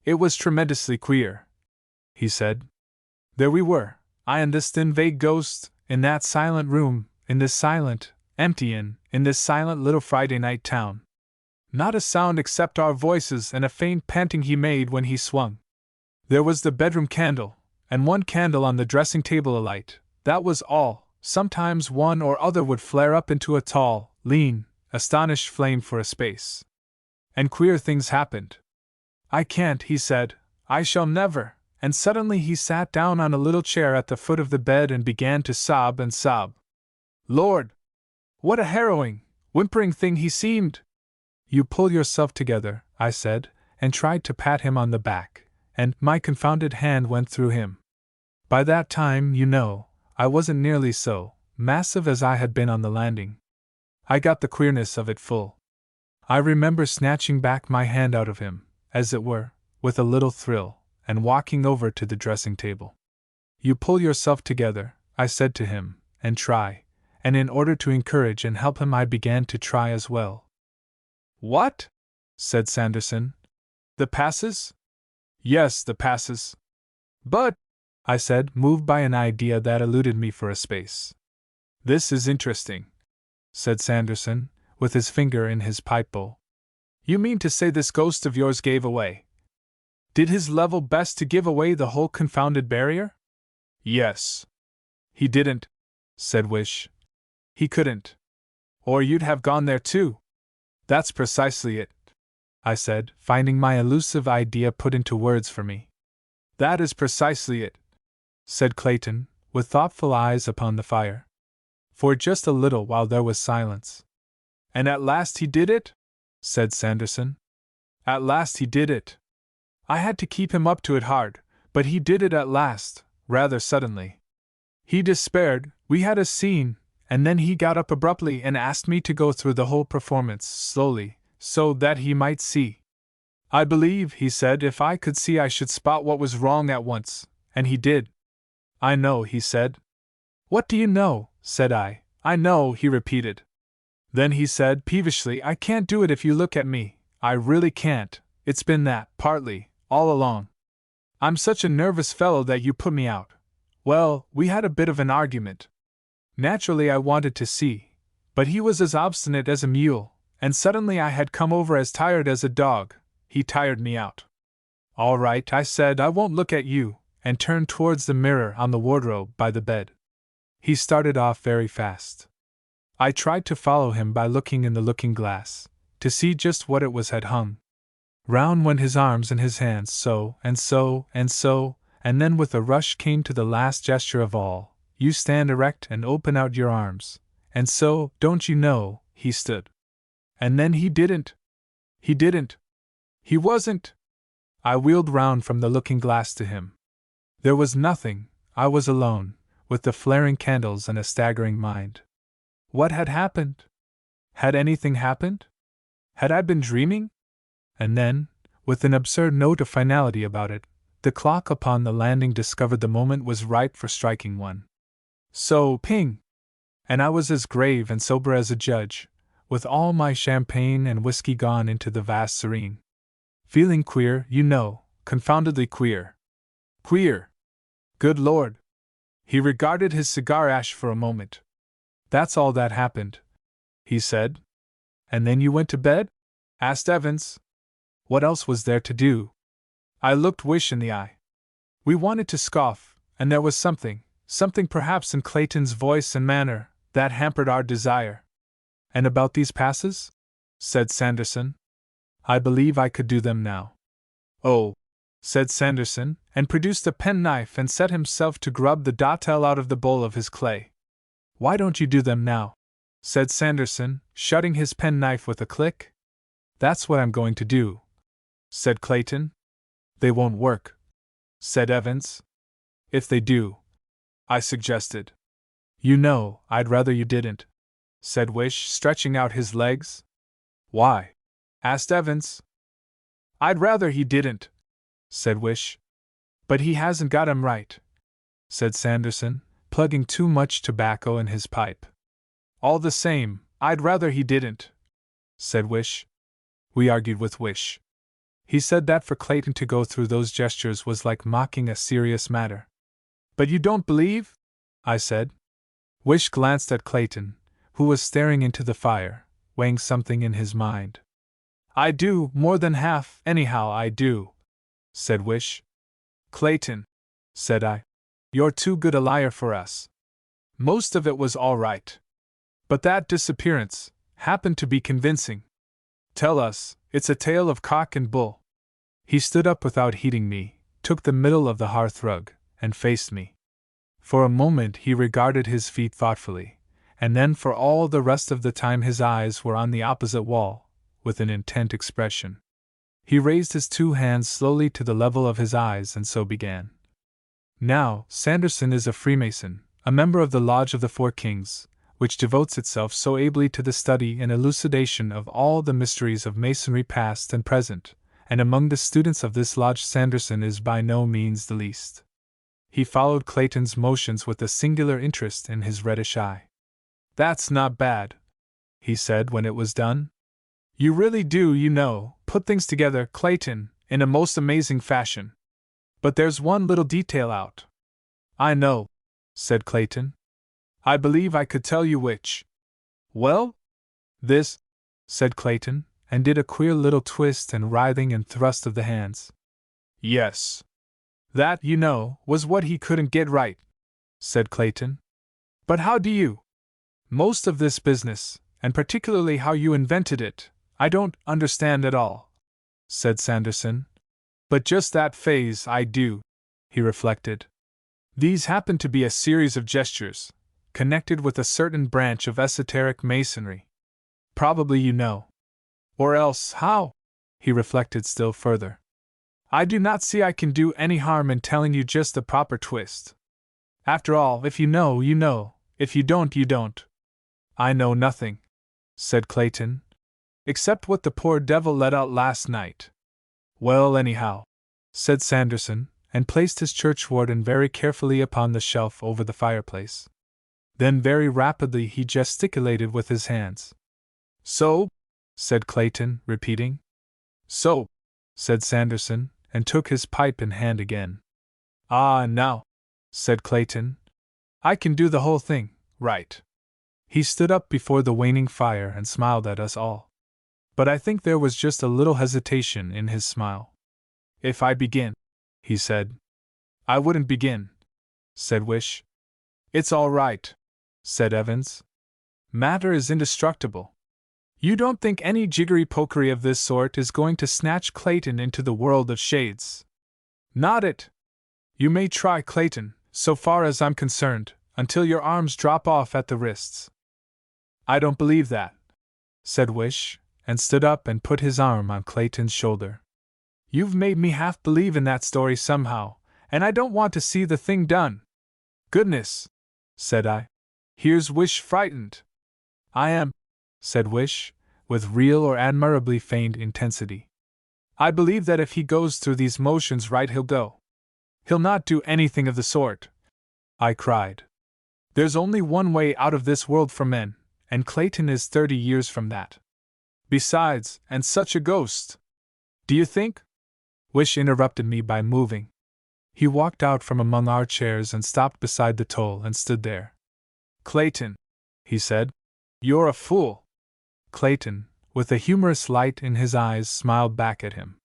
It was tremendously queer, he said. There we were, I and this thin vague ghost, in that silent room, in this silent, empty inn, in this silent little Friday night town. Not a sound except our voices and a faint panting he made when he swung. There was the bedroom candle, and one candle on the dressing table alight, that was all. Sometimes one or other would flare up into a tall, lean, astonished flame for a space. And queer things happened. I can't, he said, I shall never, and suddenly he sat down on a little chair at the foot of the bed and began to sob and sob. Lord! What a harrowing, whimpering thing he seemed! You pull yourself together, I said, and tried to pat him on the back, and my confounded hand went through him. By that time, you know, I wasn't nearly so massive as I had been on the landing. I got the queerness of it full. I remember snatching back my hand out of him, as it were, with a little thrill, and walking over to the dressing table. You pull yourself together, I said to him, and try, and in order to encourage and help him I began to try as well. What? Said Sanderson. The passes? Yes, the passes. But, I said, moved by an idea that eluded me for a space. This is interesting, said Sanderson, with his finger in his pipe bowl. You mean to say this ghost of yours gave away? Did his level best to give away the whole confounded barrier? Yes. He didn't, said Wish. He couldn't. Or you'd have gone there too. That's precisely it, I said, finding my elusive idea put into words for me. That is precisely it, said Clayton, with thoughtful eyes upon the fire. For just a little while there was silence. And at last he did it? Said Sanderson. At last he did it. I had to keep him up to it hard, but he did it at last, rather suddenly. He despaired, we had a scene, and then he got up abruptly and asked me to go through the whole performance slowly, so that he might see. I believe, he said, if I could see I should spot what was wrong at once, and he did. I know, he said. What do you know? Said I. I know, he repeated. Then he said peevishly, I can't do it if you look at me, I really can't, it's been that, partly, all along. I'm such a nervous fellow that you put me out. Well, we had a bit of an argument. Naturally I wanted to see, but he was as obstinate as a mule, and suddenly I had come over as tired as a dog, he tired me out. All right, I said, I won't look at you, and turned towards the mirror on the wardrobe by the bed. He started off very fast. I tried to follow him by looking in the looking-glass, to see just what it was had hung. Round went his arms and his hands, so, and so, and so, and then with a rush came to the last gesture of all, you stand erect and open out your arms, and so, don't you know, he stood. And then he didn't. He didn't. He wasn't. I wheeled round from the looking-glass to him. There was nothing, I was alone, with the flaring candles and a staggering mind. What had happened? Had anything happened? Had I been dreaming? And then, with an absurd note of finality about it, the clock upon the landing discovered the moment was ripe for striking one. So, ping! And I was as grave and sober as a judge, with all my champagne and whiskey gone into the vast serene. Feeling queer, you know, confoundedly queer. Queer! Good Lord! He regarded his cigar ash for a moment. That's all that happened, he said. And then you went to bed? Asked Evans. What else was there to do? I looked Wish in the eye. We wanted to scoff, and there was something perhaps in Clayton's voice and manner, that hampered our desire. And about these passes? Said Sanderson. I believe I could do them now. Oh, said Sanderson, and produced a penknife and set himself to grub the dottel out of the bowl of his clay. Why don't you do them now? Said Sanderson, shutting his penknife with a click. That's what I'm going to do, said Clayton. They won't work, said Evans. If they do, I suggested. You know, I'd rather you didn't, said Wish, stretching out his legs. Why? Asked Evans. I'd rather he didn't, said Wish. But he hasn't got 'em right, said Sanderson, plugging too much tobacco in his pipe. All the same, I'd rather he didn't, said Wish. We argued with Wish. He said that for Clayton to go through those gestures was like mocking a serious matter. But you don't believe? I said. Wish glanced at Clayton, who was staring into the fire, weighing something in his mind. I do, more than half, anyhow I do, said Wish. Clayton, said I, you're too good a liar for us. Most of it was all right. But that disappearance happened to be convincing. Tell us, it's a tale of cock and bull. He stood up without heeding me, took the middle of the hearthrug, and faced me. For a moment he regarded his feet thoughtfully, and then for all the rest of the time his eyes were on the opposite wall, with an intent expression. He raised his two hands slowly to the level of his eyes and so began. Now, Sanderson is a Freemason, a member of the Lodge of the Four Kings, which devotes itself so ably to the study and elucidation of all the mysteries of Masonry past and present, and among the students of this lodge Sanderson is by no means the least. He followed Clayton's motions with a singular interest in his reddish eye. That's not bad, he said when it was done. You really do, you know, put things together, Clayton, in a most amazing fashion. But there's one little detail out. I know, said Clayton. I believe I could tell you which. Well? This, said Clayton, and did a queer little twist and writhing and thrust of the hands. Yes. That, you know, was what he couldn't get right, said Clayton. But how do you? Most of this business, and particularly how you invented it, I don't understand at all, said Sanderson. But just that phase I do, he reflected. These happen to be a series of gestures, connected with a certain branch of esoteric masonry. Probably you know. Or else how? He reflected still further. I do not see I can do any harm in telling you just the proper twist. After all, if you know, you know. If you don't, you don't. I know nothing, said Clayton, except what the poor devil let out last night. Well, anyhow, said Sanderson, and placed his churchwarden very carefully upon the shelf over the fireplace. Then very rapidly he gesticulated with his hands. So? Said Clayton, repeating. So, said Sanderson, and took his pipe in hand again. Ah, now, said Clayton, I can do the whole thing, right. He stood up before the waning fire and smiled at us all. But I think there was just a little hesitation in his smile. If I begin, he said. I wouldn't begin, said Wish. It's all right, said Evans. Matter is indestructible. You don't think any jiggery-pokery of this sort is going to snatch Clayton into the world of shades? Not it. You may try, Clayton, so far as I'm concerned, until your arms drop off at the wrists. I don't believe that, said Wish, and stood up and put his arm on Clayton's shoulder. You've made me half believe in that story somehow, and I don't want to see the thing done. Goodness, said I. Here's Wish frightened. I am, said Wish, with real or admirably feigned intensity. I believe that if he goes through these motions right, he'll go. He'll not do anything of the sort, I cried. There's only one way out of this world for men, and Clayton is 30 years from that. Besides, and such a ghost! Do you think? Wish interrupted me by moving. He walked out from among our chairs and stopped beside the toll and stood there. Clayton, he said, you're a fool. Clayton, with a humorous light in his eyes, smiled back at him.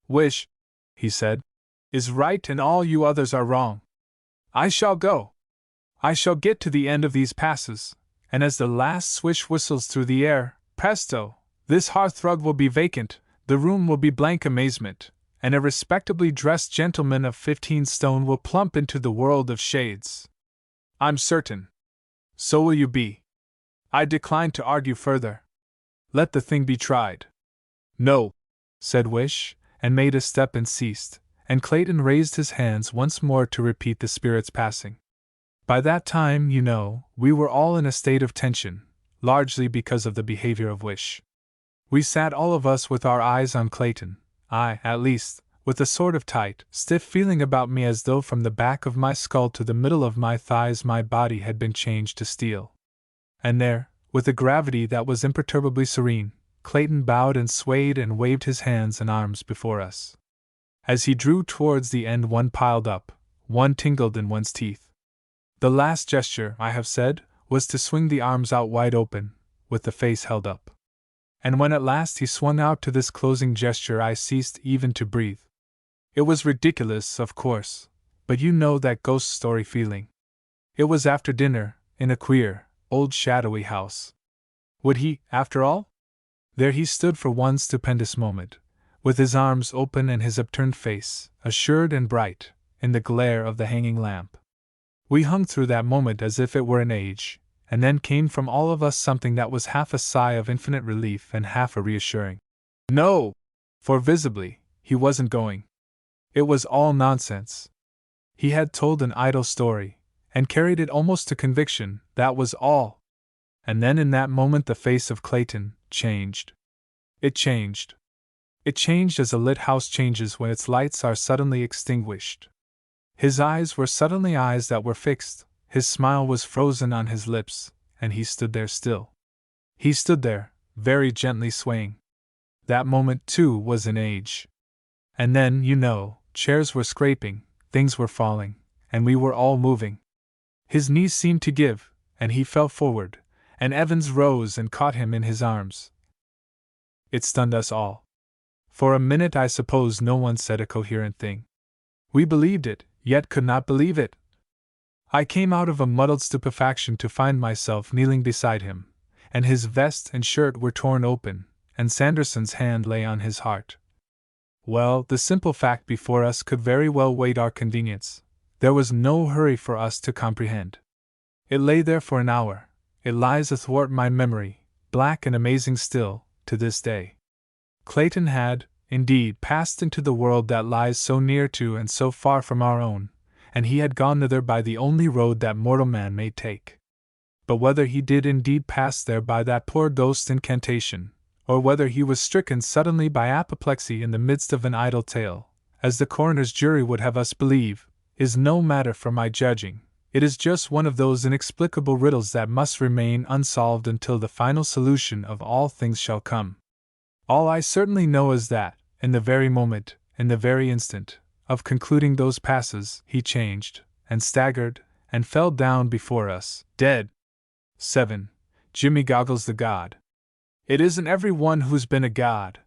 Wish, he said, is right and all you others are wrong. I shall go. I shall get to the end of these passes, and as the last swish whistles through the air, presto, this hearthrug will be vacant, the room will be blank amazement, and a respectably dressed gentleman of 15 stone will plump into the world of shades. I'm certain. So will you be. I decline to argue further. Let the thing be tried. No, said Wish, and made a step and ceased, and Clayton raised his hands once more to repeat the spirit's passing. By that time, you know, we were all in a state of tension, largely because of the behavior of Wish. We sat all of us with our eyes on Clayton, I, at least, with a sort of tight, stiff feeling about me as though from the back of my skull to the middle of my thighs my body had been changed to steel. And there, with a gravity that was imperturbably serene, Clayton bowed and swayed and waved his hands and arms before us. As he drew towards the end, one piled up, one tingled in one's teeth. The last gesture, I have said, was to swing the arms out wide open, with the face held up. And when at last he swung out to this closing gesture, I ceased even to breathe. It was ridiculous, of course, but you know that ghost story feeling. It was after dinner, in a queer, old shadowy house. Would he, after all? There he stood for one stupendous moment, with his arms open and his upturned face, assured and bright, in the glare of the hanging lamp. We hung through that moment as if it were an age, and then came from all of us something that was half a sigh of infinite relief and half a reassuring no, for visibly, he wasn't going. It was all nonsense. He had told an idle story, and carried it almost to conviction, that was all. And then in that moment the face of Clayton changed. It changed. It changed as a lit house changes when its lights are suddenly extinguished. His eyes were suddenly eyes that were fixed, his smile was frozen on his lips, and he stood there still. He stood there, very gently swaying. That moment, too, was an age. And then, you know, chairs were scraping, things were falling, and we were all moving. His knees seemed to give, and he fell forward, and Evans rose and caught him in his arms. It stunned us all. For a minute I suppose no one said a coherent thing. We believed it, yet could not believe it. I came out of a muddled stupefaction to find myself kneeling beside him, and his vest and shirt were torn open, and Sanderson's hand lay on his heart. Well, the simple fact before us could very well wait our convenience. There was no hurry for us to comprehend. It lay there for an hour. It lies athwart my memory, black and amazing still, to this day. Clayton had, indeed, passed into the world that lies so near to and so far from our own, and he had gone thither by the only road that mortal man may take. But whether he did indeed pass there by that poor ghost incantation, or whether he was stricken suddenly by apoplexy in the midst of an idle tale, as the coroner's jury would have us believe, is no matter for my judging. It is just one of those inexplicable riddles that must remain unsolved until the final solution of all things shall come. All I certainly know is that, in the very moment, in the very instant, of concluding those passes, he changed, and staggered, and fell down before us, dead. 7. Jimmy Goggles the God. It isn't every one who's been a god,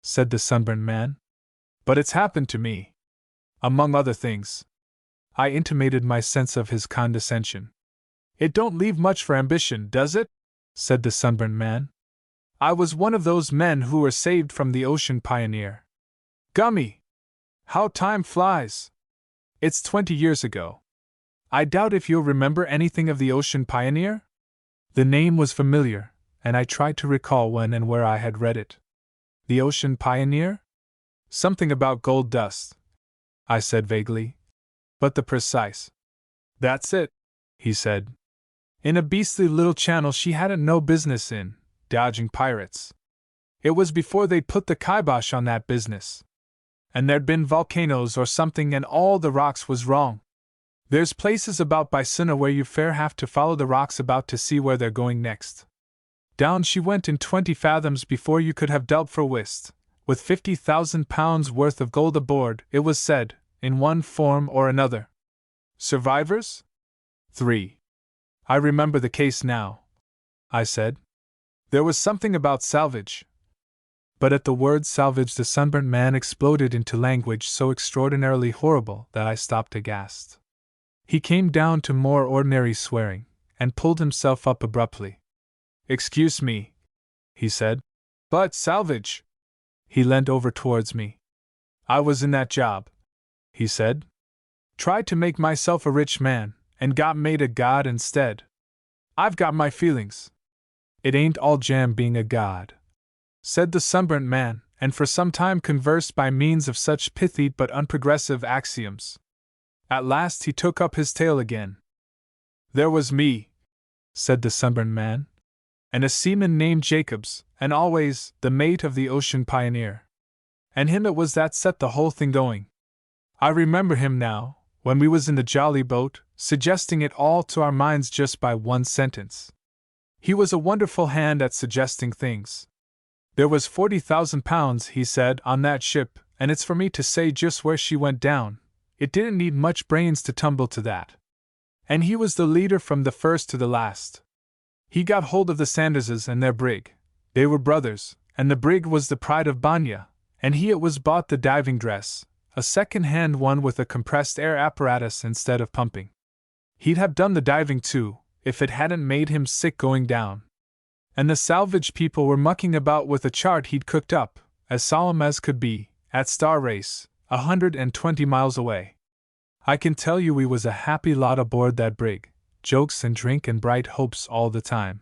said the sunburned man. But it's happened to me. Among other things. I intimated my sense of his condescension. It don't leave much for ambition, does it? Said the sunburned man. I was one of those men who were saved from the ocean pioneer. Gummy! How time flies! It's 20 years ago. I doubt if you'll remember anything of the ocean pioneer? The name was familiar, and I tried to recall when and where I had read it. The ocean pioneer? Something about gold dust, I said vaguely. But the precise. That's it, he said. In a beastly little channel she hadn't no business in, dodging pirates. It was before they'd put the kibosh on that business. And there'd been volcanoes or something and all the rocks was wrong. There's places about Bysuna where you fair have to follow the rocks about to see where they're going next. Down she went in 20 fathoms before you could have dealt for whist, with £50,000 worth of gold aboard, it was said, in one form or another. Survivors? 3. I remember the case now, I said. There was something about salvage. But at the word salvage the sunburnt man exploded into language so extraordinarily horrible that I stopped aghast. He came down to more ordinary swearing, and pulled himself up abruptly. "Excuse me," he said, "but salvage." He leant over towards me. "I was in that job," he said. "Tried to make myself a rich man, and got made a god instead. I've got my feelings. It ain't all jam being a god," said the sunburnt man, and for some time conversed by means of such pithy but unprogressive axioms. At last he took up his tale again. "There was me," said the sunburnt man, "and a seaman named Jacobs, and always the mate of the Ocean Pioneer. And him it was that set the whole thing going. I remember him now, when we was in the jolly boat, suggesting it all to our minds just by one sentence. He was a wonderful hand at suggesting things. There was £40,000, he said, on that ship, and it's for me to say just where she went down. It didn't need much brains to tumble to that. And he was the leader from the first to the last. He got hold of the Sanderses and their brig. They were brothers, and the brig was the Pride of Banya, and he it was bought the diving dress, a second-hand one with a compressed air apparatus instead of pumping. He'd have done the diving too, if it hadn't made him sick going down. And the salvage people were mucking about with a chart he'd cooked up, as solemn as could be, at Star Race, 120 miles away. I can tell you we was a happy lot aboard that brig, jokes and drink and bright hopes all the time.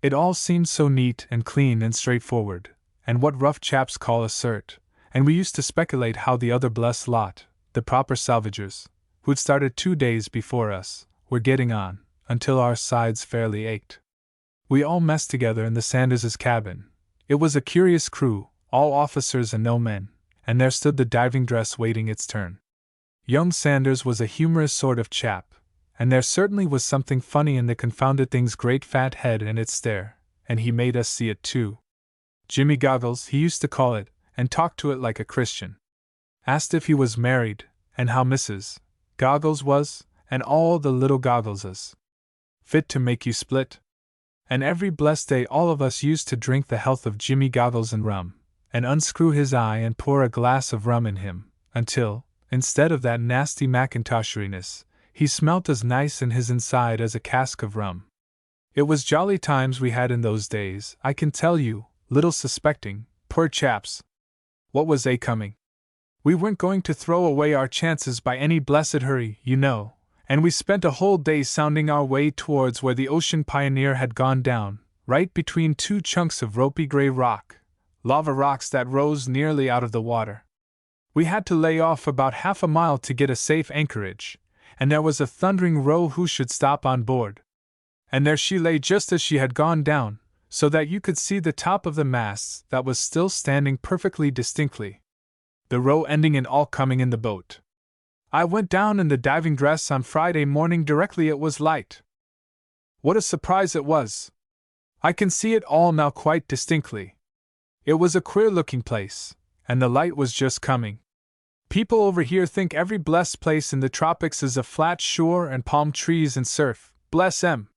It all seemed so neat and clean and straightforward, and what rough chaps call a cert, and we used to speculate how the other blessed lot, the proper salvagers, who'd started 2 days before us, were getting on, until our sides fairly ached. We all messed together in the Sanderses' cabin. It was a curious crew, all officers and no men, and there stood the diving dress waiting its turn. Young Sanders was a humorous sort of chap, and there certainly was something funny in the confounded thing's great fat head and its stare, and he made us see it too. Jimmy Goggles, he used to call it, and talked to it like a Christian. Asked if he was married, and how Mrs. Goggles was, and all the little Goggleses. Fit to make you split. And every blessed day all of us used to drink the health of Jimmy Goggles and rum, and unscrew his eye and pour a glass of rum in him, until, instead of that nasty Macintosheriness, he smelt as nice in his inside as a cask of rum. It was jolly times we had in those days, I can tell you, little suspecting, poor chaps, what was coming. We weren't going to throw away our chances by any blessed hurry, you know, and we spent a whole day sounding our way towards where the Ocean Pioneer had gone down, right between 2 chunks of ropey gray rock, lava rocks that rose nearly out of the water. We had to lay off about half a mile to get a safe anchorage, and there was a thundering row who should stop on board. And there she lay just as she had gone down, so that you could see the top of the masts that was still standing perfectly distinctly. The row ending in all coming in the boat. I went down in the diving dress on Friday morning directly it was light. What a surprise it was! I can see it all now quite distinctly. It was a queer-looking place, and the light was just coming. People over here think every blessed place in the tropics is a flat shore and palm trees and surf, bless 'em.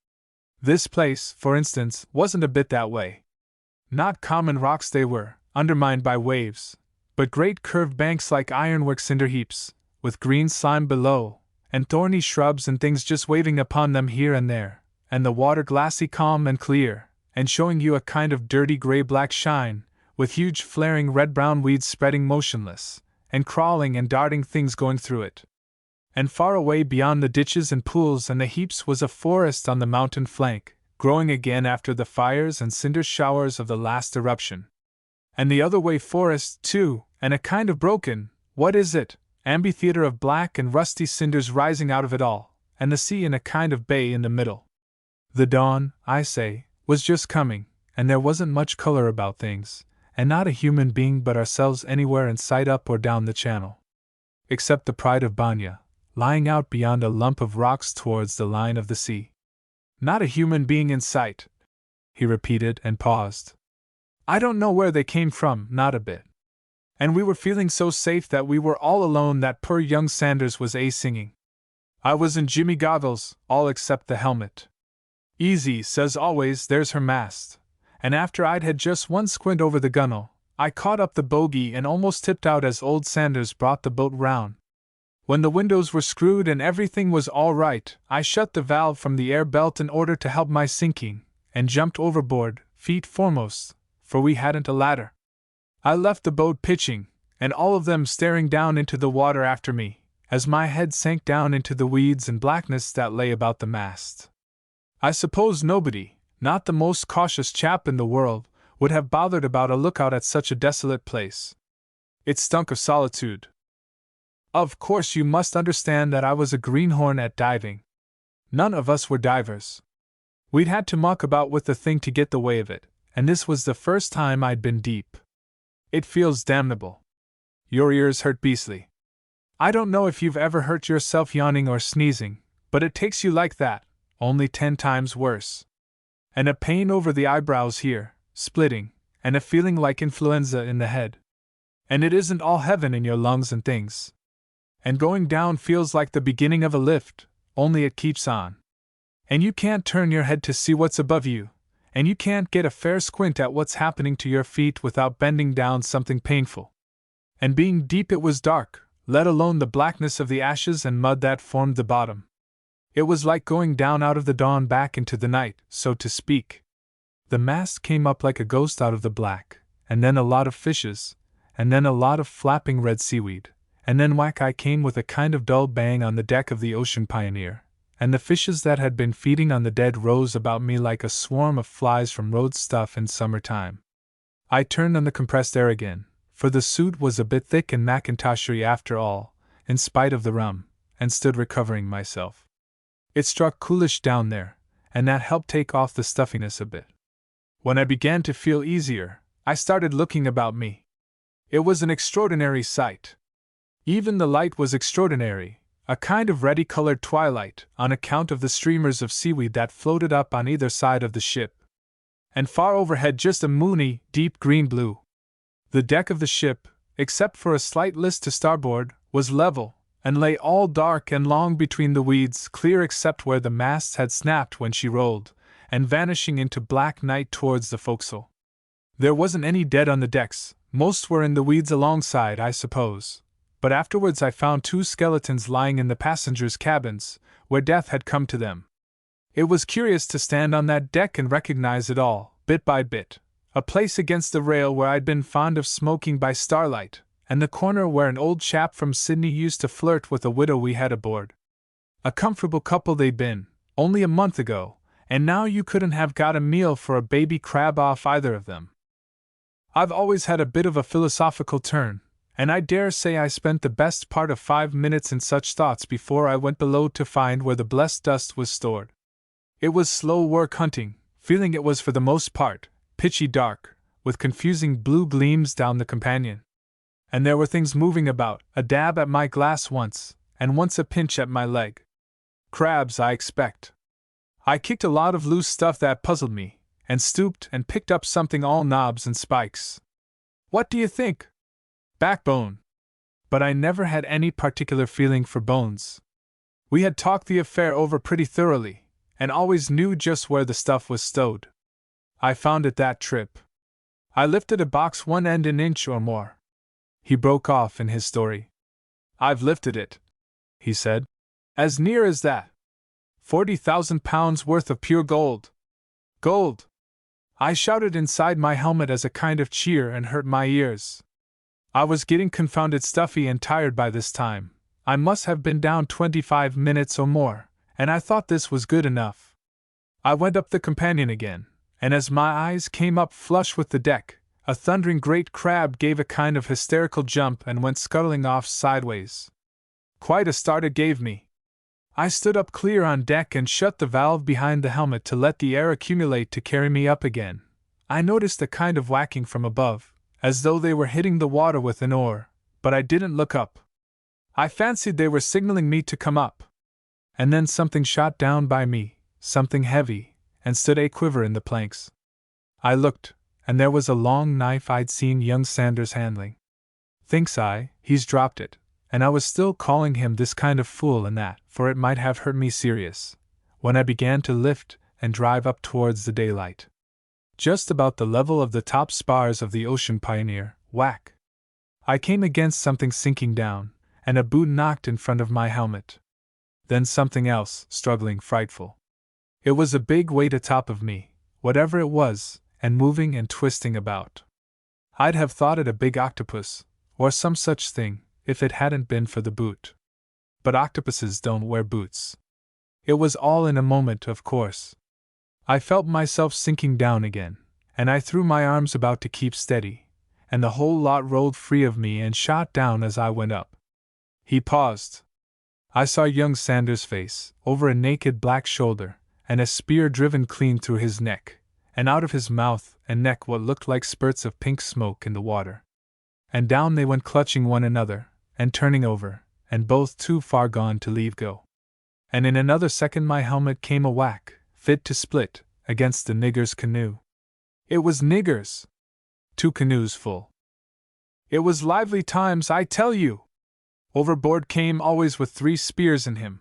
This place, for instance, wasn't a bit that way. Not common rocks they were, undermined by waves, but great curved banks like ironwork cinder heaps, with green slime below, and thorny shrubs and things just waving upon them here and there, and the water glassy calm and clear, and showing you a kind of dirty gray-black shine, with huge flaring red-brown weeds spreading motionless, and crawling and darting things going through it. And far away beyond the ditches and pools and the heaps was a forest on the mountain flank, growing again after the fires and cinder showers of the last eruption. And the other way forest, too, and a kind of broken, what is it, amphitheater of black and rusty cinders rising out of it all, and the sea in a kind of bay in the middle. The dawn, I say, was just coming, and there wasn't much color about things, and not a human being but ourselves anywhere in sight up or down the channel. Except the Pride of Banya, lying out beyond a lump of rocks towards the line of the sea. Not a human being in sight, he repeated and paused. I don't know where they came from, not a bit. And we were feeling so safe that we were all alone that poor young Sanders was singing. I was in Jimmy goggles, all except the helmet. Easy, says always, there's her mast. And after I'd had just one squint over the gunwale, I caught up the bogey and almost tipped out as old Sanders brought the boat round. When the windows were screwed and everything was all right, I shut the valve from the air belt in order to help my sinking, and jumped overboard, feet foremost, for we hadn't a ladder. I left the boat pitching, and all of them staring down into the water after me, as my head sank down into the weeds and blackness that lay about the mast. I suppose nobody, not the most cautious chap in the world, would have bothered about a lookout at such a desolate place. It stunk of solitude. Of course you must understand that I was a greenhorn at diving. None of us were divers. We'd had to muck about with the thing to get the way of it, and this was the first time I'd been deep. It feels damnable. Your ears hurt beastly. I don't know if you've ever hurt yourself yawning or sneezing, but it takes you like that, only 10 times worse. And a pain over the eyebrows here, splitting, and a feeling like influenza in the head. And it isn't all heaven in your lungs and things. And going down feels like the beginning of a lift, only it keeps on. And you can't turn your head to see what's above you, and you can't get a fair squint at what's happening to your feet without bending down something painful. And being deep it was dark, let alone the blackness of the ashes and mud that formed the bottom. It was like going down out of the dawn back into the night, so to speak. The mast came up like a ghost out of the black, and then a lot of fishes, and then a lot of flapping red seaweed, and then whack I came with a kind of dull bang on the deck of the Ocean Pioneer, and the fishes that had been feeding on the dead rose about me like a swarm of flies from road stuff in summertime. I turned on the compressed air again, for the suit was a bit thick and Macintoshery after all, in spite of the rum, and stood recovering myself. It struck coolish down there, and that helped take off the stuffiness a bit. When I began to feel easier, I started looking about me. It was an extraordinary sight. Even the light was extraordinary, a kind of reddy-colored twilight, on account of the streamers of seaweed that floated up on either side of the ship. And far overhead just a moony, deep green blue. The deck of the ship, except for a slight list to starboard, was level, and lay all dark and long between the weeds, clear except where the masts had snapped when she rolled, and vanishing into black night towards the forecastle. There wasn't any dead on the decks, most were in the weeds alongside, I suppose. But afterwards I found 2 skeletons lying in the passengers' cabins, where death had come to them. It was curious to stand on that deck and recognize it all, bit by bit. A place against the rail where I'd been fond of smoking by starlight, and the corner where an old chap from Sydney used to flirt with a widow we had aboard. A comfortable couple they'd been, only a month ago, and now you couldn't have got a meal for a baby crab off either of them. I've always had a bit of a philosophical turn, and I dare say I spent the best part of 5 minutes in such thoughts before I went below to find where the blessed dust was stored. It was slow work hunting, feeling it was for the most part pitchy dark, with confusing blue gleams down the companion. And there were things moving about, a dab at my glass once, and once a pinch at my leg. Crabs, I expect. I kicked a lot of loose stuff that puzzled me, and stooped and picked up something all knobs and spikes. What do you think? Backbone. But I never had any particular feeling for bones. We had talked the affair over pretty thoroughly, and always knew just where the stuff was stowed. I found it that trip. I lifted a box one end an inch or more. He broke off in his story. I've lifted it, he said. As near as that. 40,000 pounds worth of pure gold. Gold! I shouted inside my helmet as a kind of cheer and hurt my ears. I was getting confounded stuffy and tired by this time. I must have been down 25 minutes or more, and I thought this was good enough. I went up the companion again, and as my eyes came up flush with the deck, a thundering great crab gave a kind of hysterical jump and went scuttling off sideways. Quite a start it gave me. I stood up clear on deck and shut the valve behind the helmet to let the air accumulate to carry me up again. I noticed a kind of whacking from above, as though they were hitting the water with an oar, but I didn't look up. I fancied they were signaling me to come up. And then something shot down by me, something heavy, and stood a quiver in the planks. I looked, and there was a long knife I'd seen young Sanders handling. Thinks I, he's dropped it, and I was still calling him this kind of fool and that, for it might have hurt me serious, when I began to lift and drive up towards the daylight. Just about the level of the top spars of the Ocean Pioneer, whack! I came against something sinking down, and a boot knocked in front of my helmet. Then something else, struggling frightful. It was a big weight atop of me, whatever it was, and moving and twisting about. I'd have thought it a big octopus, or some such thing, if it hadn't been for the boot. But octopuses don't wear boots. It was all in a moment, of course. I felt myself sinking down again, and I threw my arms about to keep steady, and the whole lot rolled free of me and shot down as I went up. He paused. I saw young Sanders' face, over a naked black shoulder, and a spear driven clean through his neck, and out of his mouth and neck what looked like spurts of pink smoke in the water. And down they went clutching one another, and turning over, and both too far gone to leave go. And in another second my helmet came a whack, fit to split, against the nigger's canoe. It was niggers! 2 canoes full. It was lively times, I tell you! Overboard came always with 3 spears in him.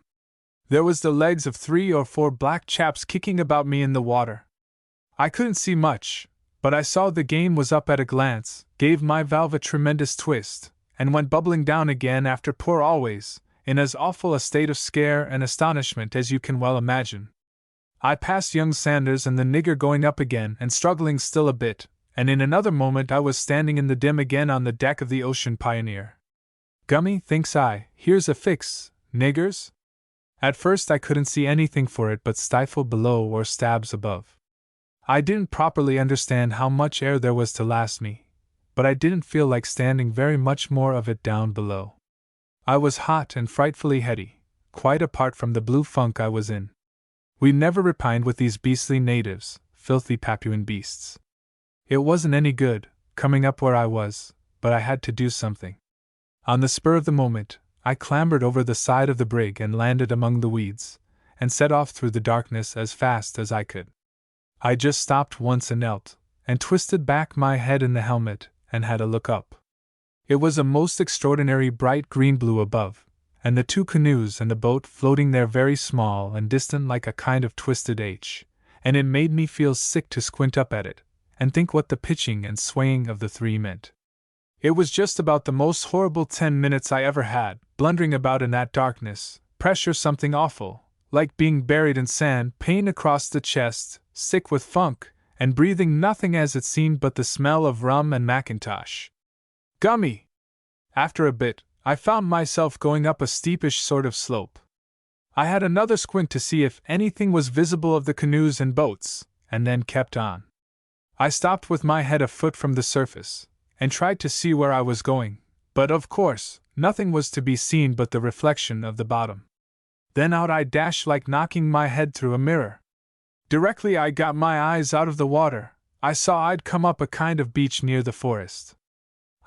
There was the legs of 3 or 4 black chaps kicking about me in the water. I couldn't see much, but I saw the game was up at a glance, gave my valve a tremendous twist, and went bubbling down again after poor Always, in as awful a state of scare and astonishment as you can well imagine. I passed young Sanders and the nigger going up again and struggling still a bit, and in another moment I was standing in the dim again on the deck of the Ocean Pioneer. Gummy, thinks I, here's a fix, niggers? At first I couldn't see anything for it but stifle below or stabs above. I didn't properly understand how much air there was to last me, but I didn't feel like standing very much more of it down below. I was hot and frightfully heady, quite apart from the blue funk I was in. We never repined with these beastly natives, filthy Papuan beasts. It wasn't any good, coming up where I was, but I had to do something. On the spur of the moment, I clambered over the side of the brig and landed among the weeds, and set off through the darkness as fast as I could. I just stopped once and knelt, and twisted back my head in the helmet, and had a look up. It was a most extraordinary bright green blue above, and the 2 canoes and the boat floating there very small and distant like a kind of twisted H, and it made me feel sick to squint up at it, and think what the pitching and swaying of the 3 meant. It was just about the most horrible 10 minutes I ever had, blundering about in that darkness, pressure something awful, like being buried in sand, pain across the chest, sick with funk, and breathing nothing as it seemed but the smell of rum and mackintosh. Gummy! After a bit, I found myself going up a steepish sort of slope. I had another squint to see if anything was visible of the canoes and boats, and then kept on. I stopped with my head a foot from the surface, and tried to see where I was going, but of course, nothing was to be seen but the reflection of the bottom. Then out I dashed like knocking my head through a mirror. Directly I got my eyes out of the water, I saw I'd come up a kind of beach near the forest.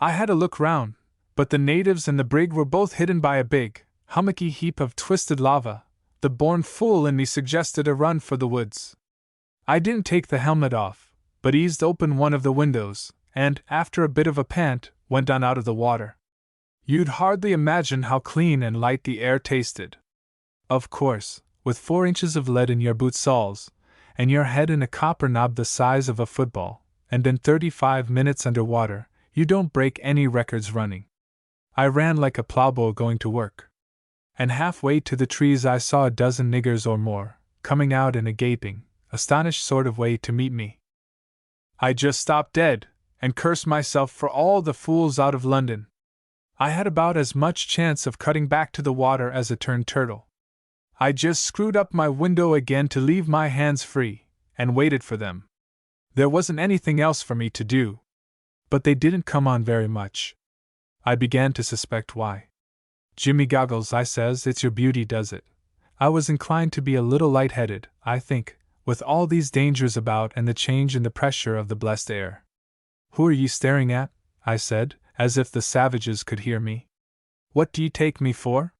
I had a look round, but the natives and the brig were both hidden by a big, hummocky heap of twisted lava. The born fool in me suggested a run for the woods. I didn't take the helmet off, but eased open one of the windows, and, after a bit of a pant, went on out of the water. You'd hardly imagine how clean and light the air tasted. Of course, with 4 inches of lead in your boot soles, and your head in a copper knob the size of a football, and in 35 minutes under water, you don't break any records running. I ran like a plowboy going to work. And halfway to the trees I saw a dozen niggers or more, coming out in a gaping, astonished sort of way to meet me. I just stopped dead, and cursed myself for all the fools out of London. I had about as much chance of cutting back to the water as a turned turtle. I just screwed up my window again to leave my hands free, and waited for them. There wasn't anything else for me to do. But they didn't come on very much. I began to suspect why. Jimmy Goggles, I says, it's your beauty does it. I was inclined to be a little light-headed, I think, with all these dangers about and the change in the pressure of the blessed air. Who are ye staring at? I said, as if the savages could hear me. What do ye take me for?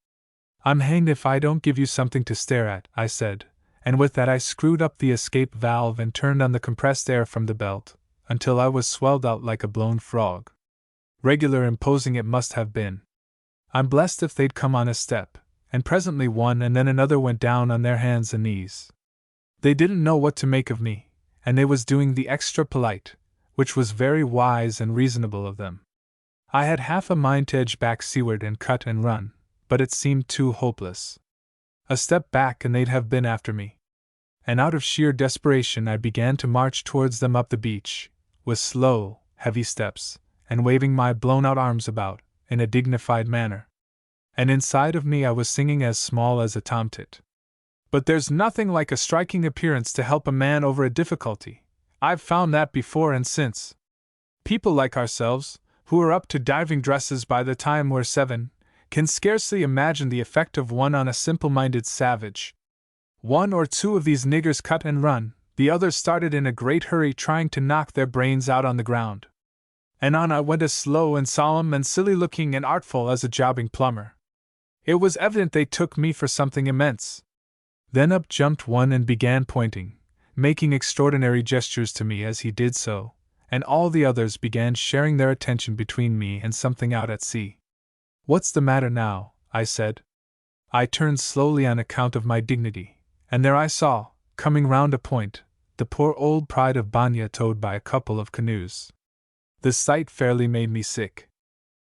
I'm hanged if I don't give you something to stare at, I said, and with that I screwed up the escape valve and turned on the compressed air from the belt, until I was swelled out like a blown frog. Regular imposing it must have been. I'm blessed if they'd come on a step, and presently one and then another went down on their hands and knees. They didn't know what to make of me, and they was doing the extra polite, which was very wise and reasonable of them. I had half a mind to edge back seaward and cut and run, but it seemed too hopeless. A step back and they'd have been after me. And out of sheer desperation I began to march towards them up the beach, with slow, heavy steps, and waving my blown-out arms about, in a dignified manner. And inside of me I was singing as small as a tomtit. But there's nothing like a striking appearance to help a man over a difficulty. I've found that before and since. People like ourselves, who are up to diving dresses by the time we're 7, can scarcely imagine the effect of one on a simple-minded savage. 1 or 2 of these niggers cut and run, the others started in a great hurry trying to knock their brains out on the ground. And on I went as slow and solemn and silly-looking and artful as a jobbing plumber. It was evident they took me for something immense. Then up jumped one and began pointing, making extraordinary gestures to me as he did so, and all the others began sharing their attention between me and something out at sea. What's the matter now? I said. I turned slowly on account of my dignity, and there I saw, coming round a point, the poor old Pride of Banya towed by a couple of canoes. The sight fairly made me sick.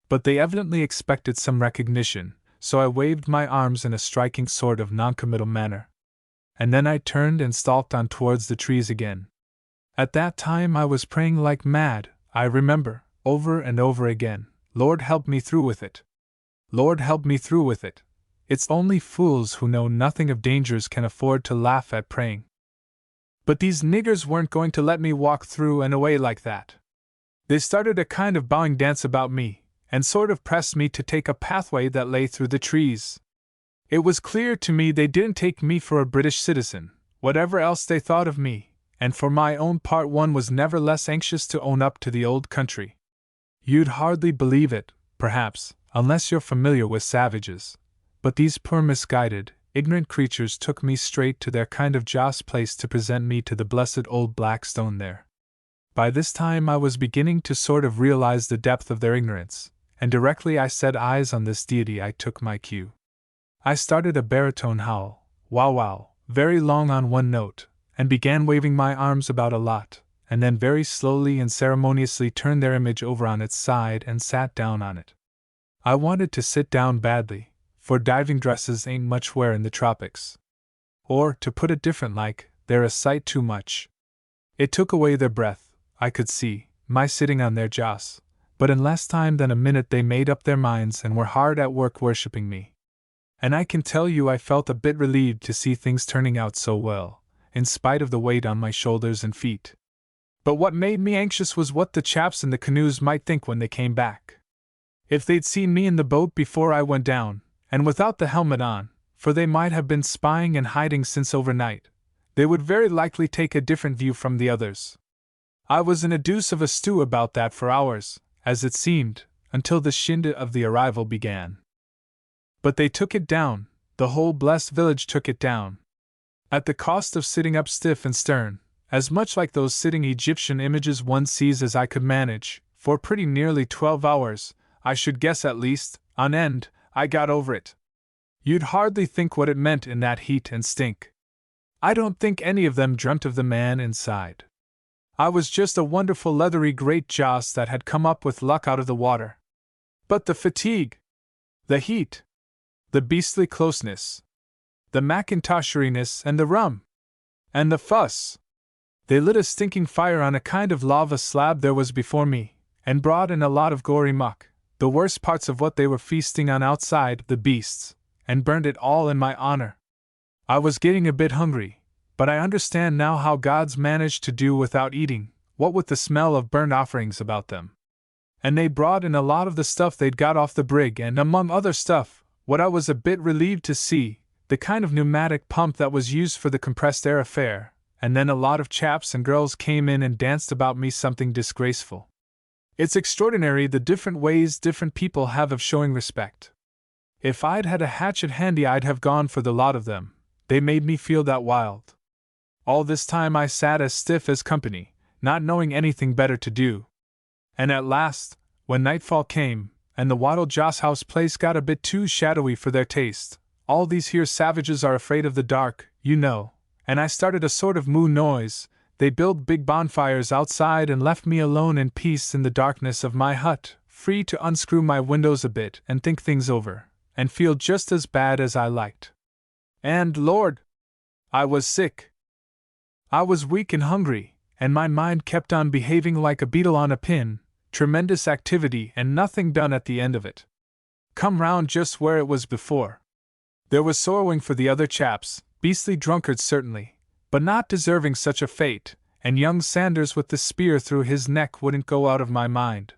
But they evidently expected some recognition, so I waved my arms in a striking sort of noncommittal manner. And then I turned and stalked on towards the trees again. At that time I was praying like mad, I remember, over and over again, Lord help me through with it. Lord help me through with it. It's only fools who know nothing of dangers can afford to laugh at praying. But these niggers weren't going to let me walk through and away like that. They started a kind of bowing dance about me, and sort of pressed me to take a pathway that lay through the trees. It was clear to me they didn't take me for a British citizen, whatever else they thought of me, and for my own part one was never less anxious to own up to the old country. You'd hardly believe it, perhaps, unless you're familiar with savages, but these poor misguided, ignorant creatures took me straight to their kind of joss place to present me to the blessed old black stone there. By this time I was beginning to sort of realize the depth of their ignorance, and directly I set eyes on this deity I took my cue. I started a baritone howl, wow wow, very long on one note, and began waving my arms about a lot, and then very slowly and ceremoniously turned their image over on its side and sat down on it. I wanted to sit down badly, for diving dresses ain't much wear in the tropics. Or, to put it different like, they're a sight too much. It took away their breath, I could see, my sitting on their joss, but in less time than a minute they made up their minds and were hard at work worshipping me. And I can tell you I felt a bit relieved to see things turning out so well, in spite of the weight on my shoulders and feet. But what made me anxious was what the chaps in the canoes might think when they came back. If they'd seen me in the boat before I went down, and without the helmet on, for they might have been spying and hiding since overnight, they would very likely take a different view from the others. I was in a deuce of a stew about that for hours, as it seemed, until the shindig of the arrival began. But they took it down, the whole blessed village took it down. At the cost of sitting up stiff and stern, as much like those sitting Egyptian images one sees as I could manage, for pretty nearly 12 hours, I should guess at least, on end, I got over it. You'd hardly think what it meant in that heat and stink. I don't think any of them dreamt of the man inside. I was just a wonderful leathery great joss that had come up with luck out of the water. But the fatigue, the heat, the beastly closeness, the macintoshiness and the rum, and the fuss. They lit a stinking fire on a kind of lava slab there was before me, and brought in a lot of gory muck, the worst parts of what they were feasting on outside, the beasts, and burned it all in my honor. I was getting a bit hungry, but I understand now how gods managed to do without eating, what with the smell of burnt offerings about them. And they brought in a lot of the stuff they'd got off the brig, and among other stuff, what I was a bit relieved to see, the kind of pneumatic pump that was used for the compressed air affair, and then a lot of chaps and girls came in and danced about me something disgraceful. It's extraordinary the different ways different people have of showing respect. If I'd had a hatchet handy, I'd have gone for the lot of them. They made me feel that wild. All this time I sat as stiff as company, not knowing anything better to do. And at last, when nightfall came, and the Wattle Joss house place got a bit too shadowy for their taste, all these here savages are afraid of the dark, you know, and I started a sort of moo noise. They built big bonfires outside and left me alone in peace in the darkness of my hut, free to unscrew my windows a bit and think things over, and feel just as bad as I liked. And, Lord! I was sick. I was weak and hungry, and my mind kept on behaving like a beetle on a pin, tremendous activity and nothing done at the end of it. Come round just where it was before. There was sorrowing for the other chaps, beastly drunkards certainly, but not deserving such a fate, and young Sanders with the spear through his neck wouldn't go out of my mind.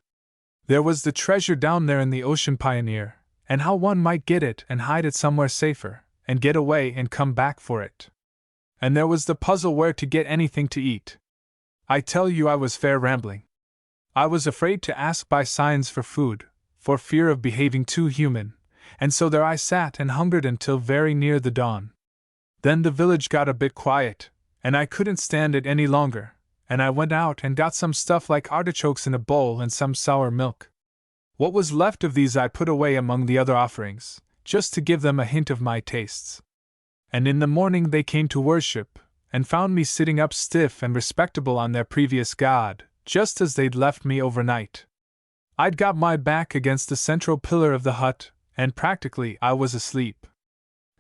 There was the treasure down there in the Ocean Pioneer, and how one might get it and hide it somewhere safer, and get away and come back for it. And there was the puzzle where to get anything to eat. I tell you I was fair rambling. I was afraid to ask by signs for food, for fear of behaving too human, and so there I sat and hungered until very near the dawn. Then the village got a bit quiet, and I couldn't stand it any longer, and I went out and got some stuff like artichokes in a bowl and some sour milk. What was left of these I put away among the other offerings, just to give them a hint of my tastes. And in the morning they came to worship, and found me sitting up stiff and respectable on their previous god, just as they'd left me overnight. I'd got my back against the central pillar of the hut, and practically I was asleep.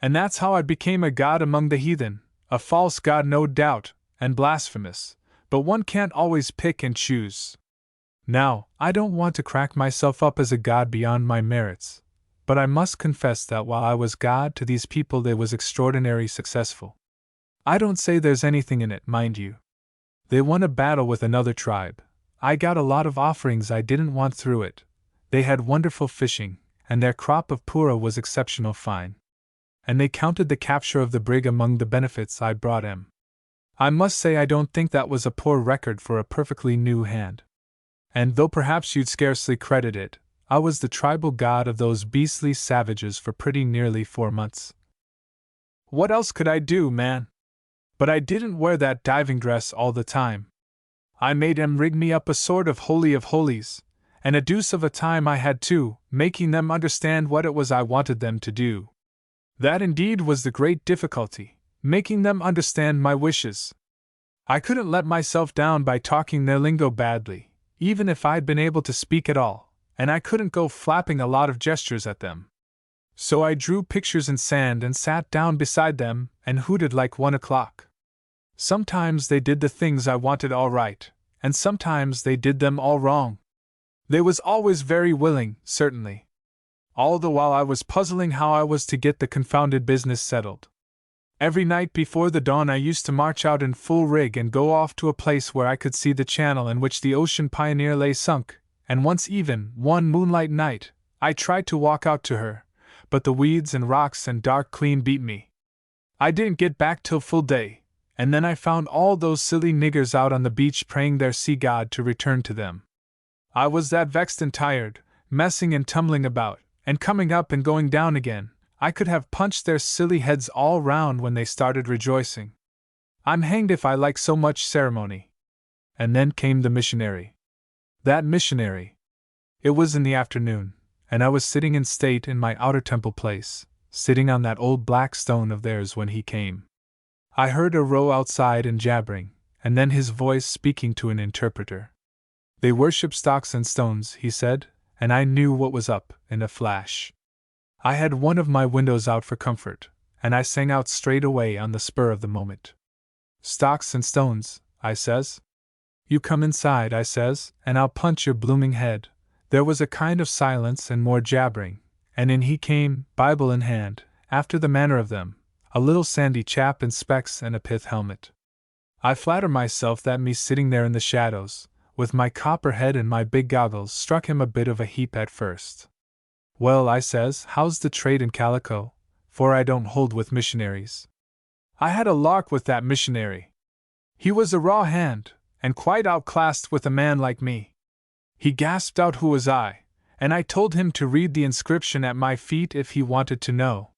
And that's how I became a god among the heathen, a false god no doubt, and blasphemous, but one can't always pick and choose. Now, I don't want to crack myself up as a god beyond my merits, but I must confess that while I was god to these people they was extraordinary successful. I don't say there's anything in it, mind you. They won a battle with another tribe. I got a lot of offerings I didn't want through it. They had wonderful fishing, and their crop of pura was exceptional fine. And they counted the capture of the brig among the benefits I brought 'em. I must say I don't think that was a poor record for a perfectly new hand. And though perhaps you'd scarcely credit it, I was the tribal god of those beastly savages for pretty nearly 4 months. What else could I do, man? But I didn't wear that diving dress all the time. I made 'em rig me up a sort of holy of holies, and a deuce of a time I had too, making them understand what it was I wanted them to do. That indeed was the great difficulty, making them understand my wishes. I couldn't let myself down by talking their lingo badly, even if I'd been able to speak at all, and I couldn't go flapping a lot of gestures at them. So I drew pictures in sand and sat down beside them and hooted like 1 o'clock. Sometimes they did the things I wanted all right, and sometimes they did them all wrong. They was always very willing, certainly. All the while I was puzzling how I was to get the confounded business settled. Every night before the dawn I used to march out in full rig and go off to a place where I could see the channel in which the Ocean Pioneer lay sunk, and once even, one moonlight night, I tried to walk out to her, but the weeds and rocks and dark clean beat me. I didn't get back till full day, and then I found all those silly niggers out on the beach praying their sea god to return to them. I was that vexed and tired, messing and tumbling about, and coming up and going down again, I could have punched their silly heads all round when they started rejoicing. I'm hanged if I like so much ceremony. And then came the missionary. That missionary. It was in the afternoon, and I was sitting in state in my outer temple place, sitting on that old black stone of theirs when he came. I heard a row outside and jabbering, and then his voice speaking to an interpreter. They worship stocks and stones, he said, and I knew what was up in a flash. I had one of my windows out for comfort, and I sang out straight away on the spur of the moment. Stocks and stones, I says. You come inside, I says, and I'll punch your blooming head. There was a kind of silence and more jabbering, and in he came, Bible in hand, after the manner of them, a little sandy chap in specs and a pith helmet. I flatter myself that me sitting there in the shadows, with my copper head and my big goggles, struck him a bit of a heap at first. Well, I says, how's the trade in calico? For I don't hold with missionaries. I had a lark with that missionary. He was a raw hand, and quite outclassed with a man like me. He gasped out who was I, and I told him to read the inscription at my feet if he wanted to know.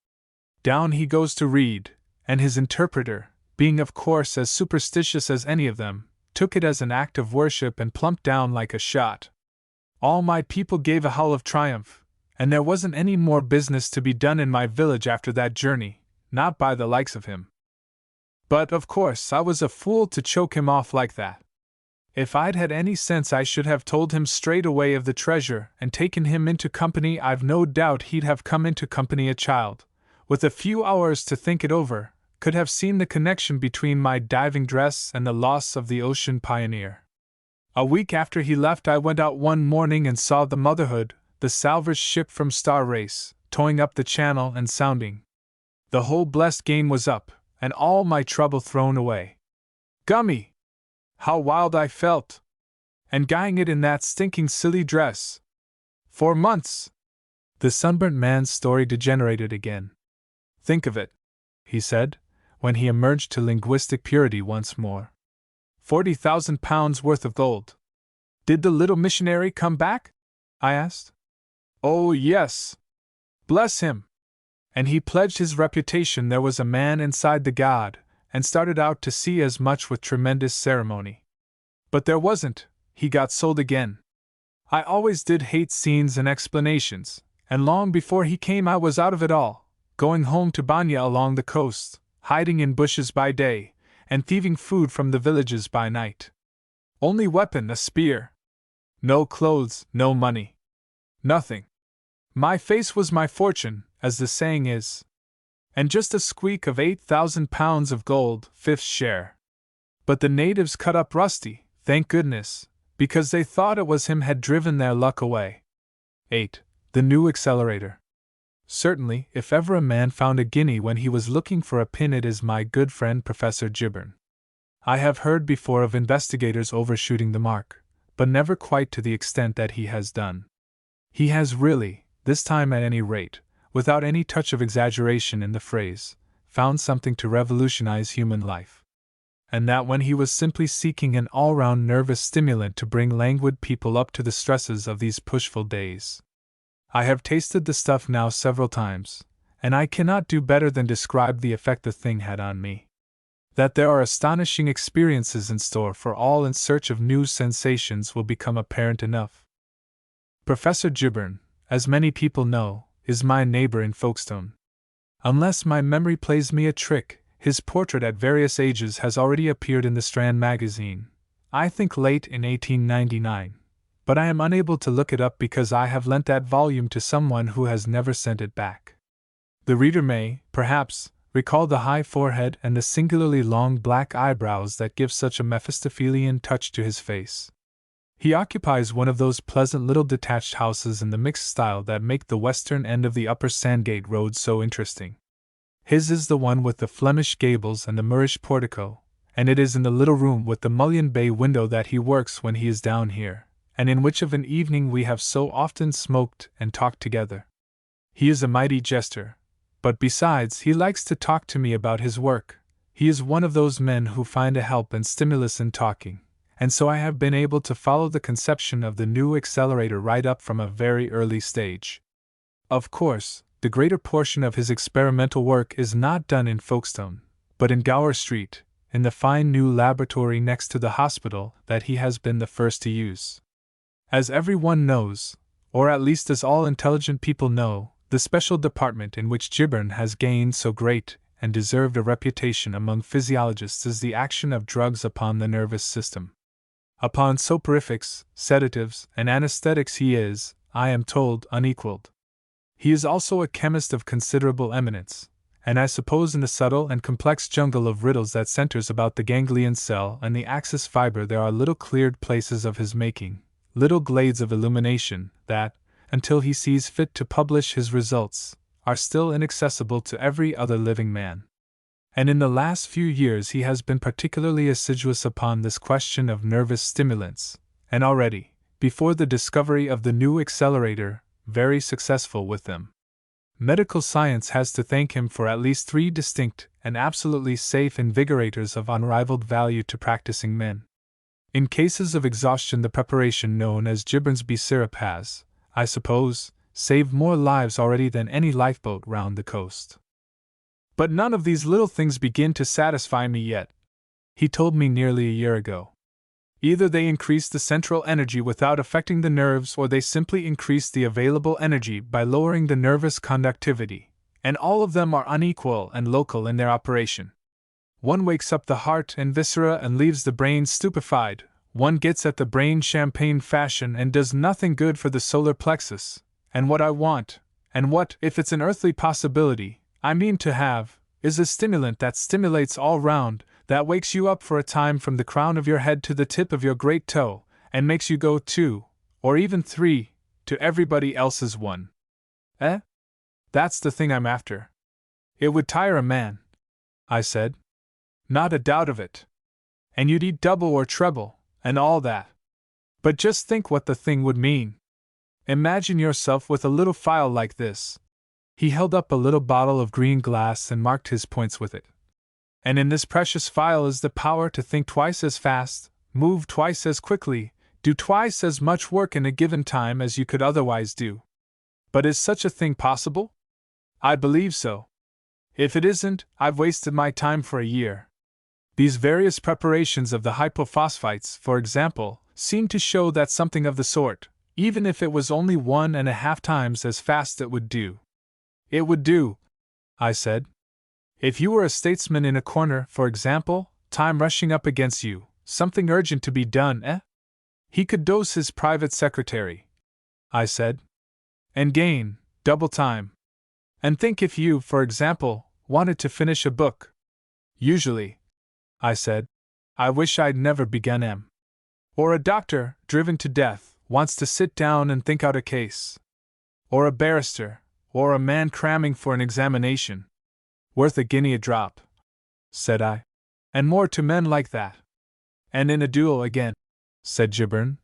Down he goes to read, and his interpreter, being of course as superstitious as any of them, took it as an act of worship and plumped down like a shot. All my people gave a howl of triumph, and there wasn't any more business to be done in my village after that journey, not by the likes of him. But, of course, I was a fool to choke him off like that. If I'd had any sense, I should have told him straight away of the treasure and taken him into company. I've no doubt he'd have come into company a child, with a few hours to think it over, could have seen the connection between my diving dress and the loss of the Ocean Pioneer. A week after he left, I went out one morning and saw the Motherhood, the salvage ship from Star Race, towing up the channel and sounding. The whole blessed game was up, and all my trouble thrown away. Gummy! How wild I felt! And guying it in that stinking silly dress! 4 months! The sunburnt man's story degenerated again. Think of it, he said, when he emerged to linguistic purity once more. 40,000 pounds worth of gold. Did the little missionary come back? I asked. Oh, yes. Bless him! And he pledged his reputation there was a man inside the god, and started out to sea as much with tremendous ceremony. But there wasn't, he got sold again. I always did hate scenes and explanations, and long before he came I was out of it all, going home to Banya along the coast, hiding in bushes by day, and thieving food from the villages by night. Only weapon a spear. No clothes, no money. Nothing. My face was my fortune, as the saying is. And just a squeak of 8,000 pounds of gold, 5th share. But the natives cut up Rusty, thank goodness, because they thought it was him had driven their luck away. 8. The new accelerator. Certainly, if ever a man found a guinea when he was looking for a pin, it is my good friend Professor Gibbern. I have heard before of investigators overshooting the mark, but never quite to the extent that he has done. He has really, this time at any rate, without any touch of exaggeration in the phrase, found something to revolutionize human life. And that when he was simply seeking an all-round nervous stimulant to bring languid people up to the stresses of these pushful days. I have tasted the stuff now several times, and I cannot do better than describe the effect the thing had on me. That there are astonishing experiences in store for all in search of new sensations will become apparent enough. Professor Gibbern, as many people know, is my neighbor in Folkestone. Unless my memory plays me a trick, his portrait at various ages has already appeared in the Strand magazine, I think late in 1899, but I am unable to look it up because I have lent that volume to someone who has never sent it back. The reader may, perhaps, recall the high forehead and the singularly long black eyebrows that give such a Mephistophelian touch to his face. He occupies one of those pleasant little detached houses in the mixed style that make the western end of the upper Sandgate Road so interesting. His is the one with the Flemish gables and the Moorish portico, and it is in the little room with the mullioned bay window that he works when he is down here, and in which of an evening we have so often smoked and talked together. He is a mighty jester, but besides he likes to talk to me about his work. He is one of those men who find a help and stimulus in talking, and so I have been able to follow the conception of the new accelerator right up from a very early stage. Of course, the greater portion of his experimental work is not done in Folkestone, but in Gower Street, in the fine new laboratory next to the hospital that he has been the first to use. As everyone knows, or at least as all intelligent people know, the special department in which Gibbern has gained so great and deserved a reputation among physiologists is the action of drugs upon the nervous system. Upon soporifics, sedatives, and anesthetics he is, I am told, unequaled. He is also a chemist of considerable eminence, and I suppose in the subtle and complex jungle of riddles that centers about the ganglion cell and the axis fiber there are little cleared places of his making, little glades of illumination that, until he sees fit to publish his results, are still inaccessible to every other living man. And in the last few years he has been particularly assiduous upon this question of nervous stimulants, and already, before the discovery of the new accelerator, very successful with them. Medical science has to thank him for at least 3 distinct and absolutely safe invigorators of unrivaled value to practicing men. In cases of exhaustion, the preparation known as Gibberne's bee syrup has, I suppose, saved more lives already than any lifeboat round the coast. But none of these little things begin to satisfy me yet, he told me nearly a year ago. Either they increase the central energy without affecting the nerves, or they simply increase the available energy by lowering the nervous conductivity, and all of them are unequal and local in their operation. One wakes up the heart and viscera and leaves the brain stupefied, one gets at the brain champagne fashion and does nothing good for the solar plexus, and what I want, and what, if it's an earthly possibility, I mean to have, is a stimulant that stimulates all round, that wakes you up for a time from the crown of your head to the tip of your great toe, and makes you go 2, or even 3, to everybody else's 1. Eh? That's the thing I'm after. It would tire a man, I said. Not a doubt of it. And you'd eat double or treble, and all that. But just think what the thing would mean. Imagine yourself with a little phial like this. He held up a little bottle of green glass and marked his points with it. And in this precious phial is the power to think twice as fast, move twice as quickly, do twice as much work in a given time as you could otherwise do. But is such a thing possible? I believe so. If it isn't, I've wasted my time for a year. These various preparations of the hypophosphites, for example, seem to show that something of the sort, even if it was only 1.5 times as fast, it would do. It would do, I said. If you were a statesman in a corner, for example, time rushing up against you, something urgent to be done, eh? He could dose his private secretary, I said, and gain double time. And think if you, for example, wanted to finish a book. Usually, I said, I wish I'd never begun M. Or a doctor, driven to death, wants to sit down and think out a case. Or a barrister, or a man cramming for an examination. Worth a guinea a drop, said I. And more to men like that. And in a duel again, said Gibberne,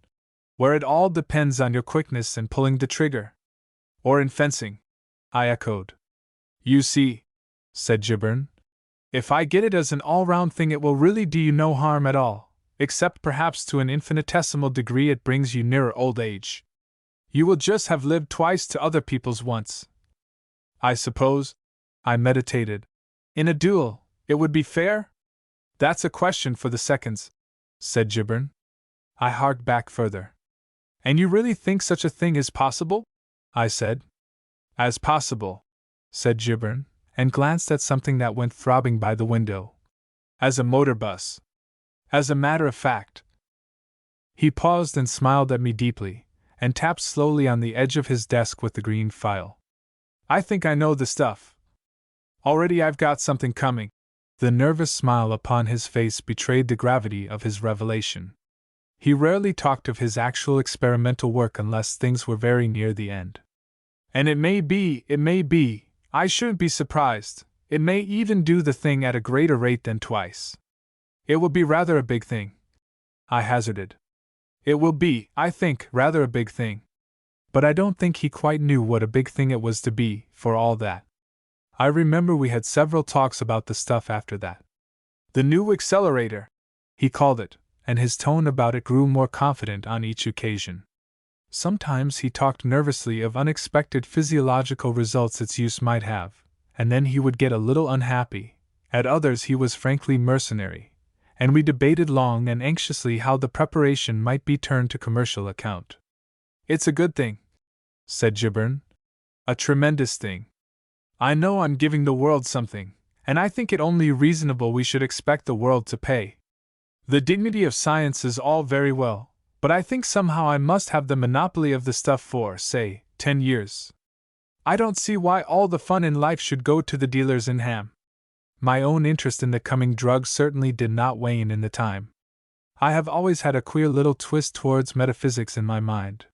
where it all depends on your quickness in pulling the trigger. Or in fencing, I echoed. You see, said Gibberne, if I get it as an all-round thing, it will really do you no harm at all, except perhaps to an infinitesimal degree it brings you nearer old age. You will just have lived twice to other people's once. I suppose, I meditated. In a duel, it would be fair? That's a question for the seconds, said Gibberne. I harked back further. And you really think such a thing is possible? I said. As possible, said Gibberne, and glanced at something that went throbbing by the window. As a motor bus. As a matter of fact. He paused and smiled at me deeply, and tapped slowly on the edge of his desk with the green file. I think I know the stuff. Already I've got something coming. The nervous smile upon his face betrayed the gravity of his revelation. He rarely talked of his actual experimental work unless things were very near the end. And it may be, I shouldn't be surprised, it may even do the thing at a greater rate than twice. It will be rather a big thing, I hazarded. It will be, I think, rather a big thing. But I don't think he quite knew what a big thing it was to be, for all that. I remember we had several talks about the stuff after that. The new accelerator, he called it, and his tone about it grew more confident on each occasion. Sometimes he talked nervously of unexpected physiological results its use might have, and then he would get a little unhappy. At others he was frankly mercenary, and we debated long and anxiously how the preparation might be turned to commercial account. It's a good thing, said Gibberne. A tremendous thing. I know I'm giving the world something, and I think it only reasonable we should expect the world to pay. The dignity of science is all very well, but I think somehow I must have the monopoly of the stuff for, say, 10 years. I don't see why all the fun in life should go to the dealers in ham. My own interest in the coming drug certainly did not wane in the time. I have always had a queer little twist towards metaphysics in my mind.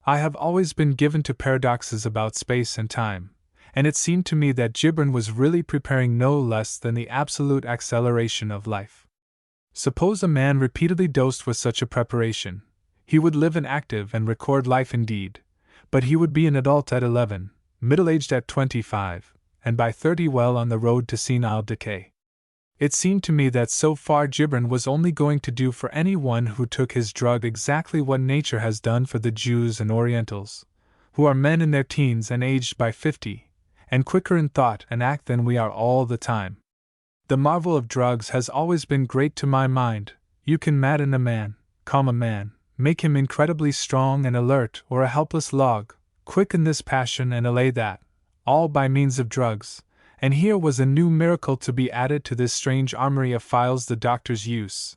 I have always been given to paradoxes about space and time, and it seemed to me that Gibberne was really preparing no less than the absolute acceleration of life. Suppose a man repeatedly dosed with such a preparation, he would live an active and record life indeed, but he would be an adult at 11, middle-aged at 25, and by 30 well on the road to senile decay. It seemed to me that so far Gibran was only going to do for anyone who took his drug exactly what nature has done for the Jews and Orientals, who are men in their teens and aged by 50, and quicker in thought and act than we are all the time. The marvel of drugs has always been great to my mind. You can madden a man, calm a man, make him incredibly strong and alert, or a helpless log, quicken this passion and allay that, all by means of drugs. And here was a new miracle to be added to this strange armory of files the doctors use.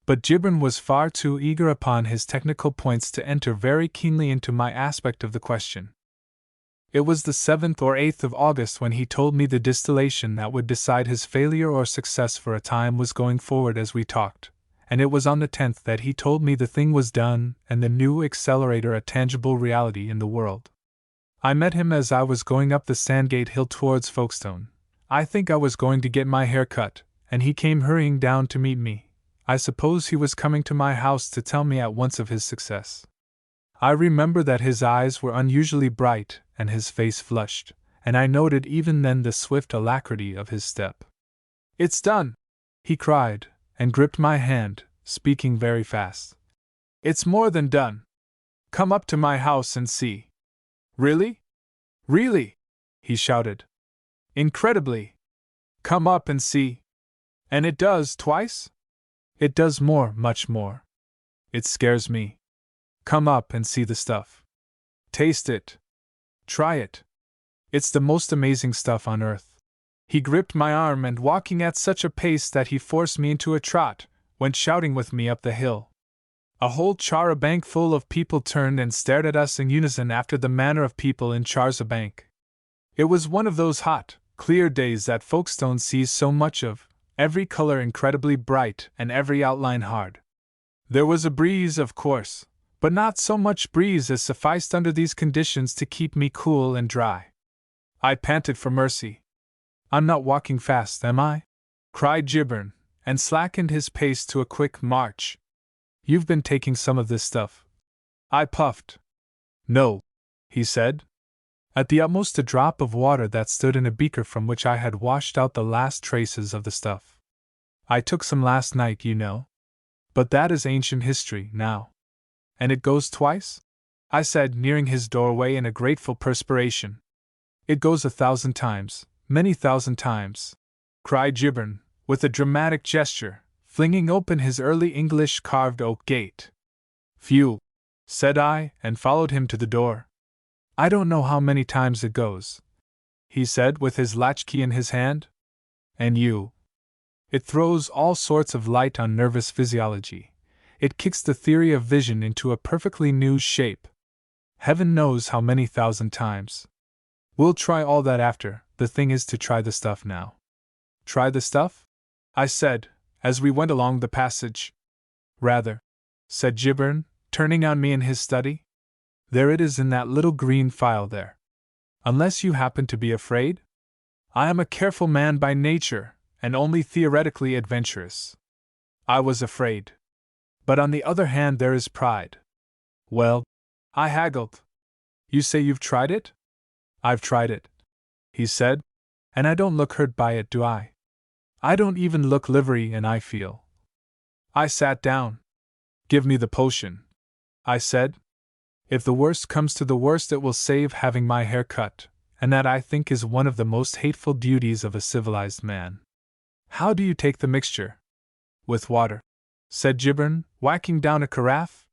But Gibran was far too eager upon his technical points to enter very keenly into my aspect of the question. It was the 7th or 8th of August when he told me the distillation that would decide his failure or success for a time was going forward as we talked, and it was on the 10th that he told me the thing was done and the new accelerator a tangible reality in the world. I met him as I was going up the Sandgate Hill towards Folkestone. I think I was going to get my hair cut, and he came hurrying down to meet me. I suppose he was coming to my house to tell me at once of his success. I remember that his eyes were unusually bright and his face flushed, and I noted even then the swift alacrity of his step. "It's done!" he cried, and gripped my hand, speaking very fast. "It's more than done. Come up to my house and see." "Really? Really?" he shouted. "Incredibly! Come up and see. And it does twice? It does more, much more. It scares me. Come up and see the stuff. Taste it. Try it. It's the most amazing stuff on earth." He gripped my arm and, walking at such a pace that he forced me into a trot, went shouting with me up the hill. A whole char-a-banc full of people turned and stared at us in unison after the manner of people in chars-a-banc. It was one of those hot, clear days that Folkestone sees so much of, every color incredibly bright and every outline hard. There was a breeze, of course, but not so much breeze as sufficed under these conditions to keep me cool and dry. I panted for mercy. "I'm not walking fast, am I?" cried Gibran, and slackened his pace to a quick march. "You've been taking some of this stuff?" I puffed. "No," he said. "At the utmost a drop of water that stood in a beaker from which I had washed out the last traces of the stuff. I took some last night, you know. But that is ancient history, now." "And it goes twice?" I said, nearing his doorway in a grateful perspiration. "It goes 1,000 times, many thousand times," cried Gibran, with a dramatic gesture, flinging open his early English carved oak gate. "Phew," said I, and followed him to the door. "I don't know how many times it goes," he said with his latchkey in his hand. "And you?" "It throws all sorts of light on nervous physiology. It kicks the theory of vision into a perfectly new shape. Heaven knows how many thousand times. We'll try all that after. The thing is to try the stuff now." "Try the stuff?" I said, as we went along the passage. "Rather," said Gibran, turning on me in his study. "There it is in that little green file there. Unless you happen to be afraid? I am a careful man by nature, and only theoretically adventurous. I was afraid. But on the other hand there is pride." "Well," I haggled. "You say you've tried it?" "I've tried it," he said, "and I don't look hurt by it, do I? I don't even look livery, and I feel." I sat down. "Give me the potion," I said. "If the worst comes to the worst, it will save having my hair cut, and that I think is one of the most hateful duties of a civilized man. How do you take the mixture?" "With water," said Gibran, whacking down a carafe.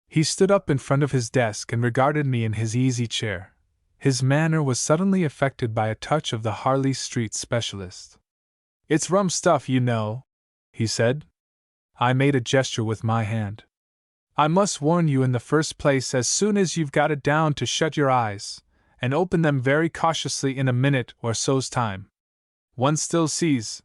He stood up in front of his desk and regarded me in his easy chair. His manner was suddenly affected by a touch of the Harley Street specialist. "It's rum stuff, you know," he said. I made a gesture with my hand. "I must warn you in the first place, as soon as you've got it down, to shut your eyes, and open them very cautiously in a minute or so's time. One still sees.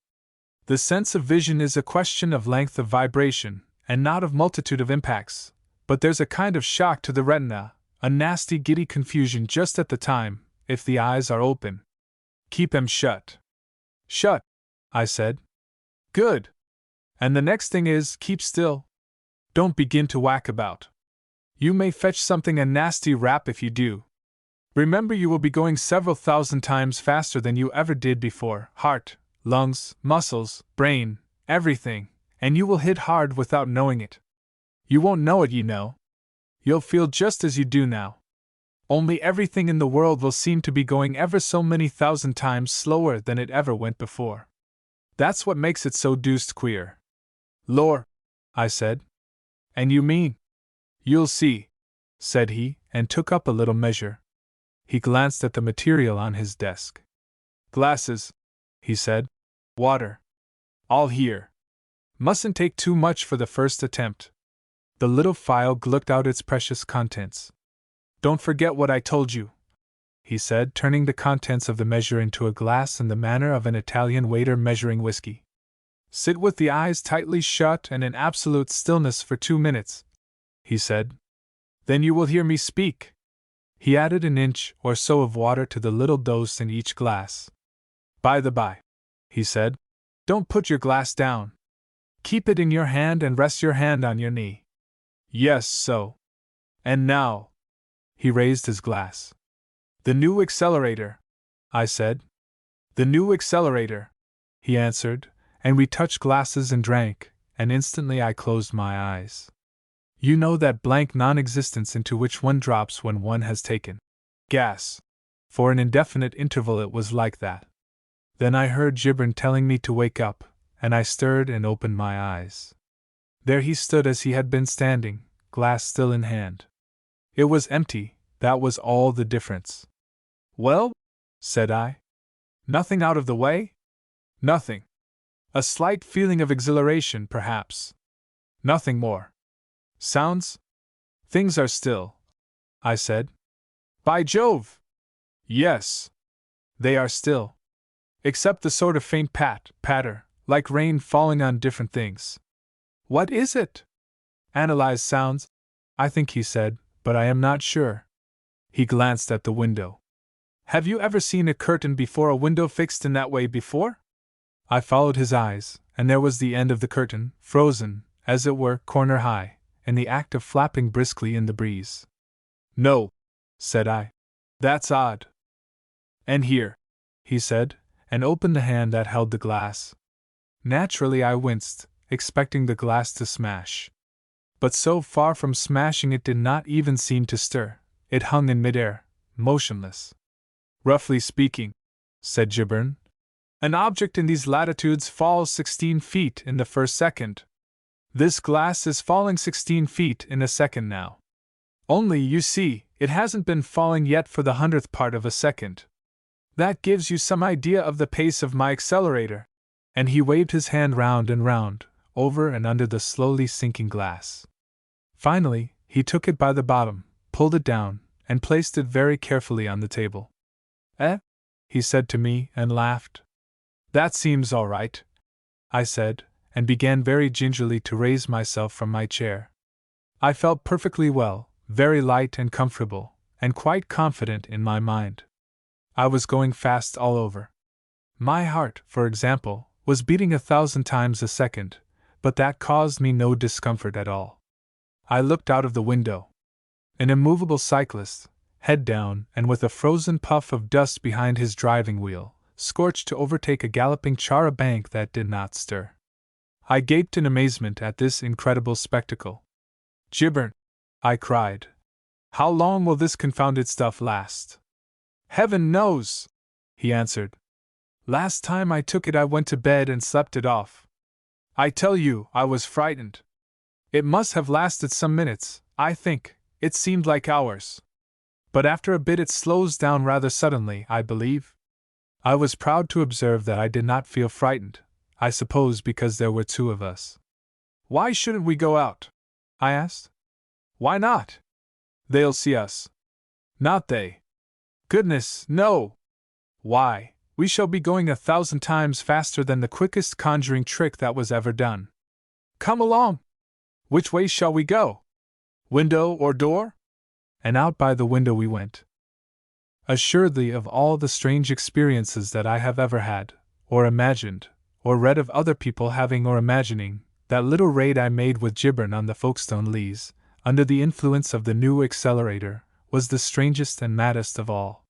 The sense of vision is a question of length of vibration, and not of multitude of impacts, but there's a kind of shock to the retina, a nasty giddy confusion just at the time, if the eyes are open. Keep 'em shut." "Shut," I said. "Good. And the next thing is, keep still. Don't begin to whack about. You may fetch something a nasty rap if you do. Remember, you will be going several thousand times faster than you ever did before. Heart, lungs, muscles, brain, everything, and you will hit hard without knowing it. You won't know it, you know. You'll feel just as you do now. Only everything in the world will seem to be going ever so many thousand times slower than it ever went before. That's what makes it so deuced queer. Lor, I said. And you mean? You'll see, said he, and took up a little measure. He glanced at the material on his desk. Glasses, he said. Water. All here. Mustn't take too much for the first attempt. The little phial looked out its precious contents. Don't forget what I told you, he said, turning the contents of the measure into a glass in the manner of an Italian waiter measuring whiskey. Sit with the eyes tightly shut and in absolute stillness for 2 minutes, he said. Then you will hear me speak. He added an inch or so of water to the little dose in each glass. By the by, he said, don't put your glass down. Keep it in your hand and rest your hand on your knee. Yes, so. And now. He raised his glass. The new accelerator, I said. The new accelerator, he answered, and we touched glasses and drank, and instantly I closed my eyes. You know that blank non-existence into which one drops when one has taken gas. For an indefinite interval it was like that. Then I heard Gibran telling me to wake up, and I stirred and opened my eyes. There he stood as he had been standing, glass still in hand. It was empty, that was all the difference. Well? Said I. Nothing out of the way? Nothing. A slight feeling of exhilaration, perhaps. Nothing more. Sounds? Things are still, I said. By Jove! Yes. They are still. Except the sort of faint patter, like rain falling on different things. What is it? Analyze sounds, I think he said, but I am not sure. He glanced at the window. Have you ever seen a curtain before a window fixed in that way before? I followed his eyes, and there was the end of the curtain, frozen, as it were, corner high, in the act of flapping briskly in the breeze. No, said I. That's odd. And here, he said, and opened the hand that held the glass. Naturally I winced, expecting the glass to smash. But so far from smashing it did not even seem to stir. It hung in midair, motionless. Roughly speaking, said Gibran, an object in these latitudes falls 16 feet in the first second. This glass is falling 16 feet in a second now. Only, you see, it hasn't been falling yet for the 100th part of a second. That gives you some idea of the pace of my accelerator. And he waved his hand round and round, over and under the slowly sinking glass. Finally, he took it by the bottom, pulled it down, and placed it very carefully on the table. He said to me, and laughed. That seems all right, I said, and began very gingerly to raise myself from my chair. I felt perfectly well, very light and comfortable, and quite confident in my mind. I was going fast all over. My heart, for example, was beating 1,000 times a second, but that caused me no discomfort at all. I looked out of the window. An immovable cyclist, head down and with a frozen puff of dust behind his driving wheel, scorched to overtake a galloping char-a-banc that did not stir. I gaped in amazement at this incredible spectacle. Gibran, I cried. How long will this confounded stuff last? Heaven knows, he answered. Last time I took it I went to bed and slept it off. I tell you, I was frightened. It must have lasted some minutes, I think, it seemed like hours. But after a bit it slows down rather suddenly, I believe. I was proud to observe that I did not feel frightened, I suppose because there were 2 of us. Why shouldn't we go out? I asked. Why not? They'll see us. Not they. Goodness, no! Why, we shall be going 1,000 times faster than the quickest conjuring trick that was ever done. Come along! Which way shall we go? Window or door? And out by the window we went. Assuredly, of all the strange experiences that I have ever had, or imagined, or read of other people having or imagining, that little raid I made with Gibran on the Folkestone Leas, under the influence of the new accelerator, was the strangest and maddest of all.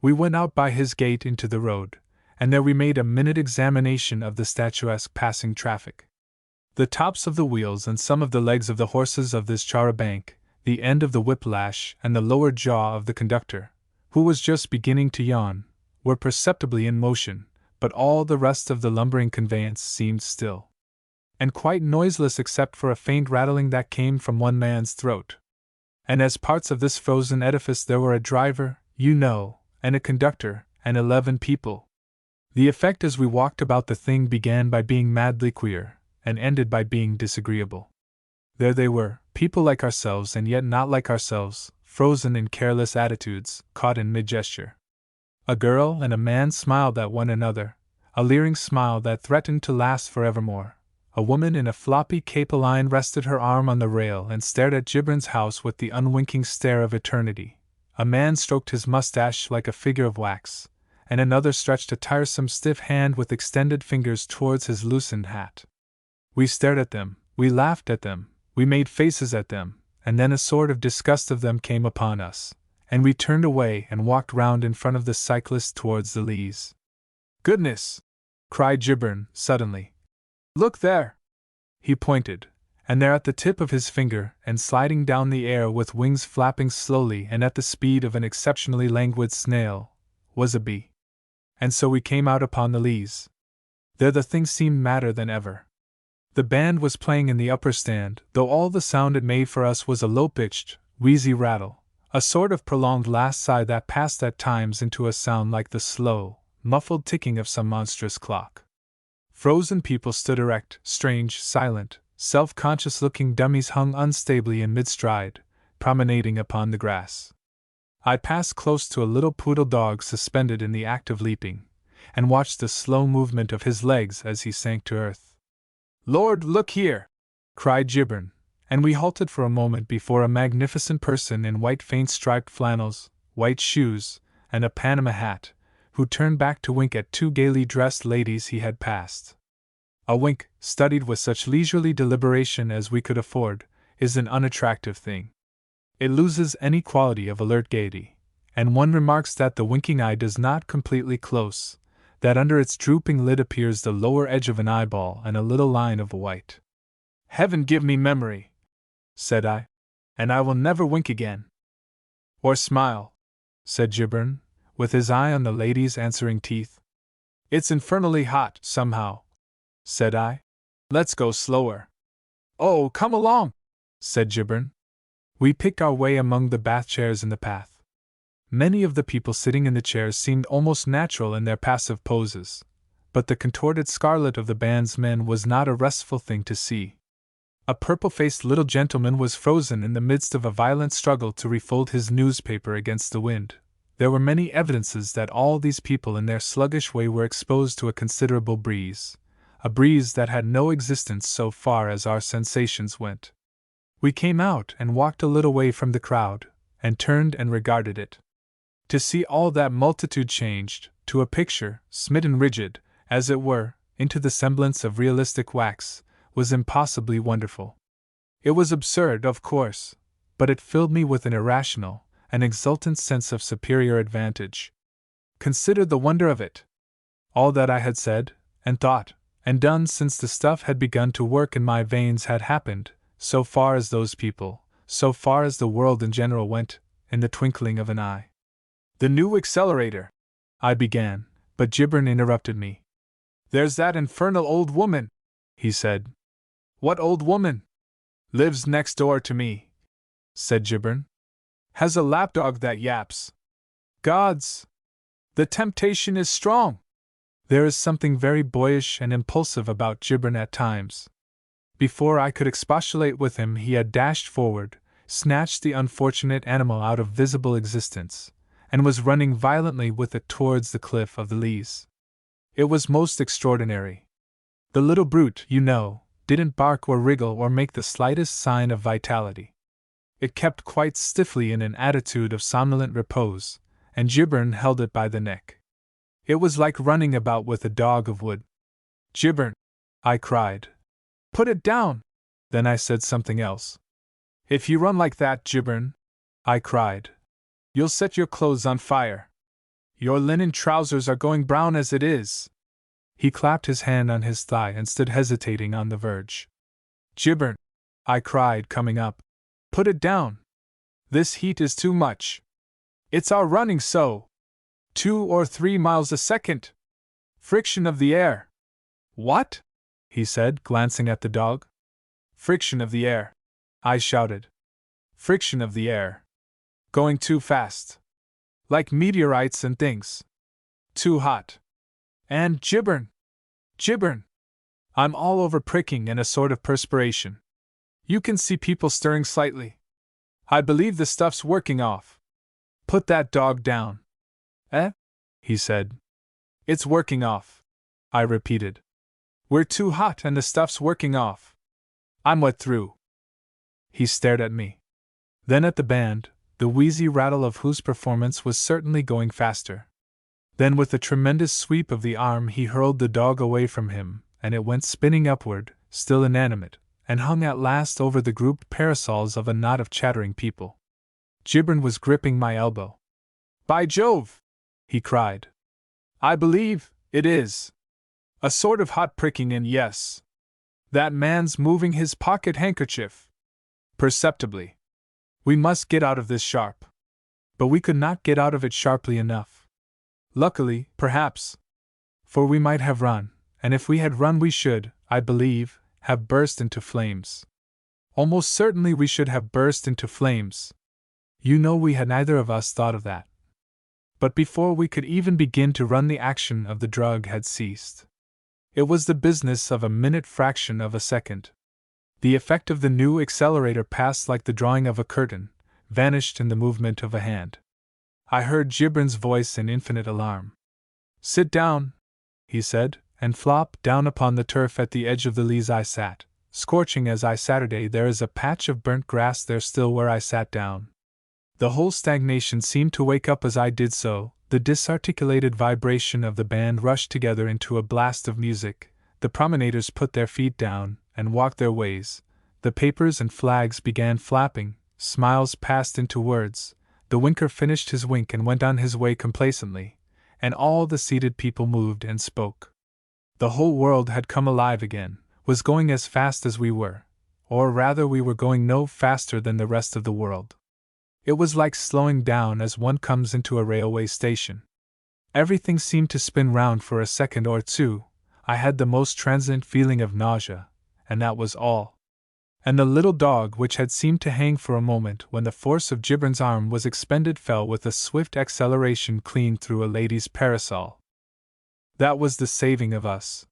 We went out by his gate into the road, and there we made a minute examination of the statuesque passing traffic. The tops of the wheels and some of the legs of the horses of this char-a-banc, the end of the whiplash and the lower jaw of the conductor, who was just beginning to yawn, were perceptibly in motion, but all the rest of the lumbering conveyance seemed still, and quite noiseless except for a faint rattling that came from one man's throat. And as parts of this frozen edifice there were a driver, and a conductor, and 11 people. The effect as we walked about the thing began by being madly queer, and ended by being disagreeable. There they were, people like ourselves and yet not like ourselves, frozen in careless attitudes, caught in mid-gesture. A girl and a man smiled at one another, a leering smile that threatened to last forevermore. A woman in a floppy capeline rested her arm on the rail and stared at Gibran's house with the unwinking stare of eternity. A man stroked his mustache like a figure of wax, and another stretched a tiresome stiff hand with extended fingers towards his loosened hat. We stared at them, we laughed at them, we made faces at them, and then a sort of disgust of them came upon us, and we turned away and walked round in front of the cyclist towards the Leas. "Goodness!" cried Gibran, suddenly. "Look there!" He pointed, and there at the tip of his finger, and sliding down the air with wings flapping slowly and at the speed of an exceptionally languid snail, was a bee. And so we came out upon the Leas. There the thing seemed madder than ever. The band was playing in the upper stand, though all the sound it made for us was a low-pitched, wheezy rattle, a sort of prolonged last sigh that passed at times into a sound like the slow, muffled ticking of some monstrous clock. Frozen people stood erect, strange, silent, self-conscious-looking dummies hung unstably in mid-stride, promenading upon the grass. I passed close to a little poodle dog suspended in the act of leaping, and watched the slow movement of his legs as he sank to earth. "Lord, look here!" cried Gibran, and we halted for a moment before a magnificent person in white faint-striped flannels, white shoes, and a Panama hat, who turned back to wink at 2 gaily dressed ladies he had passed. A wink, studied with such leisurely deliberation as we could afford, is an unattractive thing. It loses any quality of alert gaiety, and one remarks that the winking eye does not completely close, that under its drooping lid appears the lower edge of an eyeball and a little line of white. "Heaven give me memory," said I, "and I will never wink again." "Or smile," said Gibran, with his eye on the lady's answering teeth. "It's infernally hot, somehow," said I. "Let's go slower." "Oh, come along," said Gibran. We picked our way among the bath chairs in the path. Many of the people sitting in the chairs seemed almost natural in their passive poses, but the contorted scarlet of the band's men was not a restful thing to see. A purple-faced little gentleman was frozen in the midst of a violent struggle to refold his newspaper against the wind. There were many evidences that all these people in their sluggish way were exposed to a considerable breeze, a breeze that had no existence so far as our sensations went. We came out and walked a little way from the crowd, and turned and regarded it. To see all that multitude changed, to a picture, smitten rigid, as it were, into the semblance of realistic wax, was impossibly wonderful. It was absurd, of course, but it filled me with an irrational, an exultant sense of superior advantage. Consider the wonder of it! All that I had said, and thought, and done since the stuff had begun to work in my veins had happened, so far as those people, so far as the world in general went, in the twinkling of an eye. "The new accelerator," I began, but Gibran interrupted me. "There's that infernal old woman," he said. "What old woman?" "Lives next door to me," said Gibran. "Has a lapdog that yaps. Gods! The temptation is strong." There is something very boyish and impulsive about Gibran at times. Before I could expostulate with him, he had dashed forward, snatched the unfortunate animal out of visible existence, and was running violently with it towards the cliff of the Leas. It was most extraordinary. The little brute, didn't bark or wriggle or make the slightest sign of vitality. It kept quite stiffly in an attitude of somnolent repose, and Gibran held it by the neck. It was like running about with a dog of wood. "Gibran!" I cried. "Put it down!" Then I said something else. "If you run like that, Gibran," I cried, You'll set your clothes on fire. Your linen trousers are going brown as it is. He clapped his hand on his thigh and stood hesitating on the verge. Gibbern, I cried, coming up. Put it down. This heat is too much. It's our running so. 2 or 3 miles a second. Friction of the air. What? He said, glancing at the dog. Friction of the air, I shouted. Friction of the air. Going too fast. Like meteorites and things. Too hot. And Gibbern. I'm all over pricking and a sort of perspiration. You can see people stirring slightly. I believe the stuff's working off. Put that dog down. Eh? He said. It's working off, I repeated. We're too hot and the stuff's working off. I'm wet through. He stared at me. Then at the band, the wheezy rattle of whose performance was certainly going faster. Then with a tremendous sweep of the arm he hurled the dog away from him, and it went spinning upward, still inanimate, and hung at last over the grouped parasols of a knot of chattering people. Gibbern was gripping my elbow. By Jove! He cried. I believe it is. A sort of hot pricking, and yes. That man's moving his pocket handkerchief. Perceptibly. We must get out of this sharp. But we could not get out of it sharply enough. Luckily, perhaps. For we might have run, and if we had run we should, I believe, have burst into flames. Almost certainly we should have burst into flames. You know we had neither of us thought of that. But before we could even begin to run, the action of the drug had ceased. It was the business of a minute fraction of a second. The effect of the new accelerator passed like the drawing of a curtain, vanished in the movement of a hand. I heard Gibbern's voice in infinite alarm. Sit down, he said, and flop down upon the turf at the edge of the leas I sat, scorching as I Saturday. There is a patch of burnt grass there still where I sat down. The whole stagnation seemed to wake up as I did so. The disarticulated vibration of the band rushed together into a blast of music. The promenaders put their feet down and walked their ways. The papers and flags began flapping, smiles passed into words. The winker finished his wink and went on his way complacently, and all the seated people moved and spoke. The whole world had come alive again, was going as fast as we were, or rather we were going no faster than the rest of the world. It was like slowing down as one comes into a railway station. Everything seemed to spin round for a second or two. I had the most transient feeling of nausea, and that was all. And the little dog, which had seemed to hang for a moment when the force of Gibbern's arm was expended, fell with a swift acceleration clean through a lady's parasol. That was the saving of us.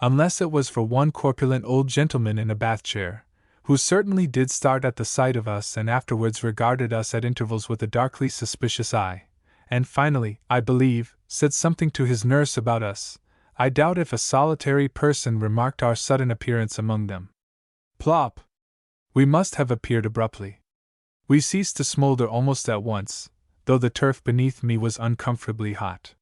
Unless it was for one corpulent old gentleman in a bath chair, who certainly did start at the sight of us and afterwards regarded us at intervals with a darkly suspicious eye, and finally, I believe, said something to his nurse about us. I doubt if a solitary person remarked our sudden appearance among them. Plop! We must have appeared abruptly. We ceased to smolder almost at once, though the turf beneath me was uncomfortably hot.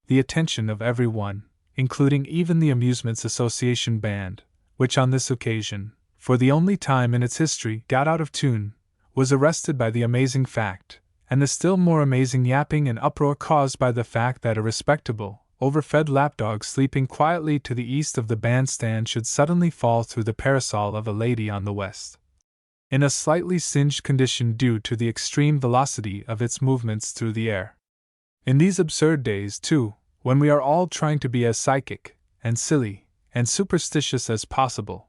The attention of every one, including even the Amusements Association band, which on this occasion, for the only time in its history, got out of tune, was arrested by the amazing fact, and the still more amazing yapping and uproar caused by the fact that a respectable, overfed lapdog sleeping quietly to the east of the bandstand should suddenly fall through the parasol of a lady on the west, in a slightly singed condition due to the extreme velocity of its movements through the air. In these absurd days, too, when we are all trying to be as psychic, and silly, and superstitious as possible,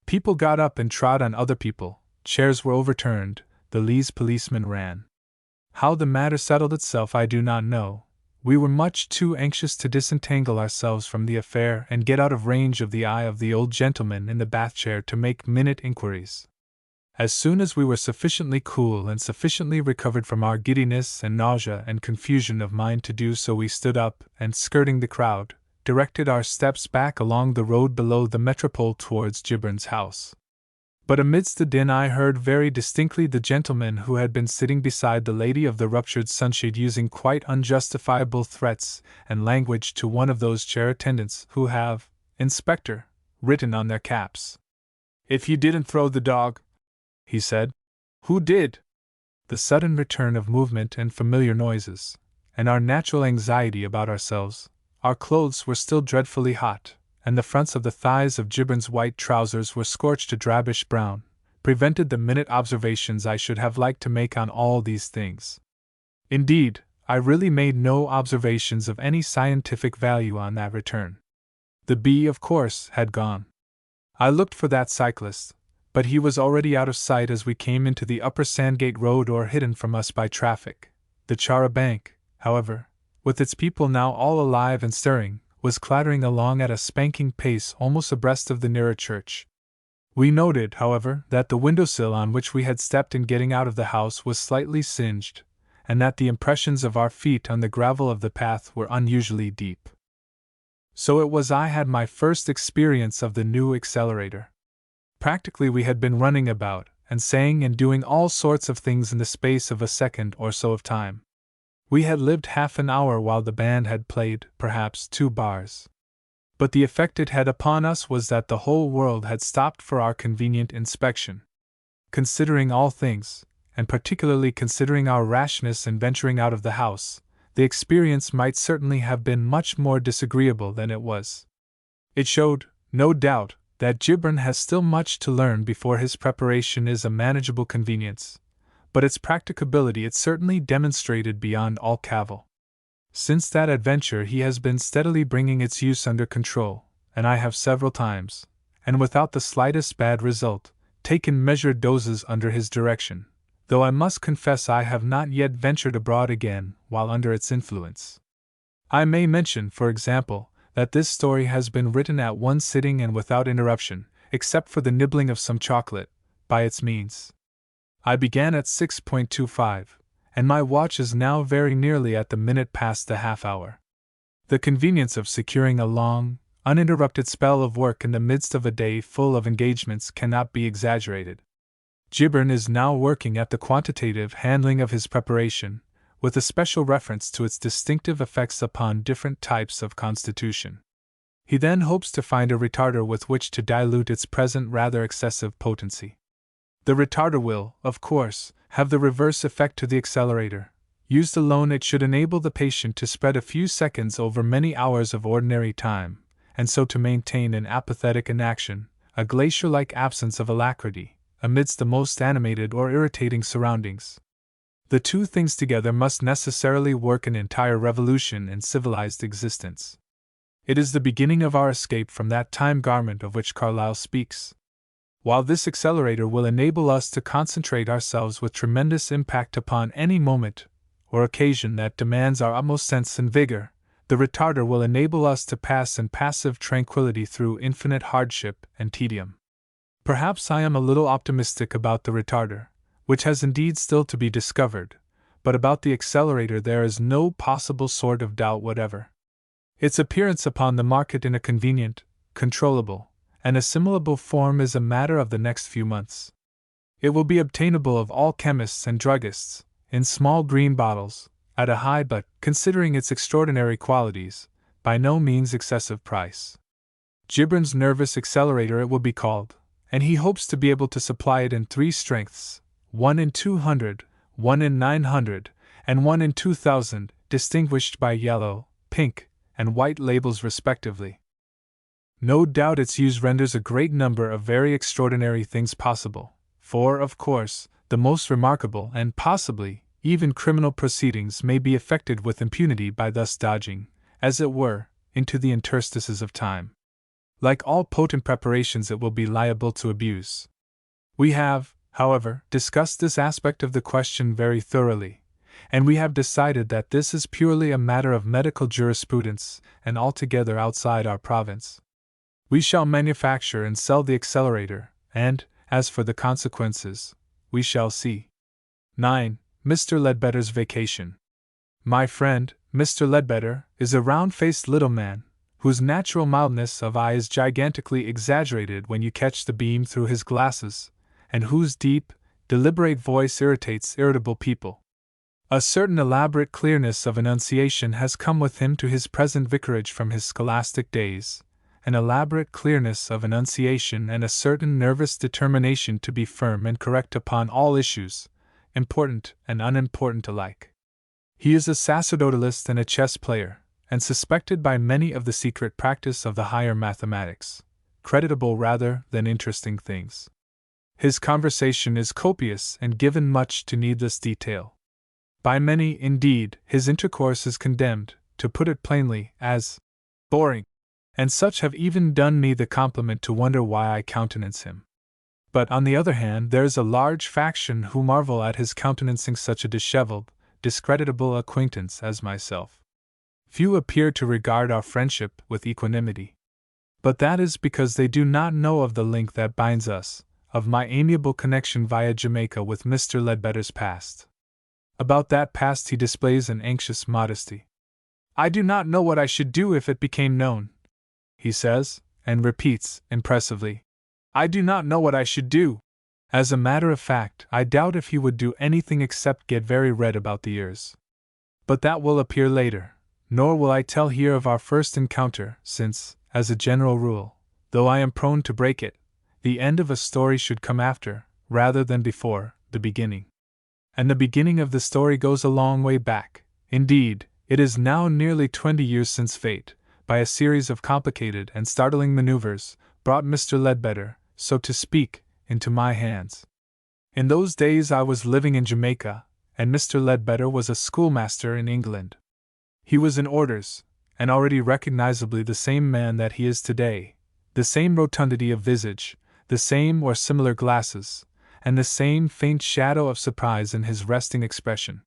people got up and trod on other people, chairs were overturned, the Lees policeman ran. How the matter settled itself I do not know. We were much too anxious to disentangle ourselves from the affair and get out of range of the eye of the old gentleman in the bath chair to make minute inquiries. As soon as we were sufficiently cool and sufficiently recovered from our giddiness and nausea and confusion of mind to do so, we stood up and, skirting the crowd, directed our steps back along the road below the metropole towards Gibbern's house. But amidst the din I heard very distinctly the gentleman who had been sitting beside the lady of the ruptured sunshade using quite unjustifiable threats and language to one of those chair attendants who have, Inspector, written on their caps. If you didn't throw the dog, he said. Who did? the sudden return of movement and familiar noises, and our natural anxiety about ourselves. Our clothes were still dreadfully hot, and the fronts of the thighs of Gibberne's white trousers were scorched a drabbish brown, prevented the minute observations I should have liked to make on all these things. Indeed, I really made no observations of any scientific value on that return. The bee, of course, had gone. I looked for that cyclist, but he was already out of sight as we came into the upper Sandgate Road or hidden from us by traffic. The char-a-banc, however, with its people now all alive and stirring, was clattering along at a spanking pace almost abreast of the nearer church. We noted, however, that the windowsill on which we had stepped in getting out of the house was slightly singed, and that the impressions of our feet on the gravel of the path were unusually deep. So it was I had my first experience of the new accelerator. Practically we had been running about, and saying and doing all sorts of things in the space of a second or so of time. We had lived half an hour while the band had played, perhaps 2 bars. But the effect it had upon us was that the whole world had stopped for our convenient inspection. Considering all things, and particularly considering our rashness in venturing out of the house, the experience might certainly have been much more disagreeable than it was. It showed, no doubt, that Gibberne has still much to learn before his preparation is a manageable convenience, but its practicability it certainly demonstrated beyond all cavil. Since that adventure he has been steadily bringing its use under control, and I have several times, and without the slightest bad result, taken measured doses under his direction, though I must confess I have not yet ventured abroad again while under its influence. I may mention, for example, that this story has been written at one sitting and without interruption, except for the nibbling of some chocolate, by its means. I began at 6:25, and my watch is now very nearly at the minute past the half hour. The convenience of securing a long, uninterrupted spell of work in the midst of a day full of engagements cannot be exaggerated. Gibberne is now working at the quantitative handling of his preparation, with a special reference to its distinctive effects upon different types of constitution. He then hopes to find a retarder with which to dilute its present rather excessive potency. The retarder will, of course, have the reverse effect to the accelerator. Used alone, it should enable the patient to spread a few seconds over many hours of ordinary time, and so to maintain an apathetic inaction, a glacier-like absence of alacrity, amidst the most animated or irritating surroundings. The two things together must necessarily work an entire revolution in civilized existence. It is the beginning of our escape from that time garment of which Carlyle speaks. While this accelerator will enable us to concentrate ourselves with tremendous impact upon any moment or occasion that demands our utmost sense and vigor, the retarder will enable us to pass in passive tranquility through infinite hardship and tedium. Perhaps I am a little optimistic about the retarder, which has indeed still to be discovered, but about the accelerator there is no possible sort of doubt whatever. Its appearance upon the market in a convenient, controllable, and assimilable form is a matter of the next few months. It will be obtainable of all chemists and druggists, in small green bottles, at a high but, considering its extraordinary qualities, by no means excessive price. Gibberne's nervous accelerator it will be called, and he hopes to be able to supply it in 3 strengths, 1 in 200, 1 in 900, and 1 in 2000, distinguished by yellow, pink, and white labels respectively. No doubt its use renders a great number of very extraordinary things possible, for, of course, the most remarkable and possibly even criminal proceedings may be effected with impunity by thus dodging, as it were, into the interstices of time. Like all potent preparations, it will be liable to abuse. We have, however, discussed this aspect of the question very thoroughly, and we have decided that this is purely a matter of medical jurisprudence and altogether outside our province. We shall manufacture and sell the accelerator, and, as for the consequences, we shall see. 9. Mr. Ledbetter's vacation. My friend, Mr. Ledbetter, is a round-faced little man, whose natural mildness of eye is gigantically exaggerated when you catch the beam through his glasses, and whose deep, deliberate voice irritates irritable people. A certain elaborate clearness of enunciation has come with him to his present vicarage from his scholastic days, an elaborate clearness of enunciation and a certain nervous determination to be firm and correct upon all issues, important and unimportant alike. He is a sacerdotalist and a chess player, and suspected by many of the secret practice of the higher mathematics, creditable rather than interesting things. His conversation is copious and given much to needless detail. By many, indeed, his intercourse is condemned, to put it plainly, as boring, and such have even done me the compliment to wonder why I countenance him. But on the other hand, there is a large faction who marvel at his countenancing such a disheveled, discreditable acquaintance as myself. Few appear to regard our friendship with equanimity. But that is because they do not know of the link that binds us, of my amiable connection via Jamaica with Mr. Ledbetter's past. About that past he displays an anxious modesty. I do not know what I should do if it became known, he says, and repeats, impressively, I do not know what I should do. As a matter of fact, I doubt if he would do anything except get very red about the ears. But that will appear later, nor will I tell here of our first encounter, since, as a general rule, though I am prone to break it, the end of a story should come after, rather than before, the beginning. And the beginning of the story goes a long way back. Indeed, it is now nearly 20 years since fate, by a series of complicated and startling maneuvers, brought Mr. Ledbetter, so to speak, into my hands. In those days I was living in Jamaica, and Mr. Ledbetter was a schoolmaster in England. He was in orders, and already recognizably the same man that he is today, the same rotundity of visage, the same or similar glasses, and the same faint shadow of surprise in his resting expression.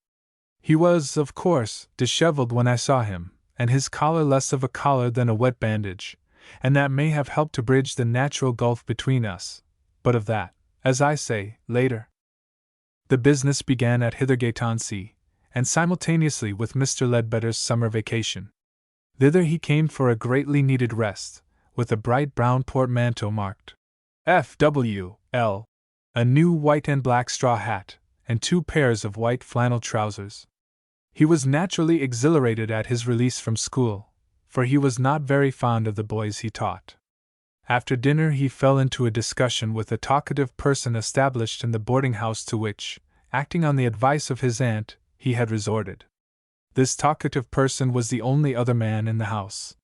He was, of course, disheveled when I saw him, and his collar less of a collar than a wet bandage, and that may have helped to bridge the natural gulf between us, but of that, as I say, later. The business began at Hithergate-on-Sea, and simultaneously with Mr. Ledbetter's summer vacation. Thither he came for a greatly needed rest, with a bright brown portmanteau marked F.W.L., a new white and black straw hat, and 2 pairs of white flannel trousers. He was naturally exhilarated at his release from school, for he was not very fond of the boys he taught. After dinner he fell into a discussion with a talkative person established in the boarding-house to which, acting on the advice of his aunt, he had resorted. This talkative person was the only other man in the house.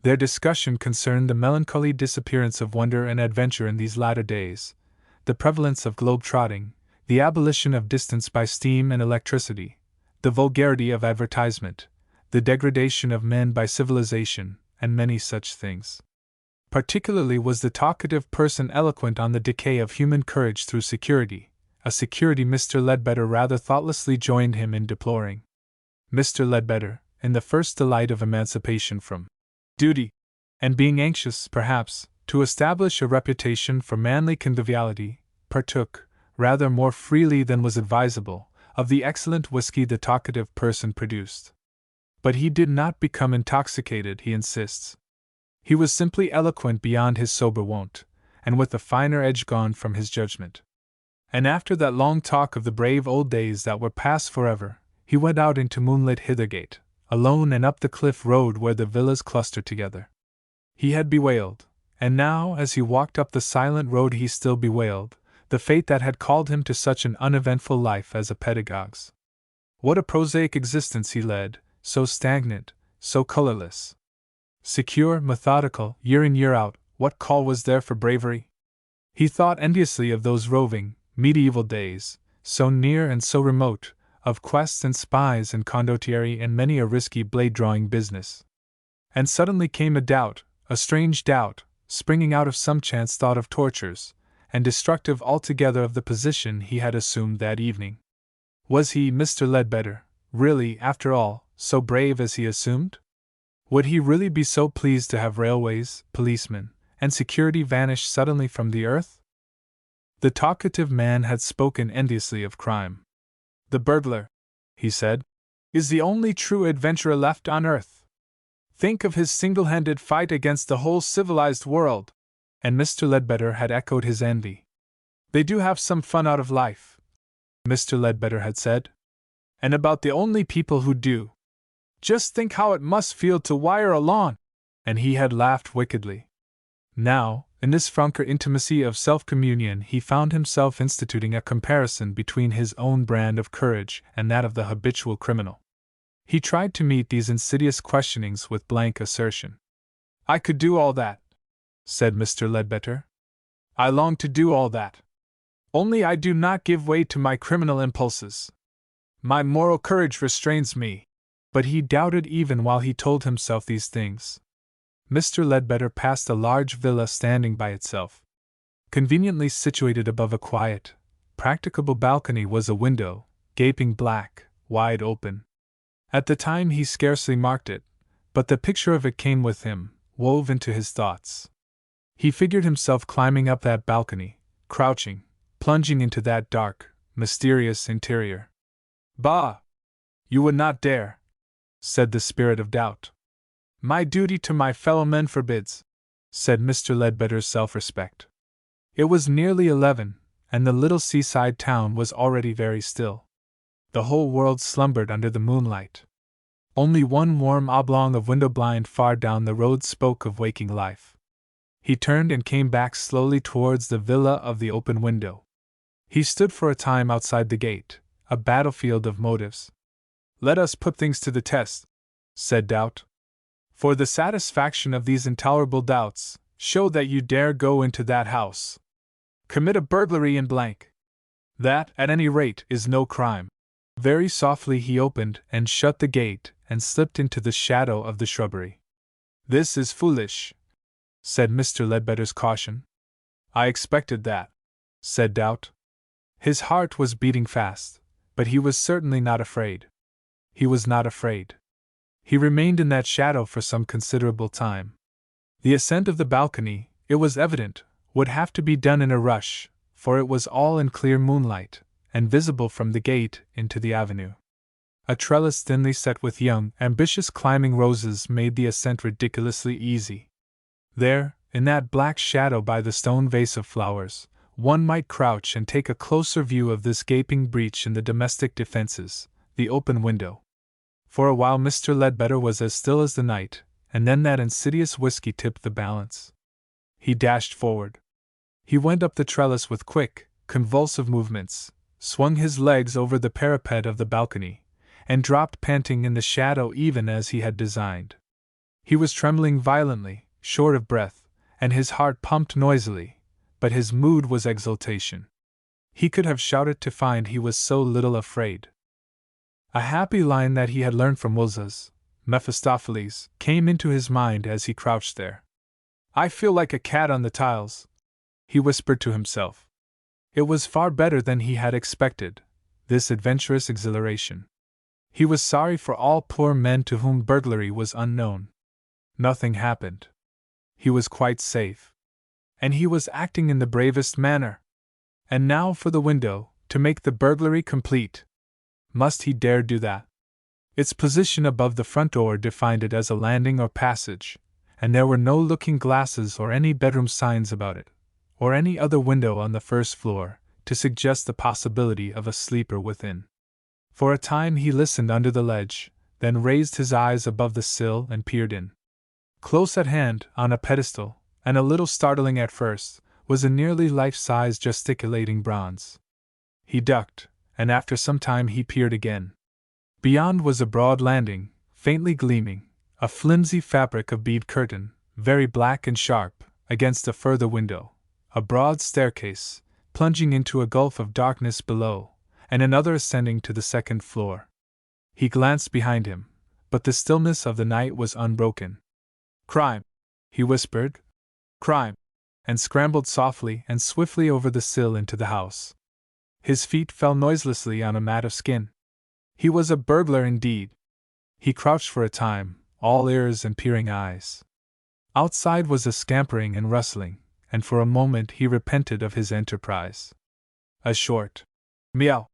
Their discussion concerned the melancholy disappearance of wonder and adventure in these latter days, the prevalence of globe-trotting, the abolition of distance by steam and electricity, the vulgarity of advertisement, the degradation of men by civilization, and many such things. Particularly was the talkative person eloquent on the decay of human courage through security, a security Mr. Ledbetter rather thoughtlessly joined him in deploring. Mr. Ledbetter, in the first delight of emancipation from duty, and being anxious, perhaps, to establish a reputation for manly conviviality, partook, rather more freely than was advisable, of the excellent whiskey the talkative person produced. But he did not become intoxicated, he insists. He was simply eloquent beyond his sober wont, and with the finer edge gone from his judgment. And after that long talk of the brave old days that were past forever, he went out into moonlit Hithergate, alone, and up the cliff road where the villas clustered together. He had bewailed, and now as he walked up the silent road he still bewailed, the fate that had called him to such an uneventful life as a pedagogue's. What a prosaic existence he led, so stagnant, so colorless. Secure, methodical, year in year out, what call was there for bravery? He thought enviously of those roving, medieval days, so near and so remote, of quests and spies and condottieri and many a risky blade-drawing business. And suddenly came a doubt, a strange doubt, springing out of some chance thought of tortures, and destructive altogether of the position he had assumed that evening. Was he, Mr. Ledbetter, really, after all, so brave as he assumed? Would he really be so pleased to have railways, policemen, and security vanish suddenly from the earth? The talkative man had spoken enviously of crime. The burglar, he said, is the only true adventurer left on earth. Think of his single-handed fight against the whole civilized world. And Mr. Ledbetter had echoed his envy. They do have some fun out of life, Mr. Ledbetter had said. And about the only people who do. Just think how it must feel to wire a lawn! And he had laughed wickedly. Now, in this franker intimacy of self-communion, he found himself instituting a comparison between his own brand of courage and that of the habitual criminal. He tried to meet these insidious questionings with blank assertion. "I could do all that," said Mr. Ledbetter. "I long to do all that. Only I do not give way to my criminal impulses. My moral courage restrains me." But he doubted even while he told himself these things. Mr. Ledbetter passed a large villa standing by itself. Conveniently situated above a quiet, practicable balcony was a window, gaping black, wide open. At the time he scarcely marked it, but the picture of it came with him, wove into his thoughts. He figured himself climbing up that balcony, crouching, plunging into that dark, mysterious interior. "Bah! You would not dare," said the spirit of doubt. "My duty to my fellow men forbids," said Mr. Ledbetter's self-respect. It was nearly 11, and the little seaside town was already very still. The whole world slumbered under the moonlight. Only one warm oblong of window blind far down the road spoke of waking life. He turned and came back slowly towards the villa of the open window. He stood for a time outside the gate, a battlefield of motives. "Let us put things to the test," said Doubt. "For the satisfaction of these intolerable doubts, show that you dare go into that house. Commit a burglary in blank. That, at any rate, is no crime." Very softly he opened and shut the gate and slipped into the shadow of the shrubbery. "This is foolish," said Mr. Ledbetter's caution. "I expected that," said Doubt. His heart was beating fast, but he was certainly not afraid. He was not afraid. He remained in that shadow for some considerable time. The ascent of the balcony, it was evident, would have to be done in a rush, for it was all in clear moonlight, and visible from the gate into the avenue. A trellis thinly set with young, ambitious climbing roses made the ascent ridiculously easy. There, in that black shadow by the stone vase of flowers, one might crouch and take a closer view of this gaping breach in the domestic defenses, the open window. For a while Mr. Ledbetter was as still as the night, and then that insidious whiskey tipped the balance. He dashed forward. He went up the trellis with quick, convulsive movements, swung his legs over the parapet of the balcony, and dropped panting in the shadow even as he had designed. He was trembling violently, short of breath, and his heart pumped noisily, but his mood was exultation. He could have shouted to find he was so little afraid. A happy line that he had learned from Wilza's Mephistopheles came into his mind as he crouched there. "I feel like a cat on the tiles," he whispered to himself. It was far better than he had expected, this adventurous exhilaration. He was sorry for all poor men to whom burglary was unknown. Nothing happened. He was quite safe. And he was acting in the bravest manner. And now for the window, to make the burglary complete. Must he dare do that? Its position above the front door defined it as a landing or passage, and there were no looking glasses or any bedroom signs about it, or any other window on the first floor, to suggest the possibility of a sleeper within. For a time he listened under the ledge, then raised his eyes above the sill and peered in. Close at hand, on a pedestal, and a little startling at first, was a nearly life-size gesticulating bronze. He ducked, and after some time he peered again. Beyond was a broad landing, faintly gleaming, a flimsy fabric of bead curtain, very black and sharp, against a further window, a broad staircase, plunging into a gulf of darkness below, and another ascending to the second floor. He glanced behind him, but the stillness of the night was unbroken. "Crime," he whispered. "Crime," and scrambled softly and swiftly over the sill into the house. His feet fell noiselessly on a mat of skin. He was a burglar indeed. He crouched for a time, all ears and peering eyes. Outside was a scampering and rustling, and for a moment he repented of his enterprise. A short meow,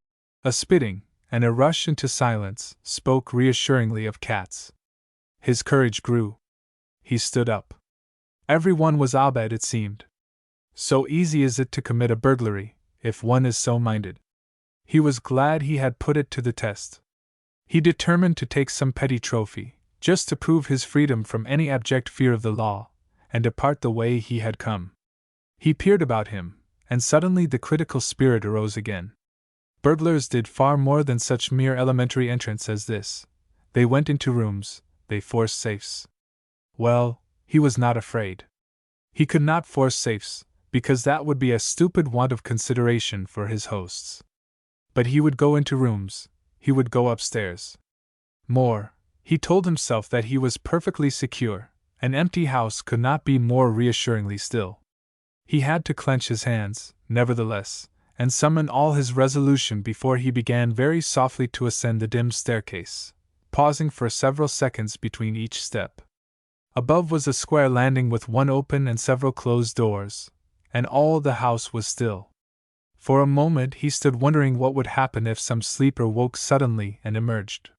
a spitting, and a rush into silence spoke reassuringly of cats. His courage grew. He stood up. Everyone was abed, it seemed. So easy is it to commit a burglary, if one is so minded. He was glad he had put it to the test. He determined to take some petty trophy, just to prove his freedom from any abject fear of the law, and depart the way he had come. He peered about him, and suddenly the critical spirit arose again. Burglars did far more than such mere elementary entrance as this. They went into rooms, they forced safes. Well, he was not afraid. He could not force safes, because that would be a stupid want of consideration for his hosts. But he would go into rooms, he would go upstairs. More, he told himself that he was perfectly secure. An empty house could not be more reassuringly still. He had to clench his hands, nevertheless, and summon all his resolution before he began very softly to ascend the dim staircase, pausing for several seconds between each step. Above was a square landing with one open and several closed doors, and all the house was still. For a moment he stood wondering what would happen if some sleeper woke suddenly and emerged.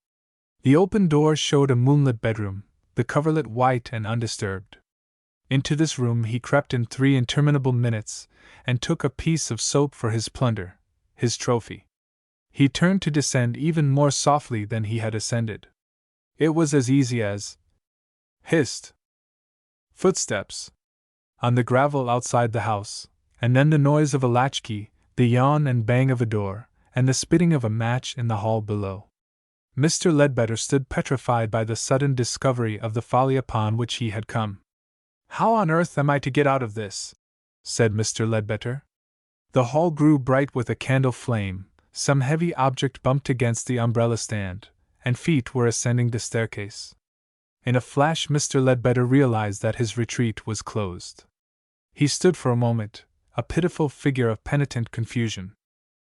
The open door showed a moonlit bedroom, the coverlet white and undisturbed. Into this room he crept in 3 interminable minutes, and took a piece of soap for his plunder, his trophy. He turned to descend even more softly than he had ascended. It was as easy as hissed. Footsteps on the gravel outside the house, and then the noise of a latchkey, the yawn and bang of a door, and the spitting of a match in the hall below. Mr. Ledbetter stood petrified by the sudden discovery of the folly upon which he had come. "How on earth am I to get out of this?" said Mr. Ledbetter. The hall grew bright with a candle flame, some heavy object bumped against the umbrella stand, and feet were ascending the staircase. In a flash Mr. Ledbetter realized that his retreat was closed. He stood for a moment, a pitiful figure of penitent confusion.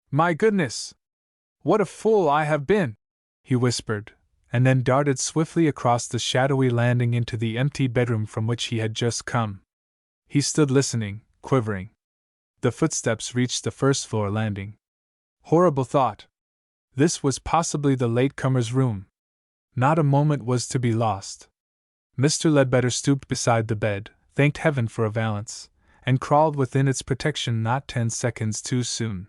"My goodness! What a fool I have been!" he whispered, and then darted swiftly across the shadowy landing into the empty bedroom from which he had just come. He stood listening, quivering. The footsteps reached the first-floor landing. Horrible thought! This was possibly the latecomer's room. Not a moment was to be lost. Mr. Ledbetter stooped beside the bed, thanked heaven for a valance, and crawled within its protection not 10 seconds too soon.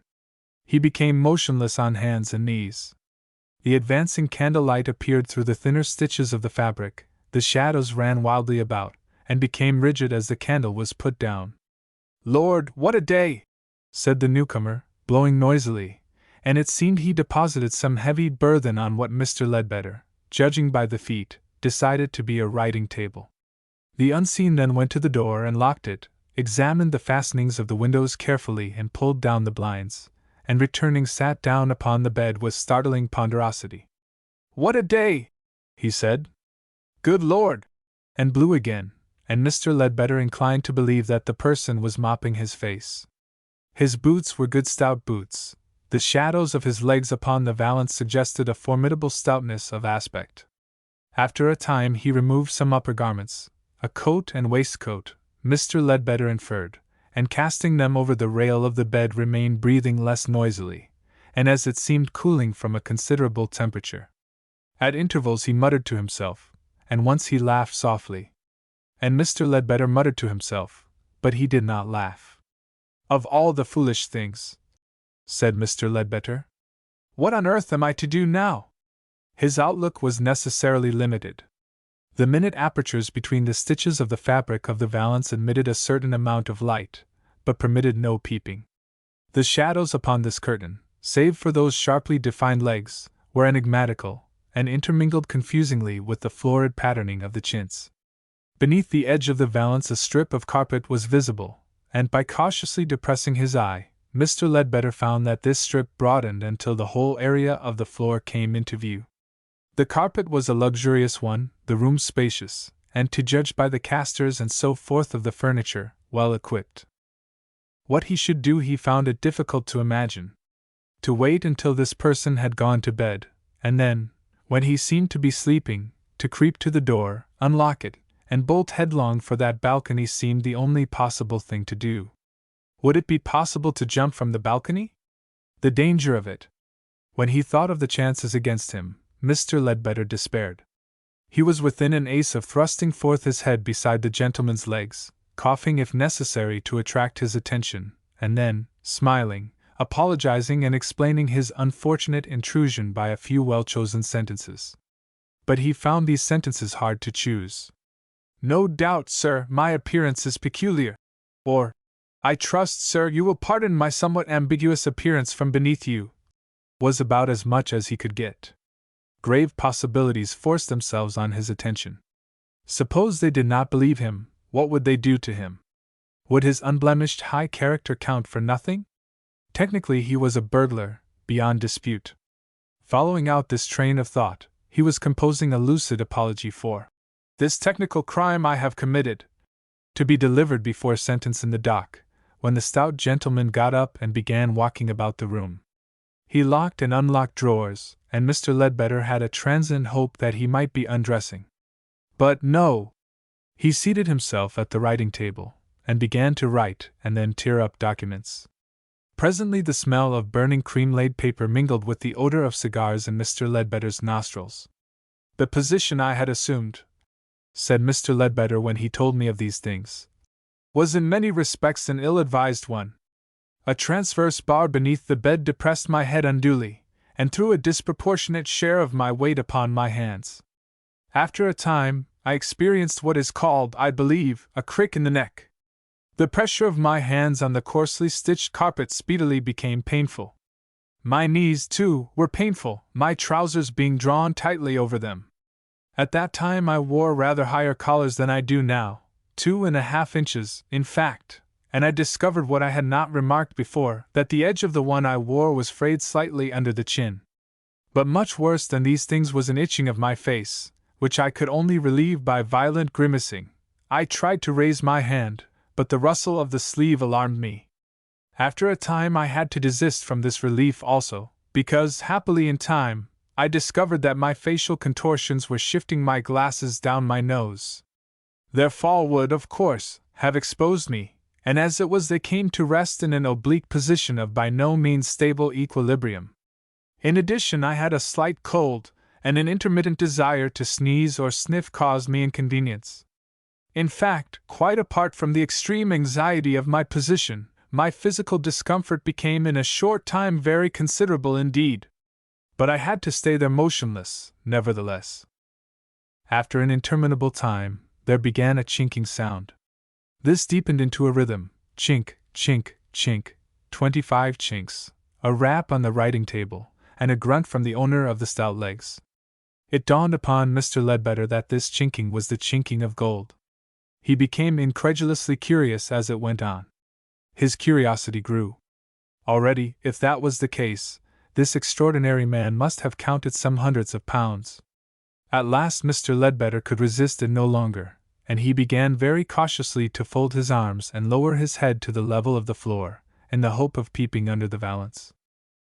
He became motionless on hands and knees. The advancing candlelight appeared through the thinner stitches of the fabric, the shadows ran wildly about, and became rigid as the candle was put down. "Lord, what a day!" said the newcomer, blowing noisily, and it seemed he deposited some heavy burthen on what Mr. Ledbetter, judging by the feet, decided to be a writing table. The unseen then went to the door and locked it, examined the fastenings of the windows carefully and pulled down the blinds, and returning sat down upon the bed with startling ponderosity. "What a day!" he said. "Good Lord!" and blew again, and Mr. Ledbetter inclined to believe that the person was mopping his face. His boots were good stout boots. The shadows of his legs upon the valance suggested a formidable stoutness of aspect. After a time he removed some upper garments, a coat and waistcoat, Mr. Ledbetter inferred, and casting them over the rail of the bed remained breathing less noisily, and as it seemed cooling from a considerable temperature. At intervals he muttered to himself, and once he laughed softly. And Mr. Ledbetter muttered to himself, but he did not laugh. "Of all the foolish things," said Mr. Ledbetter, "what on earth am I to do now?" His outlook was necessarily limited. The minute apertures between the stitches of the fabric of the valance admitted a certain amount of light, but permitted no peeping. The shadows upon this curtain, save for those sharply defined legs, were enigmatical, and intermingled confusingly with the florid patterning of the chintz. Beneath the edge of the valance a strip of carpet was visible, and by cautiously depressing his eye, Mr. Ledbetter found that this strip broadened until the whole area of the floor came into view. The carpet was a luxurious one, the room spacious, and to judge by the casters and so forth of the furniture, well equipped. What he should do he found it difficult to imagine. To wait until this person had gone to bed, and then, when he seemed to be sleeping, to creep to the door, unlock it, and bolt headlong for that balcony seemed the only possible thing to do. Would it be possible to jump from the balcony? The danger of it! When he thought of the chances against him, Mr. Ledbetter despaired. He was within an ace of thrusting forth his head beside the gentleman's legs, coughing if necessary to attract his attention, and then, smiling, apologizing and explaining his unfortunate intrusion by a few well-chosen sentences. But he found these sentences hard to choose. No doubt, sir, my appearance is peculiar. Or, I trust, sir, you will pardon my somewhat ambiguous appearance from beneath you, was about as much as he could get. Grave possibilities forced themselves on his attention. Suppose they did not believe him, what would they do to him? Would his unblemished high character count for nothing? Technically, he was a burglar, beyond dispute. Following out this train of thought, he was composing a lucid apology for this technical crime I have committed, to be delivered before sentence in the dock, when the stout gentleman got up and began walking about the room. He locked and unlocked drawers, and Mr. Ledbetter had a transient hope that he might be undressing. But no! He seated himself at the writing table, and began to write and then tear up documents. Presently the smell of burning cream-laid paper mingled with the odor of cigars in Mr. Ledbetter's nostrils. The position I had assumed, said Mr. Ledbetter when he told me of these things, was in many respects an ill-advised one. A transverse bar beneath the bed depressed my head unduly, and threw a disproportionate share of my weight upon my hands. After a time, I experienced what is called, I believe, a crick in the neck. The pressure of my hands on the coarsely stitched carpet speedily became painful. My knees, too, were painful, my trousers being drawn tightly over them. At that time I wore rather higher collars than I do now, 2½ inches, in fact, and I discovered what I had not remarked before, that the edge of the one I wore was frayed slightly under the chin. But much worse than these things was an itching of my face, which I could only relieve by violent grimacing. I tried to raise my hand, but the rustle of the sleeve alarmed me. After a time I had to desist from this relief also, because, happily in time, I discovered that my facial contortions were shifting my glasses down my nose. Their fall would, of course, have exposed me, and as it was they came to rest in an oblique position of by no means stable equilibrium. In addition I had a slight cold, and an intermittent desire to sneeze or sniff caused me inconvenience. In fact, quite apart from the extreme anxiety of my position, my physical discomfort became in a short time very considerable indeed. But I had to stay there motionless, nevertheless. After an interminable time, there began a chinking sound. This deepened into a rhythm, chink, chink, chink, 25 chinks, a rap on the writing table, and a grunt from the owner of the stout legs. It dawned upon Mr. Ledbetter that this chinking was the chinking of gold. He became incredulously curious as it went on. His curiosity grew. Already, if that was the case, this extraordinary man must have counted some hundreds of pounds. At last Mr. Ledbetter could resist it no longer, and he began very cautiously to fold his arms and lower his head to the level of the floor, in the hope of peeping under the valance.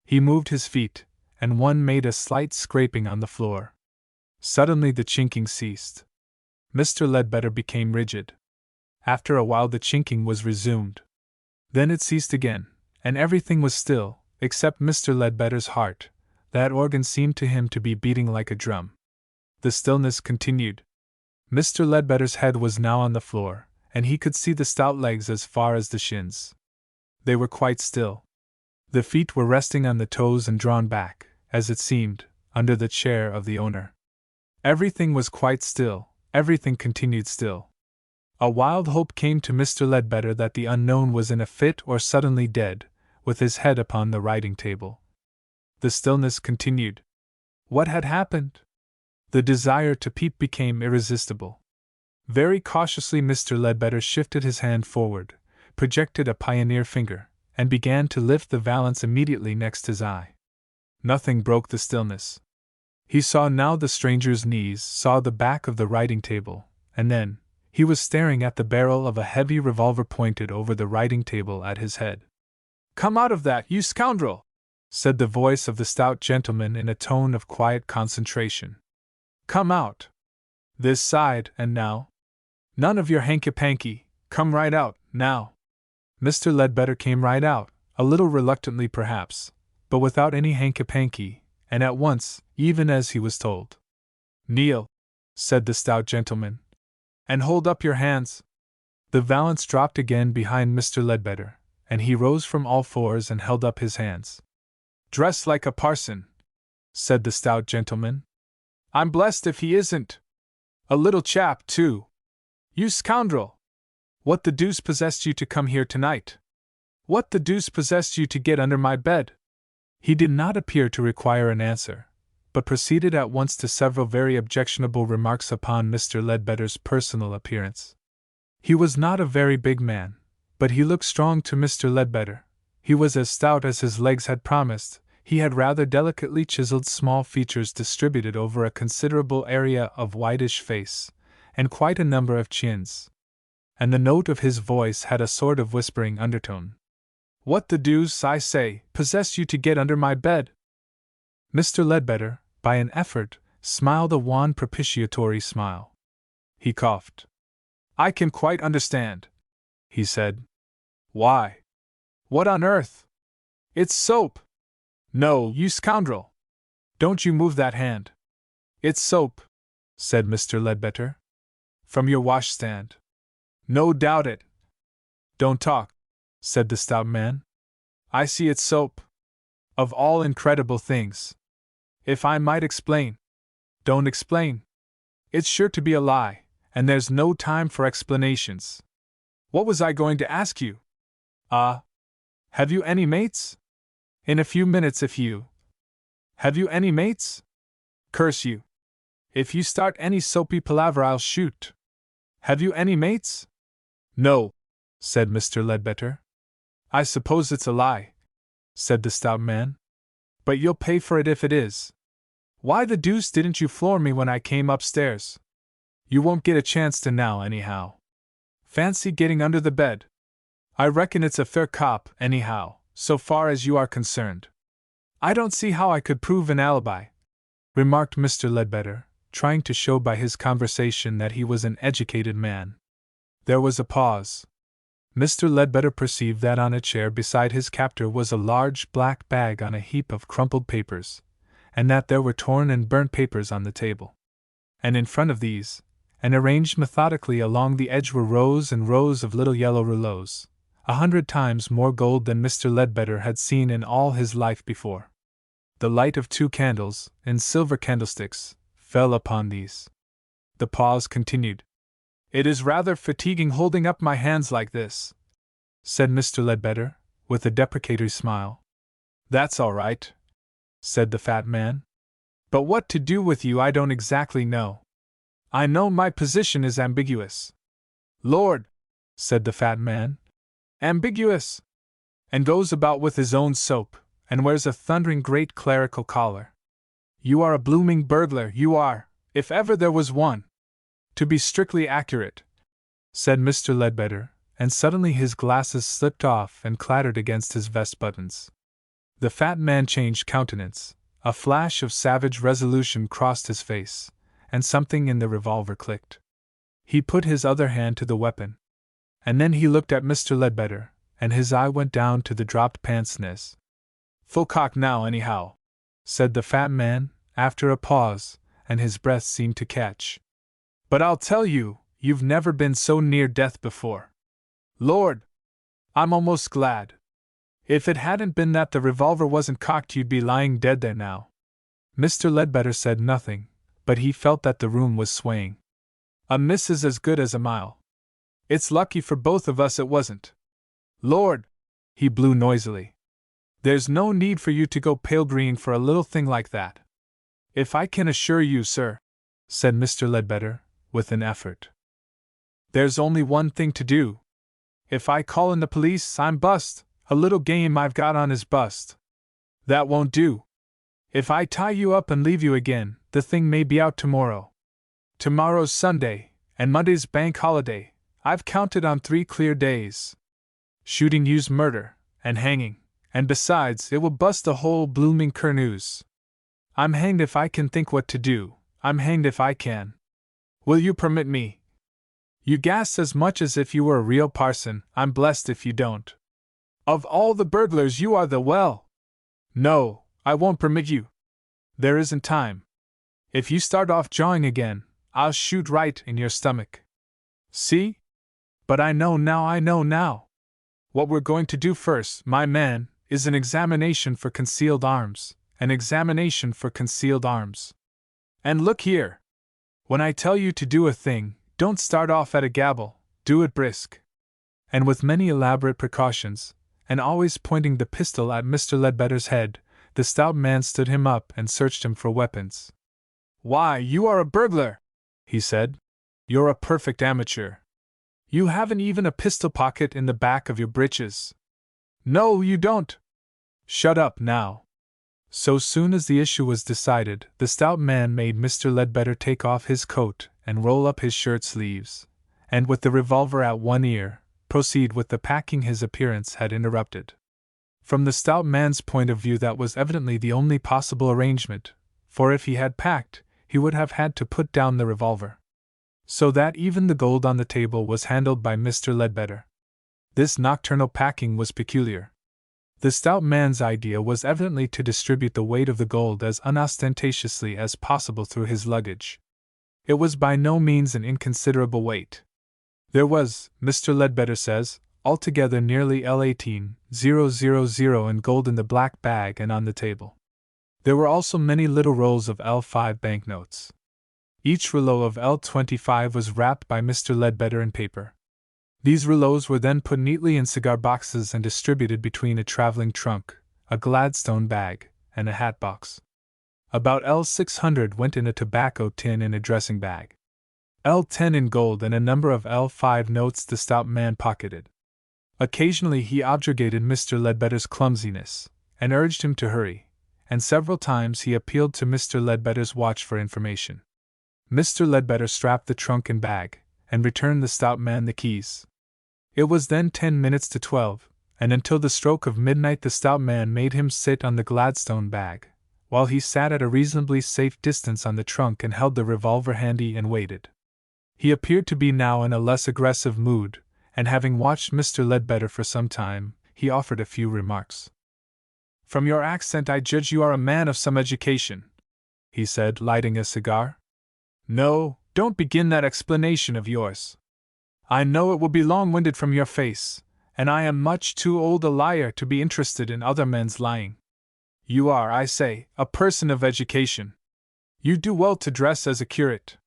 He moved his feet, and one made a slight scraping on the floor. Suddenly the chinking ceased. Mr. Ledbetter became rigid. After a while the chinking was resumed. Then it ceased again, and everything was still, except Mr. Ledbetter's heart. That organ seemed to him to be beating like a drum. The stillness continued. Mr. Ledbetter's head was now on the floor, and he could see the stout legs as far as the shins. They were quite still. The feet were resting on the toes and drawn back, as it seemed, under the chair of the owner. Everything was quite still, everything continued still. A wild hope came to Mr. Ledbetter that the unknown was in a fit or suddenly dead, with his head upon the writing table. The stillness continued. What had happened? The desire to peep became irresistible. Very cautiously Mr. Ledbetter shifted his hand forward, projected a pioneer finger, and began to lift the valance immediately next his eye. Nothing broke the stillness. He saw now the stranger's knees, saw the back of the writing table, and then he was staring at the barrel of a heavy revolver pointed over the writing table at his head. "Come out of that, you scoundrel!" said the voice of the stout gentleman in a tone of quiet concentration. "Come out! This side, and now. None of your hanky-panky, come right out, now." Mr. Ledbetter came right out, a little reluctantly perhaps, but without any hanky-panky, and at once, even as he was told. "Kneel," said the stout gentleman, "and hold up your hands." The valance dropped again behind Mr. Ledbetter, and he rose from all fours and held up his hands. "Dress like a parson," said the stout gentleman. "I'm blessed if he isn't. A little chap, too." You scoundrel! What the deuce possessed you to come here tonight? What the deuce possessed you to get under my bed? He did not appear to require an answer, but proceeded at once to several very objectionable remarks upon Mr. Ledbetter's personal appearance. He was not a very big man, but he looked strong to Mr. Ledbetter. He was as stout as his legs had promised. He had rather delicately chiseled small features distributed over a considerable area of whitish face, and quite a number of chins. And the note of his voice had a sort of whispering undertone. What the deuce, I say, possessed you to get under my bed? Mr. Ledbetter, by an effort, smiled a wan propitiatory smile. He coughed. I can quite understand, he said. Why? What on earth? It's soap! No, you scoundrel! Don't you move that hand. It's soap, said Mr. Ledbetter. From your washstand. No doubt it. Don't talk, said the stout man. I see it's soap. Of all incredible things. If I might explain. Don't explain. It's sure to be a lie, and there's no time for explanations. What was I going to ask you? Have you any mates? In a few minutes if you. Have you any mates? Curse you. If you start any soapy palaver I'll shoot. Have you any mates? No, said Mr. Ledbetter. I suppose it's a lie, said the stout man. But you'll pay for it if it is. Why the deuce didn't you floor me when I came upstairs? You won't get a chance to now, anyhow. Fancy getting under the bed. I reckon it's a fair cop, anyhow, so far as you are concerned. I don't see how I could prove an alibi, remarked Mr. Ledbetter, trying to show by his conversation that he was an educated man. There was a pause. Mr. Ledbetter perceived that on a chair beside his captor was a large black bag on a heap of crumpled papers, and that there were torn and burnt papers on the table. And in front of these, and arranged methodically along the edge, were rows and rows of little yellow rouleaus, 100 times more gold than Mr. Ledbetter had seen in all his life before. The light of 2 candles, in silver candlesticks, fell upon these. The pause continued. It is rather fatiguing holding up my hands like this, said Mr. Ledbetter, with a deprecatory smile. That's all right, said the fat man. But what to do with you I don't exactly know. I know my position is ambiguous. Lord, said the fat man. Ambiguous! And goes about with his own soap, and wears a thundering great clerical collar. You are a blooming burglar, you are, if ever there was one. To be strictly accurate, said Mr. Ledbetter, and suddenly his glasses slipped off and clattered against his vest buttons. The fat man changed countenance, a flash of savage resolution crossed his face, and something in the revolver clicked. He put his other hand to the weapon, and then he looked at Mr. Ledbetter, and his eye went down to the dropped pince-nez. Full cock now, anyhow, said the fat man, after a pause, and his breath seemed to catch. But I'll tell you, you've never been so near death before. Lord! I'm almost glad. If it hadn't been that the revolver wasn't cocked, you'd be lying dead there now. Mr. Ledbetter said nothing, but he felt that the room was swaying. A miss is as good as a mile. It's lucky for both of us it wasn't. Lord! He blew noisily. There's no need for you to go pale green for a little thing like that. If I can assure you, sir, said Mr. Ledbetter, with an effort. There's only one thing to do. If I call in the police, I'm bust. A little game I've got on is bust. That won't do. If I tie you up and leave you again, the thing may be out tomorrow. Tomorrow's Sunday, and Monday's bank holiday. I've counted on 3 clear days. Shooting you's murder, and hanging, and besides, it will bust the whole blooming curnoose. I'm hanged if I can think what to do, I'm hanged if I can. Will you permit me? You gasp as much as if you were a real parson, I'm blessed if you don't. Of all the burglars you are the No, I won't permit you. There isn't time. If you start off jawing again, I'll shoot right in your stomach. See? But I know now. What we're going to do first, my man, is an examination for concealed arms. An examination for concealed arms. And look here. When I tell you to do a thing, Don't start off at a gabble, do it brisk. And with many elaborate precautions, and always pointing the pistol at Mr. Ledbetter's head, the stout man stood him up and searched him for weapons. "Why, you are a burglar!" he said. "You're a perfect amateur. You haven't even a pistol pocket in the back of your breeches." "No, you don't!" "Shut up, now." So soon as the issue was decided, the stout man made Mr. Ledbetter take off his coat and roll up his shirt sleeves, and with the revolver at one ear, proceed with the packing his appearance had interrupted. From the stout man's point of view, that was evidently the only possible arrangement, for if he had packed, he would have had to put down the revolver. So that even the gold on the table was handled by Mr. Ledbetter. This nocturnal packing was peculiar. The stout man's idea was evidently to distribute the weight of the gold as unostentatiously as possible through his luggage. It was by no means an inconsiderable weight. There was, Mr. Ledbetter says, altogether nearly L18,000 in gold in the black bag and on the table. There were also many little rolls of L5 banknotes. Each rouleau of L25 was wrapped by Mr. Ledbetter in paper. These rouleaux were then put neatly in cigar boxes and distributed between a traveling trunk, a Gladstone bag, and a hat box. About L600 went in a tobacco tin and a dressing bag. L10 in gold and a number of L5 notes the stout man pocketed. Occasionally he objurgated Mr. Ledbetter's clumsiness, and urged him to hurry, and several times he appealed to Mr. Ledbetter's watch for information. Mr. Ledbetter strapped the trunk and bag, and returned the stout man the keys. It was then 10 minutes to 12, and until the stroke of midnight the stout man made him sit on the Gladstone bag, while he sat at a reasonably safe distance on the trunk and held the revolver handy and waited. He appeared to be now in a less aggressive mood, and having watched Mr. Ledbetter for some time, he offered a few remarks. "From your accent I judge you are a man of some education," he said, lighting a cigar. "No, don't begin that explanation of yours. I know it will be long-winded from your face, and I am much too old a liar to be interested in other men's lying. You are, I say, a person of education. You do well to dress as a curate.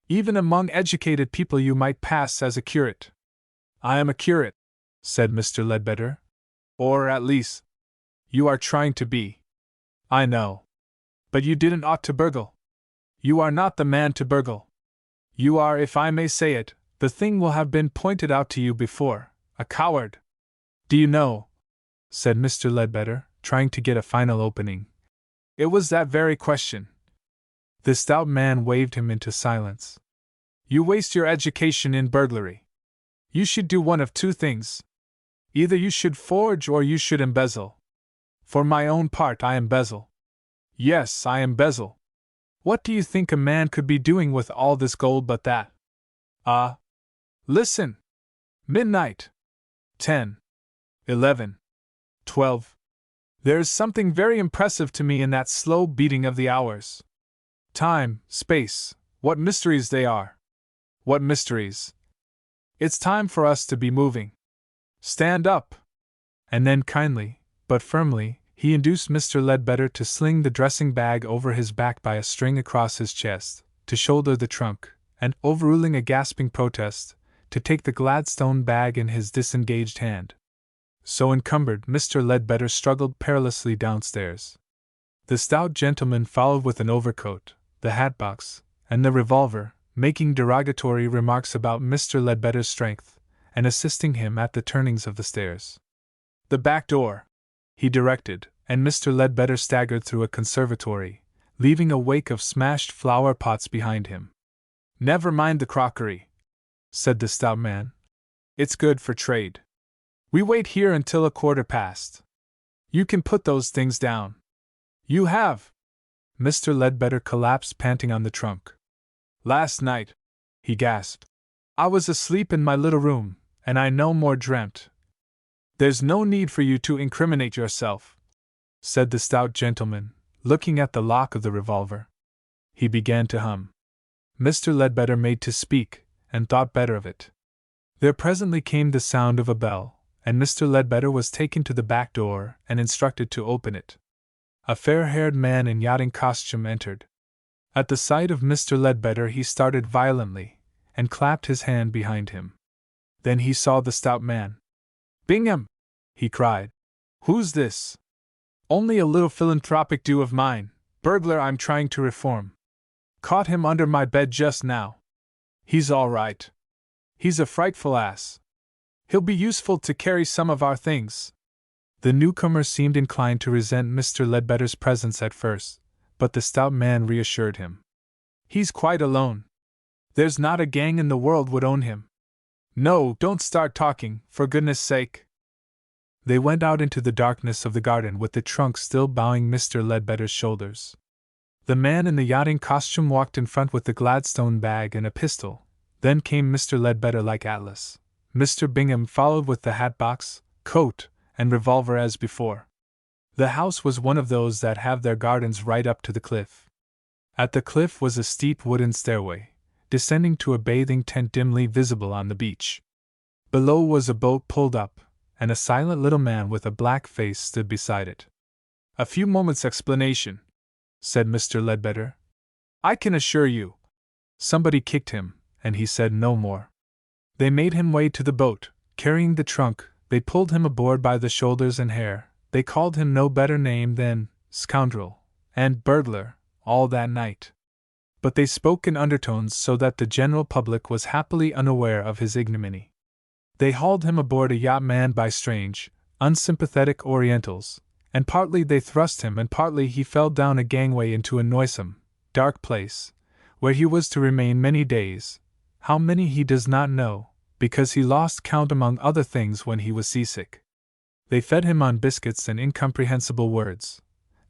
Even among educated people you might pass as a curate." "I am a curate," said Mr. Ledbetter. "Or, at least, you are trying to be. I know. But you didn't ought to burgle. You are not the man to burgle. You are, if I may say it, the thing will have been pointed out to you before, a coward." "Do you know," said Mr. Ledbetter, trying to get a final opening, "it was that very question." The stout man waved him into silence. "You waste your education in burglary. You should do one of two things. Either you should forge or you should embezzle. For my own part, I embezzle. Yes, I embezzle. What do you think a man could be doing with all this gold but that? Listen! Midnight. 10. 11. 12. There is something very impressive to me in that slow beating of the hours. Time, space, what mysteries they are! What mysteries! It's time for us to be moving. Stand up!" And then kindly, but firmly, he induced Mr. Ledbetter to sling the dressing bag over his back by a string across his chest, to shoulder the trunk, and, overruling a gasping protest, to take the Gladstone bag in his disengaged hand. So encumbered, Mr. Ledbetter struggled perilously downstairs. The stout gentleman followed with an overcoat, the hat-box, and the revolver, making derogatory remarks about Mr. Ledbetter's strength, and assisting him at the turnings of the stairs. "The back door," he directed, and Mr. Ledbetter staggered through a conservatory, leaving a wake of smashed flower pots behind him. "Never mind the crockery," said the stout man. "It's good for trade. We wait here until 1/4 past. You can put those things down." "You have!" Mr. Ledbetter collapsed panting on the trunk. "Last night," he gasped, "I was asleep in my little room, and I no more dreamt." "There's no need for you to incriminate yourself," said the stout gentleman, looking at the lock of the revolver. He began to hum. Mr. Ledbetter made to speak, and thought better of it. There presently came the sound of a bell, and Mr. Ledbetter was taken to the back door and instructed to open it. A fair-haired man in yachting costume entered. At the sight of Mr. Ledbetter he started violently, and clapped his hand behind him. Then he saw the stout man. "Bingham!" he cried. "Who's this?" "Only a little philanthropic do of mine, burglar I'm trying to reform. Caught him under my bed just now. He's all right. He's a frightful ass. He'll be useful to carry some of our things." The newcomer seemed inclined to resent Mr. Ledbetter's presence at first, but the stout man reassured him. "He's quite alone. There's not a gang in the world would own him. No, don't start talking, for goodness sake." They went out into the darkness of the garden with the trunk still bowing Mr. Ledbetter's shoulders. The man in the yachting costume walked in front with the Gladstone bag and a pistol. Then came Mr. Ledbetter like Atlas. Mr. Bingham followed with the hatbox, coat, and revolver as before. The house was one of those that have their gardens right up to the cliff. At the cliff was a steep wooden stairway, descending to a bathing tent dimly visible on the beach. Below was a boat pulled up, and a silent little man with a black face stood beside it. "A few moments' explanation," said Mr. Ledbetter. "I can assure you." Somebody kicked him, and he said no more. They made him way to the boat, carrying the trunk. They pulled him aboard by the shoulders and hair. They called him no better name than scoundrel and burglar all that night. But they spoke in undertones so that the general public was happily unaware of his ignominy. They hauled him aboard a yacht manned by strange, unsympathetic Orientals, and partly they thrust him and partly he fell down a gangway into a noisome, dark place, where he was to remain many days. How many he does not know, because he lost count among other things when he was seasick. They fed him on biscuits and incomprehensible words.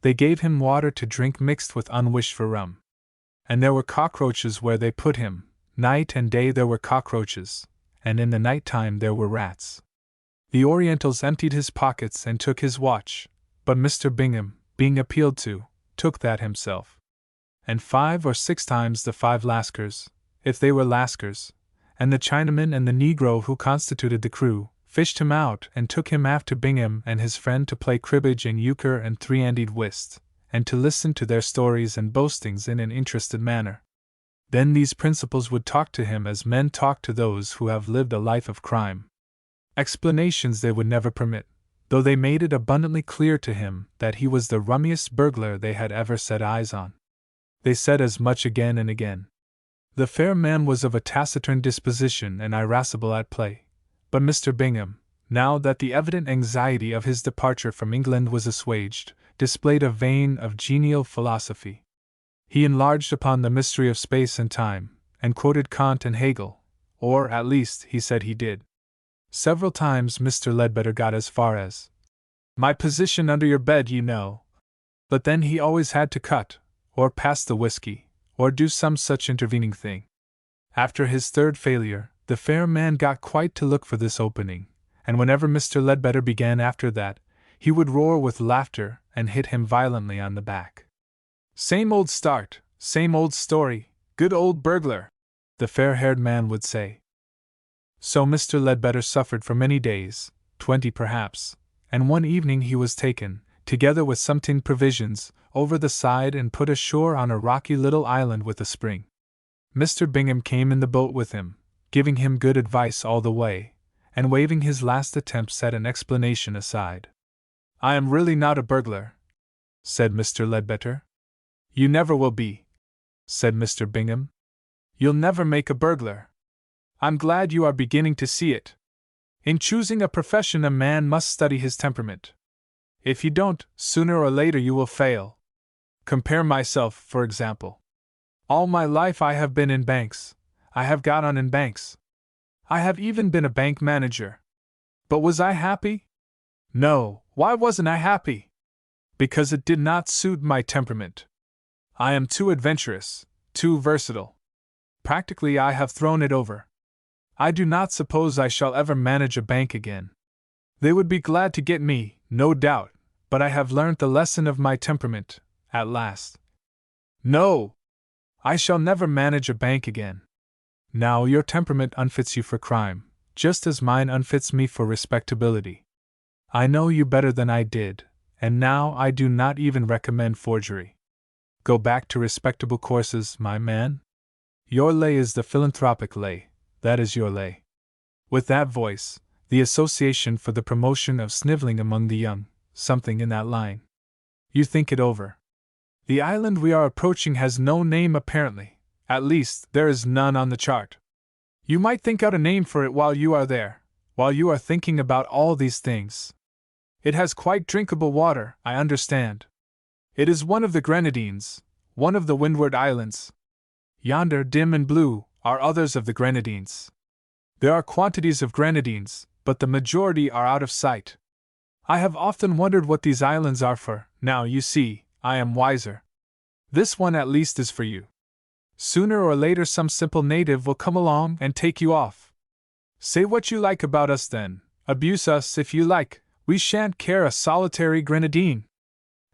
They gave him water to drink mixed with unwished-for rum. And there were cockroaches where they put him. Night and day there were cockroaches, and in the night time there were rats. The Orientals emptied his pockets and took his watch, but Mr. Bingham, being appealed to, took that himself. And 5 or 6 times the 5 Lascars, if they were Lascars, and the Chinaman and the Negro who constituted the crew, fished him out and took him aft to Bingham and his friend to play cribbage and euchre and three-andied whist, and to listen to their stories and boastings in an interested manner. Then these principals would talk to him as men talk to those who have lived a life of crime. Explanations they would never permit, though they made it abundantly clear to him that he was the rummiest burglar they had ever set eyes on. They said as much again and again. The fair man was of a taciturn disposition and irascible at play, but Mr. Bingham, now that the evident anxiety of his departure from England was assuaged, displayed a vein of genial philosophy. He enlarged upon the mystery of space and time, and quoted Kant and Hegel, or at least he said he did. Several times Mr. Ledbetter got as far as, "My position under your bed, you know." But then he always had to cut, or pass the whiskey, or do some such intervening thing. After his third failure, the fair man got quite to look for this opening, and whenever Mr. Ledbetter began after that, he would roar with laughter and hit him violently on the back. "Same old start, same old story, good old burglar," the fair-haired man would say. So Mr. Ledbetter suffered for many days, 20 perhaps, and one evening he was taken, together with some tinned provisions, over the side and put ashore on a rocky little island with a spring. Mr. Bingham came in the boat with him, giving him good advice all the way, and waving his last attempts at an explanation aside. "I am really not a burglar," said Mr. Ledbetter. "You never will be," said Mr. Bingham. "You'll never make a burglar. I'm glad you are beginning to see it. In choosing a profession, a man must study his temperament. If you don't, sooner or later you will fail. Compare myself, for example. All my life I have been in banks. I have got on in banks. I have even been a bank manager. But was I happy? No, why wasn't I happy? Because it did not suit my temperament. I am too adventurous, too versatile. Practically I have thrown it over. I do not suppose I shall ever manage a bank again. They would be glad to get me, no doubt, but I have learnt the lesson of my temperament, at last. No! I shall never manage a bank again. Now your temperament unfits you for crime, just as mine unfits me for respectability. I know you better than I did, and now I do not even recommend forgery. Go back to respectable courses, my man. Your lay is the philanthropic lay, that is your lay. With that voice, the Association for the Promotion of Sniveling Among the Young, something in that line. You think it over. The island we are approaching has no name apparently, at least there is none on the chart. You might think out a name for it while you are there, while you are thinking about all these things. It has quite drinkable water, I understand. It is one of the Grenadines, one of the Windward Islands. Yonder, dim and blue, are others of the Grenadines. There are quantities of Grenadines, but the majority are out of sight. I have often wondered what these islands are for. Now, you see, I am wiser. This one at least is for you. Sooner or later some simple native will come along and take you off. Say what you like about us then, abuse us if you like, we shan't care a solitary grenadine.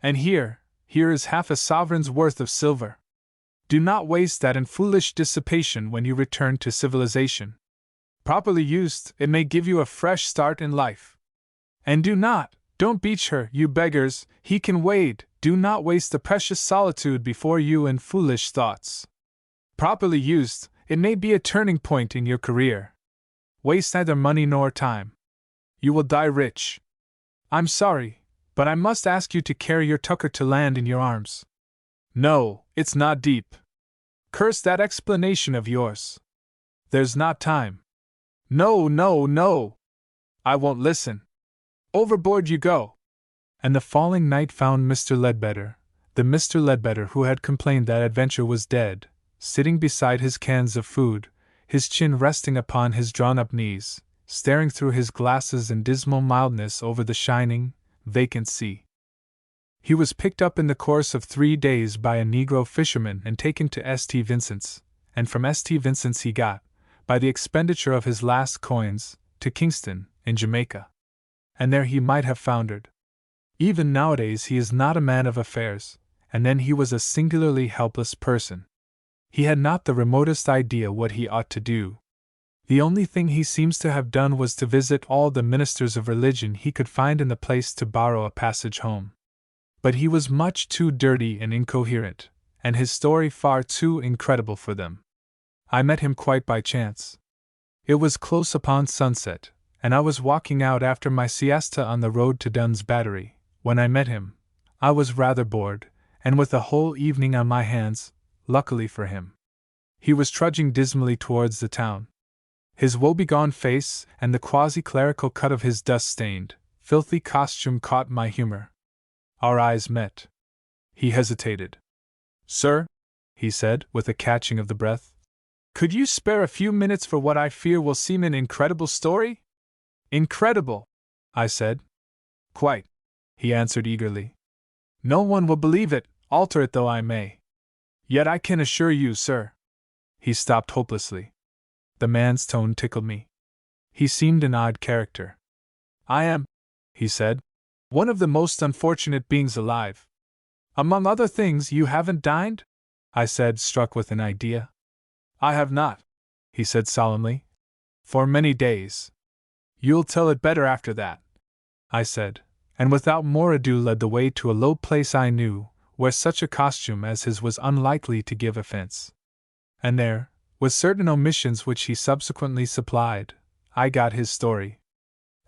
And here is half a sovereign's worth of silver. Do not waste that in foolish dissipation when you return to civilization. Properly used, it may give you a fresh start in life. And don't beach her, you beggars, he can wade, do not waste the precious solitude before you in foolish thoughts. Properly used, it may be a turning point in your career. Waste neither money nor time. You will die rich. I'm sorry, but I must ask you to carry your tucker to land in your arms. No, it's not deep. Curse that explanation of yours. There's not time. No. I won't listen. Overboard you go. And the falling night found Mr. Ledbetter, the Mr. Ledbetter who had complained that adventure was dead, sitting beside his cans of food, his chin resting upon his drawn-up knees, staring through his glasses in dismal mildness over the shining, vacant sea. He was picked up in the course of 3 days by a Negro fisherman and taken to St. Vincent's, and from St. Vincent's he got, by the expenditure of his last coins, to Kingston, in Jamaica. And there he might have foundered. Even nowadays he is not a man of affairs, and then he was a singularly helpless person. He had not the remotest idea what he ought to do. The only thing he seems to have done was to visit all the ministers of religion he could find in the place to borrow a passage home. But he was much too dirty and incoherent, and his story far too incredible for them. I met him quite by chance. It was close upon sunset, and I was walking out after my siesta on the road to Dunn's Battery. When I met him, I was rather bored, and with the whole evening on my hands, luckily for him. He was trudging dismally towards the town. His woebegone face and the quasi-clerical cut of his dust-stained, filthy costume caught my humor. Our eyes met. He hesitated. "Sir," he said, with a catching of the breath, "could you spare a few minutes for what I fear will seem an incredible story?" "Incredible," I said. "Quite," he answered eagerly. "No one will believe it, alter it though I may. Yet I can assure you, sir—" He stopped hopelessly. The man's tone tickled me. He seemed an odd character. "I am," he said, "one of the most unfortunate beings alive." "Among other things, you haven't dined?" I said, struck with an idea. "I have not," he said solemnly. "For many days." "You'll tell it better after that," I said, and without more ado led the way to a low place I knew, where such a costume as his was unlikely to give offense. And there, with certain omissions which he subsequently supplied, I got his story.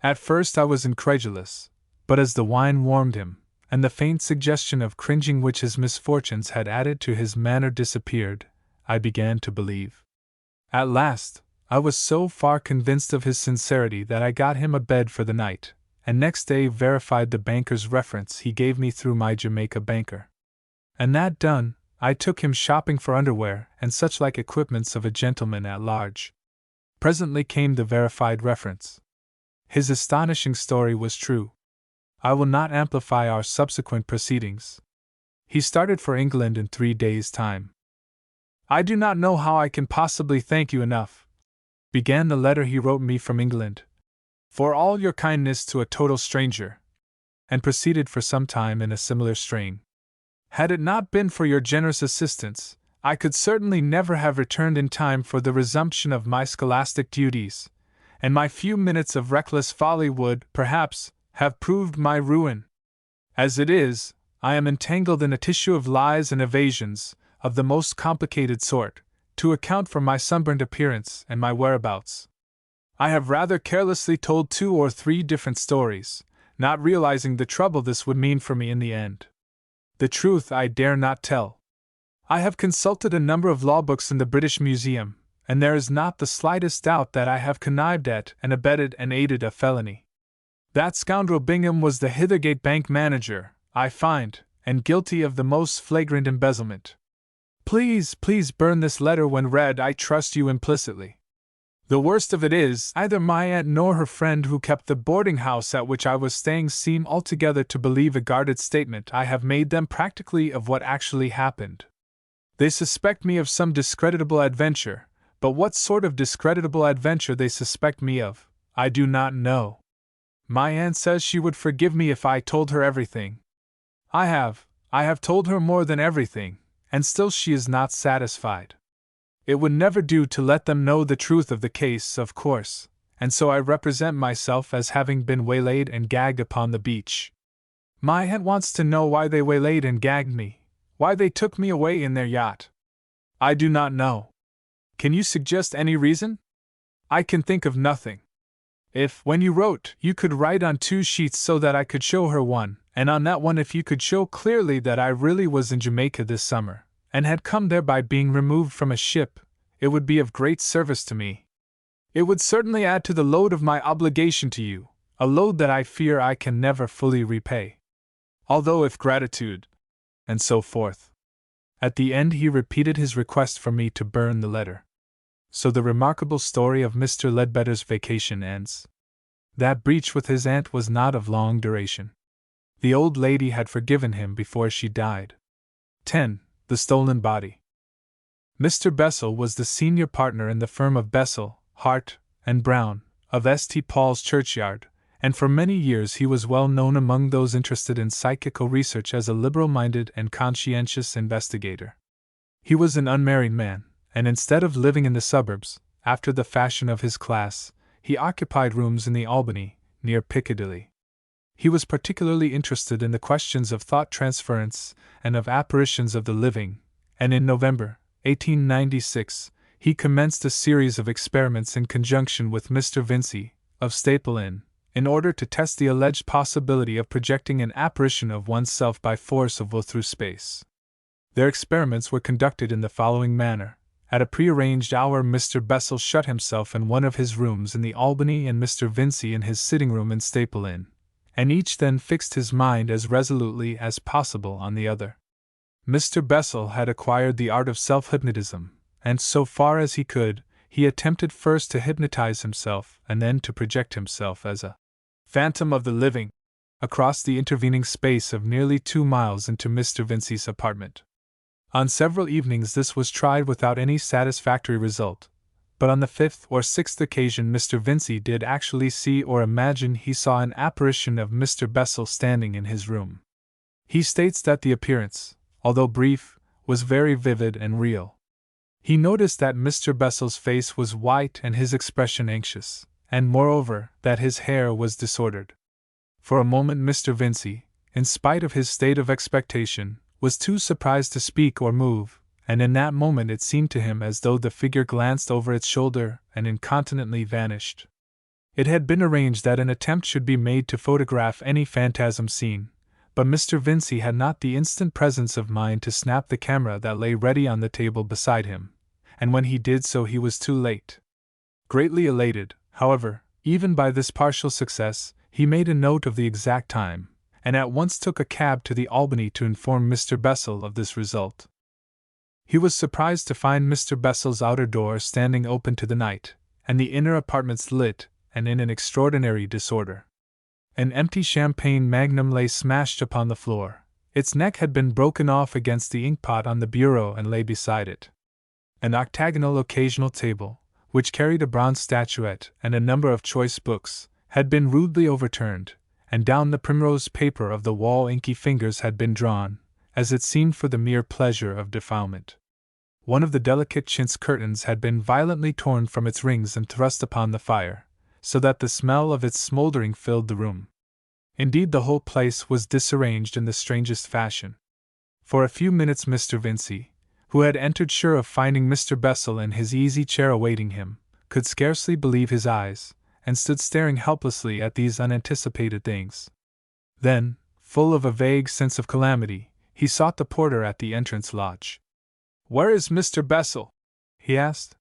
At first I was incredulous, but as the wine warmed him, and the faint suggestion of cringing which his misfortunes had added to his manner disappeared, I began to believe. At last, I was so far convinced of his sincerity that I got him a bed for the night, and next day verified the banker's reference he gave me through my Jamaica banker. And that done, I took him shopping for underwear and such like equipments of a gentleman at large. Presently came the verified reference. His astonishing story was true. I will not amplify our subsequent proceedings. He started for England in 3 days' time. "I do not know how I can possibly thank you enough," began the letter he wrote me from England, "for all your kindness to a total stranger," and proceeded for some time in a similar strain. "Had it not been for your generous assistance, I could certainly never have returned in time for the resumption of my scholastic duties, and my few minutes of reckless folly would, perhaps, have proved my ruin. As it is, I am entangled in a tissue of lies and evasions, of the most complicated sort, to account for my sunburnt appearance and my whereabouts. I have rather carelessly told 2 or 3 different stories, not realizing the trouble this would mean for me in the end. The truth I dare not tell. I have consulted a number of law books in the British Museum, and there is not the slightest doubt that I have connived at and abetted and aided a felony. That scoundrel Bingham was the Hithergate bank manager, I find, and guilty of the most flagrant embezzlement. Please burn this letter when read. I trust you implicitly. The worst of it is, neither my aunt nor her friend who kept the boarding house at which I was staying seem altogether to believe a guarded statement I have made them practically of what actually happened. They suspect me of some discreditable adventure, but what sort of discreditable adventure they suspect me of, I do not know. My aunt says she would forgive me if I told her everything. I have told her more than everything, and still she is not satisfied. It would never do to let them know the truth of the case, of course, and so I represent myself as having been waylaid and gagged upon the beach. My aunt wants to know why they waylaid and gagged me, why they took me away in their yacht. I do not know. Can you suggest any reason? I can think of nothing. If, when you wrote, you could write on 2 sheets so that I could show her one, and on that one if you could show clearly that I really was in Jamaica this summer, and had come there by being removed from a ship, it would be of great service to me. It would certainly add to the load of my obligation to you, a load that I fear I can never fully repay. Although if gratitude, and so forth. At the end he repeated his request for me to burn the letter. So the remarkable story of Mr. Ledbetter's vacation ends. That breach with his aunt was not of long duration. The old lady had forgiven him before she died. 10. The stolen body. Mr. Bessel was the senior partner in the firm of Bessel, Hart, and Brown, of St. Paul's Churchyard, and for many years he was well known among those interested in psychical research as a liberal-minded and conscientious investigator. He was an unmarried man, and instead of living in the suburbs, after the fashion of his class, he occupied rooms in the Albany, near Piccadilly. He was particularly interested in the questions of thought transference and of apparitions of the living, and in November 1896, he commenced a series of experiments in conjunction with Mr. Vincey, of Staple Inn, in order to test the alleged possibility of projecting an apparition of oneself by force of will through space. Their experiments were conducted in the following manner. At a prearranged hour Mr. Bessel shut himself in one of his rooms in the Albany and Mr. Vincey in his sitting room in Staple Inn, and each then fixed his mind as resolutely as possible on the other. Mr. Bessel had acquired the art of self-hypnotism, and so far as he could, he attempted first to hypnotize himself and then to project himself as a phantom of the living across the intervening space of nearly 2 miles into Mr. Vincey's apartment. On several evenings this was tried without any satisfactory result, but on the 5th or 6th occasion Mr. Vincey did actually see or imagine he saw an apparition of Mr. Bessel standing in his room. He states that the appearance, although brief, was very vivid and real. He noticed that Mr. Bessel's face was white and his expression anxious, and moreover, that his hair was disordered. For a moment Mr. Vincey, in spite of his state of expectation, was too surprised to speak or move, and in that moment it seemed to him as though the figure glanced over its shoulder and incontinently vanished. It had been arranged that an attempt should be made to photograph any phantasm seen, but Mr. Vincey had not the instant presence of mind to snap the camera that lay ready on the table beside him, and when he did so he was too late. Greatly elated, however, even by this partial success, he made a note of the exact time, and at once took a cab to the Albany to inform Mr. Bessel of this result. He was surprised to find Mr. Bessel's outer door standing open to the night, and the inner apartments lit, and in an extraordinary disorder. An empty champagne magnum lay smashed upon the floor. Its neck had been broken off against the inkpot on the bureau and lay beside it. An octagonal occasional table, which carried a bronze statuette and a number of choice books, had been rudely overturned, and down the primrose paper of the wall inky fingers had been drawn, as it seemed for the mere pleasure of defilement. One of the delicate chintz curtains had been violently torn from its rings and thrust upon the fire, so that the smell of its smoldering filled the room. Indeed, the whole place was disarranged in the strangest fashion. For a few minutes Mr. Vincey, who had entered sure of finding Mr. Bessel in his easy chair awaiting him, could scarcely believe his eyes, and stood staring helplessly at these unanticipated things. Then, full of a vague sense of calamity, he sought the porter at the entrance lodge. "Where is Mr. Bessel?" he asked.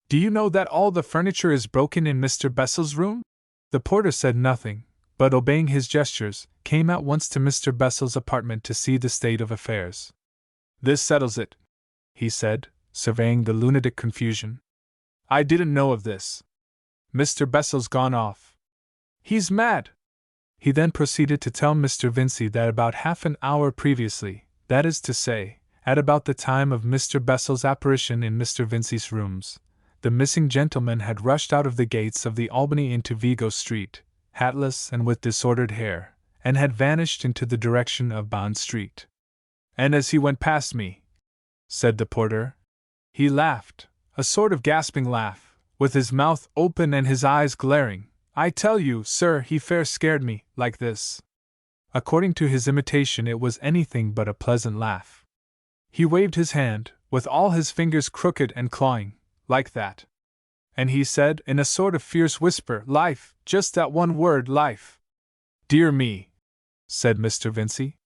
"Do you know that all the furniture is broken in Mr. Bessel's room?" The porter said nothing, but obeying his gestures, came at once to Mr. Bessel's apartment to see the state of affairs. "This settles it," he said, surveying the lunatic confusion. "I didn't know of this. Mr. Bessel's gone off. He's mad." He then proceeded to tell Mr. Vincey that about half an hour previously, that is to say, at about the time of Mr. Bessel's apparition in Mr. Vincey's rooms, the missing gentleman had rushed out of the gates of the Albany into Vigo Street, hatless and with disordered hair, and had vanished into the direction of Bond Street. "And as he went past me," said the porter, "he laughed, a sort of gasping laugh, with his mouth open and his eyes glaring. I tell you, sir, he fair scared me, like this." According to his imitation, it was anything but a pleasant laugh. He waved his hand, with all his fingers crooked and clawing, like that. And he said, in a sort of fierce whisper, "Life, just that one word, life." "Dear me," said Mr. Vincey.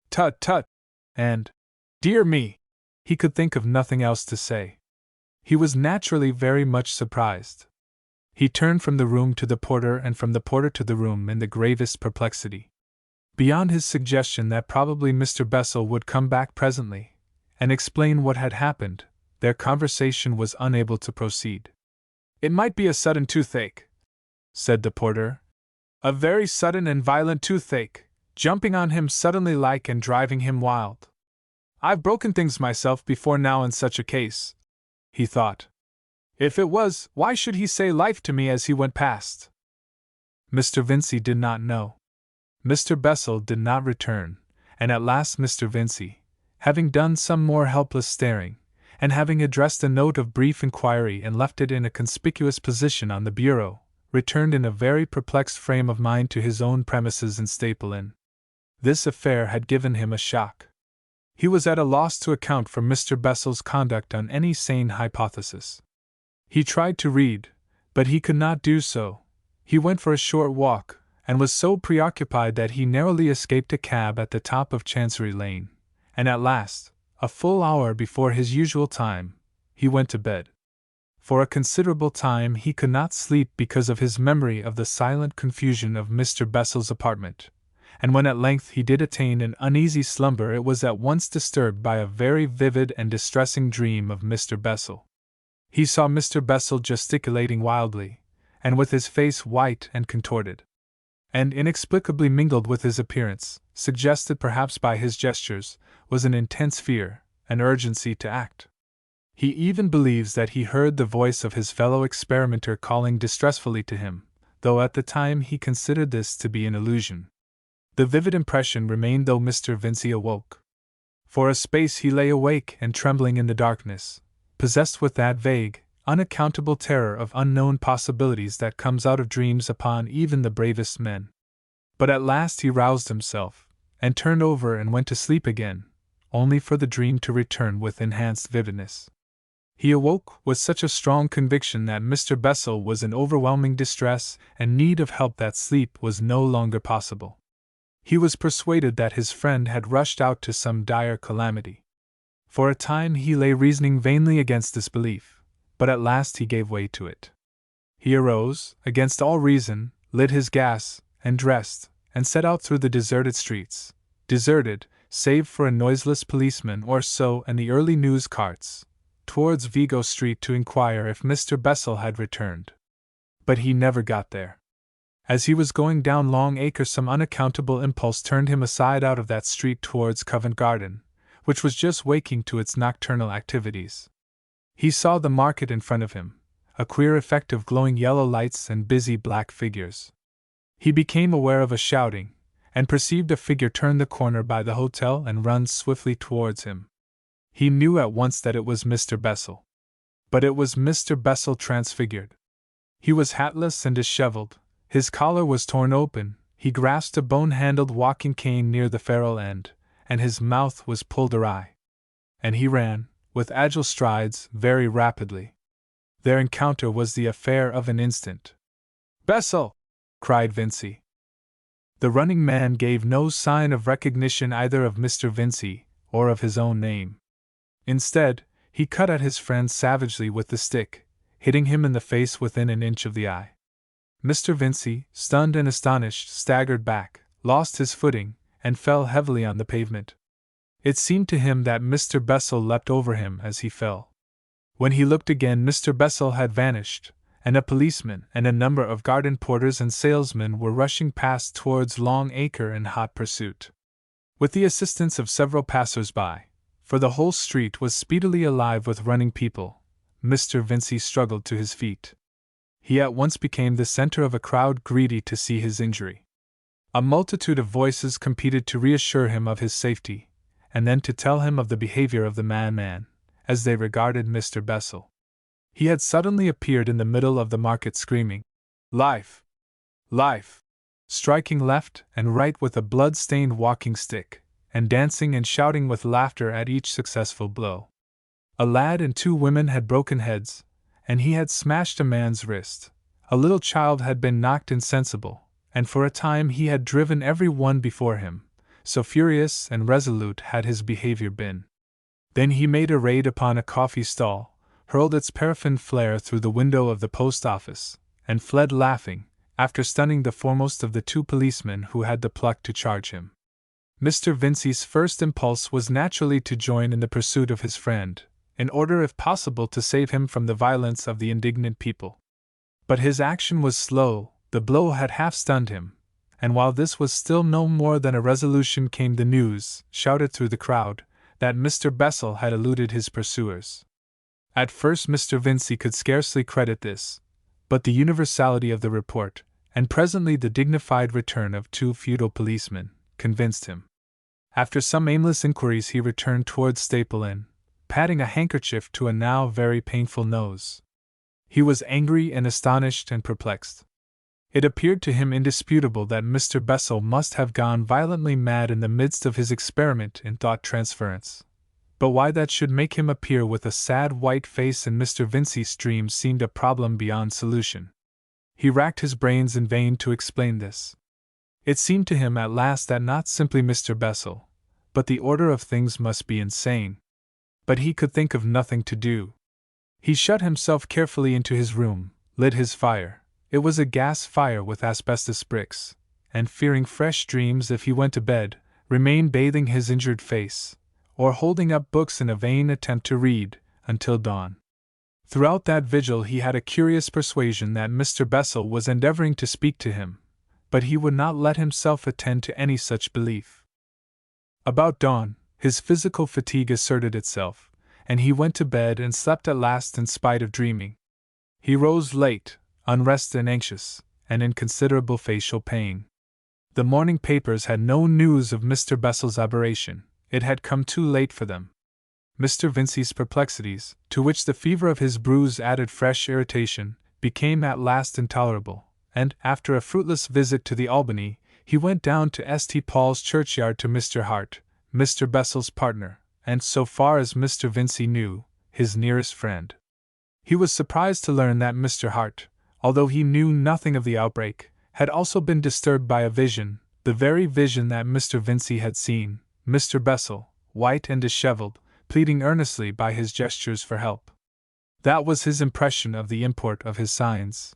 "Tut, tut," and "Dear me." He could think of nothing else to say. He was naturally very much surprised. He turned from the room to the porter and from the porter to the room in the gravest perplexity. Beyond his suggestion that probably Mr. Bessel would come back presently and explain what had happened, their conversation was unable to proceed. "It might be a sudden toothache," said the porter. "A very sudden and violent toothache, jumping on him suddenly like and driving him wild. I've broken things myself before now in such a case," he thought. "If it was, why should he say life to me as he went past?" Mr. Vincey did not know. Mr. Bessel did not return, and at last Mr. Vincey, having done some more helpless staring, and having addressed a note of brief inquiry and left it in a conspicuous position on the bureau, returned in a very perplexed frame of mind to his own premises in Staple Inn. This affair had given him a shock. He was at a loss to account for Mr. Bessel's conduct on any sane hypothesis. He tried to read, but he could not do so. He went for a short walk, and was so preoccupied that he narrowly escaped a cab at the top of Chancery Lane, and at last, a full hour before his usual time, he went to bed. For a considerable time he could not sleep because of his memory of the silent confusion of Mr. Bessel's apartment, and when at length he did attain an uneasy slumber it was at once disturbed by a very vivid and distressing dream of Mr. Bessel. He saw Mr. Bessel gesticulating wildly, and with his face white and contorted. And inexplicably mingled with his appearance, suggested perhaps by his gestures, was an intense fear, an urgency to act. He even believes that he heard the voice of his fellow experimenter calling distressfully to him, though at the time he considered this to be an illusion. The vivid impression remained though Mr. Vincey awoke. For a space he lay awake and trembling in the darkness, possessed with that vague, unaccountable terror of unknown possibilities that comes out of dreams upon even the bravest men. But at last he roused himself, and turned over and went to sleep again, only for the dream to return with enhanced vividness. He awoke with such a strong conviction that Mr. Bessel was in overwhelming distress and need of help that sleep was no longer possible. He was persuaded that his friend had rushed out to some dire calamity. For a time he lay reasoning vainly against this belief, but at last he gave way to it. He arose, against all reason, lit his gas, and dressed, and set out through the deserted streets, deserted, save for a noiseless policeman or so and the early news carts, towards Vigo Street to inquire if Mr. Bessel had returned. But he never got there. As he was going down Long Acre, some unaccountable impulse turned him aside out of that street towards Covent Garden, which was just waking to its nocturnal activities. He saw the market in front of him, a queer effect of glowing yellow lights and busy black figures. He became aware of a shouting, and perceived a figure turn the corner by the hotel and run swiftly towards him. He knew at once that it was Mr. Bessel. But it was Mr. Bessel transfigured. He was hatless and disheveled, his collar was torn open, he grasped a bone-handled walking cane near the ferrule end, and his mouth was pulled awry. And he ran, with agile strides, very rapidly. Their encounter was the affair of an instant. "Bessel!" cried Vincy. The running man gave no sign of recognition either of Mr. Vincy or of his own name. Instead, he cut at his friend savagely with the stick, hitting him in the face within an inch of the eye. Mr. Vincy, stunned and astonished, staggered back, lost his footing, and fell heavily on the pavement. It seemed to him that Mr. Bessel leapt over him as he fell. When he looked again, Mr. Bessel had vanished, and a policeman and a number of garden porters and salesmen were rushing past towards Long Acre in hot pursuit. With the assistance of several passers-by, for the whole street was speedily alive with running people, Mr. Vincy struggled to his feet. He at once became the center of a crowd greedy to see his injury. A multitude of voices competed to reassure him of his safety, and then to tell him of the behavior of the madman, as they regarded Mr. Bessel. He had suddenly appeared in the middle of the market screaming, "Life! Life!" striking left and right with a blood-stained walking stick, and dancing and shouting with laughter at each successful blow. A lad and 2 women had broken heads, and he had smashed a man's wrist. A little child had been knocked insensible, and for a time he had driven every one before him, so furious and resolute had his behavior been. Then he made a raid upon a coffee stall, hurled its paraffin flare through the window of the post office, and fled laughing, after stunning the foremost of the 2 policemen who had the pluck to charge him. Mr. Vincy's first impulse was naturally to join in the pursuit of his friend, in order if possible to save him from the violence of the indignant people. But his action was slow, the blow had half stunned him, and while this was still no more than a resolution came the news, shouted through the crowd, that Mr. Bessel had eluded his pursuers. At first Mr. Vincy could scarcely credit this, but the universality of the report, and presently the dignified return of 2 feudal policemen, convinced him. After some aimless inquiries he returned towards Staple Inn, patting a handkerchief to a now very painful nose. He was angry and astonished and perplexed. It appeared to him indisputable that Mr. Bessel must have gone violently mad in the midst of his experiment in thought transference. But why that should make him appear with a sad white face in Mr. Vincy's dream seemed a problem beyond solution. He racked his brains in vain to explain this. It seemed to him at last that not simply Mr. Bessel, but the order of things must be insane. But he could think of nothing to do. He shut himself carefully into his room, lit his fire. It was a gas fire with asbestos bricks, and fearing fresh dreams if he went to bed, remained bathing his injured face, or holding up books in a vain attempt to read, until dawn. Throughout that vigil he had a curious persuasion that Mr. Bessel was endeavoring to speak to him, but he would not let himself attend to any such belief. About dawn, his physical fatigue asserted itself, and he went to bed and slept at last in spite of dreaming. He rose late, unrested and anxious, and in considerable facial pain. The morning papers had no news of Mr. Bessel's aberration. It had come too late for them. Mr. Vincy's perplexities, to which the fever of his bruise added fresh irritation, became at last intolerable, and, after a fruitless visit to the Albany, he went down to St. Paul's churchyard to Mr. Hart, Mr. Bessel's partner, and, so far as Mr. Vincy knew, his nearest friend. He was surprised to learn that Mr. Hart, although he knew nothing of the outbreak, had also been disturbed by a vision, the very vision that Mr. Vincy had seen, Mr. Bessel, white and disheveled, pleading earnestly by his gestures for help. That was his impression of the import of his signs.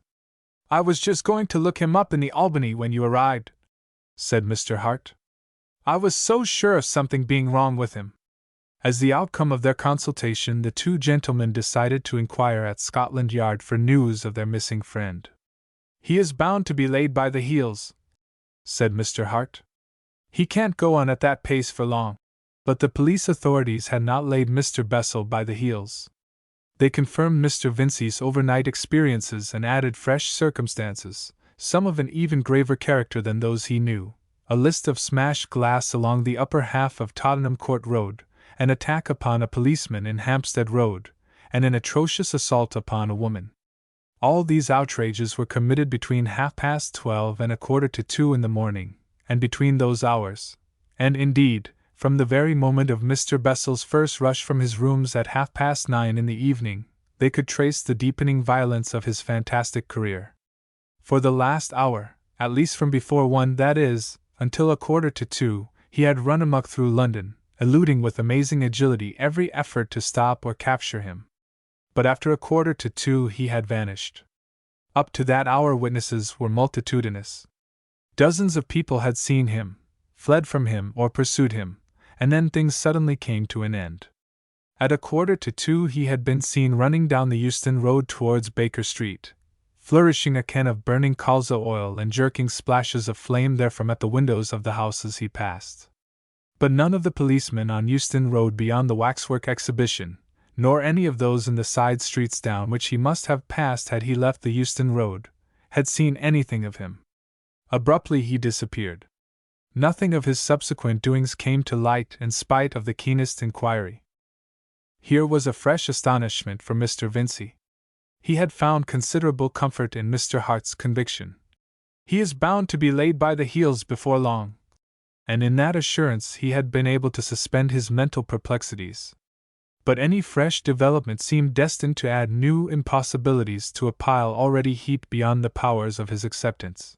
"I was just going to look him up in the Albany when you arrived," said Mr. Hart. "I was so sure of something being wrong with him." As the outcome of their consultation, the 2 gentlemen decided to inquire at Scotland Yard for news of their missing friend. "He is bound to be laid by the heels," said Mr. Hart. "He can't go on at that pace for long." But the police authorities had not laid Mr. Bessel by the heels. They confirmed Mr. Vincy's overnight experiences and added fresh circumstances, some of an even graver character than those he knew: a list of smashed glass along the upper half of Tottenham Court Road, an attack upon a policeman in Hampstead Road, and an atrocious assault upon a woman. All these outrages were committed between 12:30 and 1:45 in the morning, and between those hours, and indeed, from the very moment of Mr. Bessel's first rush from his rooms at 9:30 in the evening, they could trace the deepening violence of his fantastic career. For the last hour, at least from before 1, that is, until 1:45, he had run amok through London, eluding with amazing agility every effort to stop or capture him. But after 1:45 he had vanished. Up to that hour witnesses were multitudinous. Dozens of people had seen him, fled from him or pursued him, and then things suddenly came to an end. At 1:45 he had been seen running down the Euston Road towards Baker Street, flourishing a can of burning colza oil and jerking splashes of flame therefrom at the windows of the houses he passed. But none of the policemen on Euston Road beyond the waxwork exhibition, nor any of those in the side streets down which he must have passed had he left the Euston Road, had seen anything of him. Abruptly he disappeared. Nothing of his subsequent doings came to light in spite of the keenest inquiry. Here was a fresh astonishment for Mr. Vincey. He had found considerable comfort in Mr. Hart's conviction. He is bound to be laid by the heels before long. And in that assurance he had been able to suspend his mental perplexities. But any fresh development seemed destined to add new impossibilities to a pile already heaped beyond the powers of his acceptance.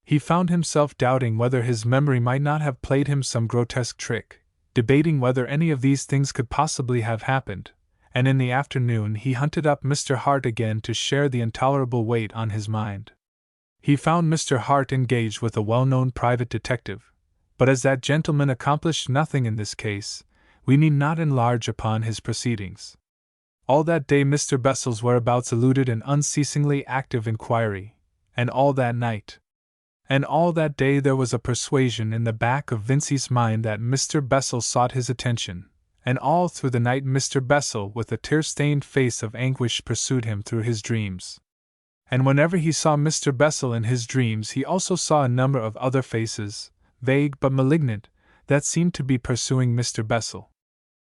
He found himself doubting whether his memory might not have played him some grotesque trick, debating whether any of these things could possibly have happened, and in the afternoon he hunted up Mr. Hart again to share the intolerable weight on his mind. He found Mr. Hart engaged with a well-known private detective, but as that gentleman accomplished nothing in this case, we need not enlarge upon his proceedings. All that day Mr. Bessel's whereabouts eluded an unceasingly active inquiry, and all that night. And all that day there was a persuasion in the back of Vincey's mind that Mr. Bessel sought his attention, and all through the night Mr. Bessel with a tear-stained face of anguish pursued him through his dreams. And whenever he saw Mr. Bessel in his dreams he also saw a number of other faces, vague but malignant, that seemed to be pursuing Mr. Bessel.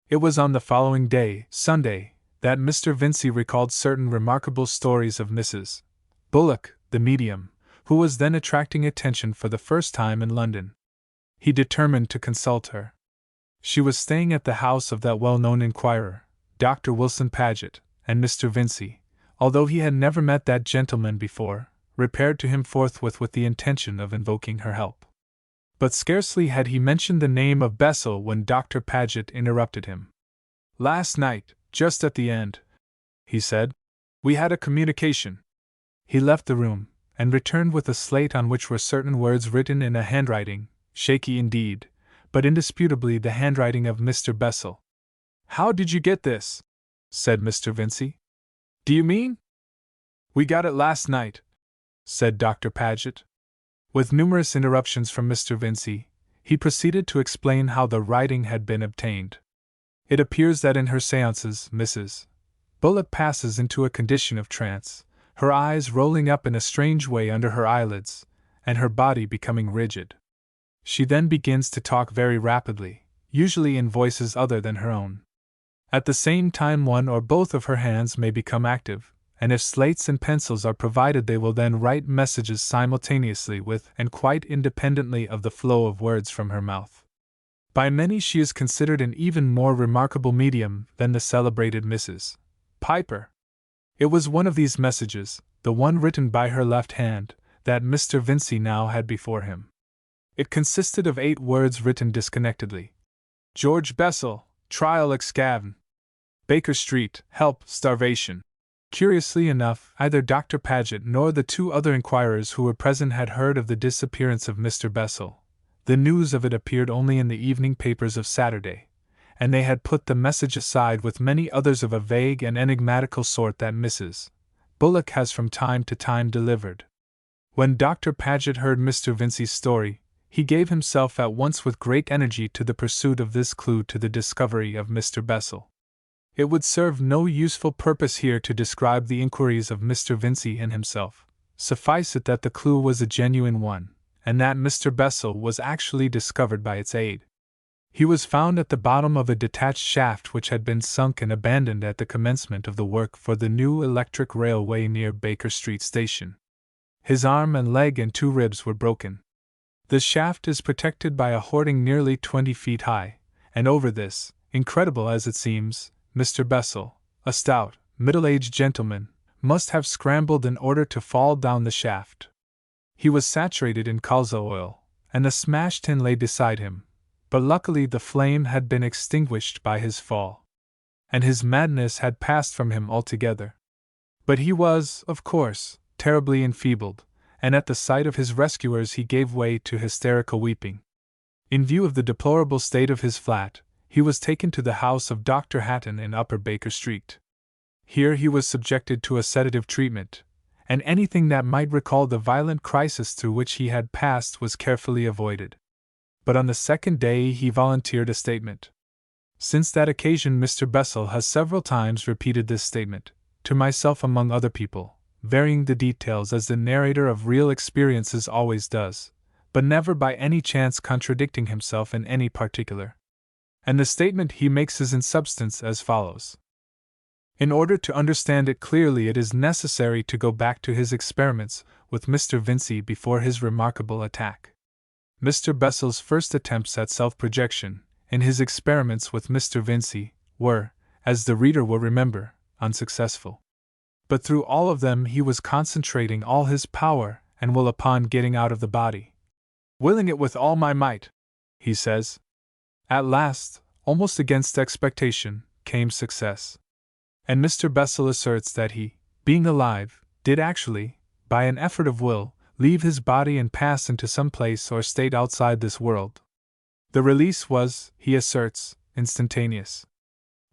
It was on the following day, Sunday, that Mr. Vincey recalled certain remarkable stories of Mrs. Bullock, the medium, who was then attracting attention for the first time in London. He determined to consult her. She was staying at the house of that well-known inquirer, Dr. Wilson Paget, and Mr. Vincey, although he had never met that gentleman before, repaired to him forthwith with the intention of invoking her help. But scarcely had he mentioned the name of Bessel when Dr. Paget interrupted him. "Last night, just at the end," he said, "we had a communication." He left the room, and returned with a slate on which were certain words written in a handwriting, shaky indeed, but indisputably the handwriting of Mr. Bessel. "How did you get this?" said Mr. Vincey. "Do you mean?" "We got it last night," said Dr. Paget. With numerous interruptions from Mr. Vincey, he proceeded to explain how the writing had been obtained. It appears that in her seances, Mrs. Bullock passes into a condition of trance, her eyes rolling up in a strange way under her eyelids, and her body becoming rigid. She then begins to talk very rapidly, usually in voices other than her own. At the same time one or both of her hands may become active, and if slates and pencils are provided they will then write messages simultaneously with and quite independently of the flow of words from her mouth. By many she is considered an even more remarkable medium than the celebrated Mrs. Piper. It was one of these messages, the one written by her left hand, that Mr. Vincey now had before him. It consisted of 8 words written disconnectedly. George Bessel, trial excaven. Baker Street, help, starvation. Curiously enough, either Dr. Paget nor the 2 other inquirers who were present had heard of the disappearance of Mr. Bessel. The news of it appeared only in the evening papers of Saturday, and they had put the message aside with many others of a vague and enigmatical sort that Mrs. Bullock has from time to time delivered. When Dr. Paget heard Mr. Vincey's story, he gave himself at once with great energy to the pursuit of this clue to the discovery of Mr. Bessel. It would serve no useful purpose here to describe the inquiries of Mr. Vincey and himself. Suffice it that the clue was a genuine one, and that Mr. Bessel was actually discovered by its aid. He was found at the bottom of a detached shaft which had been sunk and abandoned at the commencement of the work for the new electric railway near Baker Street Station. His arm and leg and 2 ribs were broken. The shaft is protected by a hoarding nearly 20 feet high, and over this, incredible as it seems, Mr. Bessel, a stout, middle-aged gentleman, must have scrambled in order to fall down the shaft. He was saturated in colza oil, and a smashed tin lay beside him, but luckily the flame had been extinguished by his fall, and his madness had passed from him altogether. But he was, of course, terribly enfeebled, and at the sight of his rescuers he gave way to hysterical weeping. In view of the deplorable state of his flat, he was taken to the house of Dr. Hatton in Upper Baker Street. Here he was subjected to a sedative treatment, and anything that might recall the violent crisis through which he had passed was carefully avoided. But on the second day he volunteered a statement. Since that occasion Mr. Bessel has several times repeated this statement, to myself among other people, varying the details as the narrator of real experiences always does, but never by any chance contradicting himself in any particular. And the statement he makes is in substance as follows. In order to understand it clearly, it is necessary to go back to his experiments with Mr. Vincey before his remarkable attack. Mr. Bessel's first attempts at self-projection, in his experiments with Mr. Vincey, were, as the reader will remember, unsuccessful. But through all of them he was concentrating all his power and will upon getting out of the body. Willing it with all my might, he says. At last, almost against expectation, came success. And Mr. Bessel asserts that he, being alive, did actually, by an effort of will, leave his body and pass into some place or state outside this world. The release was, he asserts, instantaneous.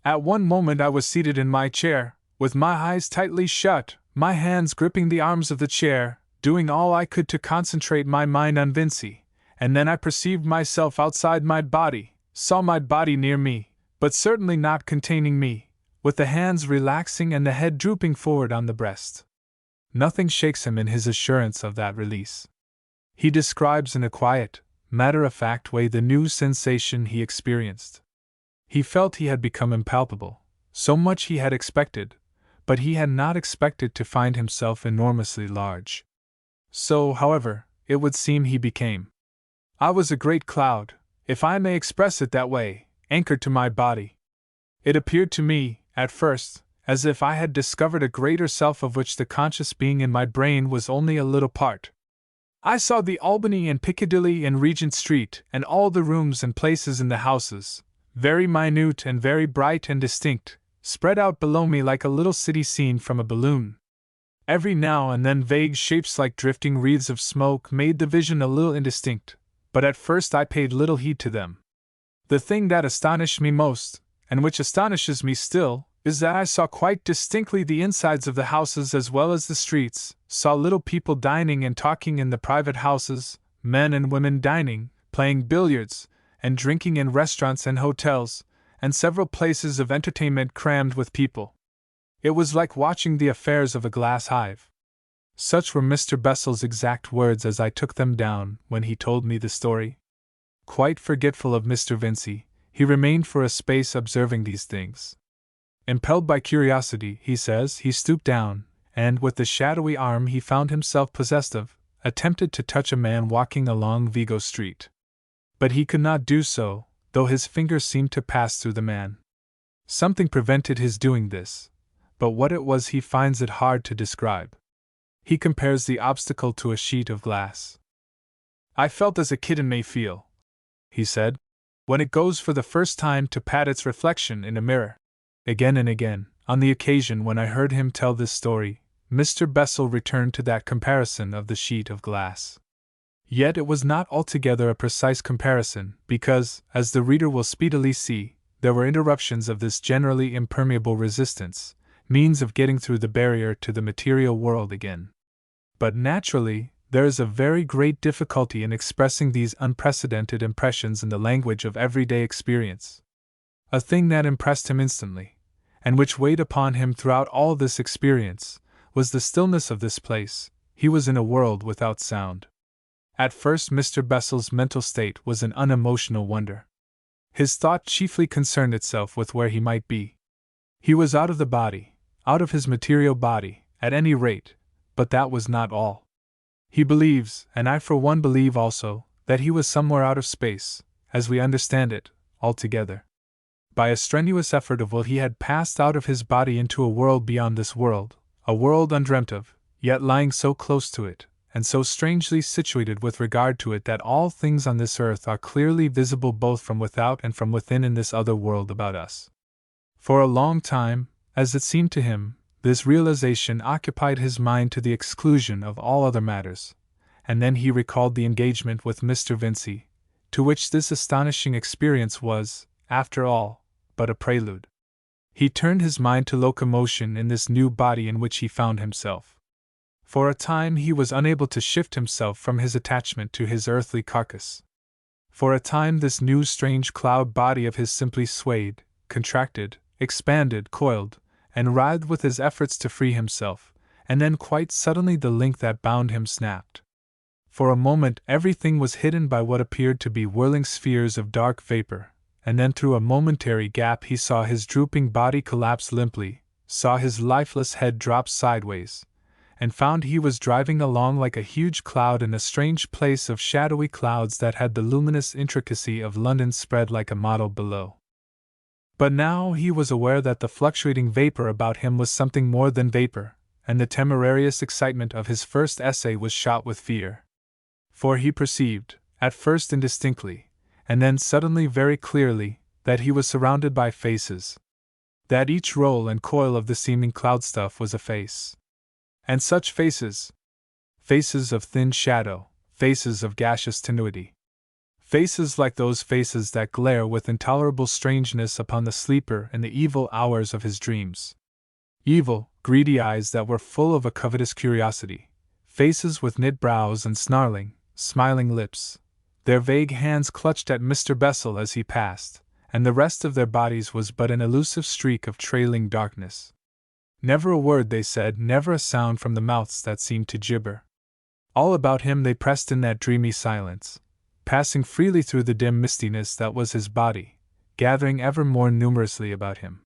At one moment I was seated in my chair, with my eyes tightly shut, my hands gripping the arms of the chair, doing all I could to concentrate my mind on Vincey, and then I perceived myself outside my body, saw my body near me, but certainly not containing me, with the hands relaxing and the head drooping forward on the breast. Nothing shakes him in his assurance of that release. He describes in a quiet, matter-of-fact way the new sensation he experienced. He felt he had become impalpable, so much he had expected, but he had not expected to find himself enormously large. So, however, it would seem he became. I was a great cloud, if I may express it that way, anchored to my body. It appeared to me, at first, as if I had discovered a greater self of which the conscious being in my brain was only a little part. I saw the Albany and Piccadilly and Regent Street and all the rooms and places in the houses, very minute and very bright and distinct, spread out below me like a little city seen from a balloon. Every now and then vague shapes like drifting wreaths of smoke made the vision a little indistinct, but at first I paid little heed to them. The thing that astonished me most, and which astonishes me still, is that I saw quite distinctly the insides of the houses as well as the streets, saw little people dining and talking in the private houses, men and women dining, playing billiards, and drinking in restaurants and hotels, and several places of entertainment crammed with people. It was like watching the affairs of a glass hive. Such were Mr. Bessel's exact words as I took them down when he told me the story. Quite forgetful of Mr. Vincey, he remained for a space observing these things. Impelled by curiosity, he says, he stooped down, and with the shadowy arm he found himself possessed of, attempted to touch a man walking along Vigo Street. But he could not do so, though his fingers seemed to pass through the man. Something prevented his doing this, but what it was he finds it hard to describe. He compares the obstacle to a sheet of glass. I felt as a kitten may feel, he said, when it goes for the first time to pat its reflection in a mirror. Again and again, on the occasion when I heard him tell this story, Mr. Bessel returned to that comparison of the sheet of glass. Yet it was not altogether a precise comparison, because, as the reader will speedily see, there were interruptions of this generally impermeable resistance, means of getting through the barrier to the material world again. But naturally, there is a very great difficulty in expressing these unprecedented impressions in the language of everyday experience. A thing that impressed him instantly, and which weighed upon him throughout all this experience, was the stillness of this place. He was in a world without sound. At first Mr. Bessel's mental state was an unemotional wonder. His thought chiefly concerned itself with where he might be. He was out of the body, out of his material body, at any rate, but that was not all. He believes, and I for one believe also, that he was somewhere out of space, as we understand it, altogether. By a strenuous effort of will he had passed out of his body into a world beyond this world, a world undreamt of, yet lying so close to it, and so strangely situated with regard to it that all things on this earth are clearly visible both from without and from within in this other world about us. For a long time, as it seemed to him, this realization occupied his mind to the exclusion of all other matters, and then he recalled the engagement with Mr. Vincey, to which this astonishing experience was, after all, but a prelude. He turned his mind to locomotion in this new body in which he found himself. For a time he was unable to shift himself from his attachment to his earthly carcass. For a time this new strange cloud body of his simply swayed, contracted, expanded, coiled, and writhed with his efforts to free himself, and then quite suddenly the link that bound him snapped. For a moment everything was hidden by what appeared to be whirling spheres of dark vapor, and then through a momentary gap he saw his drooping body collapse limply, saw his lifeless head drop sideways, and found he was driving along like a huge cloud in a strange place of shadowy clouds that had the luminous intricacy of London spread like a model below. But now he was aware that the fluctuating vapor about him was something more than vapor, and the temerarious excitement of his first essay was shot with fear. For he perceived, at first indistinctly, and then suddenly very clearly, that he was surrounded by faces. That each roll and coil of the seeming cloud stuff was a face. And such faces! Faces of thin shadow, faces of gaseous tenuity. Faces like those faces that glare with intolerable strangeness upon the sleeper in the evil hours of his dreams. Evil, greedy eyes that were full of a covetous curiosity. Faces with knit brows and snarling, smiling lips. Their vague hands clutched at Mr. Bessel as he passed, and the rest of their bodies was but an elusive streak of trailing darkness. Never a word they said, never a sound from the mouths that seemed to gibber. All about him they pressed in that dreamy silence, passing freely through the dim mistiness that was his body, gathering ever more numerously about him.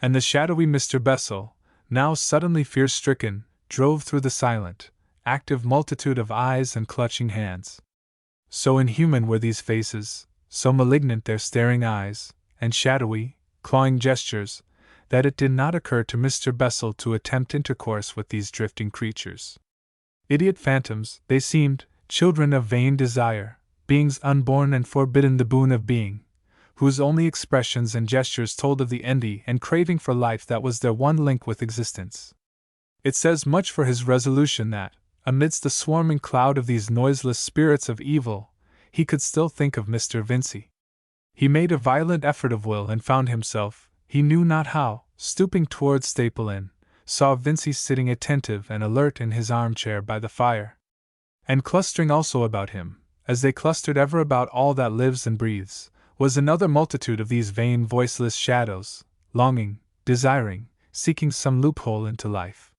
And the shadowy Mr. Bessel, now suddenly fear-stricken, drove through the silent, active multitude of eyes and clutching hands. So inhuman were these faces, so malignant their staring eyes, and shadowy, clawing gestures, that it did not occur to Mr. Bessel to attempt intercourse with these drifting creatures. Idiot phantoms, they seemed, children of vain desire, beings unborn and forbidden the boon of being, whose only expressions and gestures told of the envy and craving for life that was their one link with existence. It says much for his resolution that, amidst the swarming cloud of these noiseless spirits of evil, he could still think of Mr. Vincey. He made a violent effort of will and found himself, he knew not how, stooping towards Staple Inn, saw Vincey sitting attentive and alert in his armchair by the fire. And clustering also about him, as they clustered ever about all that lives and breathes, was another multitude of these vain voiceless shadows, longing, desiring, seeking some loophole into life.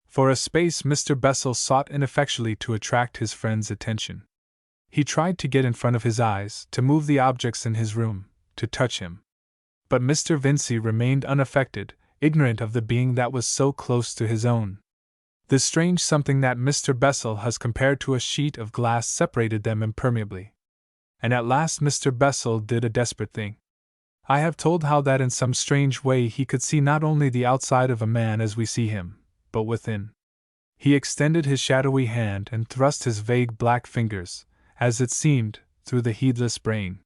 For a space Mr. Bessel sought ineffectually to attract his friend's attention. He tried to get in front of his eyes, to move the objects in his room, to touch him. But Mr. Vincey remained unaffected, ignorant of the being that was so close to his own. The strange something that Mr. Bessel has compared to a sheet of glass separated them impermeably. And at last Mr. Bessel did a desperate thing. I have told how that in some strange way he could see not only the outside of a man as we see him, but within. He extended his shadowy hand and thrust his vague black fingers, as it seemed, through the heedless brain.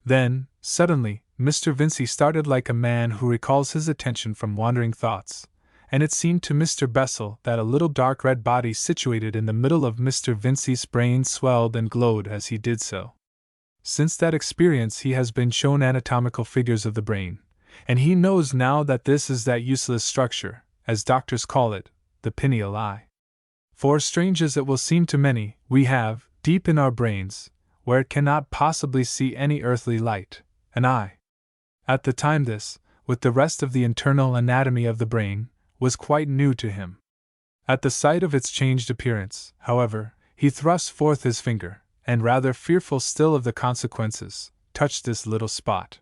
Then, suddenly, Mr. Vincey started like a man who recalls his attention from wandering thoughts, and it seemed to Mr. Bessel that a little dark red body situated in the middle of Mr. Vincey's brain swelled and glowed as he did so. Since that experience he has been shown anatomical figures of the brain, and he knows now that this is that useless structure, as doctors call it, the pineal eye. For strange as it will seem to many, we have, deep in our brains, where it cannot possibly see any earthly light, an eye. At the time this, with the rest of the internal anatomy of the brain, was quite new to him. At the sight of its changed appearance, however, he thrust forth his finger, and rather fearful still of the consequences, touched this little spot.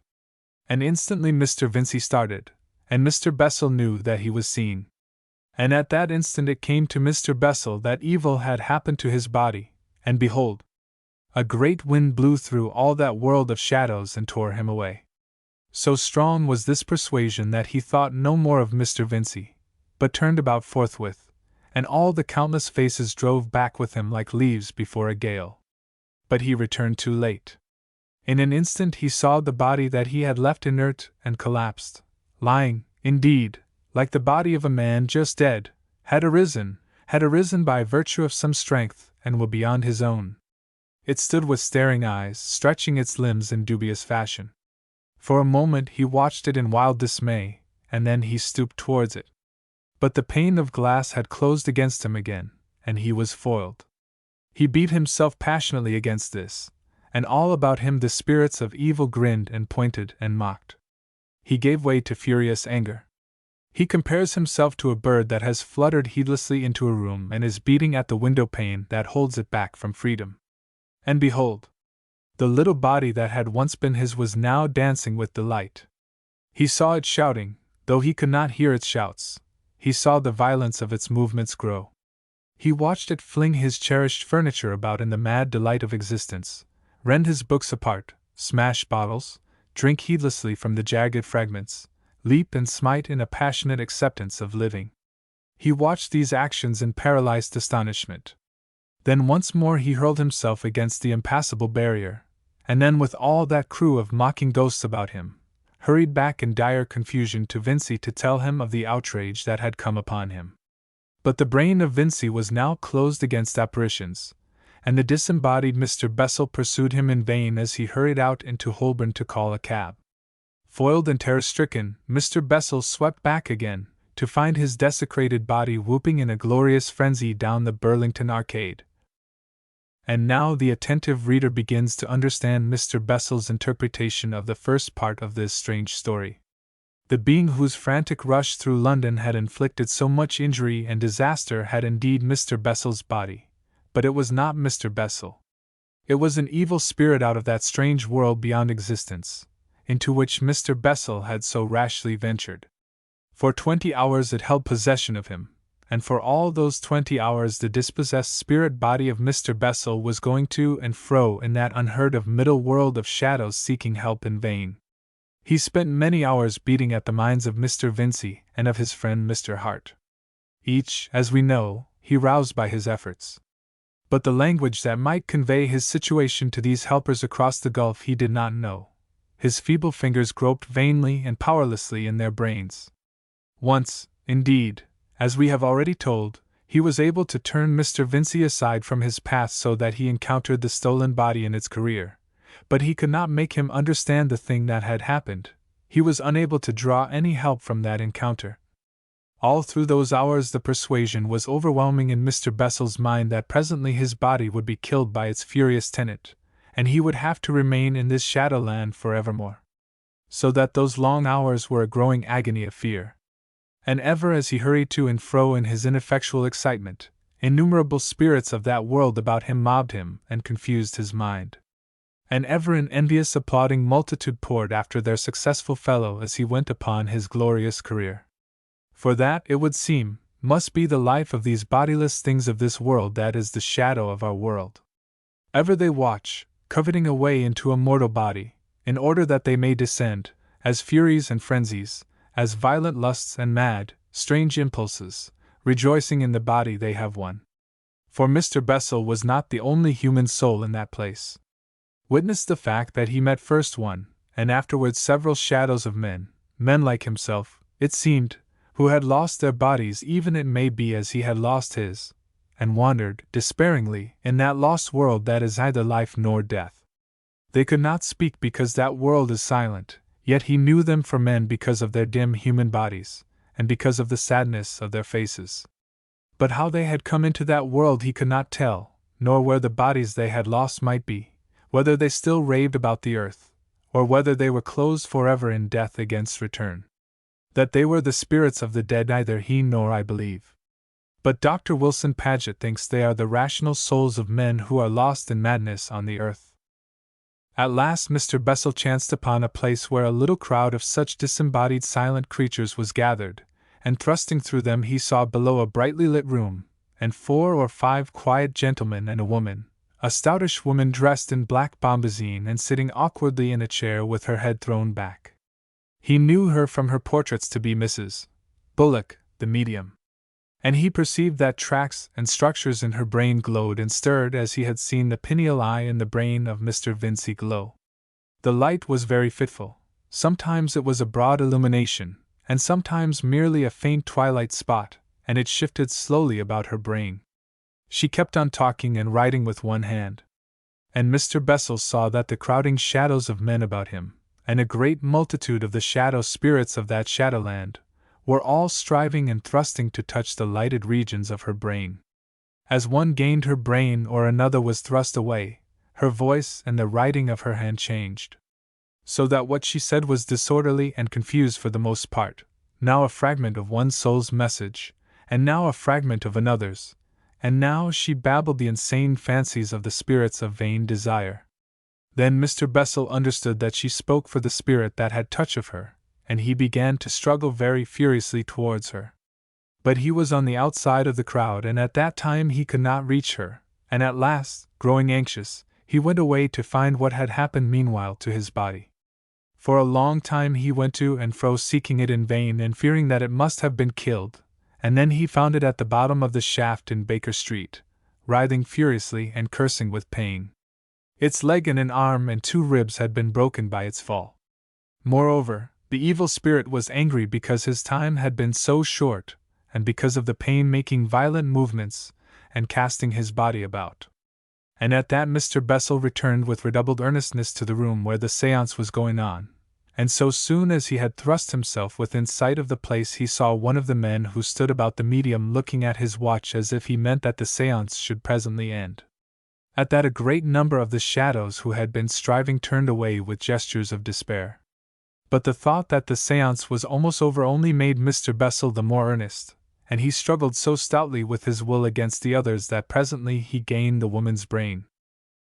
And instantly Mr. Vincey started, and Mr. Bessel knew that he was seen. And at that instant it came to Mr. Bessel that evil had happened to his body, and behold! A great wind blew through all that world of shadows and tore him away. So strong was this persuasion that he thought no more of Mr. Vincey, but turned about forthwith, and all the countless faces drove back with him like leaves before a gale. But he returned too late. In an instant he saw the body that he had left inert and collapsed, lying, indeed, like the body of a man just dead, had arisen by virtue of some strength, and were beyond his own. It stood with staring eyes, stretching its limbs in dubious fashion. For a moment he watched it in wild dismay, and then he stooped towards it. But the pane of glass had closed against him again, and he was foiled. He beat himself passionately against this, and all about him the spirits of evil grinned and pointed and mocked. He gave way to furious anger. He compares himself to a bird that has fluttered heedlessly into a room and is beating at the window pane that holds it back from freedom. And behold, the little body that had once been his was now dancing with delight. He saw it shouting, though he could not hear its shouts. He saw the violence of its movements grow. He watched it fling his cherished furniture about in the mad delight of existence, rend his books apart, smash bottles, drink heedlessly from the jagged fragments, leap and smite in a passionate acceptance of living. He watched these actions in paralyzed astonishment. Then once more he hurled himself against the impassable barrier, and then with all that crew of mocking ghosts about him, hurried back in dire confusion to Vincey to tell him of the outrage that had come upon him. But the brain of Vincey was now closed against apparitions, and the disembodied Mr. Bessel pursued him in vain as he hurried out into Holborn to call a cab. Foiled and terror-stricken, Mr. Bessel swept back again, to find his desecrated body whooping in a glorious frenzy down the Burlington Arcade. And now the attentive reader begins to understand Mr. Bessel's interpretation of the first part of this strange story. The being whose frantic rush through London had inflicted so much injury and disaster had indeed Mr. Bessel's body, but it was not Mr. Bessel. It was an evil spirit out of that strange world beyond existence, into which Mr. Bessel had so rashly ventured. For 20 hours it held possession of him, and for all those 20 hours the dispossessed spirit body of Mr. Bessel was going to and fro in that unheard-of middle world of shadows seeking help in vain. He spent many hours beating at the minds of Mr. Vincey and of his friend Mr. Hart. Each, as we know, he roused by his efforts. But the language that might convey his situation to these helpers across the gulf he did not know. His feeble fingers groped vainly and powerlessly in their brains. Once, indeed, as we have already told, he was able to turn Mr. Vincey aside from his path so that he encountered the stolen body in its career, but he could not make him understand the thing that had happened. He was unable to draw any help from that encounter. All through those hours the persuasion was overwhelming in Mr. Bessel's mind that presently his body would be killed by its furious tenant, and he would have to remain in this shadowland forevermore. So that those long hours were a growing agony of fear. And ever as he hurried to and fro in his ineffectual excitement, innumerable spirits of that world about him mobbed him and confused his mind. And ever an envious applauding multitude poured after their successful fellow as he went upon his glorious career. For that, it would seem, must be the life of these bodiless things of this world that is the shadow of our world. Ever they watch, coveting a way into a mortal body, in order that they may descend, as furies and frenzies, as violent lusts and mad, strange impulses, rejoicing in the body they have won. For Mr. Bessel was not the only human soul in that place. Witness the fact that he met first one, and afterwards several shadows of men like himself, it seemed, who had lost their bodies even it may be as he had lost his, and wandered, despairingly, in that lost world that is neither life nor death. They could not speak because that world is silent, yet he knew them for men because of their dim human bodies, and because of the sadness of their faces. But how they had come into that world he could not tell, nor where the bodies they had lost might be, whether they still raved about the earth, or whether they were closed forever in death against return. That they were the spirits of the dead neither he nor I believe. But Dr. Wilson Paget thinks they are the rational souls of men who are lost in madness on the earth. At last Mr. Bessel chanced upon a place where a little crowd of such disembodied silent creatures was gathered, and thrusting through them he saw below a brightly lit room, and 4 or 5 quiet gentlemen and a woman, a stoutish woman dressed in black bombazine and sitting awkwardly in a chair with her head thrown back. He knew her from her portraits to be Mrs. Bullock, the medium. And he perceived that tracts and structures in her brain glowed and stirred as he had seen the pineal eye in the brain of Mr. Vincey glow. The light was very fitful. Sometimes it was a broad illumination, and sometimes merely a faint twilight spot, and it shifted slowly about her brain. She kept on talking and writing with one hand. And Mr. Bessel saw that the crowding shadows of men about him, and a great multitude of the shadow spirits of that shadowland, were all striving and thrusting to touch the lighted regions of her brain. As one gained her brain or another was thrust away, her voice and the writing of her hand changed. So that what she said was disorderly and confused for the most part, now a fragment of one soul's message, and now a fragment of another's, and now she babbled the insane fancies of the spirits of vain desire. Then Mr. Bessel understood that she spoke for the spirit that had touch of her, and he began to struggle very furiously towards her. But he was on the outside of the crowd, and at that time he could not reach her, and at last, growing anxious, he went away to find what had happened meanwhile to his body. For a long time he went to and fro seeking it in vain and fearing that it must have been killed, and then he found it at the bottom of the shaft in Baker Street, writhing furiously and cursing with pain. Its leg and an arm and 2 ribs had been broken by its fall. Moreover, the evil spirit was angry because his time had been so short, and because of the pain making violent movements, and casting his body about. And at that Mr. Bessel returned with redoubled earnestness to the room where the séance was going on, and so soon as he had thrust himself within sight of the place he saw one of the men who stood about the medium looking at his watch as if he meant that the séance should presently end. At that a great number of the shadows who had been striving turned away with gestures of despair. But the thought that the séance was almost over only made Mr. Bessel the more earnest, and he struggled so stoutly with his will against the others that presently he gained the woman's brain.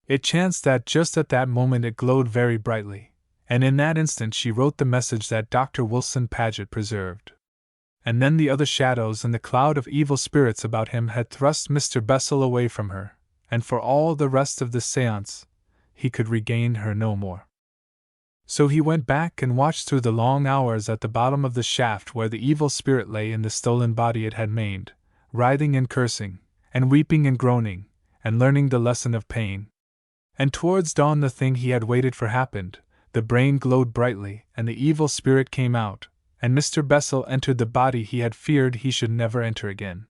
It chanced that just at that moment it glowed very brightly, and in that instant she wrote the message that Dr. Wilson Paget preserved. And then the other shadows and the cloud of evil spirits about him had thrust Mr. Bessel away from her, and for all the rest of the séance, he could regain her no more. So he went back and watched through the long hours at the bottom of the shaft where the evil spirit lay in the stolen body it had maimed, writhing and cursing, and weeping and groaning, and learning the lesson of pain. And towards dawn the thing he had waited for happened, the brain glowed brightly, and the evil spirit came out, and Mr. Bessel entered the body he had feared he should never enter again.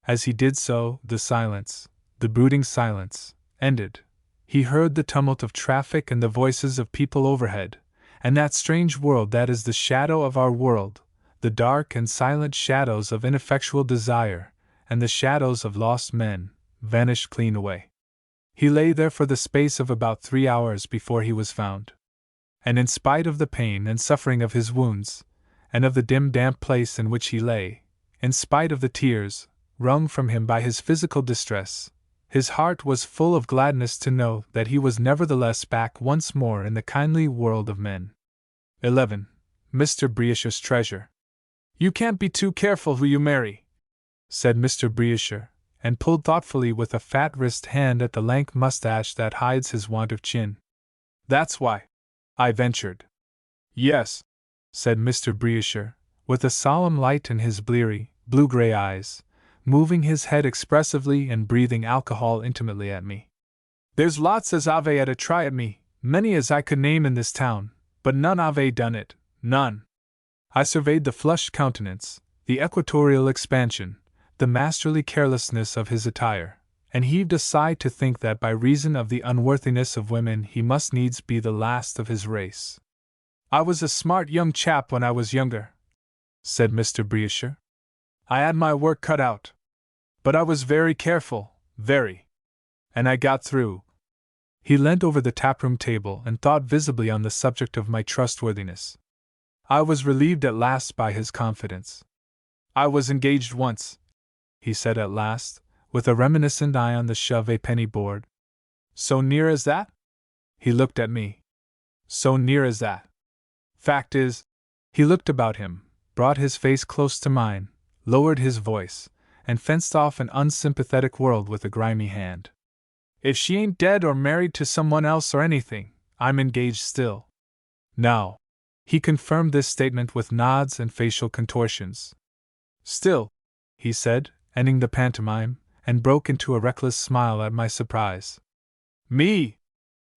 As he did so, the silence, the brooding silence, ended. He heard the tumult of traffic and the voices of people overhead, and that strange world that is the shadow of our world, the dark and silent shadows of ineffectual desire, and the shadows of lost men, vanished clean away. He lay there for the space of about 3 hours before he was found. And in spite of the pain and suffering of his wounds, and of the dim damp place in which he lay, in spite of the tears, wrung from him by his physical distress, his heart was full of gladness to know that he was nevertheless back once more in the kindly world of men. 11. Mr. Briasher's treasure. "You can't be too careful who you marry," said Mr. Briasher, and pulled thoughtfully with a fat wrist hand at the lank mustache that hides his want of chin. "That's why," I ventured. "Yes," said Mr. Briasher, with a solemn light in his bleary, blue-gray eyes, moving his head expressively and breathing alcohol intimately at me. "There's lots as ave at a try at me, many as I could name in this town, but none ave done it, none." I surveyed the flushed countenance, the equatorial expansion, the masterly carelessness of his attire, and heaved a sigh to think that by reason of the unworthiness of women he must needs be the last of his race. "I was a smart young chap when I was younger," said Mr. Briasher. "I had my work cut out. But I was very careful, very. And I got through." He leant over the taproom table and thought visibly on the subject of my trustworthiness. I was relieved at last by his confidence. "I was engaged once," he said at last, with a reminiscent eye on the shove-a-penny board. "So near as that?" He looked at me. "So near as that. Fact is," he looked about him, brought his face close to mine, lowered his voice, and fenced off an unsympathetic world with a grimy hand. If she ain't dead or married to someone else or anything, I'm engaged still. Now. He confirmed this statement with nods and facial contortions. Still, he said, ending the pantomime, and broke into a reckless smile at my surprise. Me?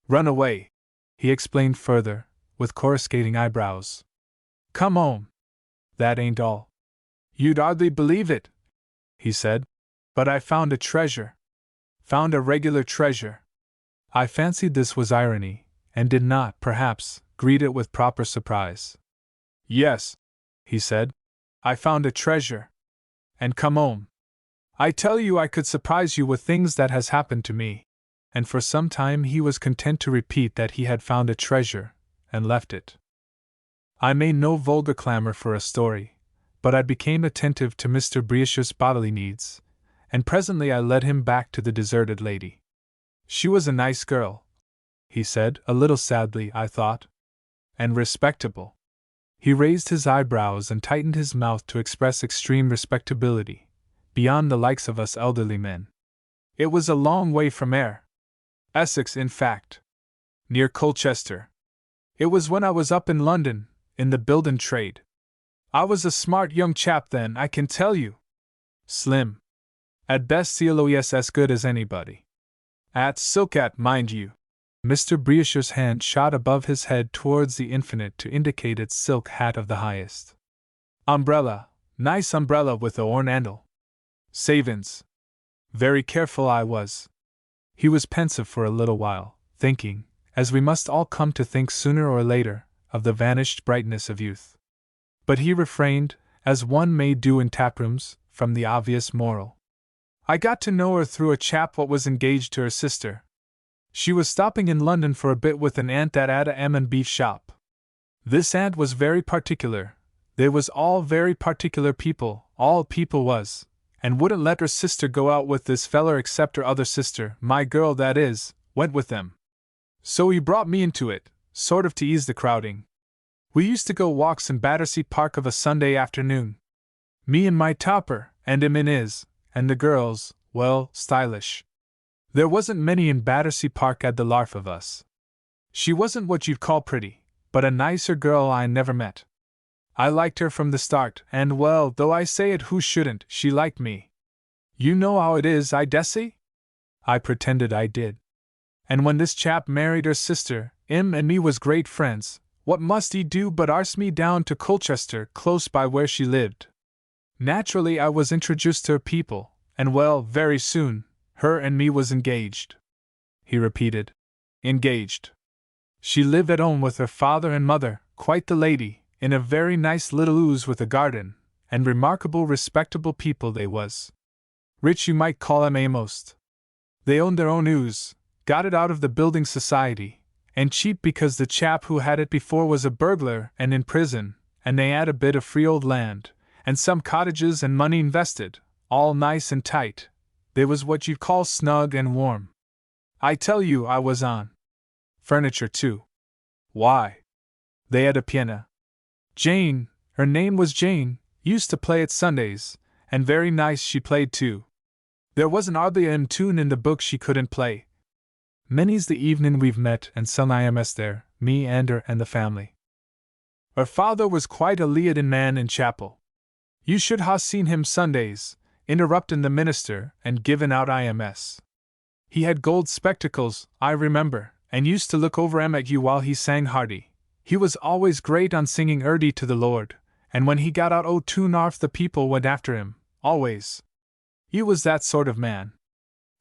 Run away, he explained further, with coruscating eyebrows. Come home. That ain't all. You'd hardly believe it, he said, but I found a treasure. Found a regular treasure. I fancied this was irony, and did not, perhaps, greet it with proper surprise. Yes, he said, I found a treasure. And come home. I tell you I could surprise you with things that has happened to me. And for some time he was content to repeat that he had found a treasure, and left it. I made no vulgar clamor for a story, but I became attentive to Mr. Brioche's bodily needs, and presently I led him back to the deserted lady. She was a nice girl, he said, a little sadly, I thought. And respectable. He raised his eyebrows and tightened his mouth to express extreme respectability, beyond the likes of us elderly men. It was a long way from Essex, in fact. Near Colchester. It was when I was up in London, in the buildin' trade. I was a smart young chap then, I can tell you. Slim. At best CLOES as good as anybody. At Silcat, mind you. Mr. Brioche's hand shot above his head towards the infinite to indicate its silk hat of the highest. Umbrella, nice umbrella with a horn handle. Savins. Very careful I was. He was pensive for a little while, thinking, as we must all come to think sooner or later, of the vanished brightness of youth. But he refrained, as one may do in taprooms, from the obvious moral. I got to know her through a chap what was engaged to her sister. She was stopping in London for a bit with an aunt that 'ad a 'am and beef shop. This aunt was very particular. They was all very particular people, all people was, and wouldn't let her sister go out with this feller except her other sister, my girl that is, went with them. So he brought me into it, sort of to ease the crowding. We used to go walks in Battersea Park of a Sunday afternoon. Me in my topper, and him in his, and the girls, well, stylish. There wasn't many in Battersea Park at the larf of us. She wasn't what you'd call pretty, but a nicer girl I never met. I liked her from the start, and well, though I say it who shouldn't, she liked me. You know how it is, I dessay? I pretended I did. And when this chap married her sister, 'im and me was great friends, what must he do but arse me down to Colchester, close by where she lived. Naturally I was introduced to her people, and well, very soon, her and me was engaged. He repeated. Engaged. She lived at home with her father and mother, quite the lady, in a very nice little house with a garden, and remarkable respectable people they was. Rich you might call 'em a'most. They owned their own house, got it out of the building society, and cheap because the chap who had it before was a burglar and in prison, and they had a bit of free old land, and some cottages and money invested, all nice and tight. They was what you'd call snug and warm. I tell you I was on. Furniture too. Why? They had a piano. Jane, her name was Jane, used to play it Sundays, and very nice she played too. There wasn't hardly a tune in the book she couldn't play. Many's the evening we've met and sung ams there, me and her and the family. Her father was quite a leadin' man in chapel. You should ha' seen him Sundays, interruptin' the minister and givin' out ams. He had gold spectacles, I remember, and used to look over 'em at you while he sang hearty. He was always great on singing earty to the Lord, and when he got out o' tune arf the people went after him, always. He was that sort of man.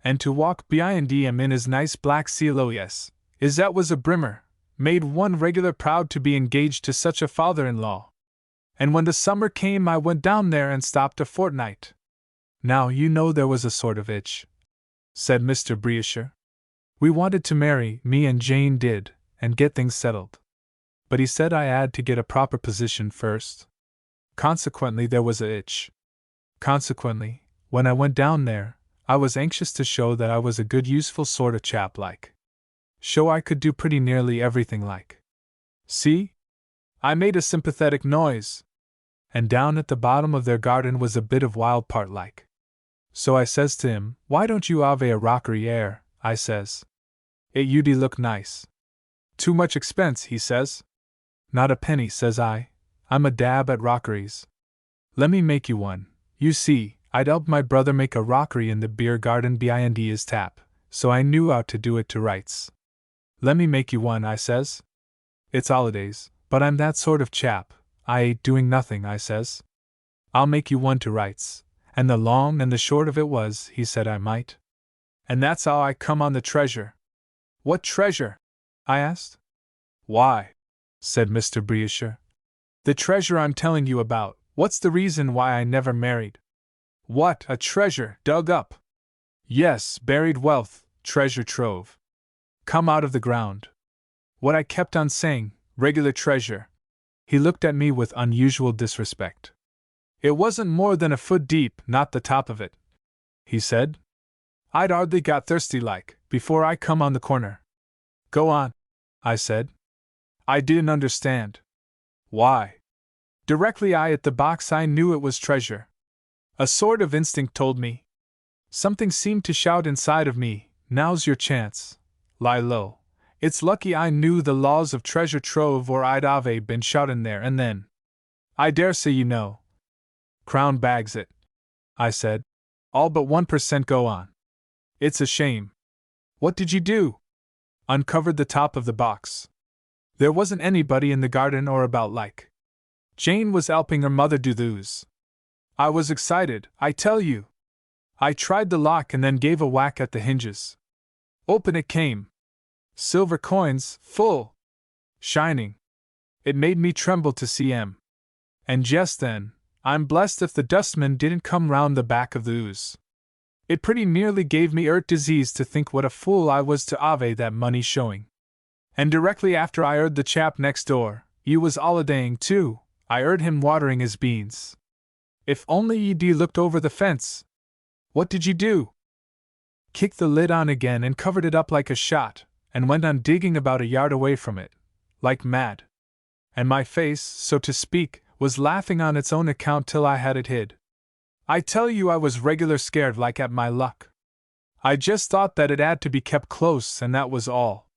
And to walk be'ind him in his nice black CLOES, is that was a brimmer, made one regular proud to be engaged to such a father-in-law. And when the summer came I went down there and stopped a fortnight. Now you know there was a sort of itch, said Mr. Brioche. We wanted to marry, me and Jane did, and get things settled. But he said I had to get a proper position first. Consequently there was a itch. Consequently, when I went down there, I was anxious to show that I was a good useful sort of chap like. Show I could do pretty nearly everything like. See? I made a sympathetic noise. And down at the bottom of their garden was a bit of wild part like. So I says to him, why don't you have a rockery air, I says. It you'd look nice. Too much expense, he says. Not a penny, says I. I'm a dab at rockeries. Let me make you one. You see, I'd helped my brother make a rockery in the beer garden behind his tap, so I knew how to do it to rights. Let me make you one, I says. It's holidays, but I'm that sort of chap. I ain't doing nothing, I says. I'll make you one to rights. And the long and the short of it was, he said I might. And that's how I come on the treasure. What treasure? I asked. Why, said Mr. Briasher, the treasure I'm telling you about. What's the reason why I never married? What, a treasure dug up? Yes, buried wealth, treasure trove. Come out of the ground. What I kept on saying, regular treasure. He looked at me with unusual disrespect. It wasn't more than a foot deep, not the top of it, he said. I'd hardly got thirsty like, before I come on the corner. Go on, I said. I didn't understand. Why? Directly I hit the box I knew it was treasure. A sort of instinct told me. Something seemed to shout inside of me, now's your chance. Lie low. It's lucky I knew the laws of treasure trove or I'd have been shot in there and then. I dare say you know. Crown bags it, I said. All but 1% go on. It's a shame. What did you do? Uncovered the top of the box. There wasn't anybody in the garden or about like. Jane was helping her mother do those. I was excited, I tell you. I tried the lock and then gave a whack at the hinges. Open it came. Silver coins, full. Shining. It made me tremble to see 'em. And just then, I'm blessed if the dustman didn't come round the back of the ooze. It pretty nearly gave me disease to think what a fool I was to ave that money showing. And directly after I heard the chap next door, he was holidaying too, I heard him watering his beans. If only Ed looked over the fence. What did you do? Kicked the lid on again and covered it up like a shot, and went on digging about a yard away from it, like mad. And my face, so to speak, was laughing on its own account till I had it hid. I tell you I was regular scared like at my luck. I just thought that it had to be kept close and that was all.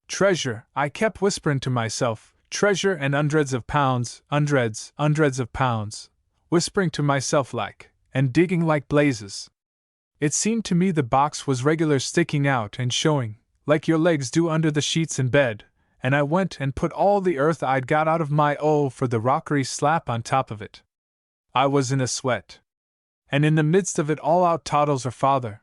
Treasure, I kept whispering to myself, treasure and hundreds of pounds, hundreds of pounds, whispering to myself like, and digging like blazes. It seemed to me the box was regular sticking out and showing, like your legs do under the sheets in bed, and I went and put all the earth I'd got out of my for the rockery slap on top of it. I was in a sweat. And in the midst of it all out toddles her father.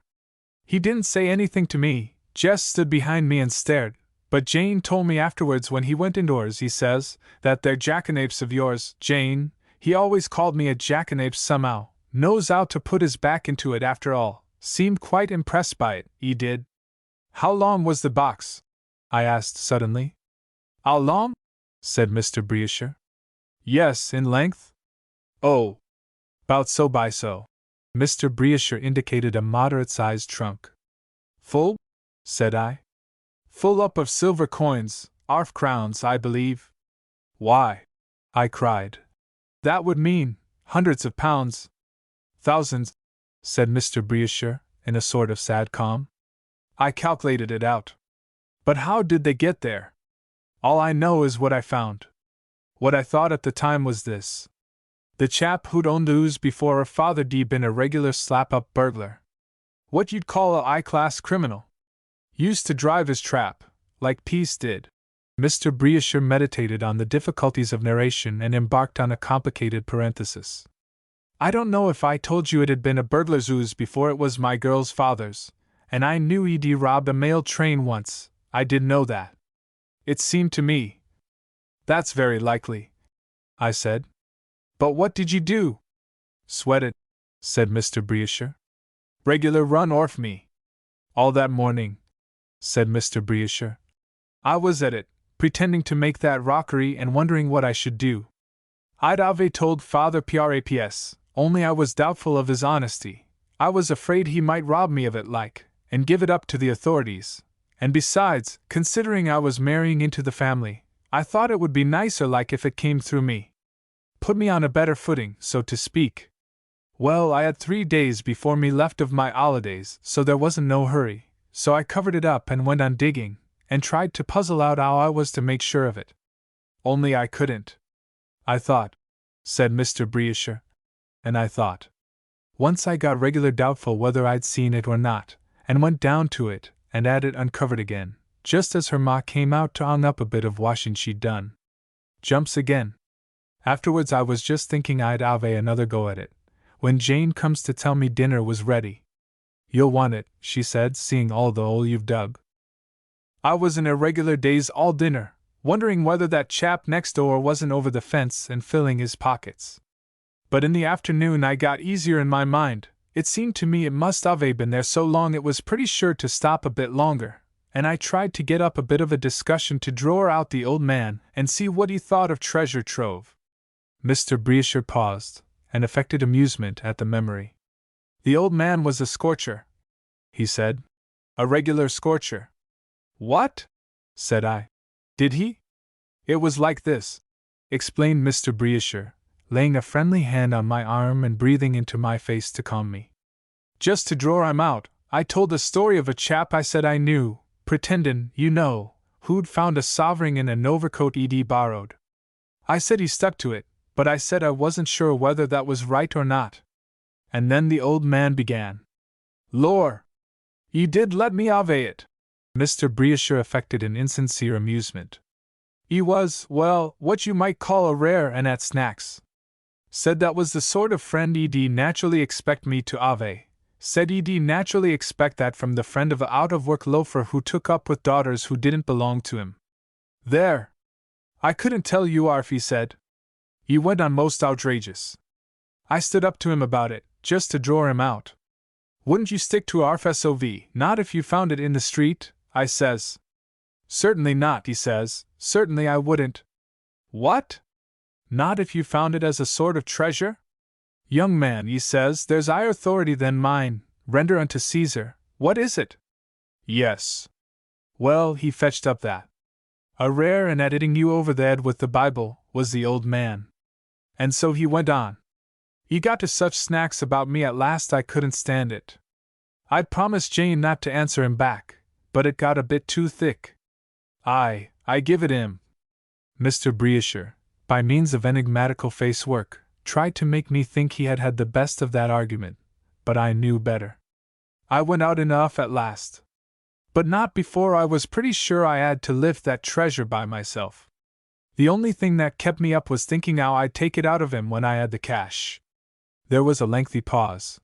He didn't say anything to me, just stood behind me and stared, but Jane told me afterwards when he went indoors, he says, that there jackanapes of yours, Jane, he always called me a jackanapes somehow, knows how to put his back into it after all, seemed quite impressed by it, he did. How long was the box? I asked suddenly. How long? Said Mr. Briasher. Yes, in length? Oh, 'bout so by so. Mr. Briasher indicated a moderate-sized trunk. Full? Said I. Full up of silver coins, half crowns, I believe. Why? I cried. That would mean hundreds of pounds. Thousands, said Mr. Briasher, in a sort of sad calm. I calculated it out. But how did they get there? All I know is what I found. What I thought at the time was this. The chap who'd owned the ooze before her father'd been a regular slap-up burglar. What you'd call a high-class criminal. Used to drive his trap, like Peace did. Mr. Briasher meditated on the difficulties of narration and embarked on a complicated parenthesis. I don't know if I told you it had been a burglar's ooze before it was my girl's father's, and I knew he'd robbed a mail train once, I did know that. It seemed to me. That's very likely, I said. But what did you do? Sweated, said Mr. Briasher. Regular run orf me. All that morning, said Mr. Briasher. I was at it, pretending to make that rockery and wondering what I should do. I'd have told Father Praps, only I was doubtful of his honesty. I was afraid he might rob me of it like, and give it up to the authorities. And besides, considering I was marrying into the family, I thought it would be nicer like if it came through me. Put me on a better footing, so to speak. Well, I had 3 days before me left of my holidays, so there wasn't no hurry, so I covered it up and went on digging, and tried to puzzle out how I was to make sure of it. Only I couldn't. I thought, said Mr. Briesher, and I thought. Once I got regular doubtful whether I'd seen it or not, and went down to it, and had it uncovered again, just as her ma came out to hang up a bit of washing she'd done. Jumps again. Afterwards I was just thinking I'd have another go at it, when Jane comes to tell me dinner was ready. You'll want it, she said, seeing all the hole you've dug. I was in a regular daze all dinner, wondering whether that chap next door wasn't over the fence and filling his pockets. But in the afternoon I got easier in my mind. It seemed to me it must have been there so long it was pretty sure to stop a bit longer, and I tried to get up a bit of a discussion to draw out the old man and see what he thought of treasure trove. Mr. Briesher paused, and affected amusement at the memory. The old man was a scorcher, he said. A regular scorcher. What? Said I. Did he? It was like this, explained Mr. Briesher, laying a friendly hand on my arm and breathing into my face to calm me. Just to draw him out, I told the story of a chap I said I knew, pretendin', you know, who'd found a sovereign in an overcoat he'd borrowed. I said he stuck to it, but I said I wasn't sure whether that was right or not. And then the old man began. Lor! Ye did let me have it. Mr. Briesher affected an insincere amusement. He was, well, what you might call a rare and at snacks. Said that was the sort of friend he'd naturally expect me to have. Said he'd naturally expect that from the friend of a out-of-work loafer who took up with daughters who didn't belong to him. There! I couldn't tell you arf, he said. He went on most outrageous. I stood up to him about it, just to draw him out. Wouldn't you stick to arf sov, not if you found it in the street, I says. Certainly not, he says, certainly I wouldn't. What? Not if you found it as a sort of treasure? Young man, he says, there's higher authority than mine, render unto Caesar, what is it? Yes. Well, he fetched up that. A rare and at hitting you over the head with the Bible, was the old man. And so he went on. He got to such snacks about me at last I couldn't stand it. I'd promised Jane not to answer him back, but it got a bit too thick. I give it him. Mr. Briesher, by means of enigmatical face work, tried to make me think he had had the best of that argument, but I knew better. I went out enough at last. But not before I was pretty sure I had to lift that treasure by myself. The only thing that kept me up was thinking how I'd take it out of him when I had the cash. There was a lengthy pause.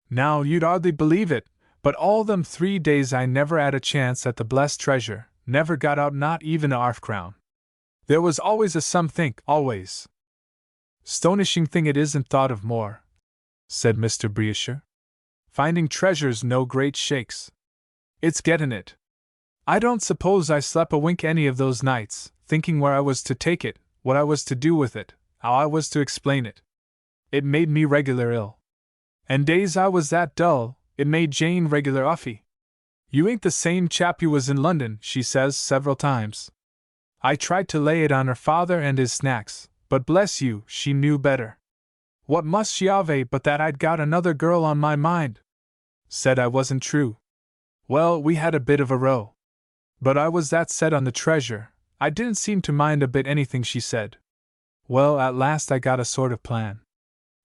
Now you'd hardly believe it, but all them 3 days I never had a chance at the blessed treasure, never got out not even a half-crown. There was always a somethink, always. Stonishing thing it isn't thought of more, said Mr. Briesher. Finding treasure's no great shakes. It's gettin' it. I don't suppose I slept a wink any of those nights, thinking where I was to take it, what I was to do with it, how I was to explain it. It made me regular ill. And days I was that dull, it made Jane regular uffy. You ain't the same chap you was in London, she says several times. I tried to lay it on her father and his snacks, but bless you, she knew better. What must she have but that I'd got another girl on my mind? Said I wasn't true. Well, we had a bit of a row. But I was that set on the treasure, I didn't seem to mind a bit anything she said. Well, at last I got a sort of plan.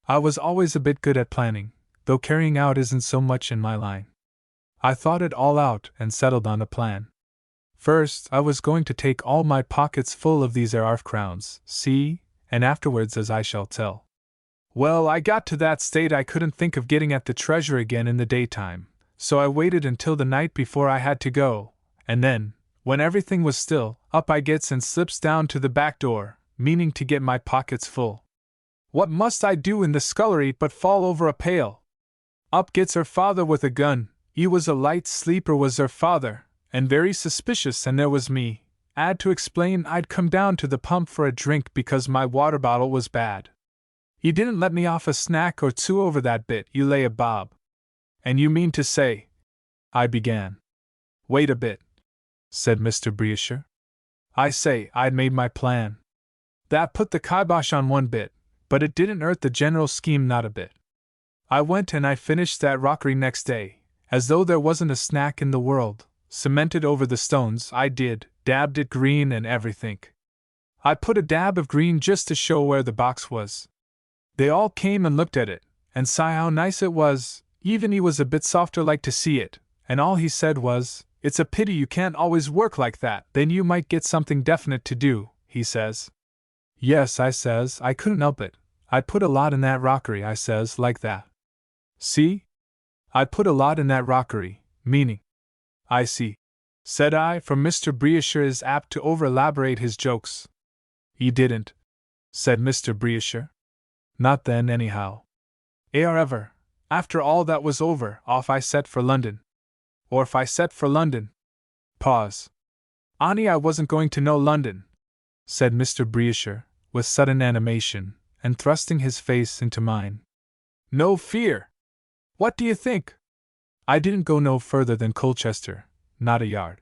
I was always a bit good at planning, though carrying out isn't so much in my line. I thought it all out and settled on a plan. First, I was going to take all my pockets full of these half-crowns, see, and afterwards as I shall tell. Well, I got to that state I couldn't think of getting at the treasure again in the daytime, so I waited until the night before I had to go, and then, when everything was still, up I gets and slips down to the back door, meaning to get my pockets full. What must I do in the scullery but fall over a pail? Up gets her father with a gun, he was a light sleeper was her father, and very suspicious, and there was me. I'd to explain I'd come down to the pump for a drink because my water bottle was bad. He didn't let me off a snack or two over that bit, you lay a bob. And you mean to say, I began. Wait a bit, said Mr. Briesher. I say, I'd made my plan. That put the kibosh on one bit, but it didn't hurt the general scheme not a bit. I went and I finished that rockery next day, as though there wasn't a snack in the world, cemented over the stones. I dabbed it green and everything. I put a dab of green just to show where the box was. They all came and looked at it, and saw how nice it was. Even he was a bit softer like to see it, and all he said was, "It's a pity you can't always work like that, then you might get something definite to do," he says. "Yes," I says, "I couldn't help it. I'd put a lot in that rockery," I says, "like that. See? I'd put a lot in that rockery," meaning. "I see," said I, for Mr. Briasher is apt to over-elaborate his jokes. "He didn't," said Mr. Briasher. "Not then, anyhow. Ever, after all that was over, off I set for London. Or if I set for London. Pause. Ani, I wasn't going to know London," said Mr. Briasher, with sudden animation, and thrusting his face into mine. "No fear! What do you think? I didn't go no further than Colchester, not a yard.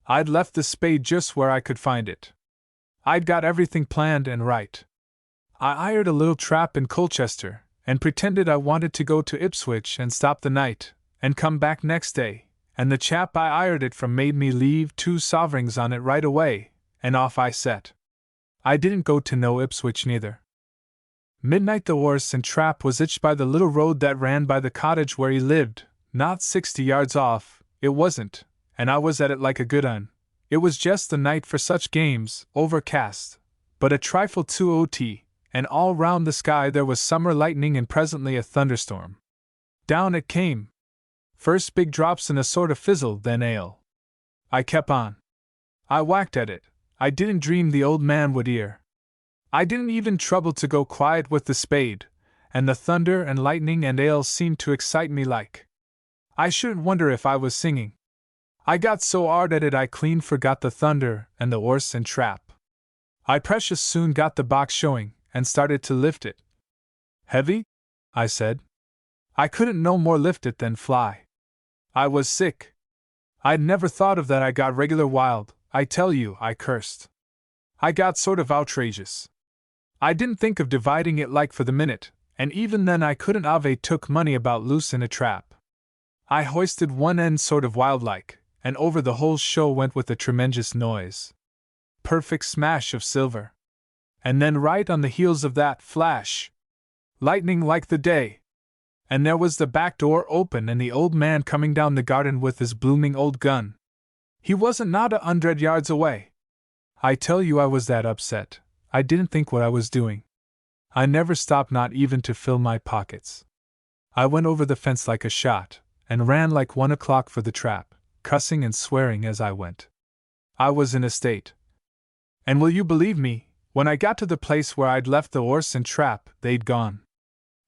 I'd left the spade just where I could find it. I'd got everything planned and right. I hired a little trap in Colchester, and pretended I wanted to go to Ipswich and stop the night, and come back next day, and the chap I hired it from made me leave 2 sovereigns on it right away, and off I set. I didn't go to no Ipswich neither. Midnight the horse and trap was hitched by the little road that ran by the cottage where he lived, not 60 yards off, it wasn't, and I was at it like a good un. It was just the night for such games, overcast, but a trifle too OT, and all round the sky there was summer lightning and presently a thunderstorm. Down it came. First big drops and a sort of fizzle, then hail. I kept on. I whacked at it. I didn't dream the old man would hear. I didn't even trouble to go quiet with the spade, and the thunder and lightning and hail seemed to excite me like. I shouldn't wonder if I was singing. I got so hard at it I clean forgot the thunder and the horse and trap. I precious soon got the box showing, and started to lift it. "Heavy?" I said. I couldn't no more lift it than fly. I was sick. I'd never thought of that. I got regular wild, I tell you, I cursed. I got sort of outrageous. I didn't think of dividing it like for the minute, and even then I couldn't have took money about loose in a trap. I hoisted one end sort of wild-like, and over the whole show went with a tremendous noise. Perfect smash of silver. And then right on the heels of that, flash. Lightning like the day. And there was the back door open and the old man coming down the garden with his blooming old gun. He wasn't not 100 yards away. I tell you I was that upset, I didn't think what I was doing. I never stopped, not even to fill my pockets. I went over the fence like a shot, and ran like 1 o'clock for the trap, cussing and swearing as I went. I was in a state. And will you believe me, when I got to the place where I'd left the horse and trap, they'd gone.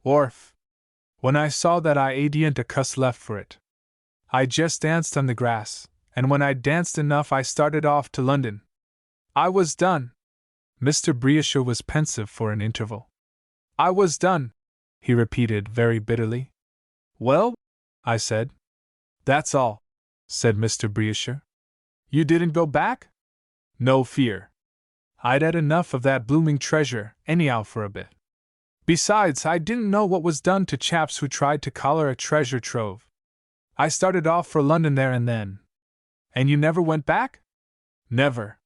Orf! When I saw that I hadn't a cuss left for it. I just danced on the grass, and when I'd danced enough I started off to London. I was done. Mr. Briasher was pensive for an interval. I was done, he repeated very bitterly. Well? I said. That's all, said Mr. Briasher. You didn't go back? No fear. I'd had enough of that blooming treasure, anyhow, for a bit. Besides, I didn't know what was done to chaps who tried to collar a treasure trove. I started off for London there and then. And you never went back? Never.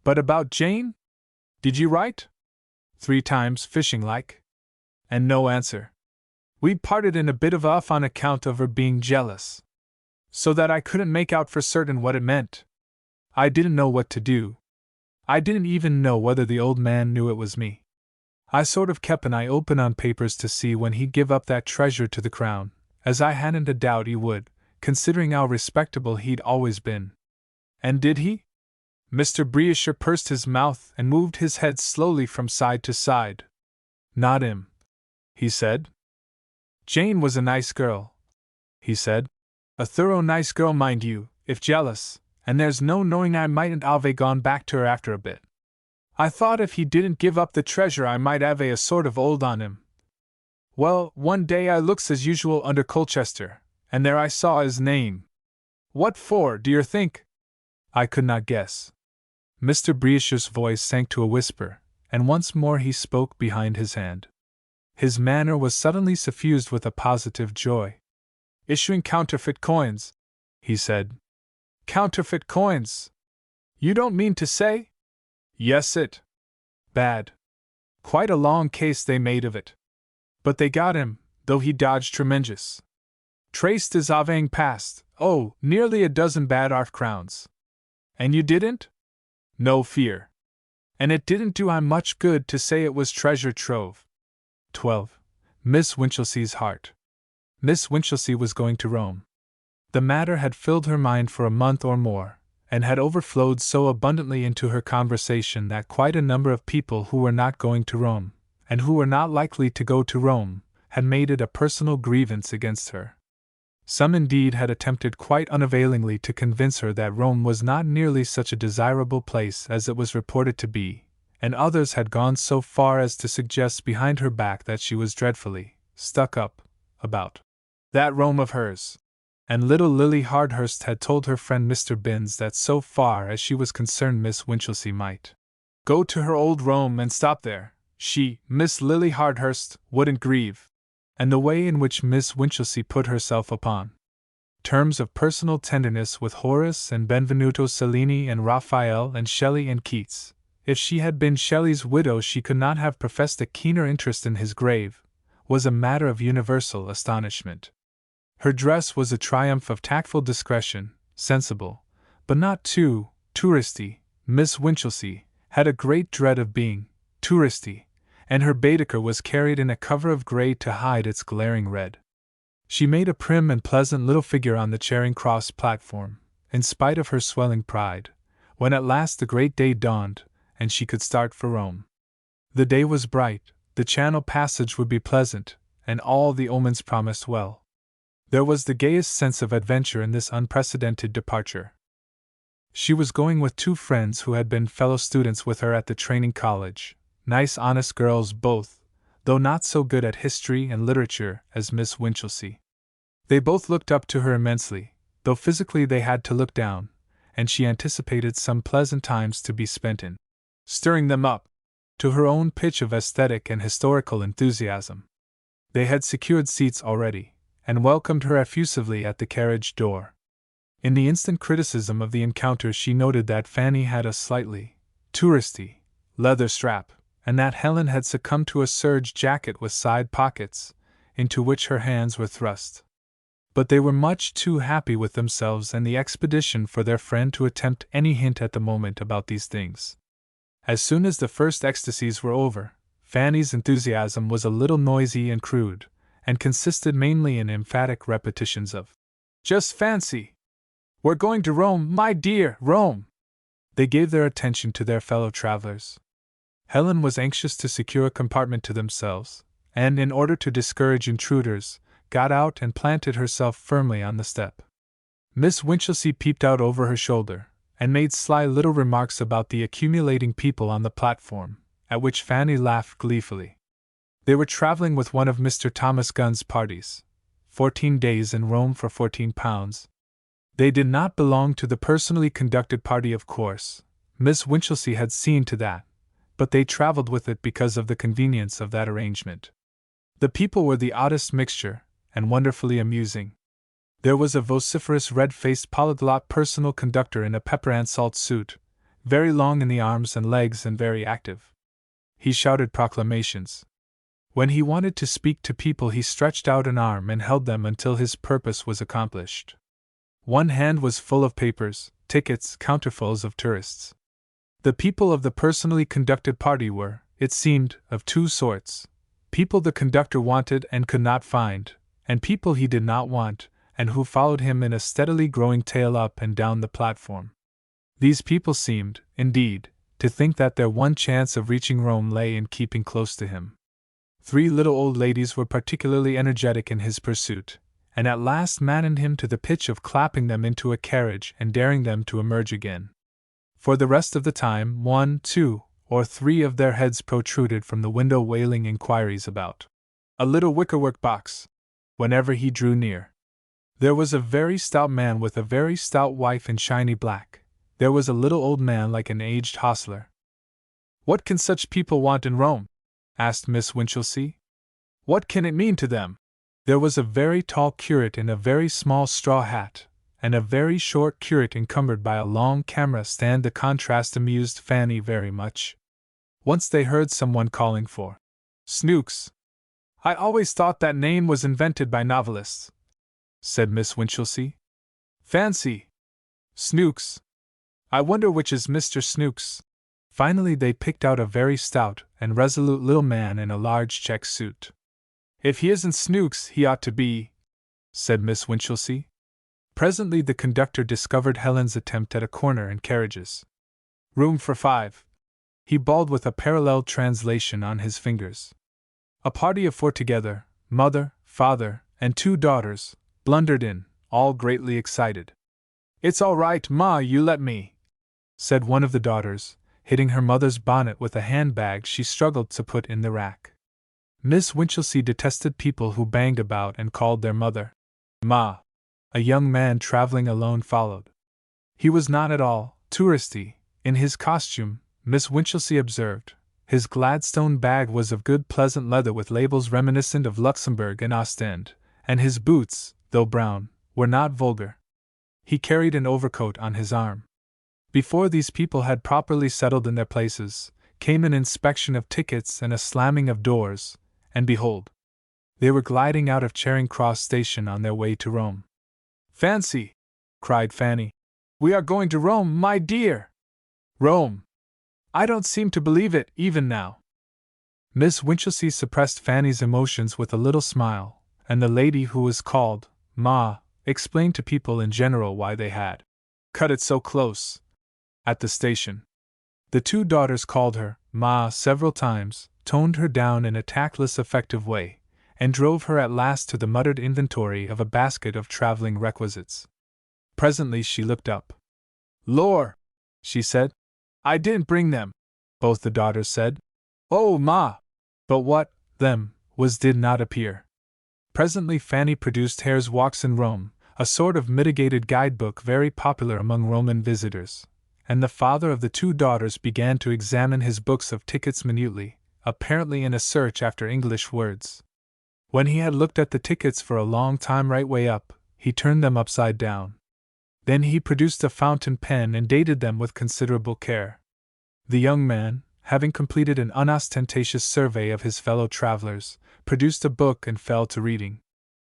But about Jane? Did you write? 3 times, fishing like. And no answer. We parted in a bit of a huff on account of her being jealous. So that I couldn't make out for certain what it meant. I didn't know what to do. I didn't even know whether the old man knew it was me. I sort of kept an eye open on papers to see when he'd give up that treasure to the crown, as I hadn't a doubt he would, considering how respectable he'd always been. And did he? Mr. Briasher pursed his mouth and moved his head slowly from side to side. Not him, he said. Jane was a nice girl, he said. A thorough nice girl, mind you, if jealous, and there's no knowing I mightn't have gone back to her after a bit. I thought if he didn't give up the treasure I might have a sort of hold on him. Well, one day I looks as usual under Colchester, and there I saw his name. What for, do you think? I could not guess. Mr. Briasher's voice sank to a whisper, and once more he spoke behind his hand. His manner was suddenly suffused with a positive joy. Issuing counterfeit coins, he said. Counterfeit coins? You don't mean to say? Yes, it. Bad. Quite a long case they made of it. But they got him, though he dodged tremendous. Traced his avang past, nearly a dozen bad art crowns. And you didn't? No fear. And it didn't do I much good to say it was treasure trove. 12. Miss Winchelsea's heart. Miss Winchelsea was going to Rome. The matter had filled her mind for a month or more, and had overflowed so abundantly into her conversation that quite a number of people who were not going to Rome, and who were not likely to go to Rome, had made it a personal grievance against her. Some indeed had attempted quite unavailingly to convince her that Rome was not nearly such a desirable place as it was reported to be, and others had gone so far as to suggest behind her back that she was dreadfully stuck up about that Rome of hers. And little Lily Hardhurst had told her friend Mr. Binns that so far as she was concerned Miss Winchelsea might go to her old Rome and stop there. She, Miss Lily Hardhurst, wouldn't grieve. And the way in which Miss Winchelsea put herself upon terms of personal tenderness with Horace and Benvenuto Cellini and Raphael and Shelley and Keats, if she had been Shelley's widow she could not have professed a keener interest in his grave, was a matter of universal astonishment. Her dress was a triumph of tactful discretion, sensible, but not too touristy. Miss Winchelsea had a great dread of being touristy, and her Baedeker was carried in a cover of grey to hide its glaring red. She made a prim and pleasant little figure on the Charing Cross platform, in spite of her swelling pride, when at last the great day dawned, and she could start for Rome. The day was bright, the Channel passage would be pleasant, and all the omens promised well. There was the gayest sense of adventure in this unprecedented departure. She was going with two friends who had been fellow students with her at the training college, nice honest girls both, though not so good at history and literature as Miss Winchelsea. They both looked up to her immensely, though physically they had to look down, and she anticipated some pleasant times to be spent in stirring them up to her own pitch of aesthetic and historical enthusiasm. They had secured seats already, and welcomed her effusively at the carriage door. In the instant criticism of the encounter she noted that Fanny had a slightly touristy leather strap, and that Helen had succumbed to a serge jacket with side pockets, into which her hands were thrust. But they were much too happy with themselves and the expedition for their friend to attempt any hint at the moment about these things. As soon as the first ecstasies were over, Fanny's enthusiasm was a little noisy and crude, and consisted mainly in emphatic repetitions of, "Just fancy! We're going to Rome, my dear, Rome!" They gave their attention to their fellow travelers. Helen was anxious to secure a compartment to themselves, and in order to discourage intruders, got out and planted herself firmly on the step. Miss Winchelsea peeped out over her shoulder, and made sly little remarks about the accumulating people on the platform, at which Fanny laughed gleefully. They were traveling with one of Mr. Thomas Gunn's parties, 14 days in Rome for £14. They did not belong to the personally conducted party, of course. Miss Winchelsea had seen to that, but they traveled with it because of the convenience of that arrangement. The people were the oddest mixture, and wonderfully amusing. There was a vociferous red-faced polyglot personal conductor in a pepper-and-salt suit, very long in the arms and legs and very active. He shouted proclamations. When he wanted to speak to people he stretched out an arm and held them until his purpose was accomplished. One hand was full of papers, tickets, counterfuls of tourists. The people of the personally conducted party were, it seemed, of two sorts: people the conductor wanted and could not find, and people he did not want, and who followed him in a steadily growing tail up and down the platform. These people seemed, indeed, to think that their one chance of reaching Rome lay in keeping close to him. 3 little old ladies were particularly energetic in his pursuit, and at last maddened him to the pitch of clapping them into a carriage and daring them to emerge again. For the rest of the time 1, 2, or 3 of their heads protruded from the window wailing inquiries about a little wickerwork box, whenever he drew near. There was a very stout man with a very stout wife in shiny black. There was a little old man like an aged hostler. "What can such people want in Rome?" asked Miss Winchelsea. "What can it mean to them? There was a very tall curate in a very small straw hat, and a very short curate encumbered by a long camera stand. The contrast amused Fanny very much. Once they heard someone calling for Snooks. "I always thought that name was invented by novelists," said Miss Winchelsea. "Fancy! Snooks! I wonder which is Mr. Snooks." Finally they picked out a very stout and resolute little man in a large check suit. "If he isn't Snooks, he ought to be," said Miss Winchelsea. Presently the conductor discovered Helen's attempt at a corner in carriages. "Room for 5," he bawled with a parallel translation on his fingers. A party of 4 together, mother, father, and 2 daughters, blundered in, all greatly excited. "It's all right, Ma, you let me," said one of the daughters, hitting her mother's bonnet with a handbag she struggled to put in the rack. Miss Winchelsea detested people who banged about and called their mother Ma. A young man traveling alone followed. He was not at all touristy in his costume, Miss Winchelsea observed. His Gladstone bag was of good pleasant leather with labels reminiscent of Luxembourg and Ostend, and his boots, though brown, were not vulgar. He carried an overcoat on his arm. Before these people had properly settled in their places, came an inspection of tickets and a slamming of doors, and behold, they were gliding out of Charing Cross station on their way to Rome. "Fancy!" cried Fanny. "We are going to Rome, my dear! Rome! I don't seem to believe it, even now." Miss Winchelsea suppressed Fanny's emotions with a little smile, and the lady who was called Ma explained to people in general why they had cut it so close at the station. The 2 daughters called her Ma several times, toned her down in a tactless, effective way, and drove her at last to the muttered inventory of a basket of traveling requisites. Presently she looked up. "Lor!" she said. "I didn't bring them," both the daughters said. "Oh, Ma!" But what, them, was did not appear. Presently Fanny produced Hare's Walks in Rome, a sort of mitigated guidebook very popular among Roman visitors, and the father of the 2 daughters began to examine his books of tickets minutely, apparently in a search after English words. When he had looked at the tickets for a long time right way up, he turned them upside down. Then he produced a fountain pen and dated them with considerable care. The young man, having completed an unostentatious survey of his fellow travelers, produced a book and fell to reading.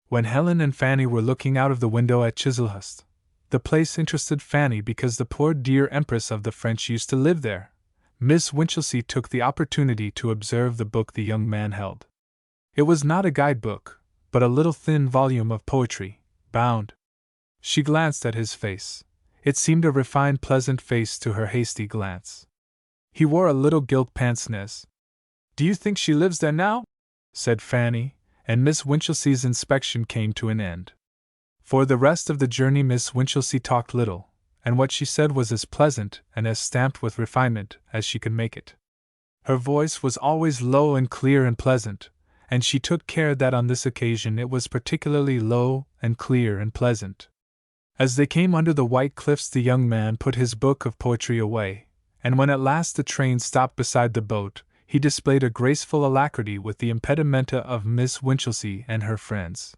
When Helen and Fanny were looking out of the window at Chislehurst, the place interested Fanny because the poor dear Empress of the French used to live there. Miss Winchelsea took the opportunity to observe the book the young man held. It was not a guidebook, but a little thin volume of poetry, bound. She glanced at his face. It seemed a refined, pleasant face to her hasty glance. He wore a little gilt pince-nez. "Do you think she lives there now?" said Fanny, and Miss Winchelsea's inspection came to an end. For the rest of the journey Miss Winchelsea talked little, and what she said was as pleasant and as stamped with refinement as she could make it. Her voice was always low and clear and pleasant, and she took care that on this occasion it was particularly low and clear and pleasant. As they came under the white cliffs the young man put his book of poetry away, and when at last the train stopped beside the boat, he displayed a graceful alacrity with the impedimenta of Miss Winchelsea and her friends.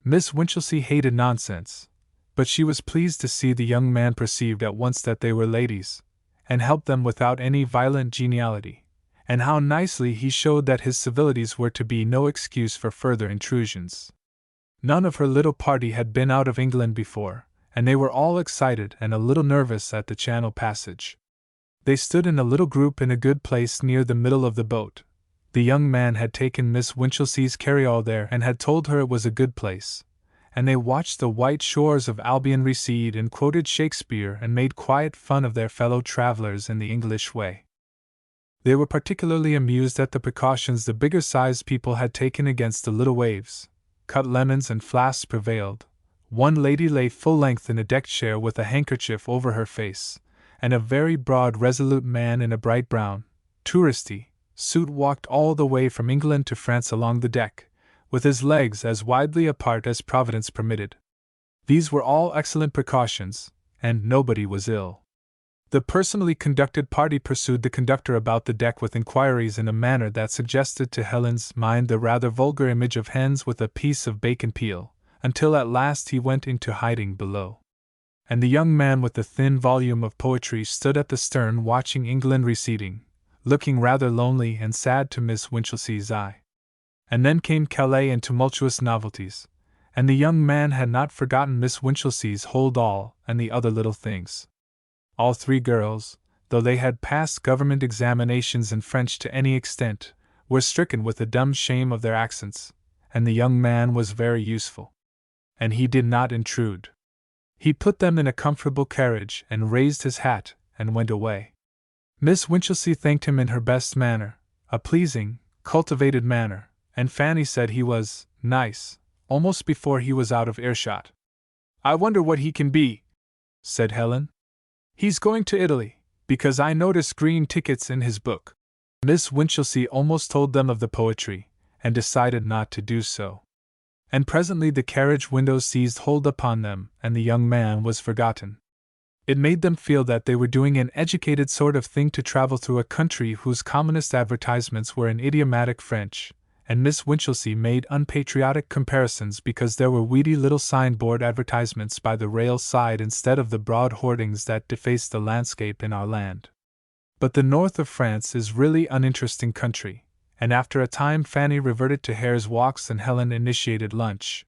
Miss Winchelsea hated nonsense, but she was pleased to see the young man perceived at once that they were ladies, and helped them without any violent geniality, and how nicely he showed that his civilities were to be no excuse for further intrusions. None of her little party had been out of England before, and they were all excited and a little nervous at the Channel passage. They stood in a little group in a good place near the middle of the boat. The young man had taken Miss Winchelsea's carryall there and had told her it was a good place, and they watched the white shores of Albion recede and quoted Shakespeare and made quiet fun of their fellow travelers in the English way. They were particularly amused at the precautions the bigger-sized people had taken against the little waves. Cut lemons and flasks prevailed. One lady lay full length in a deck chair with a handkerchief over her face, and a very broad, resolute man in a bright brown, touristy suit walked all the way from England to France along the deck, with his legs as widely apart as Providence permitted. These were all excellent precautions, and nobody was ill. The personally conducted party pursued the conductor about the deck with inquiries in a manner that suggested to Helen's mind the rather vulgar image of hens with a piece of bacon peel, until at last he went into hiding below. And the young man with the thin volume of poetry stood at the stern watching England receding, looking rather lonely and sad to Miss Winchelsea's eye. And then came Calais and tumultuous novelties, and the young man had not forgotten Miss Winchelsea's hold all and the other little things. All three girls, though they had passed government examinations in French to any extent, were stricken with the dumb shame of their accents, and the young man was very useful. And he did not intrude. He put them in a comfortable carriage and raised his hat and went away. Miss Winchelsea thanked him in her best manner, a pleasing, cultivated manner, and Fanny said he was nice, almost before he was out of earshot. "I wonder what he can be," said Helen. "He's going to Italy, because I noticed green tickets in his book." Miss Winchelsea almost told them of the poetry, and decided not to do so. And presently the carriage windows seized hold upon them, and the young man was forgotten. It made them feel that they were doing an educated sort of thing to travel through a country whose commonest advertisements were in idiomatic French, and Miss Winchelsea made unpatriotic comparisons because there were weedy little signboard advertisements by the rail side instead of the broad hoardings that deface the landscape in our land. But the north of France is really uninteresting country, and after a time Fanny reverted to hare's walks and Helen initiated lunch.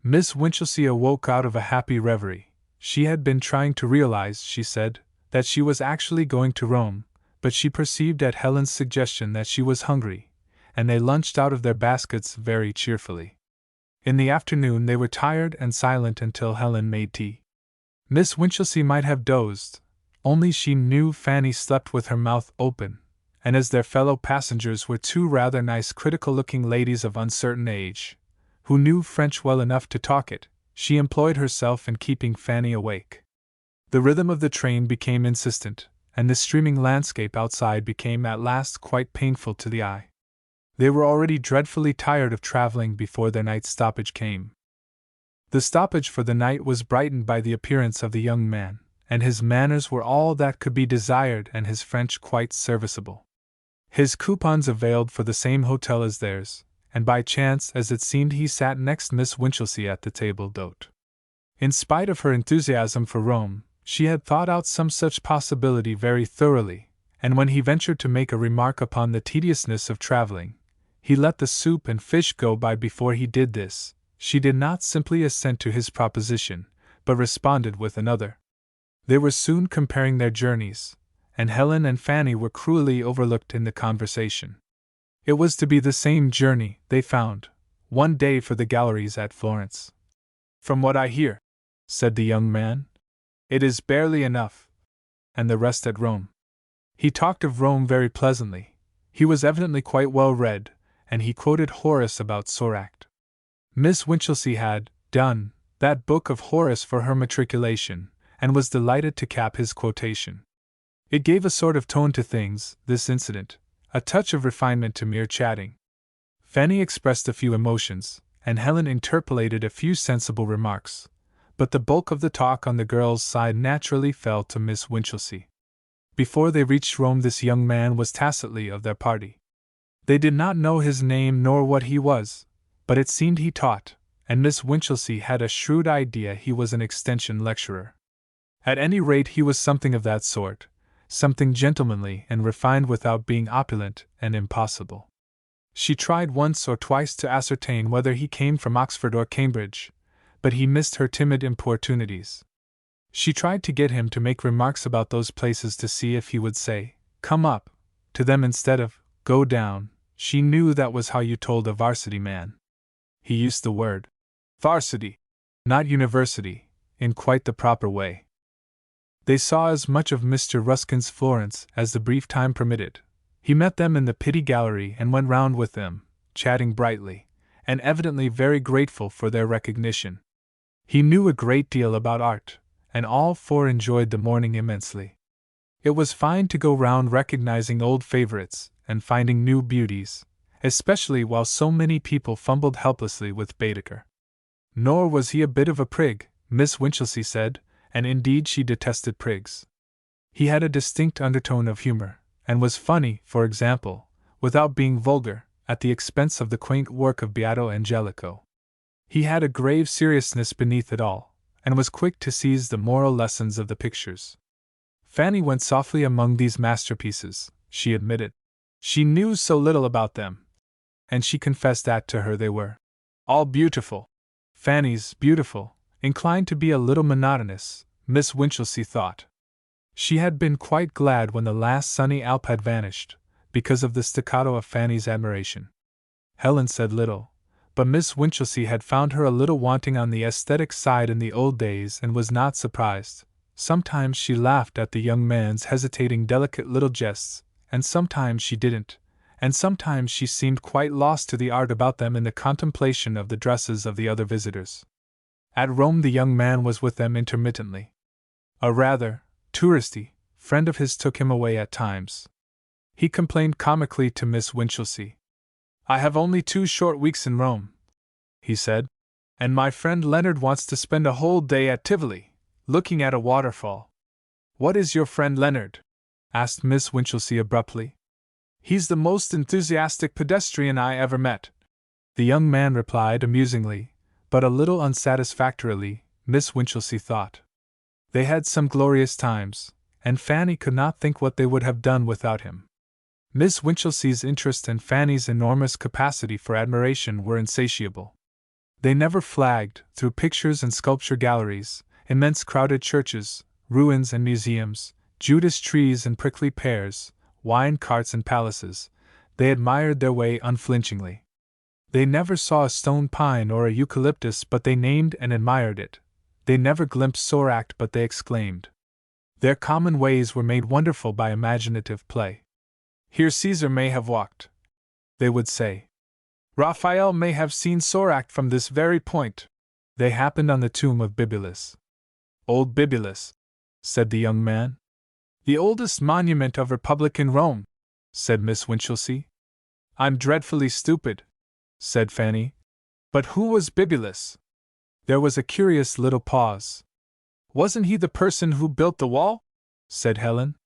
Miss Winchelsea awoke out of a happy reverie. She had been trying to realize, she said, that she was actually going to Rome, but she perceived at Helen's suggestion that she was hungry, and they lunched out of their baskets very cheerfully. In the afternoon they were tired and silent until Helen made tea. Miss Winchelsea might have dozed, only she knew Fanny slept with her mouth open, and as their fellow passengers were two rather nice critical-looking ladies of uncertain age, who knew French well enough to talk it, she employed herself in keeping Fanny awake. The rhythm of the train became insistent, and the streaming landscape outside became at last quite painful to the eye. They were already dreadfully tired of traveling before their night stoppage came. The stoppage for the night was brightened by the appearance of the young man, and his manners were all that could be desired and his French quite serviceable. His coupons availed for the same hotel as theirs, and by chance as it seemed he sat next Miss Winchelsea at the table d'hôte. In spite of her enthusiasm for Rome, she had thought out some such possibility very thoroughly, and when he ventured to make a remark upon the tediousness of traveling, he let the soup and fish go by before he did this. She did not simply assent to his proposition, but responded with another. They were soon comparing their journeys, and Helen and Fanny were cruelly overlooked in the conversation. It was to be the same journey, they found, one day for the galleries at Florence. "From what I hear," said the young man, "it is barely enough, and the rest at Rome." He talked of Rome very pleasantly. He was evidently quite well read, and he quoted Horace about Soracte. Miss Winchelsea had done that book of Horace for her matriculation, and was delighted to cap his quotation. It gave a sort of tone to things, this incident, a touch of refinement to mere chatting. Fanny expressed a few emotions, and Helen interpolated a few sensible remarks, but the bulk of the talk on the girls' side naturally fell to Miss Winchelsea. Before they reached Rome this young man was tacitly of their party. They did not know his name nor what he was, but it seemed he taught, and Miss Winchelsea had a shrewd idea he was an extension lecturer. At any rate he was something of that sort, something gentlemanly and refined without being opulent and impossible. She tried once or twice to ascertain whether he came from Oxford or Cambridge, but he missed her timid importunities. She tried to get him to make remarks about those places to see if he would say, "Come up," to them instead of, "Go down." She knew that was how you told a varsity man. He used the word varsity, not university, in quite the proper way. They saw as much of Mr. Ruskin's Florence as the brief time permitted. He met them in the Pitti Gallery and went round with them, chatting brightly, and evidently very grateful for their recognition. He knew a great deal about art, and all four enjoyed the morning immensely. It was fine to go round recognizing old favorites and finding new beauties, especially while so many people fumbled helplessly with Baedeker. Nor was he a bit of a prig, Miss Winchelsea said, and indeed she detested prigs. He had a distinct undertone of humor, and was funny, for example, without being vulgar, at the expense of the quaint work of Beato Angelico. He had a grave seriousness beneath it all, and was quick to seize the moral lessons of the pictures. Fanny went softly among these masterpieces, she admitted. She knew so little about them, and she confessed that to her they were all beautiful. Fanny's beautiful inclined to be a little monotonous, Miss Winchelsea thought. She had been quite glad when the last sunny Alp had vanished, because of the staccato of Fanny's admiration. Helen said little, but Miss Winchelsea had found her a little wanting on the aesthetic side in the old days and was not surprised. Sometimes she laughed at the young man's hesitating delicate little jests, and sometimes she didn't, and sometimes she seemed quite lost to the art about them in the contemplation of the dresses of the other visitors. At Rome the young man was with them intermittently. A rather touristy friend of his took him away at times. He complained comically to Miss Winchelsea. "I have only 2 short weeks in Rome," he said, "and my friend Leonard wants to spend a whole day at Tivoli, looking at a waterfall." "What is your friend Leonard?" asked Miss Winchelsea abruptly. "He's the most enthusiastic pedestrian I ever met," the young man replied amusingly, but a little unsatisfactorily, Miss Winchelsea thought. They had some glorious times, and Fanny could not think what they would have done without him. Miss Winchelsea's interest and Fanny's enormous capacity for admiration were insatiable. They never flagged, through pictures and sculpture galleries, immense crowded churches, ruins and museums, Judas trees and prickly pears, wine carts and palaces. They admired their way unflinchingly. They never saw a stone pine or a eucalyptus but they named and admired it. They never glimpsed Soracte but they exclaimed. Their common ways were made wonderful by imaginative play. "Here Caesar may have walked," they would say. "Raphael may have seen Soracte from this very point." They happened on the tomb of Bibulus. "Old Bibulus," said the young man. "The oldest monument of Republican Rome," said Miss Winchelsea. "I'm dreadfully stupid," said Fanny. "But who was Bibulus?" There was a curious little pause. "Wasn't he the person who built the wall?" said Helen.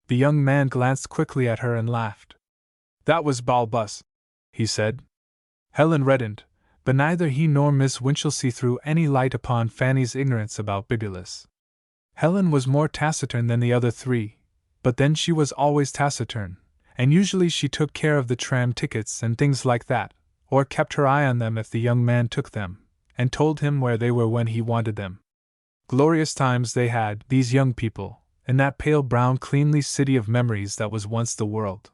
The young man glanced quickly at her and laughed. "That was Balbus," he said. Helen reddened, but neither he nor Miss Winchelsea threw any light upon Fanny's ignorance about Bibulus. Helen was more taciturn than the other 3, but then she was always taciturn, and usually she took care of the tram tickets and things like that, or kept her eye on them if the young man took them, and told him where they were when he wanted them. Glorious times they had, these young people, in that pale brown cleanly city of memories that was once the world.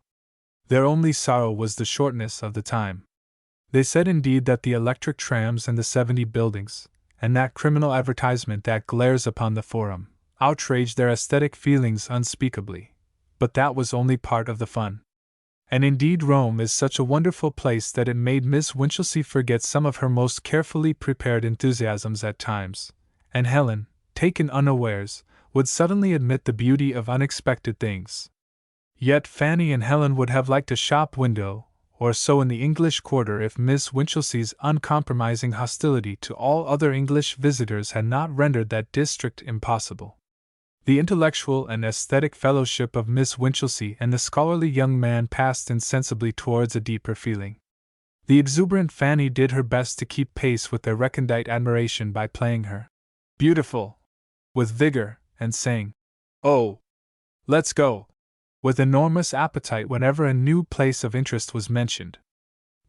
Their only sorrow was the shortness of the time. They said indeed that the electric trams and the 70 buildings, and that criminal advertisement that glares upon the Forum, outraged their aesthetic feelings unspeakably, but that was only part of the fun. And indeed Rome is such a wonderful place that it made Miss Winchelsea forget some of her most carefully prepared enthusiasms at times, and Helen, taken unawares, would suddenly admit the beauty of unexpected things. Yet Fanny and Helen would have liked a shop window or so in the English Quarter if Miss Winchelsea's uncompromising hostility to all other English visitors had not rendered that district impossible. The intellectual and aesthetic fellowship of Miss Winchelsea and the scholarly young man passed insensibly towards a deeper feeling. The exuberant Fanny did her best to keep pace with their recondite admiration by playing her beautiful with vigor, and saying, "Oh, let's go," with enormous appetite whenever a new place of interest was mentioned.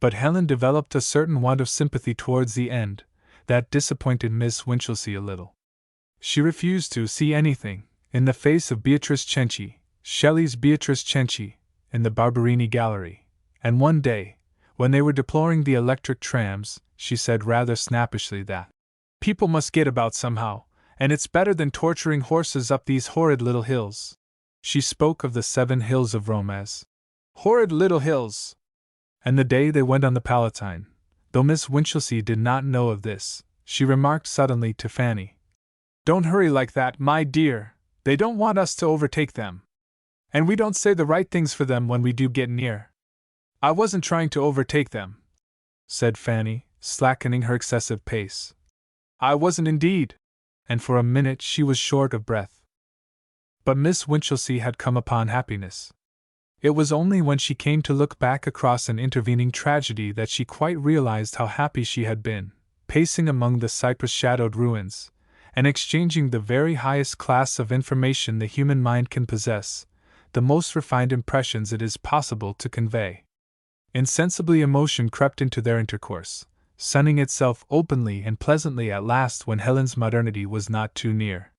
But Helen developed a certain want of sympathy towards the end, that disappointed Miss Winchelsea a little. She refused to see anything, in the face of Beatrice Cenci, Shelley's Beatrice Cenci, in the Barberini Gallery, and one day, when they were deploring the electric trams, she said rather snappishly that people must get about somehow, and it's better than torturing horses up these horrid little hills. She spoke of the 7 hills of Rome as horrid little hills. And the day they went on the Palatine, though Miss Winchelsea did not know of this, she remarked suddenly to Fanny, "Don't hurry like that, my dear, they don't want us to overtake them. And we don't say the right things for them when we do get near." "I wasn't trying to overtake them," said Fanny, slackening her excessive pace. "I wasn't indeed." And for a minute she was short of breath. But Miss Winchelsea had come upon happiness. It was only when she came to look back across an intervening tragedy that she quite realized how happy she had been, pacing among the cypress-shadowed ruins, and exchanging the very highest class of information the human mind can possess, the most refined impressions it is possible to convey. Insensibly emotion crept into their intercourse, sunning itself openly and pleasantly at last when Helen's modernity was not too near.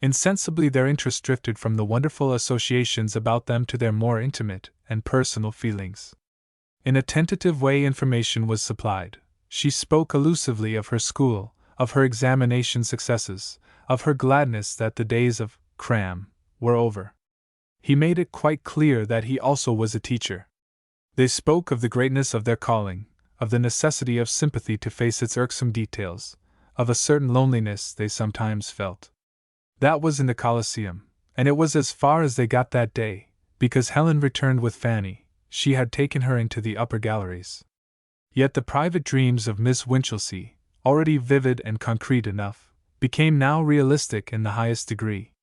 Insensibly their interest drifted from the wonderful associations about them to their more intimate and personal feelings. In a tentative way information was supplied. She spoke allusively of her school, of her examination successes, of her gladness that the days of cram were over. He made it quite clear that he also was a teacher. They spoke of the greatness of their calling, of the necessity of sympathy to face its irksome details, of a certain loneliness they sometimes felt. That was in the Colosseum, and it was as far as they got that day, because Helen returned with Fanny. She had taken her into the upper galleries. Yet the private dreams of Miss Winchelsea, already vivid and concrete enough, became now realistic in the highest degree.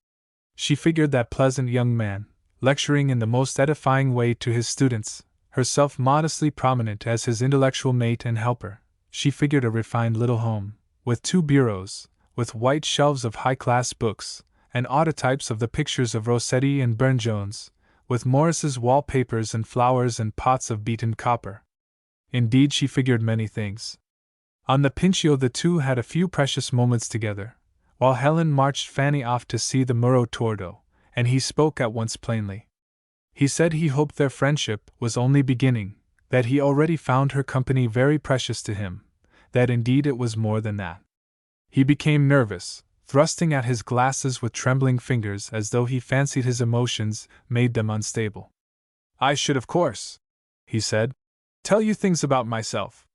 She figured that pleasant young man, lecturing in the most edifying way to his students, herself modestly prominent as his intellectual mate and helper. She figured a refined little home, with 2 bureaus, with white shelves of high-class books, and autotypes of the pictures of Rossetti and Burne-Jones, with Morris's wallpapers and flowers and pots of beaten copper. Indeed, she figured many things. On the Pincio the two had a few precious moments together, while Helen marched Fanny off to see the Muro Tordo, and he spoke at once plainly. He said he hoped their friendship was only beginning, that he already found her company very precious to him, that indeed it was more than that. He became nervous, thrusting at his glasses with trembling fingers as though he fancied his emotions made them unstable. "I should, of course," he said, "tell you things about myself.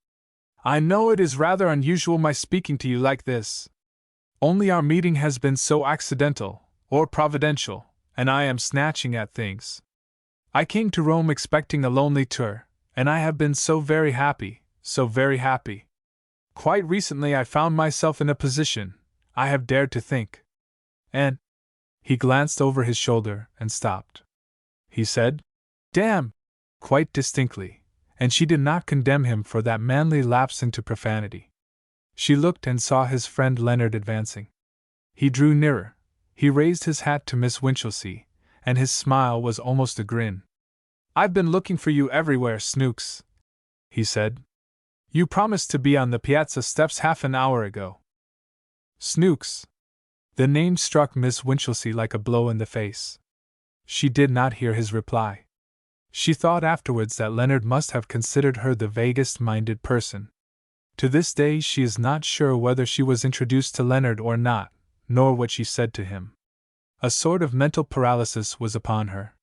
I know it is rather unusual my speaking to you like this. Only our meeting has been so accidental, or providential, and I am snatching at things. I came to Rome expecting a lonely tour, and I have been so very happy, so very happy. Quite recently I found myself in a position I have dared to think. And—" he glanced over his shoulder and stopped. He said, "Damn!" quite distinctly, and she did not condemn him for that manly lapse into profanity. She looked and saw his friend Leonard advancing. He drew nearer. He raised his hat to Miss Winchelsea, and his smile was almost a grin. "I've been looking for you everywhere, Snooks," he said. "You promised to be on the piazza steps half an hour ago." Snooks! The name struck Miss Winchelsea like a blow in the face. She did not hear his reply. She thought afterwards that Leonard must have considered her the vaguest-minded person. To this day she is not sure whether she was introduced to Leonard or not, nor what she said to him. A sort of mental paralysis was upon her.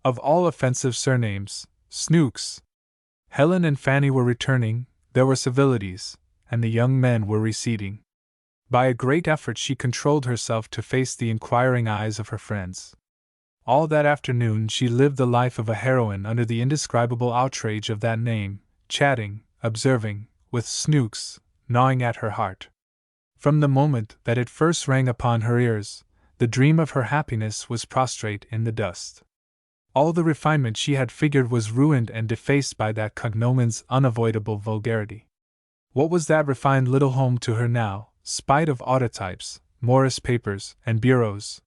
Of all offensive surnames, Snooks! Helen and Fanny were returning, there were civilities, and the young men were receding. By a great effort she controlled herself to face the inquiring eyes of her friends. All that afternoon she lived the life of a heroine under the indescribable outrage of that name, chatting, observing, with Snooks gnawing at her heart. From the moment that it first rang upon her ears, the dream of her happiness was prostrate in the dust. All the refinement she had figured was ruined and defaced by that cognomen's unavoidable vulgarity. What was that refined little home to her now, spite of autotypes, Morris papers, and bureaus?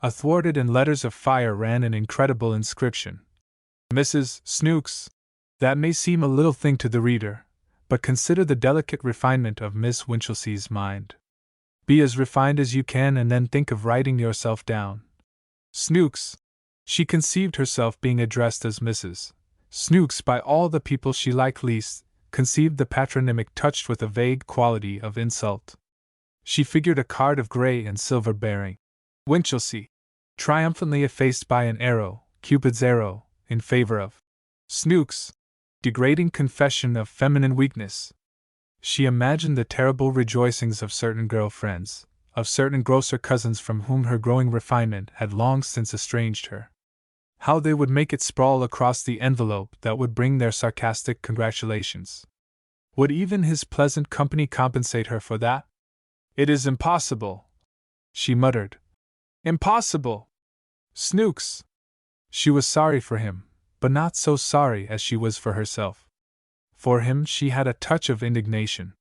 Athwarted in letters of fire ran an incredible inscription. "Mrs. Snooks." That may seem a little thing to the reader, but consider the delicate refinement of Miss Winchelsea's mind. Be as refined as you can and then think of writing yourself down. Snooks! She conceived herself being addressed as Mrs. Snooks by all the people she liked least, conceived the patronymic touched with a vague quality of insult. She figured a card of grey and silver bearing Winchelsea, triumphantly effaced by an arrow, Cupid's arrow, in favor of Snooks, degrading confession of feminine weakness. She imagined the terrible rejoicings of certain girl friends, of certain grosser cousins from whom her growing refinement had long since estranged her. How they would make it sprawl across the envelope that would bring their sarcastic congratulations. Would even his pleasant company compensate her for that? "It is impossible," she muttered. "Impossible! Snooks! She was sorry for him, but not so sorry as she was for herself. For him she had a touch of indignation.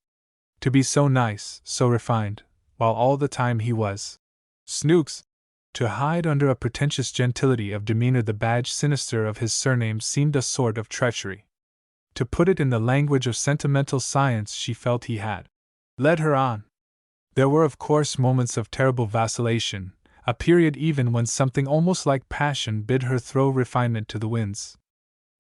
To be so nice, so refined, while all the time he was Snooks! To hide under a pretentious gentility of demeanor the badge sinister of his surname seemed a sort of treachery. To put it in the language of sentimental science, she felt he had led her on. There were of course moments of terrible vacillation, a period even when something almost like passion bid her throw refinement to the winds.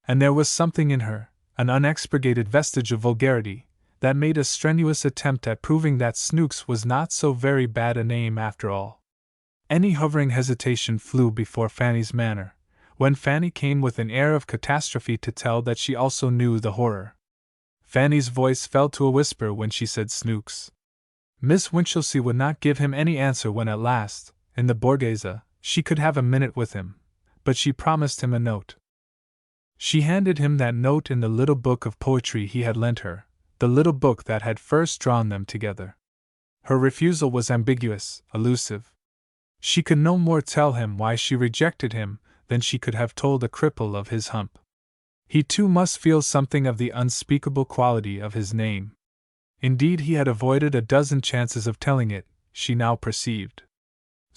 And there was something in her, an unexpurgated vestige of vulgarity, that made a strenuous attempt at proving that Snooks was not so very bad a name after all. Any hovering hesitation flew before Fanny's manner, when Fanny came with an air of catastrophe to tell that she also knew the horror. Fanny's voice fell to a whisper when she said Snooks. Miss Winchelsea would not give him any answer when at last, in the Borghese, she could have a minute with him, but she promised him a note. She handed him that note in the little book of poetry he had lent her, the little book that had first drawn them together. Her refusal was ambiguous, elusive. She could no more tell him why she rejected him than she could have told a cripple of his hump. He too must feel something of the unspeakable quality of his name. Indeed, he had avoided a dozen chances of telling it, she now perceived.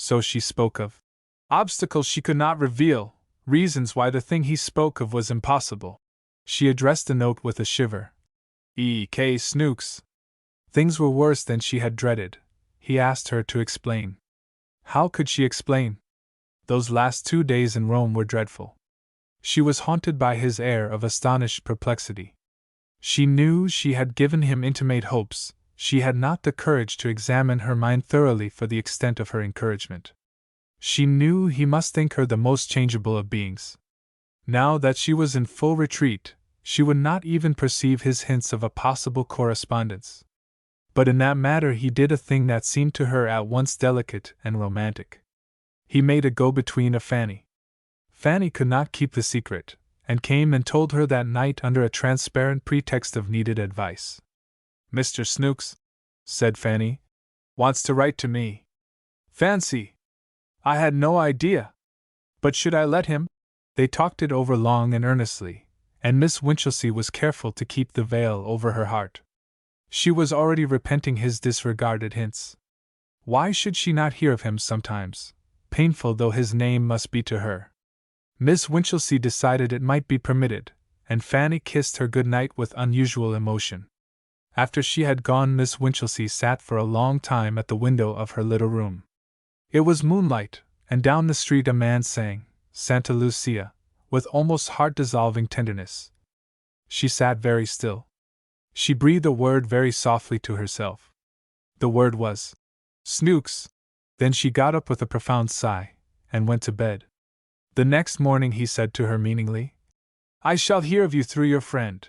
So she spoke of obstacles she could not reveal, reasons why the thing he spoke of was impossible. She addressed the note with a shiver. E.K. Snooks. Things were worse than she had dreaded. He asked her to explain. How could she explain? Those last 2 days in Rome were dreadful. She was haunted by his air of astonished perplexity. She knew she had given him intimate hopes, she had not the courage to examine her mind thoroughly for the extent of her encouragement. She knew he must think her the most changeable of beings. Now that she was in full retreat, she would not even perceive his hints of a possible correspondence. But in that matter he did a thing that seemed to her at once delicate and romantic. He made a go-between of Fanny. Fanny could not keep the secret, and came and told her that night under a transparent pretext of needed advice. Mr. Snooks, said Fanny, wants to write to me. Fancy! I had no idea. But should I let him? They talked it over long and earnestly, and Miss Winchelsea was careful to keep the veil over her heart. She was already repenting his disregarded hints. Why should she not hear of him sometimes, painful though his name must be to her? Miss Winchelsea decided it might be permitted, and Fanny kissed her good night with unusual emotion. After she had gone, Miss Winchelsea sat for a long time at the window of her little room. It was moonlight, and down the street a man sang Santa Lucia, with almost heart-dissolving tenderness. She sat very still. She breathed a word very softly to herself. The word was Snooks. Then she got up with a profound sigh, and went to bed. The next morning he said to her meaningly, I shall hear of you through your friend.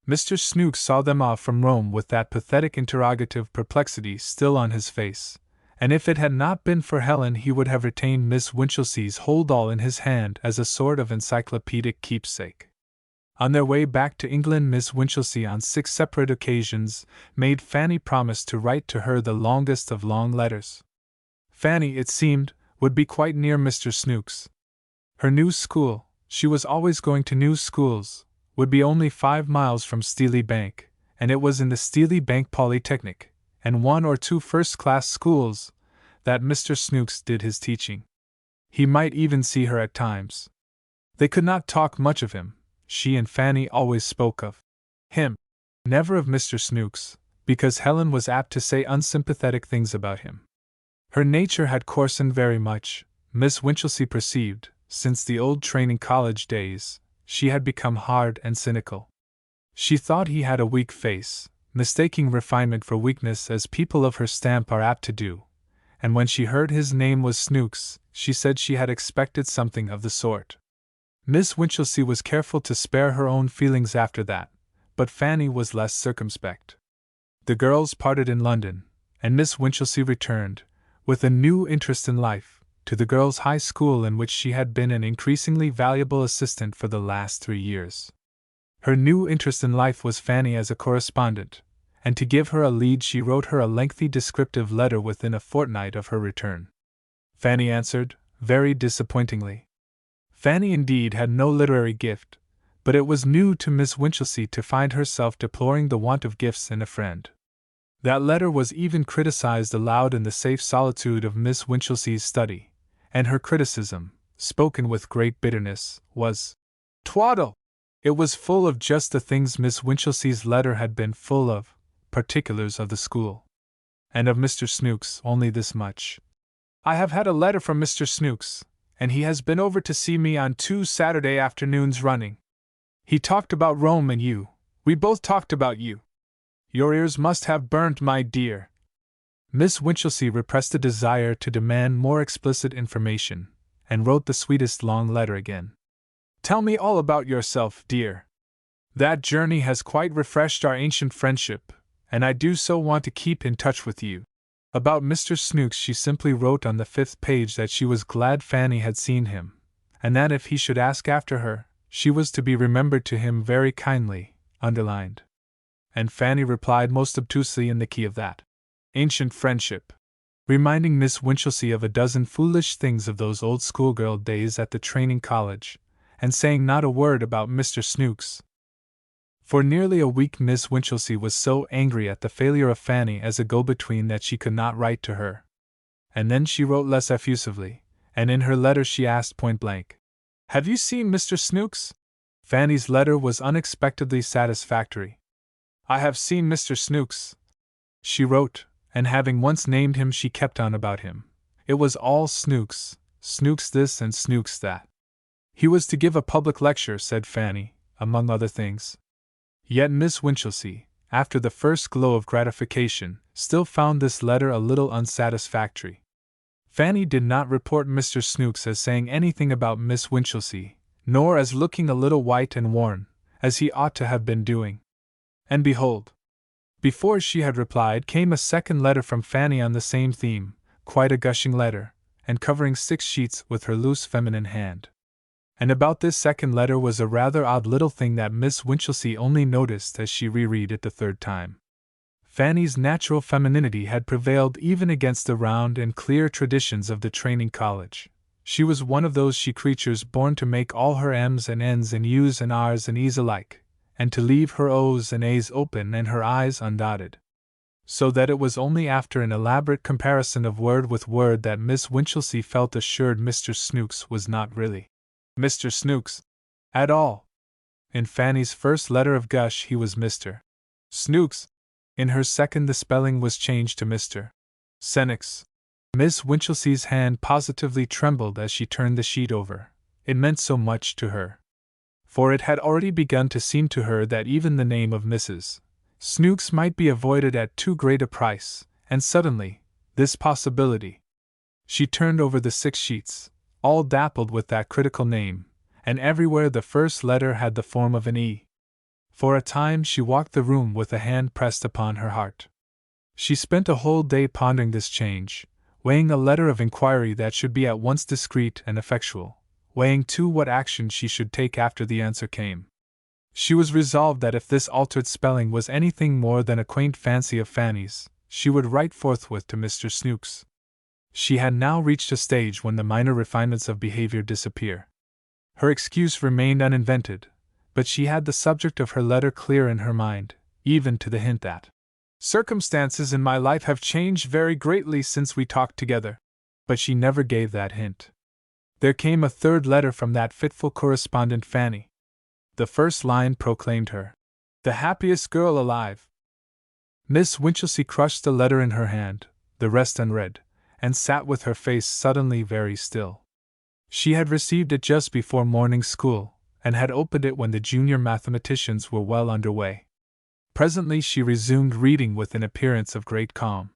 Mr. Snooks saw them off from Rome with that pathetic interrogative perplexity still on his face, and if it had not been for Helen he would have retained Miss Winchelsea's hold-all in his hand as a sort of encyclopedic keepsake. On their way back to England, Miss Winchelsea on 6 separate occasions made Fanny promise to write to her the longest of long letters. Fanny, it seemed, would be quite near Mr. Snooks. Her new school, she was always going to new schools, would be only 5 miles from Steely Bank, and it was in the Steely Bank Polytechnic, and 1 or 2 first-class schools, that Mr. Snooks did his teaching. He might even see her at times. They could not talk much of him. She and Fanny always spoke of him, never of Mr. Snooks, because Helen was apt to say unsympathetic things about him. Her nature had coarsened very much, Miss Winchelsea perceived. Since the old training college days, she had become hard and cynical. She thought he had a weak face, mistaking refinement for weakness as people of her stamp are apt to do, and when she heard his name was Snooks, she said she had expected something of the sort. Miss Winchelsea was careful to spare her own feelings after that, but Fanny was less circumspect. The girls parted in London, and Miss Winchelsea returned, with a new interest in life, to the girls' high school in which she had been an increasingly valuable assistant for the last 3 years. Her new interest in life was Fanny as a correspondent, and to give her a lead she wrote her a lengthy descriptive letter within a fortnight of her return. Fanny answered, very disappointingly. Fanny indeed had no literary gift, but it was new to Miss Winchelsea to find herself deploring the want of gifts in a friend. That letter was even criticized aloud in the safe solitude of Miss Winchelsea's study, and her criticism, spoken with great bitterness, was twaddle. It was full of just the things Miss Winchelsea's letter had been full of, particulars of the school. And of Mr. Snooks only this much. I have had a letter from Mr. Snooks, and he has been over to see me on 2 Saturday afternoons running. He talked about Rome and you. We both talked about you. Your ears must have burnt, my dear. Miss Winchelsea repressed a desire to demand more explicit information, and wrote the sweetest long letter again. Tell me all about yourself, dear. That journey has quite refreshed our ancient friendship, and I do so want to keep in touch with you. About Mr. Snooks she simply wrote on the 5th page that she was glad Fanny had seen him, and that if he should ask after her, she was to be remembered to him very kindly, underlined. And Fanny replied most obtusely in the key of that ancient friendship, reminding Miss Winchelsea of a dozen foolish things of those old schoolgirl days at the training college, and saying not a word about Mr. Snooks. For nearly a week Miss Winchelsea was so angry at the failure of Fanny as a go-between that she could not write to her. And then she wrote less effusively, and in her letter she asked point-blank, "Have you seen Mr. Snooks?" Fanny's letter was unexpectedly satisfactory. "I have seen Mr. Snooks," she wrote, and having once named him she kept on about him. It was all Snooks, Snooks this and Snooks that. He was to give a public lecture, said Fanny, among other things. Yet Miss Winchelsea, after the first glow of gratification, still found this letter a little unsatisfactory. Fanny did not report Mr. Snooks as saying anything about Miss Winchelsea, nor as looking a little white and worn, as he ought to have been doing. And behold, before she had replied came a second letter from Fanny on the same theme, quite a gushing letter, and covering 6 sheets with her loose feminine hand. And about this second letter was a rather odd little thing that Miss Winchelsea only noticed as she reread it the 3rd time. Fanny's natural femininity had prevailed even against the round and clear traditions of the training college. She was one of those creatures born to make all her M's and N's and U's and R's and E's alike, and to leave her O's and A's open and her I's undotted. So that it was only after an elaborate comparison of word with word that Miss Winchelsea felt assured Mr. Snooks was not really Mr. Snooks at all. In Fanny's first letter of gush he was Mr. Snooks. In her second the spelling was changed to Mr. Senix. Miss Winchelsea's hand positively trembled as she turned the sheet over. It meant so much to her. For it had already begun to seem to her that even the name of Mrs. Snooks might be avoided at too great a price, and suddenly, this possibility. She turned over the 6 sheets, all dappled with that critical name, and everywhere the first letter had the form of an E. For a time she walked the room with a hand pressed upon her heart. She spent a whole day pondering this change, weighing a letter of inquiry that should be at once discreet and effectual, weighing too what action she should take after the answer came. She was resolved that if this altered spelling was anything more than a quaint fancy of Fanny's, she would write forthwith to Mr. Snooks. She had now reached a stage when the minor refinements of behavior disappear. Her excuse remained uninvented, but she had the subject of her letter clear in her mind, even to the hint that circumstances in my life have changed very greatly since we talked together. But she never gave that hint. There came a 3rd letter from that fitful correspondent Fanny. The first line proclaimed her the happiest girl alive. Miss Winchelsea crushed the letter in her hand, the rest unread, and sat with her face suddenly very still. She had received it just before morning school, and had opened it when the junior mathematicians were well under way. Presently she resumed reading with an appearance of great calm.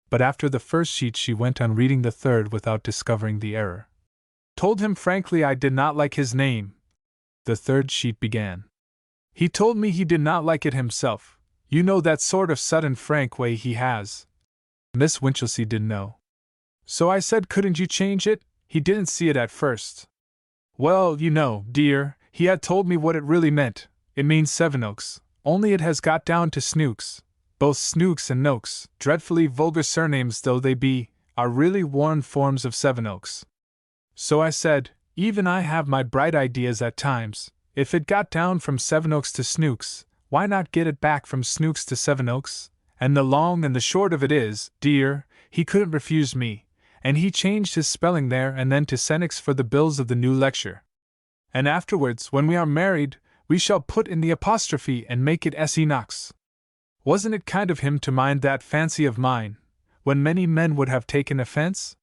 But after the first sheet she went on reading the 3rd without discovering the error. Told him frankly I did not like his name, the 3rd sheet began. He told me he did not like it himself. You know that sort of sudden frank way he has. Miss Winchelsea didn't know. So I said couldn't you change it? He didn't see it at first. Well, you know, dear, he had told me what it really meant. It means Sevenoaks, only it has got down to Snooks. Both Snooks and Noakes, dreadfully vulgar surnames though they be, are really worn forms of Sevenoaks. So I said, even I have my bright ideas at times. If it got down from Sevenoaks to Snooks, why not get it back from Snooks to Sevenoaks? And the long and the short of it is, dear, he couldn't refuse me, and he changed his spelling there and then to Senex for the bills of the new lecture. And afterwards, when we are married, we shall put in the apostrophe and make it Senox. Wasn't it kind of him to mind that fancy of mine, when many men would have taken offense?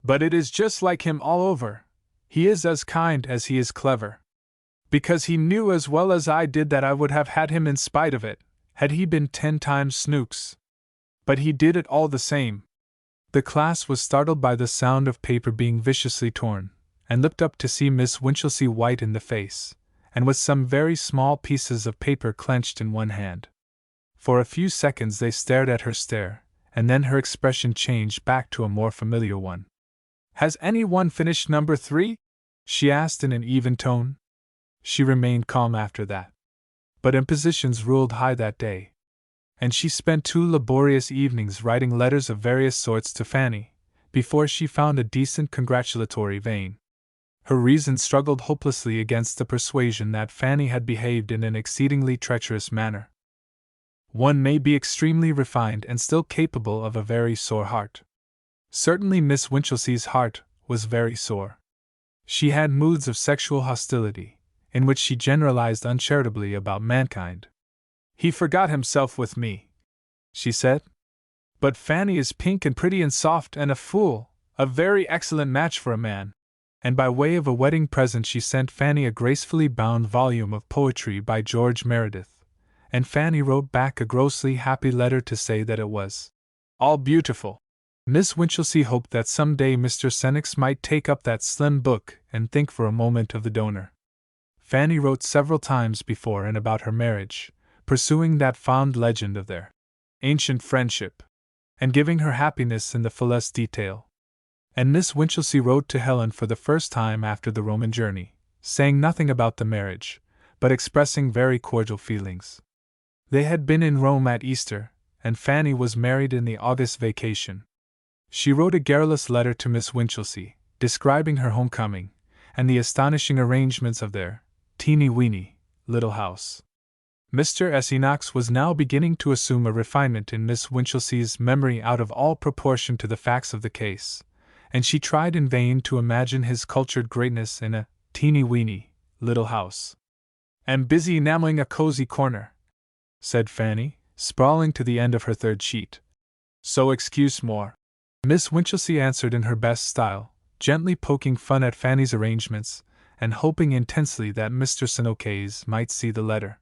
But it is just like him all over. He is as kind as he is clever. Because he knew as well as I did that I would have had him in spite of it, had he been 10 times Snooks. But he did it all the same. The class was startled by the sound of paper being viciously torn, and looked up to see Miss Winchelsea white in the face, and with some very small pieces of paper clenched in one hand. For a few seconds they stared at her stare, and then her expression changed back to a more familiar one. Has anyone finished number 3? She asked in an even tone. She remained calm after that. But impositions ruled high that day, and she spent 2 laborious evenings writing letters of various sorts to Fanny, before she found a decent congratulatory vein. Her reason struggled hopelessly against the persuasion that Fanny had behaved in an exceedingly treacherous manner. One may be extremely refined and still capable of a very sore heart. Certainly Miss Winchelsea's heart was very sore. She had moods of sexual hostility, in which she generalized uncharitably about mankind. He forgot himself with me, she said. But Fanny is pink and pretty and soft and a fool, a very excellent match for a man. And by way of a wedding present she sent Fanny a gracefully bound volume of poetry by George Meredith, and Fanny wrote back a grossly happy letter to say that it was all beautiful. Miss Winchelsea hoped that some day Mr. Senex might take up that slim book and think for a moment of the donor. Fanny wrote several times before and about her marriage, pursuing that fond legend of their ancient friendship, and giving her happiness in the fullest detail. And Miss Winchelsea wrote to Helen for the first time after the Roman journey, saying nothing about the marriage, but expressing very cordial feelings. They had been in Rome at Easter, and Fanny was married in the August vacation. She wrote a garrulous letter to Miss Winchelsea, describing her homecoming, and the astonishing arrangements of their teeny-weeny little house. Mr. Senox was now beginning to assume a refinement in Miss Winchelsea's memory out of all proportion to the facts of the case, and she tried in vain to imagine his cultured greatness in a teeny-weeny little house. "Am busy enameling a cozy corner," said Fanny, sprawling to the end of her 3rd sheet. "So excuse more." Miss Winchelsea answered in her best style, gently poking fun at Fanny's arrangements, and hoping intensely that Mr. Senoques might see the letter.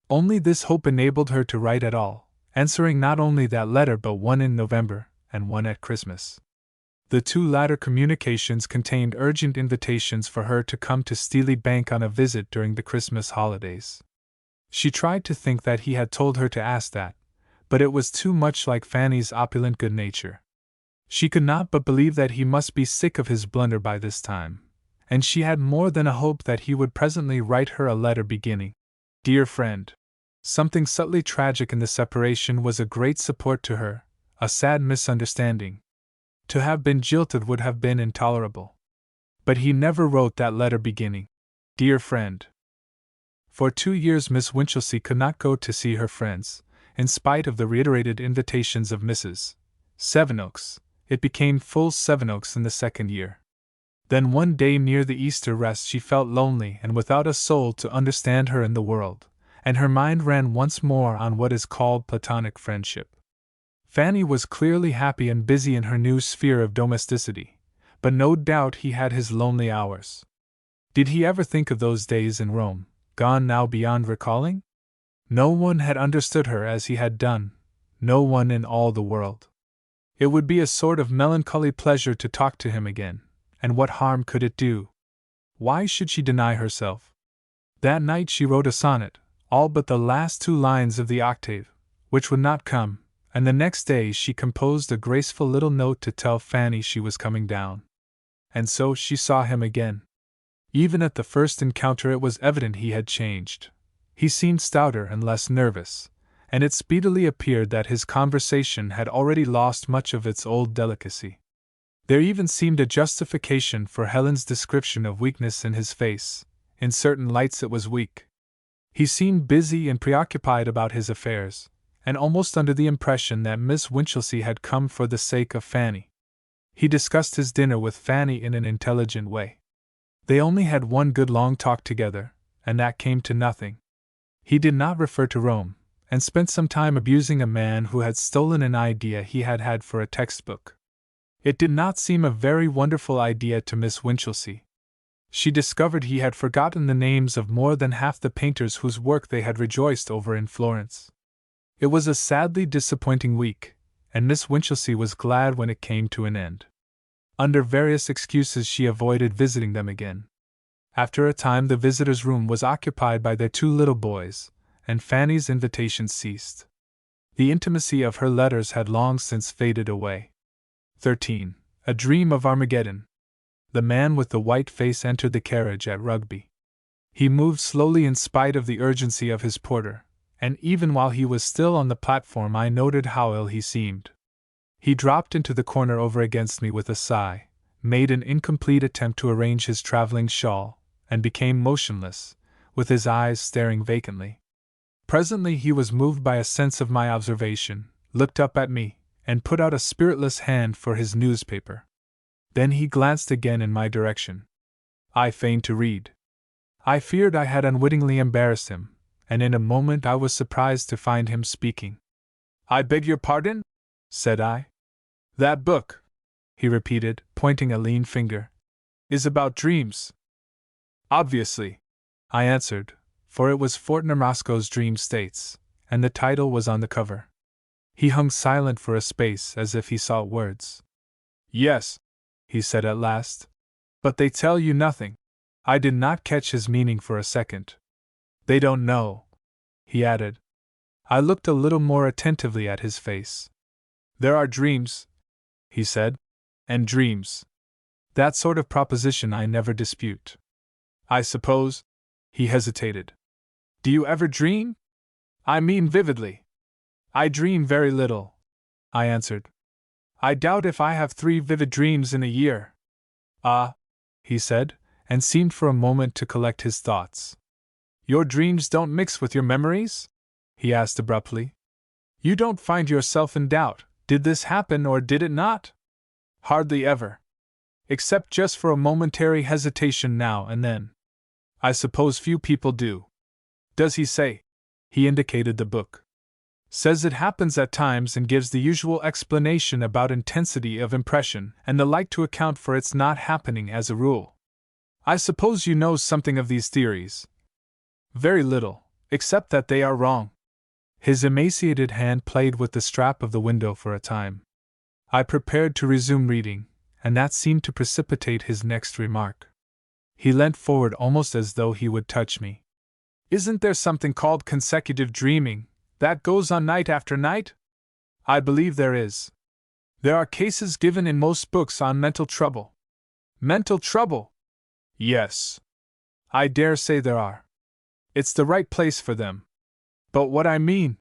Only this hope enabled her to write at all, answering not only that letter but one in November, and one at Christmas. The 2 latter communications contained urgent invitations for her to come to Steely Bank on a visit during the Christmas holidays. She tried to think that he had told her to ask that, but it was too much like Fanny's opulent good nature. She could not but believe that he must be sick of his blunder by this time, and she had more than a hope that he would presently write her a letter beginning, "Dear friend." Something subtly tragic in the separation was a great support to her, a sad misunderstanding. To have been jilted would have been intolerable. But he never wrote that letter beginning, "Dear friend." For 2 years Miss Winchelsea could not go to see her friends, in spite of the reiterated invitations of Mrs. Sevenoaks. It became full Sevenoaks in the 2nd year. Then one day near the Easter rest she felt lonely and without a soul to understand her in the world, and her mind ran once more on what is called platonic friendship. Fanny was clearly happy and busy in her new sphere of domesticity, but no doubt he had his lonely hours. Did he ever think of those days in Rome, gone now beyond recalling? No one had understood her as he had done, no one in all the world. It would be a sort of melancholy pleasure to talk to him again, and what harm could it do? Why should she deny herself? That night she wrote a sonnet, all but the last 2 lines of the octave, which would not come, and the next day she composed a graceful little note to tell Fanny she was coming down. And so she saw him again. Even at the first encounter it was evident he had changed. He seemed stouter and less nervous, and it speedily appeared that his conversation had already lost much of its old delicacy. There even seemed a justification for Helen's description of weakness in his face. In certain lights it was weak. He seemed busy and preoccupied about his affairs, and almost under the impression that Miss Winchelsea had come for the sake of Fanny. He discussed his dinner with Fanny in an intelligent way. They only had one good long talk together, and that came to nothing. He did not refer to Rome, and spent some time abusing a man who had stolen an idea he had had for a textbook. It did not seem a very wonderful idea to Miss Winchelsea. She discovered he had forgotten the names of more than half the painters whose work they had rejoiced over in Florence. It was a sadly disappointing week, and Miss Winchelsea was glad when it came to an end. Under various excuses she avoided visiting them again. After a time the visitors' room was occupied by their two little boys, and Fanny's invitations ceased. The intimacy of her letters had long since faded away. 13. A Dream of Armageddon. The man with the white face entered the carriage at Rugby. He moved slowly in spite of the urgency of his porter, and even while he was still on the platform I noted how ill he seemed. He dropped into the corner over against me with a sigh, made an incomplete attempt to arrange his traveling shawl, and became motionless, with his eyes staring vacantly. Presently he was moved by a sense of my observation, looked up at me, and put out a spiritless hand for his newspaper. Then he glanced again in my direction. I feigned to read. I feared I had unwittingly embarrassed him, and in a moment I was surprised to find him speaking. "I beg your pardon?" said I. "That book," he repeated, pointing a lean finger, "is about dreams." "Obviously," I answered, for it was Fortner Roscoe's Dream States, and the title was on the cover. He hung silent for a space as if he sought words. "Yes," he said at last, "but they tell you nothing." I did not catch his meaning for a second. "They don't know," he added. I looked a little more attentively at his face. "There are dreams," he said, "and dreams. That sort of proposition I never dispute. I suppose," he hesitated. "Do you ever dream? I mean vividly." "I dream very little," I answered. "I doubt if I have 3 vivid dreams in a year." "Ah," he said, and seemed for a moment to collect his thoughts. "Your dreams don't mix with your memories?" he asked abruptly. "You don't find yourself in doubt, did this happen or did it not?" "Hardly ever. Except just for a momentary hesitation now and then. I suppose few people do." "Does he say?" He indicated the book. "Says it happens at times and gives the usual explanation about intensity of impression and the like to account for its not happening as a rule. I suppose you know something of these theories?" "Very little, except that they are wrong." His emaciated hand played with the strap of the window for a time. I prepared to resume reading, and that seemed to precipitate his next remark. He leant forward almost as though he would touch me. "Isn't there something called consecutive dreaming, that goes on night after night?" "I believe there is. There are cases given in most books on mental trouble." "Mental trouble?" "Yes. I dare say there are. It's the right place for them. But what I mean,"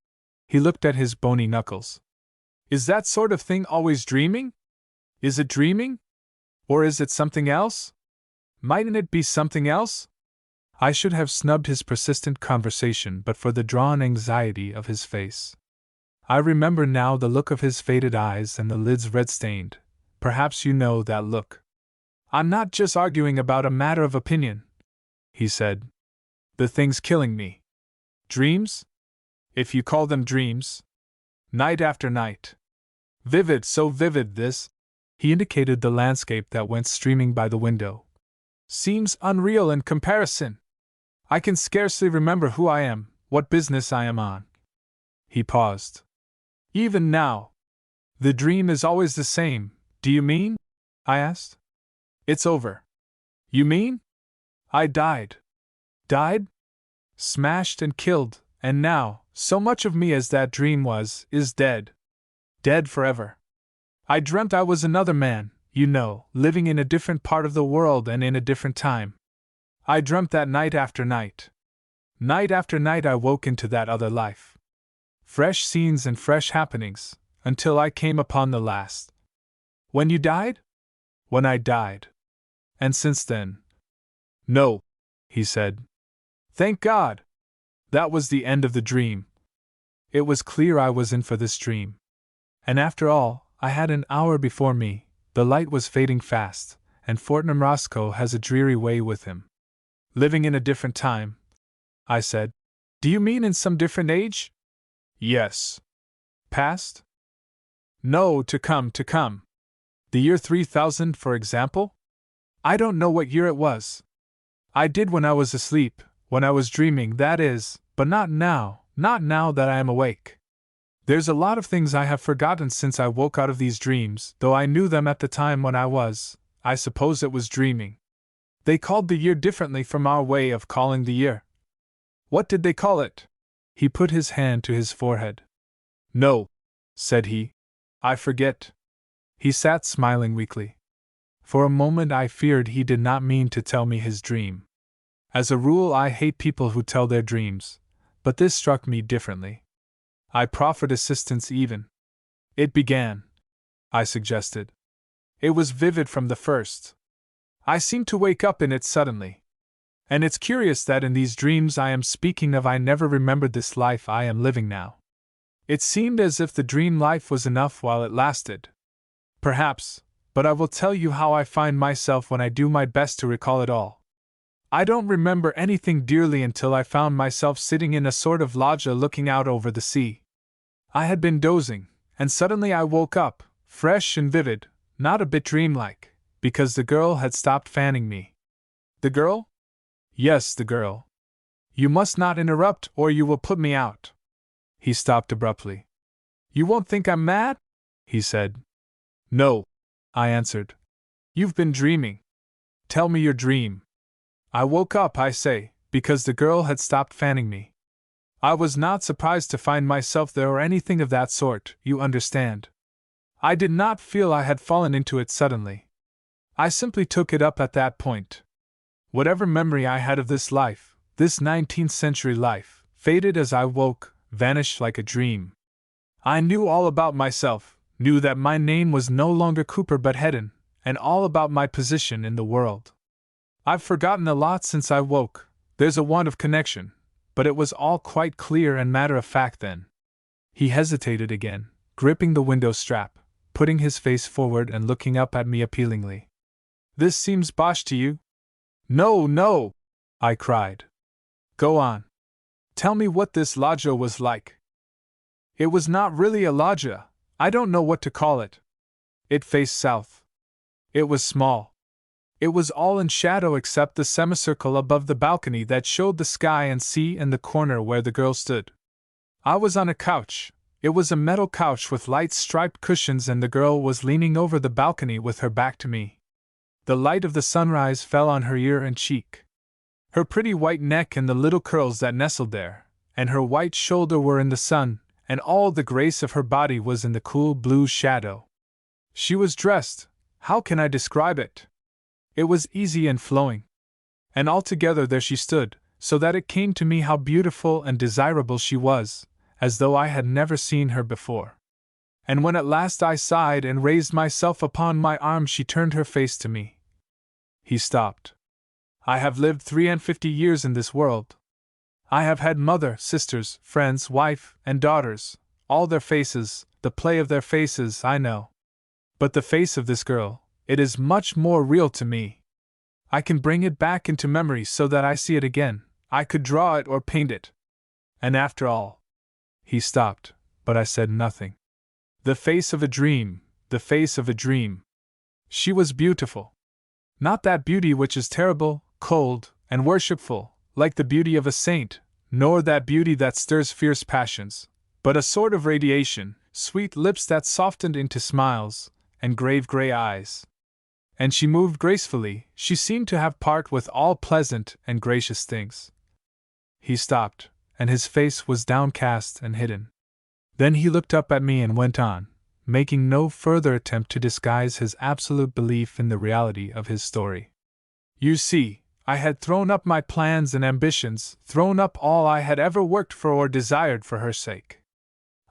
he looked at his bony knuckles, "is that sort of thing always dreaming? Is it dreaming? Or is it something else? Mightn't it be something else?" I should have snubbed his persistent conversation but for the drawn anxiety of his face. I remember now the look of his faded eyes and the lids red-stained. Perhaps you know that look. "I'm not just arguing about a matter of opinion," he said. "The thing's killing me." "Dreams? If you call them dreams. Night after night. Vivid, so vivid this," he indicated the landscape that went streaming by the window, "seems unreal in comparison. I can scarcely remember who I am, what business I am on." He paused. "Even now. The dream is always the same, do you mean?" I asked. "It's over." "You mean?" "I died." "Died?" "Smashed and killed, and now, so much of me as that dream was, is dead. Dead forever. I dreamt I was another man, you know, living in a different part of the world and in a different time. I dreamt that night after night. Night after night I woke into that other life. Fresh scenes and fresh happenings, until I came upon the last." "When you died?" when I died. And since then. No, he said. Thank God! That was the end of the dream. It was clear I was in for this dream. And after all, I had an hour before me, the light was fading fast, and Fortnum Roscoe has a dreary way with him. Living in a different time, I said. Do you mean in some different age? Yes. Past? No, to come, to come. The year 3000, for example? I don't know what year it was. I did when I was asleep, when I was dreaming, that is, but not now that I am awake. There's a lot of things I have forgotten since I woke out of these dreams, though I knew them at the time when I suppose it was dreaming. They called the year differently from our way of calling the year. What did they call it? He put his hand to his forehead. No, said he. I forget. He sat smiling weakly. For a moment I feared he did not mean to tell me his dream. As a rule, I hate people who tell their dreams, but this struck me differently. I proffered assistance even. It began, I suggested. It was vivid from the first. I seemed to wake up in it suddenly. And it's curious that in these dreams I am speaking of I never remembered this life I am living now. It seemed as if the dream life was enough while it lasted. Perhaps, but I will tell you how I find myself when I do my best to recall it all. I don't remember anything dearly until I found myself sitting in a sort of loggia looking out over the sea. I had been dozing, and suddenly I woke up, fresh and vivid, not a bit dreamlike, because the girl had stopped fanning me. The girl? Yes, the girl. You must not interrupt or you will put me out. He stopped abruptly. You won't think I'm mad? He said. No, I answered. You've been dreaming. Tell me your dream. I woke up, I say, because the girl had stopped fanning me. I was not surprised to find myself there or anything of that sort, you understand. I did not feel I had fallen into it suddenly. I simply took it up at that point. Whatever memory I had of this life, this 19th century life, faded as I woke, vanished like a dream. I knew all about myself, knew that my name was no longer Cooper but Hedden, and all about my position in the world. I've forgotten a lot since I woke, there's a want of connection, but it was all quite clear and matter-of-fact then. He hesitated again, gripping the window strap, putting his face forward and looking up at me appealingly. This seems bosh to you? No, no, I cried. Go on. Tell me what this loggia was like. It was not really a loggia, I don't know what to call it. It faced south. It was small. It was all in shadow except the semicircle above the balcony that showed the sky and sea and the corner where the girl stood. I was on a couch. It was a metal couch with light striped cushions and the girl was leaning over the balcony with her back to me. The light of the sunrise fell on her ear and cheek. Her pretty white neck and the little curls that nestled there, and her white shoulder were in the sun, and all the grace of her body was in the cool blue shadow. She was dressed, how can I describe it? It was easy and flowing. And altogether there she stood, so that it came to me how beautiful and desirable she was, as though I had never seen her before. And when at last I sighed and raised myself upon my arm, she turned her face to me. He stopped. I have lived 53 years in this world. I have had mother, sisters, friends, wife, and daughters, all their faces, the play of their faces, I know. But the face of this girl, it is much more real to me. I can bring it back into memory so that I see it again, I could draw it or paint it. And after all. He stopped, but I said nothing. The face of a dream, the face of a dream. She was beautiful. Not that beauty which is terrible, cold, and worshipful, like the beauty of a saint, nor that beauty that stirs fierce passions, but a sort of radiation, sweet lips that softened into smiles, and grave gray eyes. And she moved gracefully, she seemed to have part with all pleasant and gracious things. He stopped, and his face was downcast and hidden. Then he looked up at me and went on, making no further attempt to disguise his absolute belief in the reality of his story. You see, I had thrown up my plans and ambitions, thrown up all I had ever worked for or desired for her sake.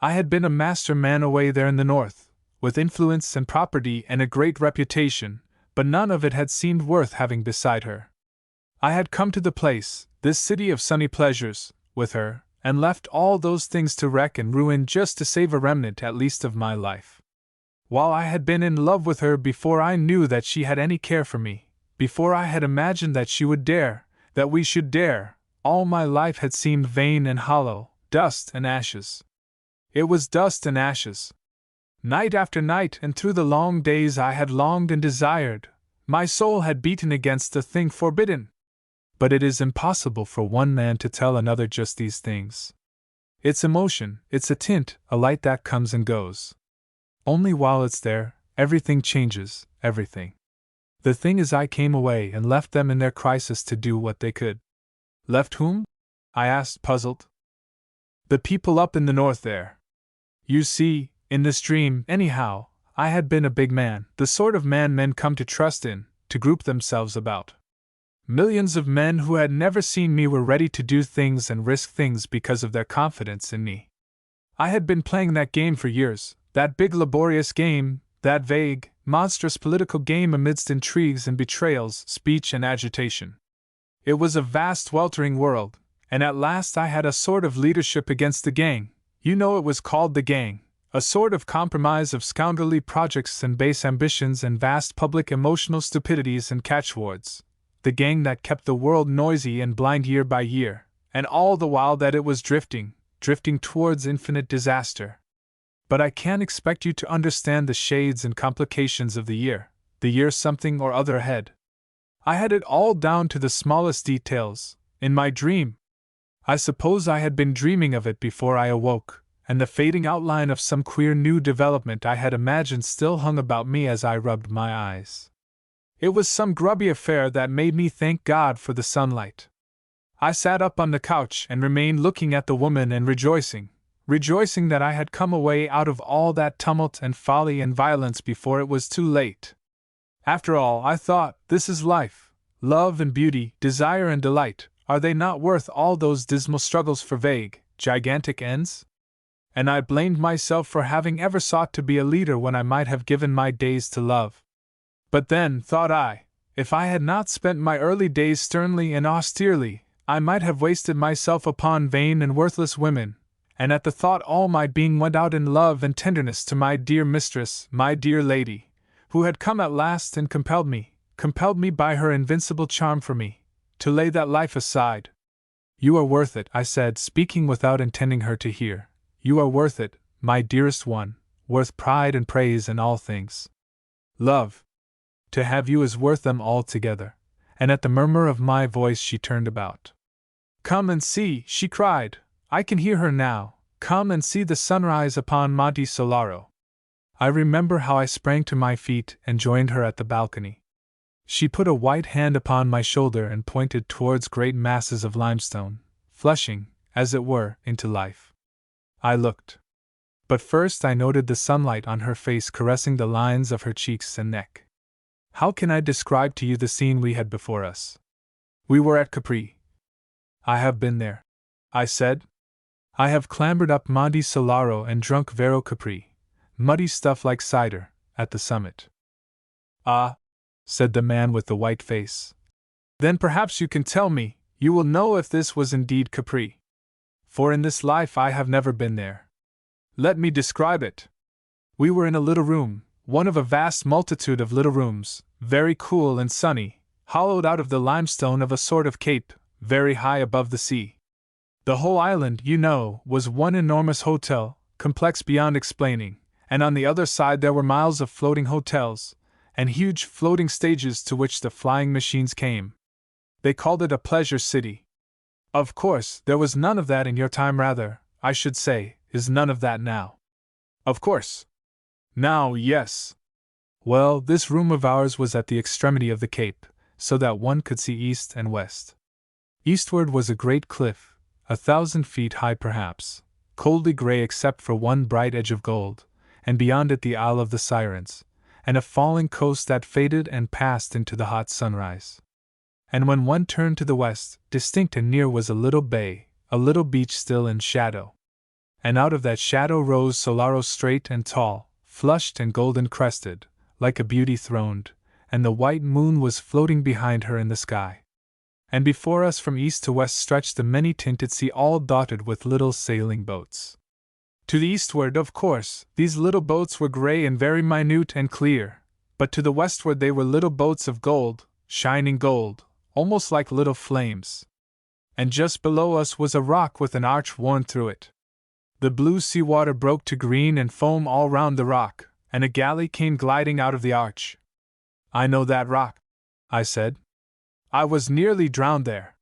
I had been a master man away there in the north, with influence and property and a great reputation, but none of it had seemed worth having beside her. I had come to the place, this city of sunny pleasures, with her, and left all those things to wreck and ruin just to save a remnant at least of my life. While I had been in love with her before I knew that she had any care for me, before I had imagined that she would dare, that we should dare, all my life had seemed vain and hollow, dust and ashes. It was dust and ashes. Night after night and through the long days I had longed and desired, my soul had beaten against the thing forbidden. But it is impossible for one man to tell another just these things. It's emotion, it's a tint, a light that comes and goes. Only while it's there, everything changes, everything. The thing is, I came away and left them in their crisis to do what they could. Left whom? I asked, puzzled. The people up in the north there. You see, in this dream, anyhow, I had been a big man, the sort of man men come to trust in, to group themselves about. Millions of men who had never seen me were ready to do things and risk things because of their confidence in me. I had been playing that game for years, that big laborious game, that vague, monstrous political game amidst intrigues and betrayals, speech and agitation. It was a vast weltering world, and at last I had a sort of leadership against the gang. You know, it was called the gang, a sort of compromise of scoundrelly projects and base ambitions and vast public emotional stupidities and catchwords. The gang that kept the world noisy and blind year by year, and all the while that it was drifting towards infinite disaster. But I can't expect you to understand the shades and complications of the year something or other ahead. I had it all down to the smallest details, in my dream. I suppose I had been dreaming of it before I awoke, and the fading outline of some queer new development I had imagined still hung about me as I rubbed my eyes. It was some grubby affair that made me thank God for the sunlight. I sat up on the couch and remained looking at the woman and rejoicing that I had come away out of all that tumult and folly and violence before it was too late. After all, I thought, this is life. Love and beauty, desire and delight, are they not worth all those dismal struggles for vague, gigantic ends? And I blamed myself for having ever sought to be a leader when I might have given my days to love. But then, thought I, if I had not spent my early days sternly and austerely, I might have wasted myself upon vain and worthless women, and at the thought all my being went out in love and tenderness to my dear mistress, my dear lady, who had come at last and compelled me by her invincible charm for me, to lay that life aside. You are worth it, I said, speaking without intending her to hear. You are worth it, my dearest one, worth pride and praise and all things. Love. To have you is worth them all together. And at the murmur of my voice she turned about. Come and see, she cried. I can hear her now. Come and see the sunrise upon Monte Solaro. I remember how I sprang to my feet and joined her at the balcony. She put a white hand upon my shoulder and pointed towards great masses of limestone, flushing, as it were, into life. I looked. But first I noted the sunlight on her face caressing the lines of her cheeks and neck. How can I describe to you the scene we had before us? We were at Capri. I have been there, I said. I have clambered up Monte Solaro and drunk Vero Capri, muddy stuff like cider, at the summit. Ah, said the man with the white face. Then perhaps you can tell me, you will know if this was indeed Capri. For in this life I have never been there. Let me describe it. We were in a little room, one of a vast multitude of little rooms, very cool and sunny, hollowed out of the limestone of a sort of cape, very high above the sea. The whole island, you know, was one enormous hotel, complex beyond explaining, and on the other side there were miles of floating hotels, and huge floating stages to which the flying machines came. They called it a pleasure city. Of course, there was none of that in your time, rather, I should say, is none of that now. Of course. Now, yes. Well, this room of ours was at the extremity of the cape, so that one could see east and west. Eastward was a great cliff, 1,000 feet high perhaps, coldly gray except for one bright edge of gold, and beyond it the Isle of the Sirens, and a falling coast that faded and passed into the hot sunrise. And when one turned to the west, distinct and near was a little bay, a little beach still in shadow. And out of that shadow rose Solaro straight and tall, flushed and golden crested, like a beauty throned, and the white moon was floating behind her in the sky. And before us from east to west stretched the many-tinted sea, all dotted with little sailing boats. To the eastward, of course, these little boats were gray and very minute and clear, but to the westward they were little boats of gold, shining gold, almost like little flames. And just below us was a rock with an arch worn through it. The blue sea water broke to green and foam all round the rock, and a galley came gliding out of the arch. "I know that rock," I said. "I was nearly drowned there.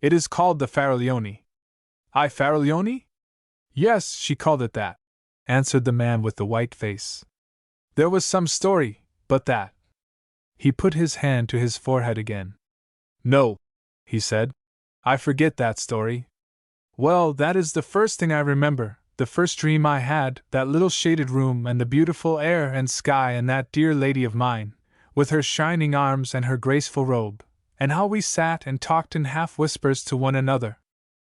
It is called the Faraglione." "I Faraglione?" "Yes, she called it that," answered the man with the white face. "There was some story, but that—" He put his hand to his forehead again. "No," he said, "I forget that story. Well, that is the first thing I remember, the first dream I had, that little shaded room and the beautiful air and sky and that dear lady of mine, with her shining arms and her graceful robe, and how we sat and talked in half whispers to one another.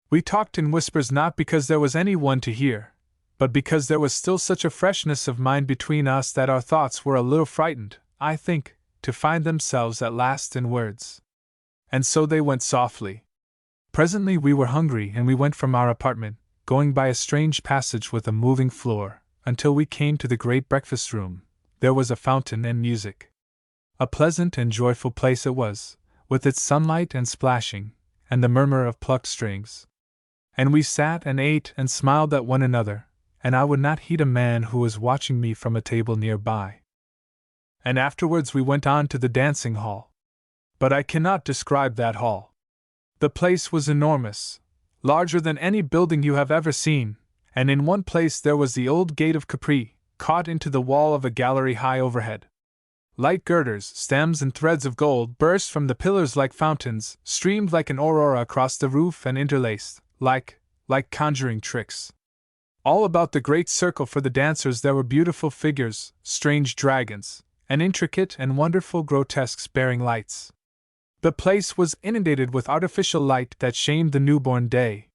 We talked in whispers not because there was any one to hear, but because there was still such a freshness of mind between us that our thoughts were a little frightened, I think, to find themselves at last in words. And so they went softly. Presently we were hungry and we went from our apartment, going by a strange passage with a moving floor, until we came to the great breakfast room. There was a fountain and music. A pleasant and joyful place it was, with its sunlight and splashing, and the murmur of plucked strings. And we sat and ate and smiled at one another, and I would not heed a man who was watching me from a table near by. And afterwards we went on to the dancing hall. But I cannot describe that hall. The place was enormous, larger than any building you have ever seen, and in one place there was the old gate of Capri, caught into the wall of a gallery high overhead. Light girders, stems, and threads of gold burst from the pillars like fountains, streamed like an aurora across the roof, and interlaced, like conjuring tricks. All about the great circle for the dancers there were beautiful figures, strange dragons, and intricate and wonderful grotesques bearing lights. The place was inundated with artificial light that shamed the newborn day.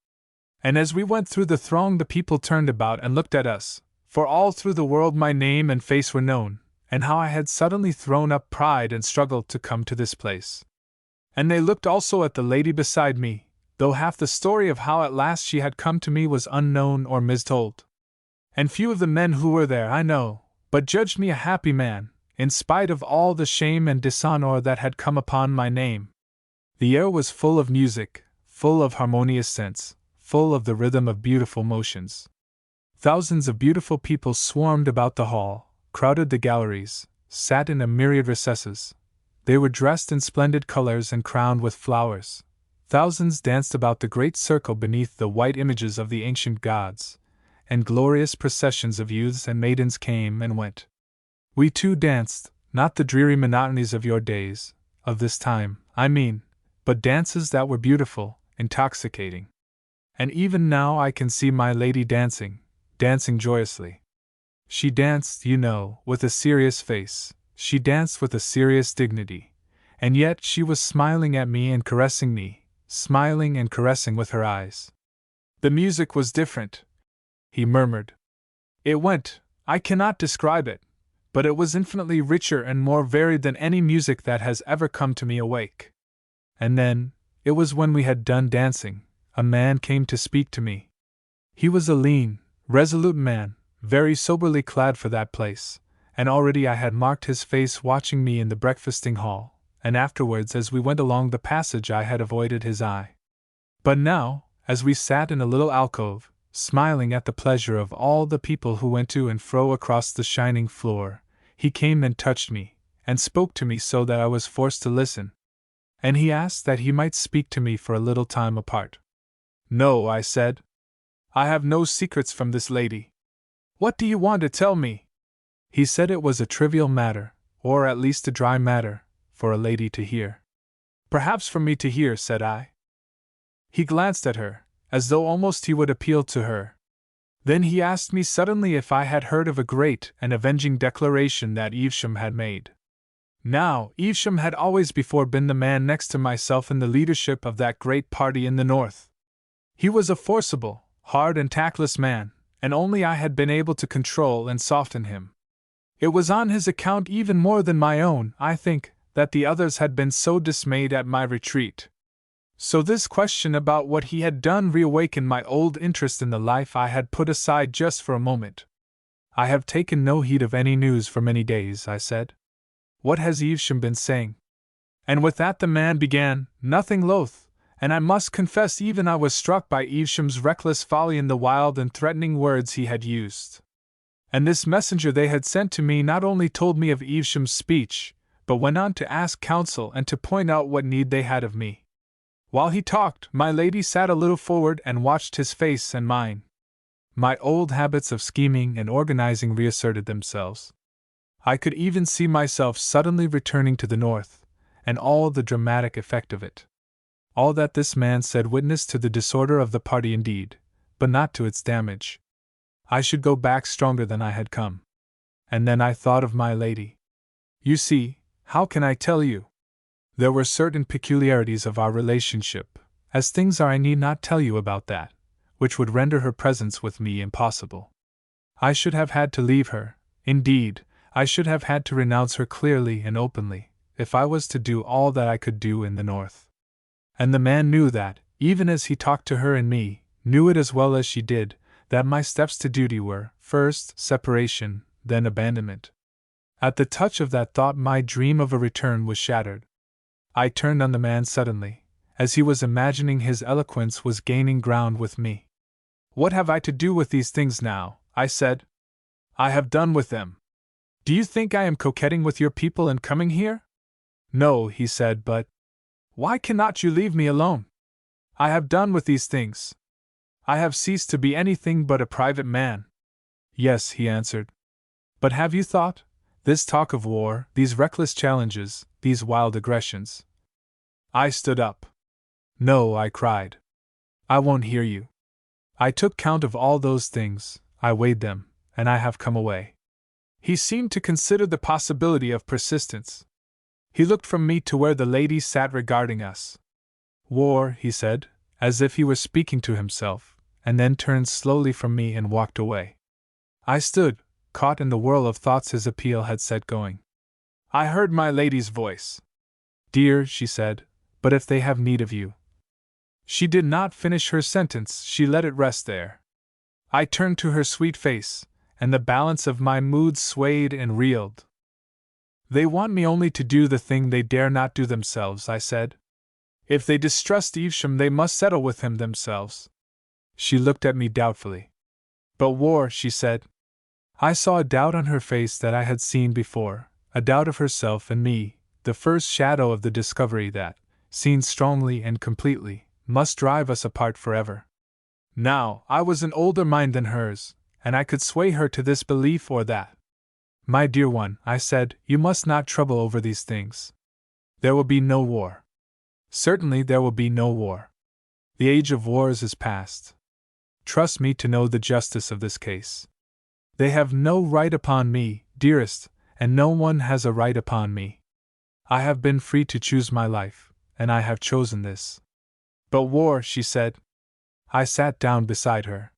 And as we went through the throng the people turned about and looked at us, for all through the world my name and face were known, and how I had suddenly thrown up pride and struggled to come to this place. And they looked also at the lady beside me, though half the story of how at last she had come to me was unknown or mistold. And few of the men who were there, I know, but judged me a happy man, in spite of all the shame and dishonor that had come upon my name. The air was full of music, full of harmonious scents, full of the rhythm of beautiful motions. Thousands of beautiful people swarmed about the hall, crowded the galleries, sat in a myriad recesses. They were dressed in splendid colors and crowned with flowers. Thousands danced about the great circle beneath the white images of the ancient gods, and glorious processions of youths and maidens came and went. We too danced, not the dreary monotonies of your days, of this time, I mean, but dances that were beautiful, intoxicating. And even now I can see my lady dancing joyously. She danced, you know, with a serious face, she danced with a serious dignity, and yet she was smiling at me and caressing me, smiling and caressing with her eyes. The music was different, he murmured. It went, I cannot describe it, but it was infinitely richer and more varied than any music that has ever come to me awake. And then, it was when we had done dancing, a man came to speak to me. He was a lean, resolute man, very soberly clad for that place, and already I had marked his face watching me in the breakfasting hall, and afterwards as we went along the passage I had avoided his eye. But now, as we sat in a little alcove, smiling at the pleasure of all the people who went to and fro across the shining floor, he came and touched me, and spoke to me so that I was forced to listen. And he asked that he might speak to me for a little time apart. No, I said. I have no secrets from this lady. What do you want to tell me? He said it was a trivial matter, or at least a dry matter, for a lady to hear. Perhaps for me to hear, said I. He glanced at her, as though almost he would appeal to her. Then he asked me suddenly if I had heard of a great and avenging declaration that Evesham had made. Now, Evesham had always before been the man next to myself in the leadership of that great party in the north. He was a forcible, hard and tactless man, and only I had been able to control and soften him. It was on his account even more than my own, I think, that the others had been so dismayed at my retreat. So this question about what he had done reawakened my old interest in the life I had put aside just for a moment. I have taken no heed of any news for many days, I said. What has Evesham been saying? And with that the man began, nothing loath, and I must confess even I was struck by Evesham's reckless folly in the wild and threatening words he had used. And this messenger they had sent to me not only told me of Evesham's speech, but went on to ask counsel and to point out what need they had of me. While he talked, my lady sat a little forward and watched his face and mine. My old habits of scheming and organizing reasserted themselves. I could even see myself suddenly returning to the north, and all the dramatic effect of it. All that this man said witnessed to the disorder of the party indeed, but not to its damage. I should go back stronger than I had come. And then I thought of my lady. You see, how can I tell you? There were certain peculiarities of our relationship, as things are I need not tell you about that, which would render her presence with me impossible. I should have had to leave her, indeed, I should have had to renounce her clearly and openly, if I was to do all that I could do in the north. And the man knew that, even as he talked to her and me, knew it as well as she did, that my steps to duty were, first, separation, then abandonment. At the touch of that thought my dream of a return was shattered. I turned on the man suddenly, as he was imagining his eloquence was gaining ground with me. What have I to do with these things now? I said. I have done with them. Do you think I am coquetting with your people in coming here? No, he said, but why cannot you leave me alone? I have done with these things. I have ceased to be anything but a private man. Yes, he answered. But have you thought? This talk of war, these reckless challenges, these wild aggressions. I stood up. No, I cried. I won't hear you. I took count of all those things, I weighed them, and I have come away. He seemed to consider the possibility of persistence. He looked from me to where the lady sat regarding us. War, he said, as if he were speaking to himself, and then turned slowly from me and walked away. I stood, caught in the whirl of thoughts his appeal had set going. I heard my lady's voice. Dear, she said, but if they have need of you. She did not finish her sentence, she let it rest there. I turned to her sweet face, and the balance of my moods swayed and reeled. They want me only to do the thing they dare not do themselves, I said. If they distrust Evesham, they must settle with him themselves. She looked at me doubtfully. But war, she said. I saw a doubt on her face that I had seen before, a doubt of herself and me, the first shadow of the discovery that, seen strongly and completely, must drive us apart forever. Now, I was an older mind than hers, and I could sway her to this belief or that. My dear one, I said, you must not trouble over these things. There will be no war. Certainly there will be no war. The age of wars is past. Trust me to know the justice of this case. They have no right upon me, dearest, and no one has a right upon me. I have been free to choose my life, and I have chosen this. But war, she said. I sat down beside her.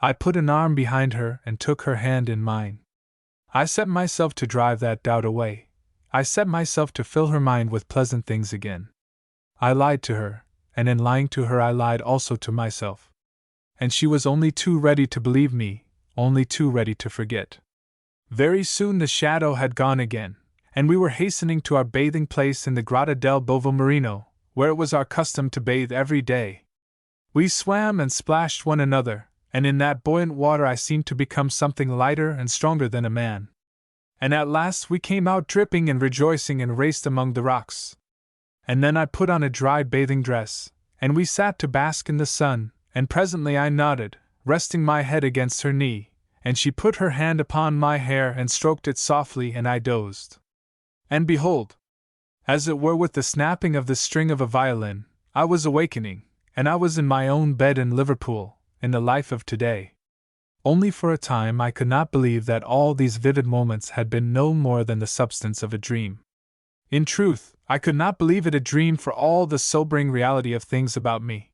I put an arm behind her and took her hand in mine. I set myself to drive that doubt away. I set myself to fill her mind with pleasant things again. I lied to her, and in lying to her I lied also to myself. And she was only too ready to believe me, only too ready to forget. Very soon the shadow had gone again, and we were hastening to our bathing place in the Grotta del Bovo Marino, where it was our custom to bathe every day. We swam and splashed one another, and in that buoyant water I seemed to become something lighter and stronger than a man. And at last we came out dripping and rejoicing and raced among the rocks. And then I put on a dry bathing dress, and we sat to bask in the sun, and presently I nodded, resting my head against her knee, and she put her hand upon my hair and stroked it softly, and I dozed. And behold, as it were with the snapping of the string of a violin, I was awakening, and I was in my own bed in Liverpool, in the life of today. Only for a time I could not believe that all these vivid moments had been no more than the substance of a dream. In truth, I could not believe it a dream for all the sobering reality of things about me.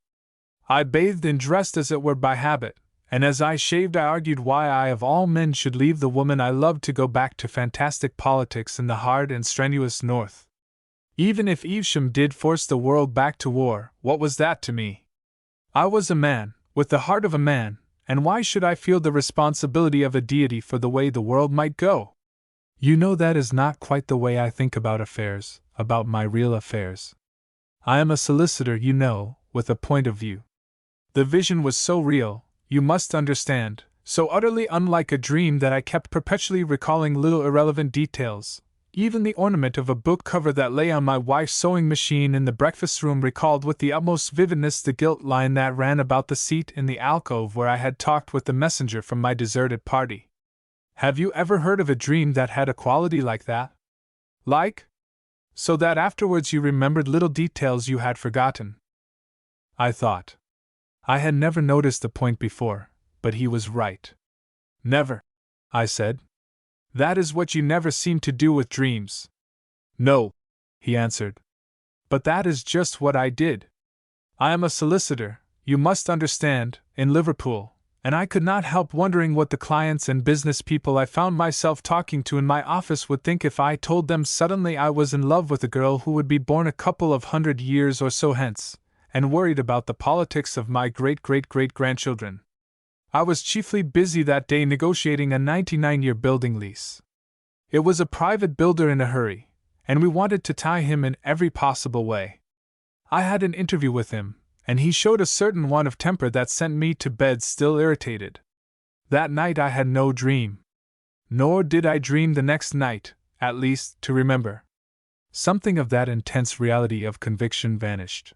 I bathed and dressed as it were by habit, And as I shaved, I argued why I of all men should leave the woman I loved to go back to fantastic politics in the hard and strenuous North. Even if Evesham did force the world back to war, what was that to me? I was a man, with the heart of a man, and why should I feel the responsibility of a deity for the way the world might go? You know that is not quite the way I think about affairs, about my real affairs. I am a solicitor, you know, with a point of view. The vision was so real, you must understand, so utterly unlike a dream that I kept perpetually recalling little irrelevant details. Even the ornament of a book cover that lay on my wife's sewing machine in the breakfast room recalled with the utmost vividness the gilt line that ran about the seat in the alcove where I had talked with the messenger from my deserted party. Have you ever heard of a dream that had a quality like that? Like? So that afterwards you remembered little details you had forgotten. I thought. I had never noticed the point before, but he was right. Never, I said. That is what you never seem to do with dreams. No, he answered. But that is just what I did. I am a solicitor, you must understand, in Liverpool, and I could not help wondering what the clients and business people I found myself talking to in my office would think if I told them suddenly I was in love with a girl who would be born a couple of 100 years or so hence, and worried about the politics of my great-great-great-grandchildren. I was chiefly busy that day negotiating a 99-year building lease. It was a private builder in a hurry, and we wanted to tie him in every possible way. I had an interview with him, and he showed a certain want of temper that sent me to bed still irritated. That night I had no dream. Nor did I dream the next night, at least, to remember. Something of that intense reality of conviction vanished.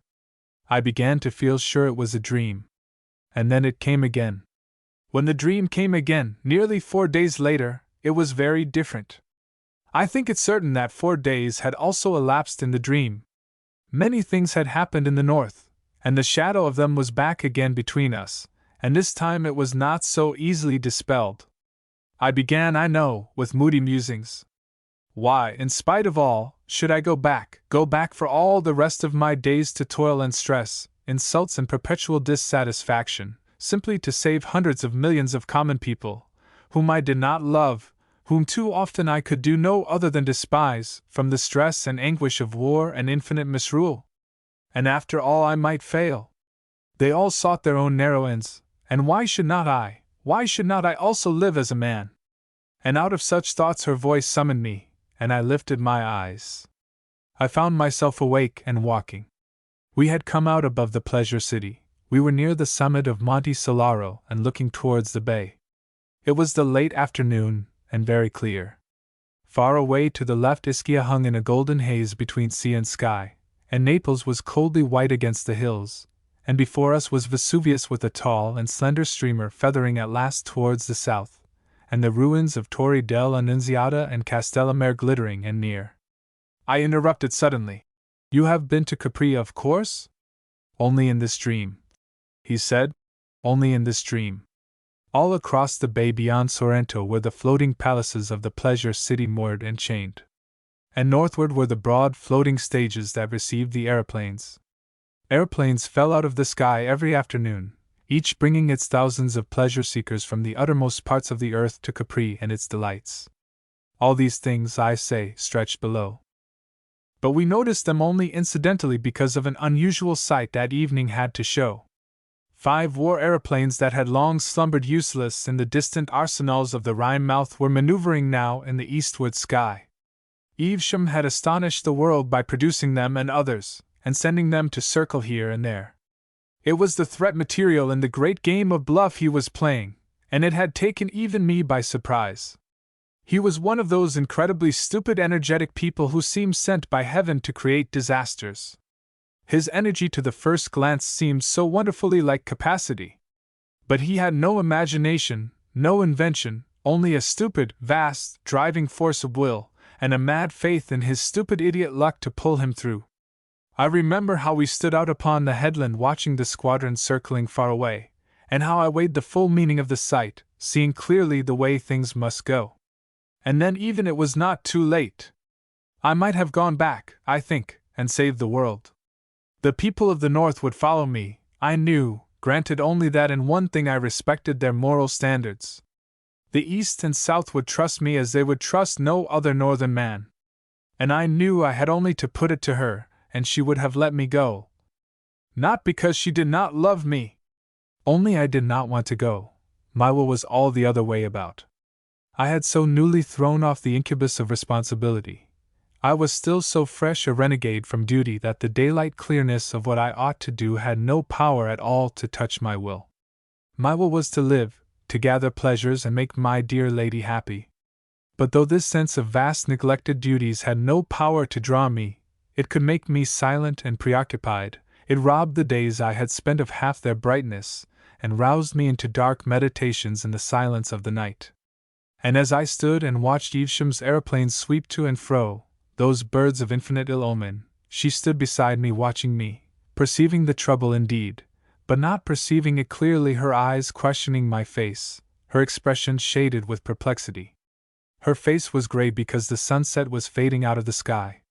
I began to feel sure it was a dream. And then it came again. When the dream came again, nearly 4 days later, it was very different. I think it certain that 4 days had also elapsed in the dream. Many things had happened in the North, and the shadow of them was back again between us, and this time it was not so easily dispelled. I began, I know, with moody musings. Why, in spite of all, should I go back for all the rest of my days to toil and stress, insults and perpetual dissatisfaction, simply to save hundreds of millions of common people, whom I did not love, whom too often I could do no other than despise, from the stress and anguish of war and infinite misrule? And after all I might fail. They all sought their own narrow ends, and why should not I also live as a man? And out of such thoughts her voice summoned me, and I lifted my eyes. I found myself awake and walking. We had come out above the pleasure city. We were near the summit of Monte Solaro and looking towards the bay. It was the late afternoon, and very clear. Far away to the left Ischia hung in a golden haze between sea and sky, and Naples was coldly white against the hills, and before us was Vesuvius with a tall and slender streamer feathering at last towards the south, and the ruins of Torre dell'Annunziata and Castellamare glittering and near. I interrupted suddenly. You have been to Capri, of course? Only in this dream, he said. Only in this dream. All across the bay beyond Sorrento were the floating palaces of the pleasure city moored and chained. And northward were the broad floating stages that received the aeroplanes. Airplanes fell out of the sky every afternoon, each bringing its thousands of pleasure seekers from the uttermost parts of the earth to Capri and its delights. All these things, I say, stretched below. But we noticed them only incidentally because of an unusual sight that evening had to show. 5 war aeroplanes that had long slumbered useless in the distant arsenals of the Rhine mouth were maneuvering now in the eastward sky. Evesham had astonished the world by producing them and others, and sending them to circle here and there. It was the threat material in the great game of bluff he was playing, and it had taken even me by surprise. He was one of those incredibly stupid, energetic people who seem sent by heaven to create disasters. His energy to the first glance seemed so wonderfully like capacity. But he had no imagination, no invention, only a stupid, vast, driving force of will, and a mad faith in his stupid idiot luck to pull him through. I remember how we stood out upon the headland watching the squadron circling far away, and how I weighed the full meaning of the sight, seeing clearly the way things must go. And then even it was not too late. I might have gone back, I think, and saved the world. The people of the North would follow me, I knew, granted only that in one thing I respected their moral standards. The East and South would trust me as they would trust no other northern man. And I knew I had only to put it to her, and she would have let me go. Not because she did not love me. Only I did not want to go. My will was all the other way about. I had so newly thrown off the incubus of responsibility. I was still so fresh a renegade from duty that the daylight clearness of what I ought to do had no power at all to touch my will. My will was to live, to gather pleasures and make my dear lady happy. But though this sense of vast neglected duties had no power to draw me, it could make me silent and preoccupied. It robbed the days I had spent of half their brightness, and roused me into dark meditations in the silence of the night. And as I stood and watched Evesham's aeroplanes sweep to and fro, those birds of infinite ill omen, she stood beside me watching me, perceiving the trouble indeed, but not perceiving it clearly, her eyes questioning my face, her expression shaded with perplexity. Her face was gray because the sunset was fading out of the sky.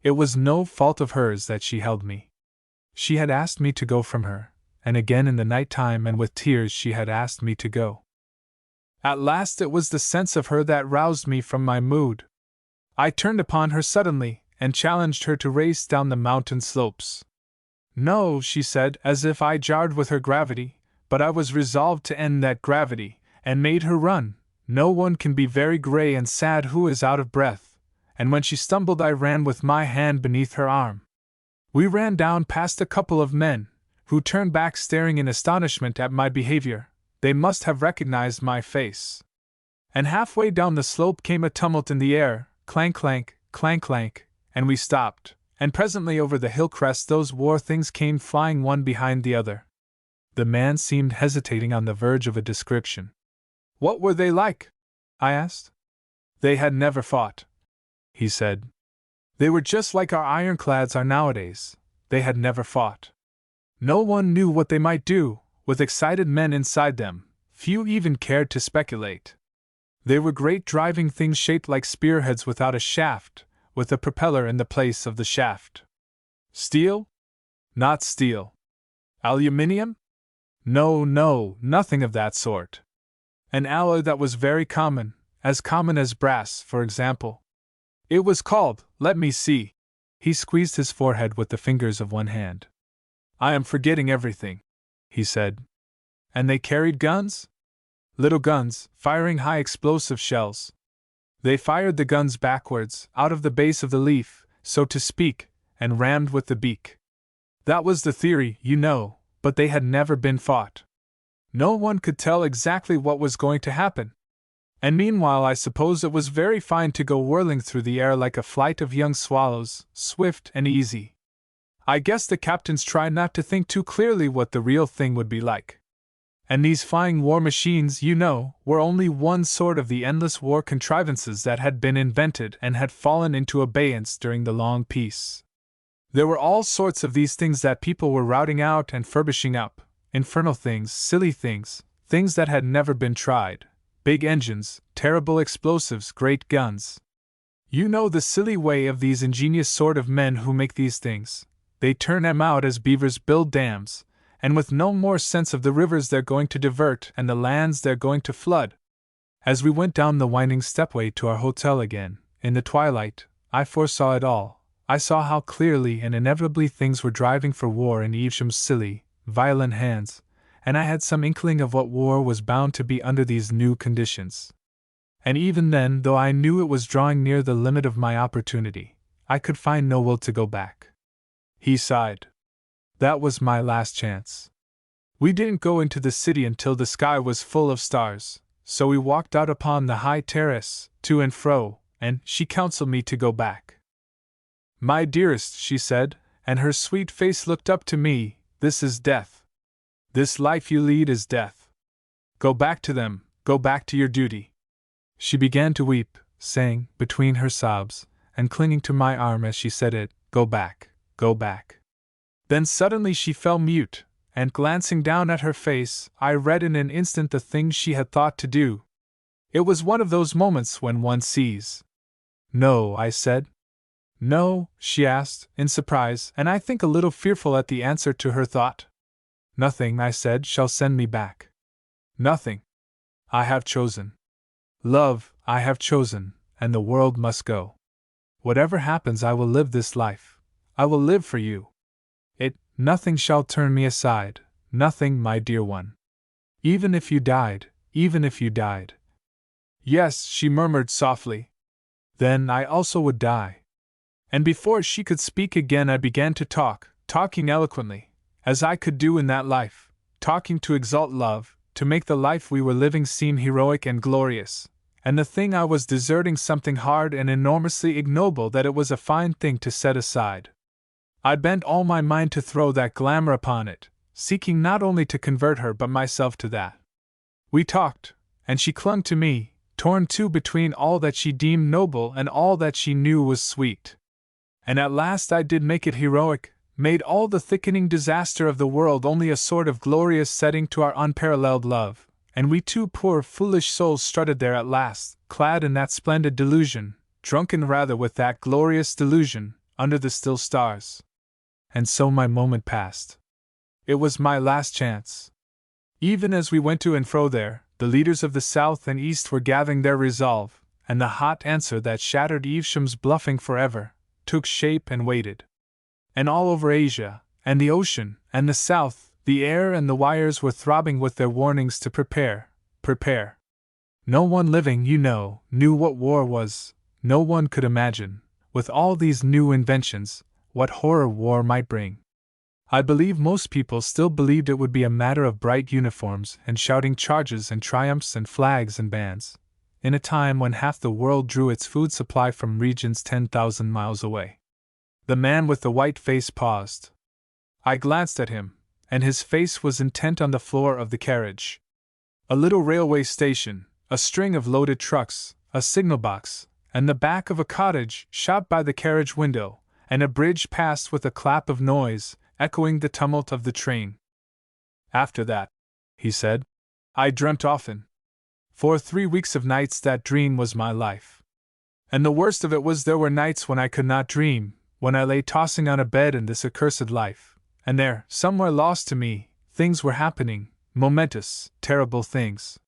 It was no fault of hers that she held me. She had asked me to go from her, and again in the night time and with tears she had asked me to go. At last it was the sense of her that roused me from my mood. I turned upon her suddenly, and challenged her to race down the mountain slopes. No, she said, as if I jarred with her gravity, but I was resolved to end that gravity, and made her run. No one can be very gray and sad who is out of breath, and when she stumbled I ran with my hand beneath her arm. We ran down past a couple of men, who turned back staring in astonishment at my behavior. They must have recognized my face. And halfway down the slope came a tumult in the air, clank clank, clank clank, and we stopped, and presently over the hill crest those war things came flying one behind the other. The man seemed hesitating on the verge of a description. What were they like? I asked. They had never fought, he said. They were just like our ironclads are nowadays. They had never fought. No one knew what they might do, with excited men inside them. Few even cared to speculate. They were great driving things shaped like spearheads without a shaft, with a propeller in the place of the shaft. Steel? Not steel. Aluminium? No, nothing of that sort. An alloy that was very common as brass, for example. It was called, let me see. He squeezed his forehead with the fingers of one hand. I am forgetting everything, he said. And they carried guns? Little guns, firing high explosive shells. They fired the guns backwards, out of the base of the leaf, so to speak, and rammed with the beak. That was the theory, you know, but they had never been fought. No one could tell exactly what was going to happen. And meanwhile I suppose it was very fine to go whirling through the air like a flight of young swallows, swift and easy. I guess the captains tried not to think too clearly what the real thing would be like. And these flying war machines, you know, were only one sort of the endless war contrivances that had been invented and had fallen into abeyance during the long peace. There were all sorts of these things that people were routing out and furbishing up, infernal things, silly things, things that had never been tried, big engines, terrible explosives, great guns. You know the silly way of these ingenious sort of men who make these things. They turn them out as beavers build dams, and with no more sense of the rivers they're going to divert and the lands they're going to flood. As we went down the winding stepway to our hotel again, in the twilight, I foresaw it all. I saw how clearly and inevitably things were driving for war in Evesham's silly, violent hands, and I had some inkling of what war was bound to be under these new conditions. And even then, though I knew it was drawing near the limit of my opportunity, I could find no will to go back. He sighed. That was my last chance. We didn't go into the city until the sky was full of stars, so we walked out upon the high terrace, to and fro, and she counseled me to go back. My dearest, she said, and her sweet face looked up to me, this is death. This life you lead is death. Go back to them, go back to your duty. She began to weep, saying, between her sobs, and clinging to my arm as she said it, go back, go back. Then suddenly she fell mute, and glancing down at her face, I read in an instant the thing she had thought to do. It was one of those moments when one sees. No, I said. No, she asked, in surprise, and I think a little fearful at the answer to her thought. Nothing, I said, shall send me back. Nothing. I have chosen. Love, I have chosen, and the world must go. Whatever happens, I will live this life. I will live for you. Nothing shall turn me aside, nothing, my dear one. Even if you died, even if you died. Yes, she murmured softly. Then I also would die. And before she could speak again, I began to talk, talking eloquently, as I could do in that life, talking to exalt love, to make the life we were living seem heroic and glorious, and the thing I was deserting something hard and enormously ignoble that it was a fine thing to set aside. I bent all my mind to throw that glamour upon it, seeking not only to convert her but myself to that. We talked, and she clung to me, torn too between all that she deemed noble and all that she knew was sweet. And at last I did make it heroic, made all the thickening disaster of the world only a sort of glorious setting to our unparalleled love, and we two poor foolish souls strutted there at last, clad in that splendid delusion, drunken rather with that glorious delusion, under the still stars. And so my moment passed. It was my last chance. Even as we went to and fro there, the leaders of the South and East were gathering their resolve, and the hot answer that shattered Evesham's bluffing forever took shape and waited. And all over Asia, and the ocean, and the South, the air and the wires were throbbing with their warnings to prepare, prepare. No one living, you know, knew what war was, no one could imagine, with all these new inventions, what horror war might bring. I believe most people still believed it would be a matter of bright uniforms and shouting charges and triumphs and flags and bands, in a time when half the world drew its food supply from regions 10,000 miles away. The man with the white face paused. I glanced at him, and his face was intent on the floor of the carriage. A little railway station, a string of loaded trucks, a signal box, and the back of a cottage shot by the carriage window, and a bridge passed with a clap of noise, echoing the tumult of the train. After that, he said, I dreamt often. For 3 weeks of nights that dream was my life. And the worst of it was there were nights when I could not dream, when I lay tossing on a bed in this accursed life, and there, somewhere lost to me, things were happening, momentous, terrible things.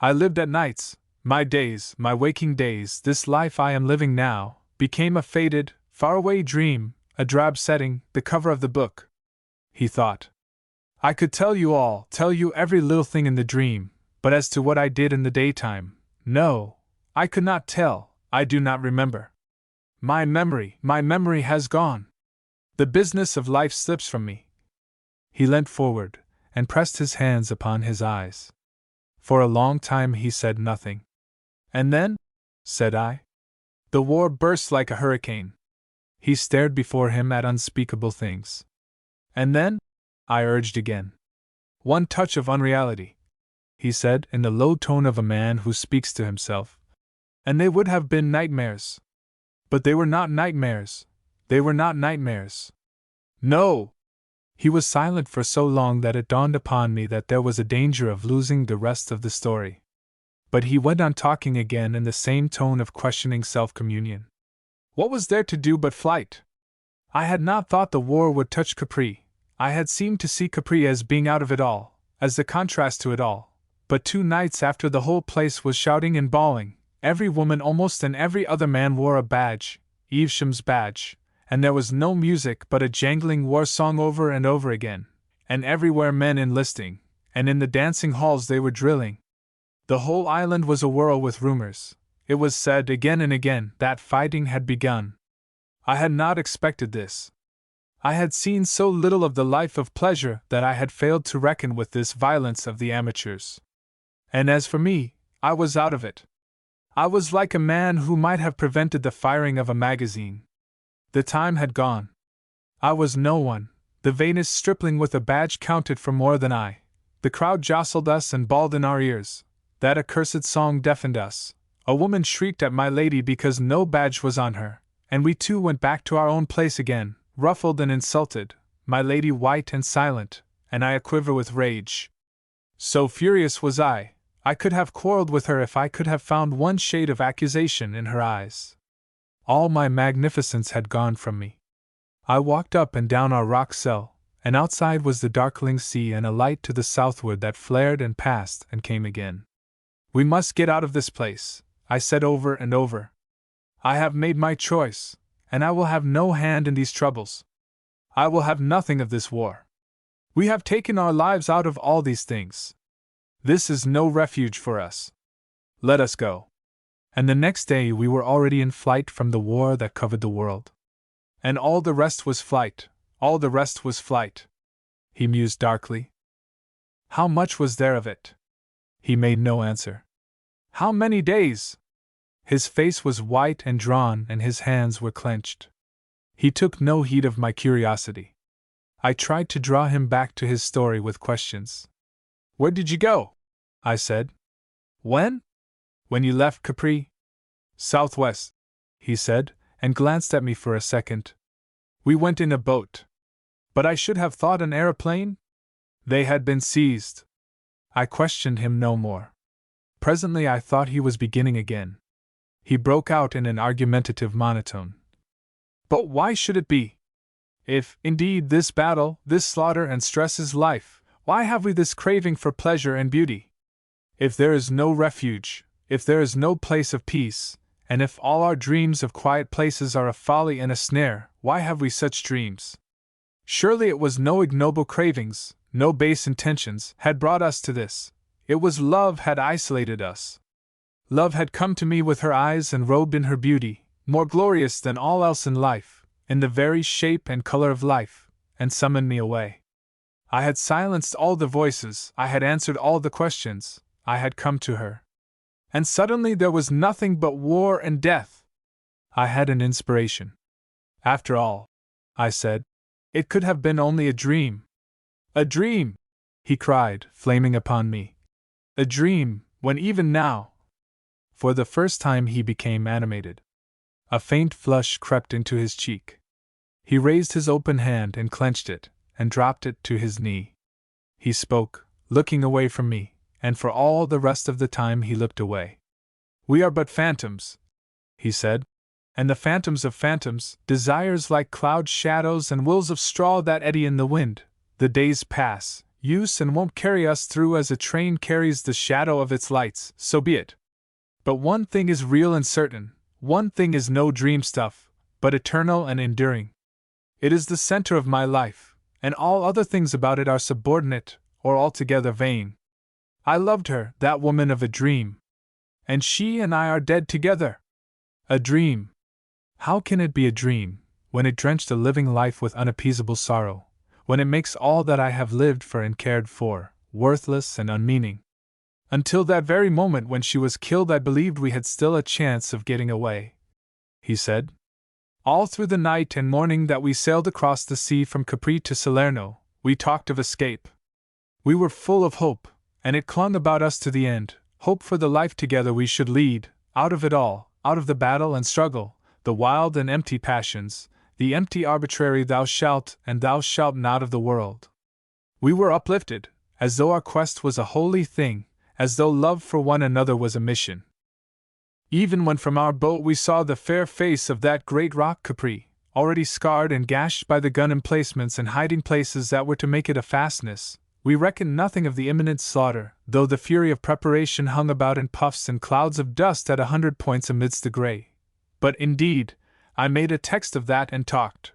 I lived at nights, my days, my waking days, this life I am living now, became a faded, faraway dream, a drab setting, the cover of the book. He thought. I could tell you all, tell you every little thing in the dream, but as to what I did in the daytime, no, I could not tell, I do not remember. My memory has gone. The business of life slips from me. He leant forward, and pressed his hands upon his eyes. For a long time he said nothing. And then, said I, the war burst like a hurricane. He stared before him at unspeakable things. And then, I urged again. One touch of unreality, he said in the low tone of a man who speaks to himself. And they would have been nightmares. But they were not nightmares. They were not nightmares. No! He was silent for so long that it dawned upon me that there was a danger of losing the rest of the story. But he went on talking again in the same tone of questioning self-communion. What was there to do but flight? I had not thought the war would touch Capri. I had seemed to see Capri as being out of it all, as the contrast to it all. But 2 nights after the whole place was shouting and bawling, every woman almost and every other man wore a badge, Evesham's badge, and there was no music but a jangling war song over and over again, and everywhere men enlisting, and in the dancing halls they were drilling. The whole island was awhirl with rumors. It was said again and again that fighting had begun. I had not expected this. I had seen so little of the life of pleasure that I had failed to reckon with this violence of the amateurs. And as for me, I was out of it. I was like a man who might have prevented the firing of a magazine. The time had gone. I was no one. The vainest stripling with a badge counted for more than I. The crowd jostled us and bawled in our ears. That accursed song deafened us. A woman shrieked at my lady because no badge was on her, and we two went back to our own place again, ruffled and insulted, my lady white and silent, and I aquiver with rage. So furious was I could have quarreled with her if I could have found one shade of accusation in her eyes. All my magnificence had gone from me. I walked up and down our rock cell, and outside was the darkling sea and a light to the southward that flared and passed and came again. "We must get out of this place," I said over and over. "I have made my choice, and I will have no hand in these troubles. I will have nothing of this war. We have taken our lives out of all these things. This is no refuge for us. Let us go." And the next day we were already in flight from the war that covered the world. And all the rest was flight, all the rest was flight. He mused darkly. How much was there of it? He made no answer. How many days? His face was white and drawn and his hands were clenched. He took no heed of my curiosity. I tried to draw him back to his story with questions. "Where did you go?" I said. "When?" "When you left Capri." "Southwest," he said, and glanced at me for a second. "We went in a boat." "But I should have thought an aeroplane?" "They had been seized." I questioned him no more. Presently I thought he was beginning again. He broke out in an argumentative monotone. "But why should it be? If, indeed, this battle, this slaughter and stress is life, why have we this craving for pleasure and beauty? If there is no refuge, if there is no place of peace, and if all our dreams of quiet places are a folly and a snare, why have we such dreams? Surely it was no ignoble cravings, no base intentions, had brought us to this. It was love had isolated us. Love had come to me with her eyes and robed in her beauty, more glorious than all else in life, in the very shape and color of life, and summoned me away. I had silenced all the voices, I had answered all the questions, I had come to her. And suddenly there was nothing but war and death. I had an inspiration. "After all," I said, "it could have been only a dream." "A dream!" he cried, flaming upon me. "A dream, when even now—" For the first time he became animated. A faint flush crept into his cheek. He raised his open hand and clenched it, and dropped it to his knee. He spoke, looking away from me, and for all the rest of the time he looked away. "We are but phantoms," he said, "and the phantoms of phantoms, desires like cloud shadows and wills of straw that eddy in the wind. The days pass, use and won't carry us through as a train carries the shadow of its lights, so be it. But one thing is real and certain, one thing is no dream stuff, but eternal and enduring. It is the center of my life, and all other things about it are subordinate, or altogether vain. I loved her, that woman of a dream. And she and I are dead together. A dream. How can it be a dream, when it drenched a living life with unappeasable sorrow, when it makes all that I have lived for and cared for, worthless and unmeaning? Until that very moment when she was killed I believed we had still a chance of getting away," he said. "All through the night and morning that we sailed across the sea from Capri to Salerno, we talked of escape. We were full of hope, and it clung about us to the end, hope for the life together we should lead, out of it all, out of the battle and struggle, the wild and empty passions, the empty arbitrary thou shalt and thou shalt not of the world. We were uplifted, as though our quest was a holy thing, as though love for one another was a mission. Even when from our boat we saw the fair face of that great rock Capri, already scarred and gashed by the gun emplacements and hiding places that were to make it a fastness, we reckoned nothing of the imminent slaughter, though the fury of preparation hung about in puffs and clouds of dust at 100 points amidst the gray. But indeed, I made a text of that and talked.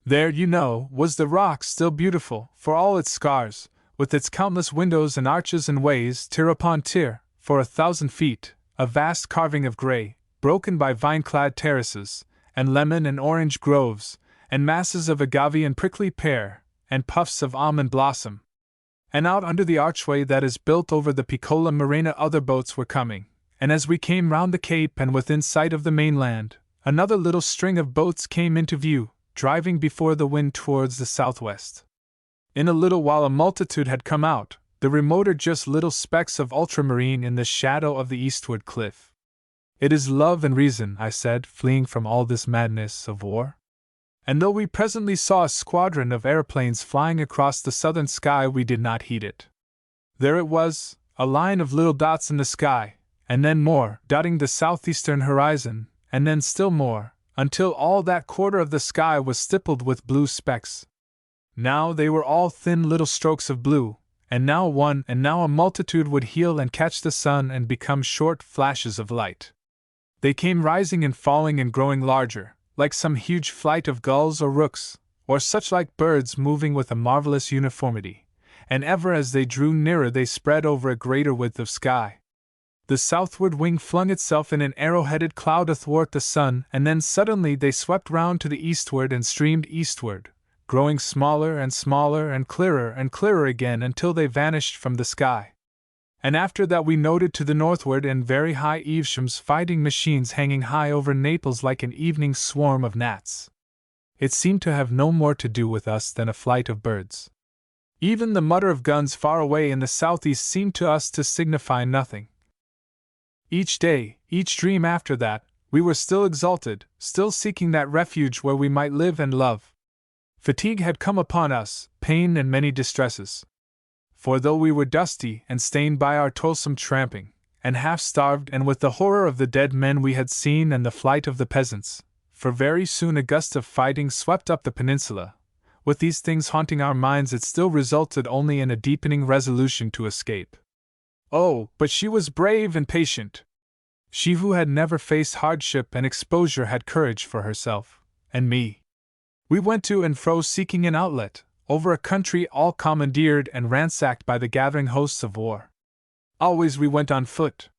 There, you know, was the rock still beautiful, for all its scars, with its countless windows and arches and ways, tier upon tier, for 1,000 feet, a vast carving of gray, broken by vine-clad terraces, and lemon and orange groves, and masses of agave and prickly pear, and puffs of almond blossom. And out under the archway that is built over the Piccola Marina other boats were coming, and as we came round the cape and within sight of the mainland, another little string of boats came into view, driving before the wind towards the southwest. In a little while a multitude had come out, the remoter just little specks of ultramarine in the shadow of the eastward cliff. "It is love and reason," I said, fleeing from all this madness of war. And though we presently saw a squadron of aeroplanes flying across the southern sky, we did not heed it. There it was, a line of little dots in the sky, and then more, dotting the southeastern horizon, and then still more, until all that quarter of the sky was stippled with blue specks. Now they were all thin little strokes of blue, and now one and now a multitude would heel and catch the sun and become short flashes of light. They came rising and falling and growing larger, like some huge flight of gulls or rooks, or such like birds moving with a marvelous uniformity, and ever as they drew nearer they spread over a greater width of sky. The southward wing flung itself in an arrow-headed cloud athwart the sun, and then suddenly they swept round to the eastward and streamed eastward, growing smaller and smaller and clearer again until they vanished from the sky. And after that we noted to the northward and very high Evesham's fighting machines hanging high over Naples like an evening swarm of gnats. It seemed to have no more to do with us than a flight of birds. Even the mutter of guns far away in the southeast seemed to us to signify nothing. Each day, each dream after that, we were still exalted, still seeking that refuge where we might live and love. Fatigue had come upon us, pain and many distresses. For though we were dusty and stained by our toilsome tramping, and half-starved and with the horror of the dead men we had seen and the flight of the peasants, for very soon a gust of fighting swept up the peninsula, with these things haunting our minds it still resulted only in a deepening resolution to escape. Oh, but she was brave and patient! She who had never faced hardship and exposure had courage for herself, and me. We went to and fro seeking an outlet, over a country all commandeered and ransacked by the gathering hosts of war. Always we went on foot.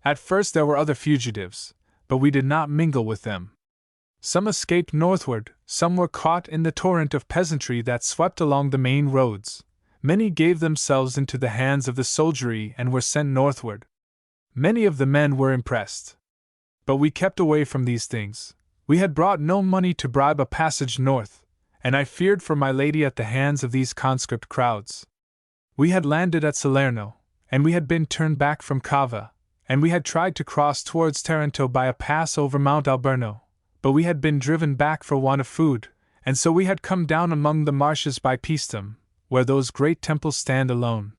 At first there were other fugitives, but we did not mingle with them. Some escaped northward, some were caught in the torrent of peasantry that swept along the main roads, many gave themselves into the hands of the soldiery and were sent northward. Many of the men were impressed. But we kept away from these things. We had brought no money to bribe a passage north, and I feared for my lady at the hands of these conscript crowds. We had landed at Salerno, and we had been turned back from Cava, and we had tried to cross towards Taranto by a pass over Mount Alberno, but we had been driven back for want of food, and so we had come down among the marshes by Paestum, where those great temples stand alone.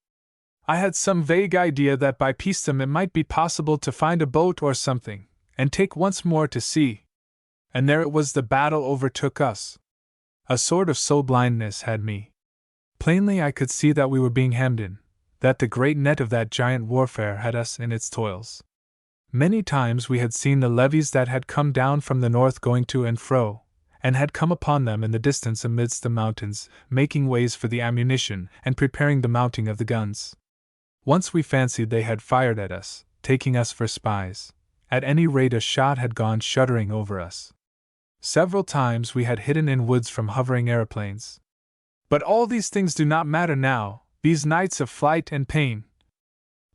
I had some vague idea that by Paestum it might be possible to find a boat or something, and take once more to sea. And there it was the battle overtook us. A sort of soul blindness had me. Plainly I could see that we were being hemmed in, that the great net of that giant warfare had us in its toils. Many times we had seen the levies that had come down from the north going to and fro, and had come upon them in the distance amidst the mountains, making ways for the ammunition and preparing the mounting of the guns. Once we fancied they had fired at us, taking us for spies. At any rate a shot had gone shuddering over us. Several times we had hidden in woods from hovering aeroplanes. But all these things do not matter now, these nights of flight and pain.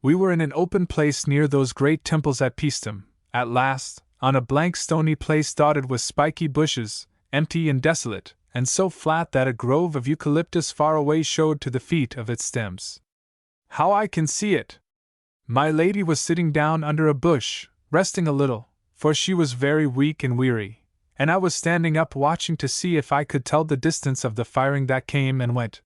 We were in an open place near those great temples at Paestum, at last, on a blank stony place dotted with spiky bushes, empty and desolate, and so flat that a grove of eucalyptus far away showed to the feet of its stems. How I can see it! My lady was sitting down under a bush, resting a little, for she was very weak and weary, and I was standing up watching to see if I could tell the distance of the firing that came and went.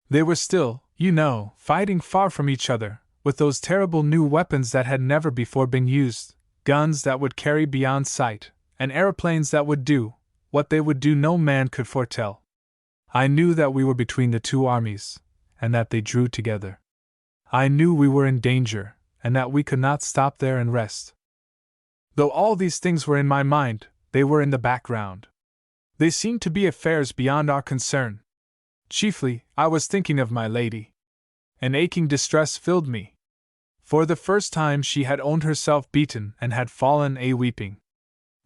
They were still, you know, fighting far from each other, with those terrible new weapons that had never before been used, guns that would carry beyond sight, and aeroplanes that would do what they would do no man could foretell. I knew that we were between the two armies, and that they drew together. I knew we were in danger, and that we could not stop there and rest. Though all these things were in my mind, they were in the background. They seemed to be affairs beyond our concern. Chiefly, I was thinking of my lady. An aching distress filled me. For the first time she had owned herself beaten and had fallen a-weeping.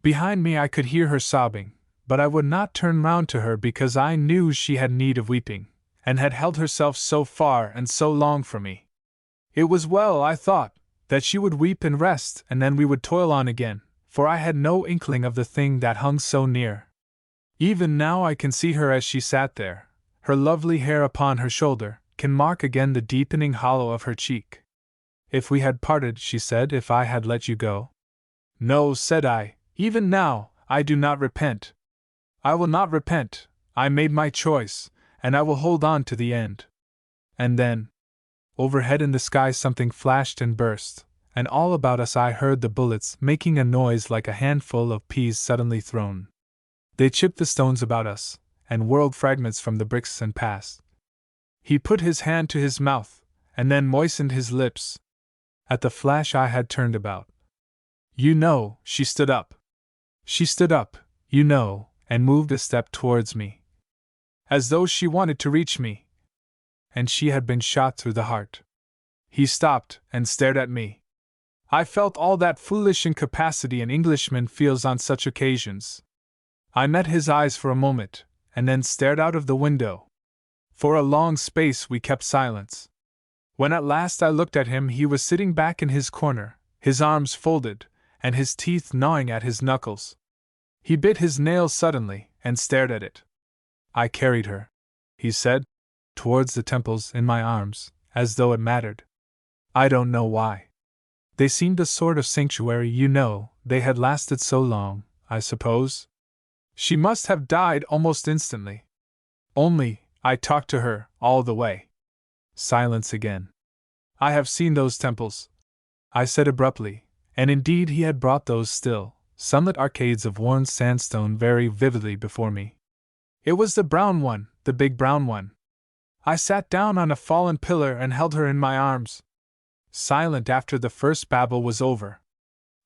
Behind me I could hear her sobbing, but I would not turn round to her because I knew she had need of weeping, and had held herself so far and so long from me. It was well, I thought, that she would weep and rest, and then we would toil on again, for I had no inkling of the thing that hung so near. Even now I can see her as she sat there, her lovely hair upon her shoulder, can mark again the deepening hollow of her cheek. If we had parted, she said, if I had let you go. No, said I, even now, I do not repent. I will not repent, I made my choice, and I will hold on to the end. And then, overhead in the sky something flashed and burst, and all about us I heard the bullets making a noise like a handful of peas suddenly thrown. They chipped the stones about us, and whirled fragments from the bricks and passed. He put his hand to his mouth, and then moistened his lips. At the flash I had turned about. You know, she stood up. She stood up, you know, and moved a step towards me. As though she wanted to reach me. And she had been shot through the heart. He stopped and stared at me. I felt all that foolish incapacity an Englishman feels on such occasions. I met his eyes for a moment, and then stared out of the window. For a long space we kept silence. When at last I looked at him, he was sitting back in his corner, his arms folded, and his teeth gnawing at his knuckles. He bit his nails suddenly, and stared at it. I carried her, he said, towards the temples in my arms, as though it mattered. I don't know why. They seemed a sort of sanctuary, you know, they had lasted so long, I suppose. She must have died almost instantly. Only, I talked to her, all the way. Silence again. I have seen those temples, I said abruptly, and indeed he had brought those still, sunlit arcades of worn sandstone very vividly before me. It was the brown one, the big brown one. I sat down on a fallen pillar and held her in my arms. Silent after the first babble was over.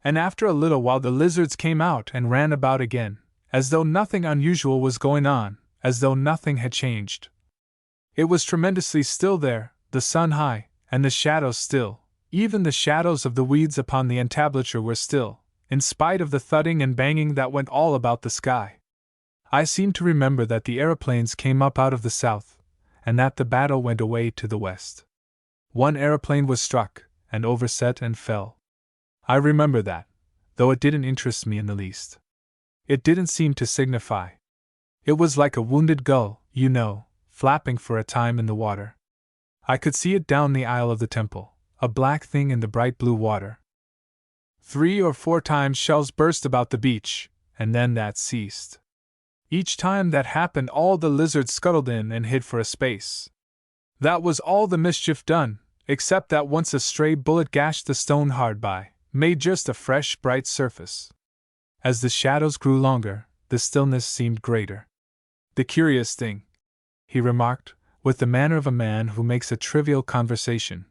And after a little while the lizards came out and ran about again, as though nothing unusual was going on, as though nothing had changed. It was tremendously still there, the sun high, and the shadows still. Even the shadows of the weeds upon the entablature were still, in spite of the thudding and banging that went all about the sky. I seemed to remember that the aeroplanes came up out of the south, and that the battle went away to the west. One aeroplane was struck, and overset and fell. I remember that, though it didn't interest me in the least. It didn't seem to signify. It was like a wounded gull, you know, flapping for a time in the water. I could see it down the aisle of the temple, a black thing in the bright blue water. 3 or 4 times shells burst about the beach, and then that ceased. Each time that happened all the lizards scuttled in and hid for a space. That was all the mischief done, except that once a stray bullet gashed the stone hard by, made just a fresh bright surface. As the shadows grew longer, the stillness seemed greater. The curious thing, he remarked, with the manner of a man who makes a trivial conversation,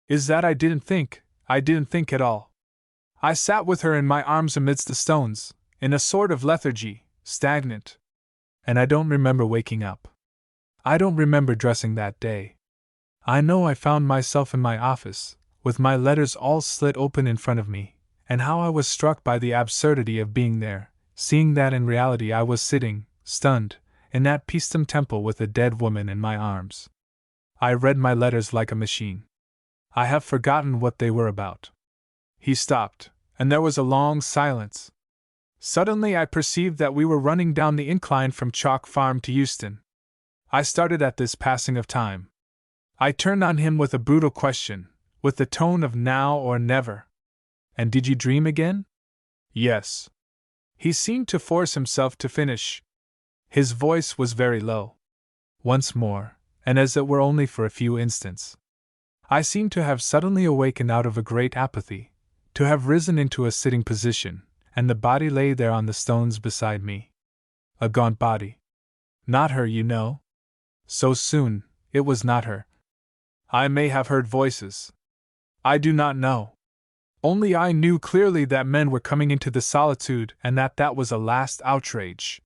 is that I didn't think at all. I sat with her in my arms amidst the stones, in a sort of lethargy, stagnant. And I don't remember waking up. I don't remember dressing that day. I know I found myself in my office, with my letters all slit open in front of me, and how I was struck by the absurdity of being there, seeing that in reality I was sitting, stunned, in that Paestum temple with a dead woman in my arms. I read my letters like a machine. I have forgotten what they were about. He stopped, and there was a long silence. Suddenly I perceived that we were running down the incline from Chalk Farm to Euston. I started at this passing of time. I turned on him with a brutal question, with the tone of now or never. And did you dream again? Yes. He seemed to force himself to finish. His voice was very low. Once more, and as it were only for a few instants, I seemed to have suddenly awakened out of a great apathy, to have risen into a sitting position, and the body lay there on the stones beside me. A gaunt body. Not her, you know. So soon, it was not her. I may have heard voices. I do not know. Only I knew clearly that men were coming into the solitude and that was a last outrage.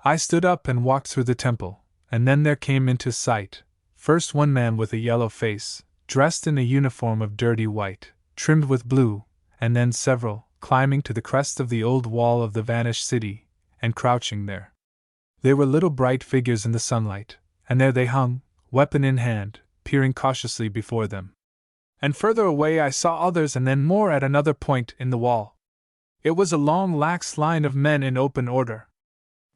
I stood up and walked through the temple, and then there came into sight, first one man with a yellow face, dressed in a uniform of dirty white, trimmed with blue, and then several, climbing to the crest of the old wall of the vanished city, and crouching there. They were little bright figures in the sunlight, and there they hung, weapon in hand, peering cautiously before them. And further away I saw others and then more at another point in the wall. It was a long lax line of men in open order.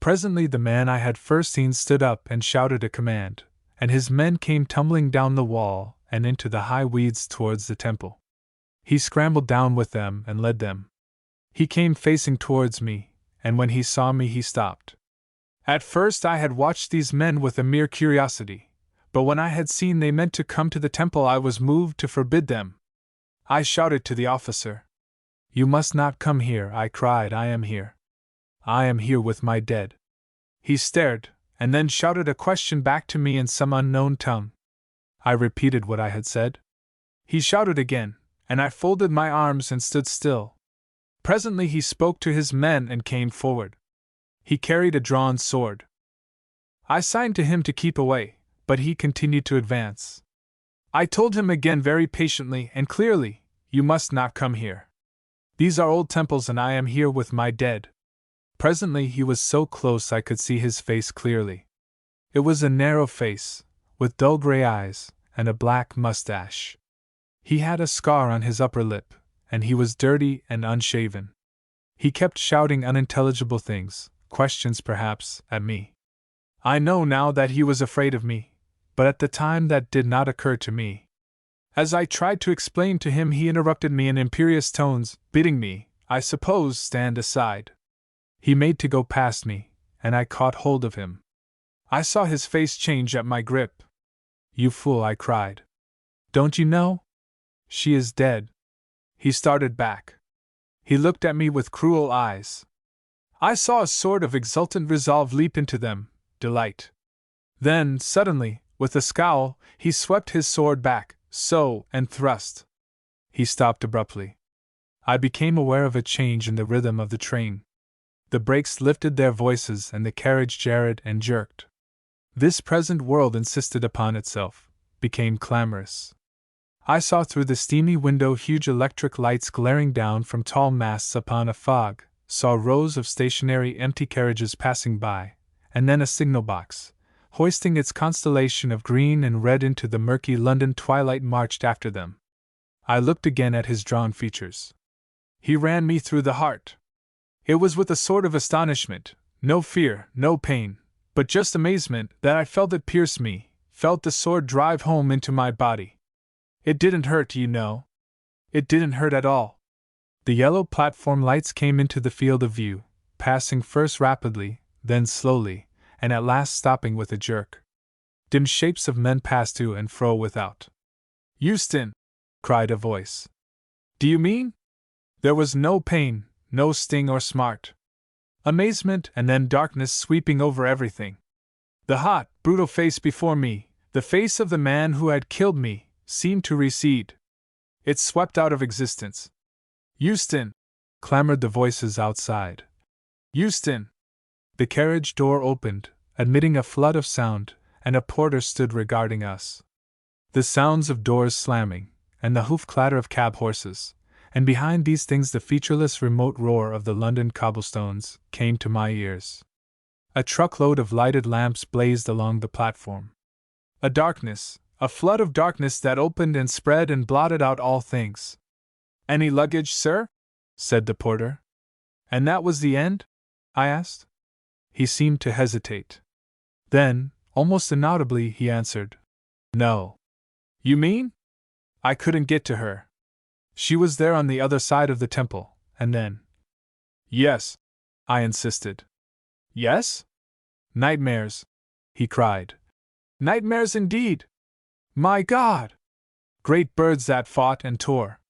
Presently the man I had first seen stood up and shouted a command, and his men came tumbling down the wall and into the high weeds towards the temple. He scrambled down with them and led them. He came facing towards me, and when he saw me he stopped. At first I had watched these men with a mere curiosity, but when I had seen they meant to come to the temple I was moved to forbid them. I shouted to the officer. "You must not come here," I cried. "I am here. I am here with my dead." He stared, and then shouted a question back to me in some unknown tongue. I repeated what I had said. He shouted again, and I folded my arms and stood still. Presently he spoke to his men and came forward. He carried a drawn sword. I signed to him to keep away, but he continued to advance. I told him again very patiently and clearly, "You must not come here. These are old temples and I am here with my dead." Presently he was so close I could see his face clearly. It was a narrow face, with dull gray eyes, and a black mustache. He had a scar on his upper lip, and he was dirty and unshaven. He kept shouting unintelligible things, questions perhaps, at me. I know now that he was afraid of me, but at the time that did not occur to me. As I tried to explain to him, he interrupted me in imperious tones, bidding me, I suppose, stand aside. He made to go past me, and I caught hold of him. I saw his face change at my grip. "You fool," I cried. "Don't you know? She is dead." He started back. He looked at me with cruel eyes. I saw a sort of exultant resolve leap into them, delight. Then, suddenly, with a scowl, he swept his sword back, so, and thrust. He stopped abruptly. I became aware of a change in the rhythm of the train. The brakes lifted their voices and the carriage jarred and jerked. This present world insisted upon itself, became clamorous. I saw through the steamy window huge electric lights glaring down from tall masts upon a fog, saw rows of stationary empty carriages passing by, and then a signal box, hoisting its constellation of green and red into the murky London twilight, marched after them. I looked again at his drawn features. He ran me through the heart. It was with a sort of astonishment, no fear, no pain, but just amazement, that I felt it pierce me, felt the sword drive home into my body. It didn't hurt, you know. It didn't hurt at all. The yellow platform lights came into the field of view, passing first rapidly, then slowly, and at last stopping with a jerk. Dim shapes of men passed to and fro without. "Euston!" cried a voice. "Do you mean?" There was no pain, no sting or smart. Amazement and then darkness sweeping over everything. The hot, brutal face before me, the face of the man who had killed me, seemed to recede. It swept out of existence. "Euston!" clamored the voices outside. "Euston!" The carriage door opened, admitting a flood of sound, and a porter stood regarding us. The sounds of doors slamming, and the hoof clatter of cab horses, and behind these things the featureless remote roar of the London cobblestones, came to my ears. A truckload of lighted lamps blazed along the platform. A flood of darkness that opened and spread and blotted out all things. "Any luggage, sir?" said the porter. "And that was the end?" I asked. He seemed to hesitate. Then, almost inaudibly, he answered, "No." "You mean?" "I couldn't get to her. She was there on the other side of the temple, and then—" "Yes," I insisted. "Yes?" "Nightmares," he cried. "Nightmares indeed! My God! Great birds that fought and tore.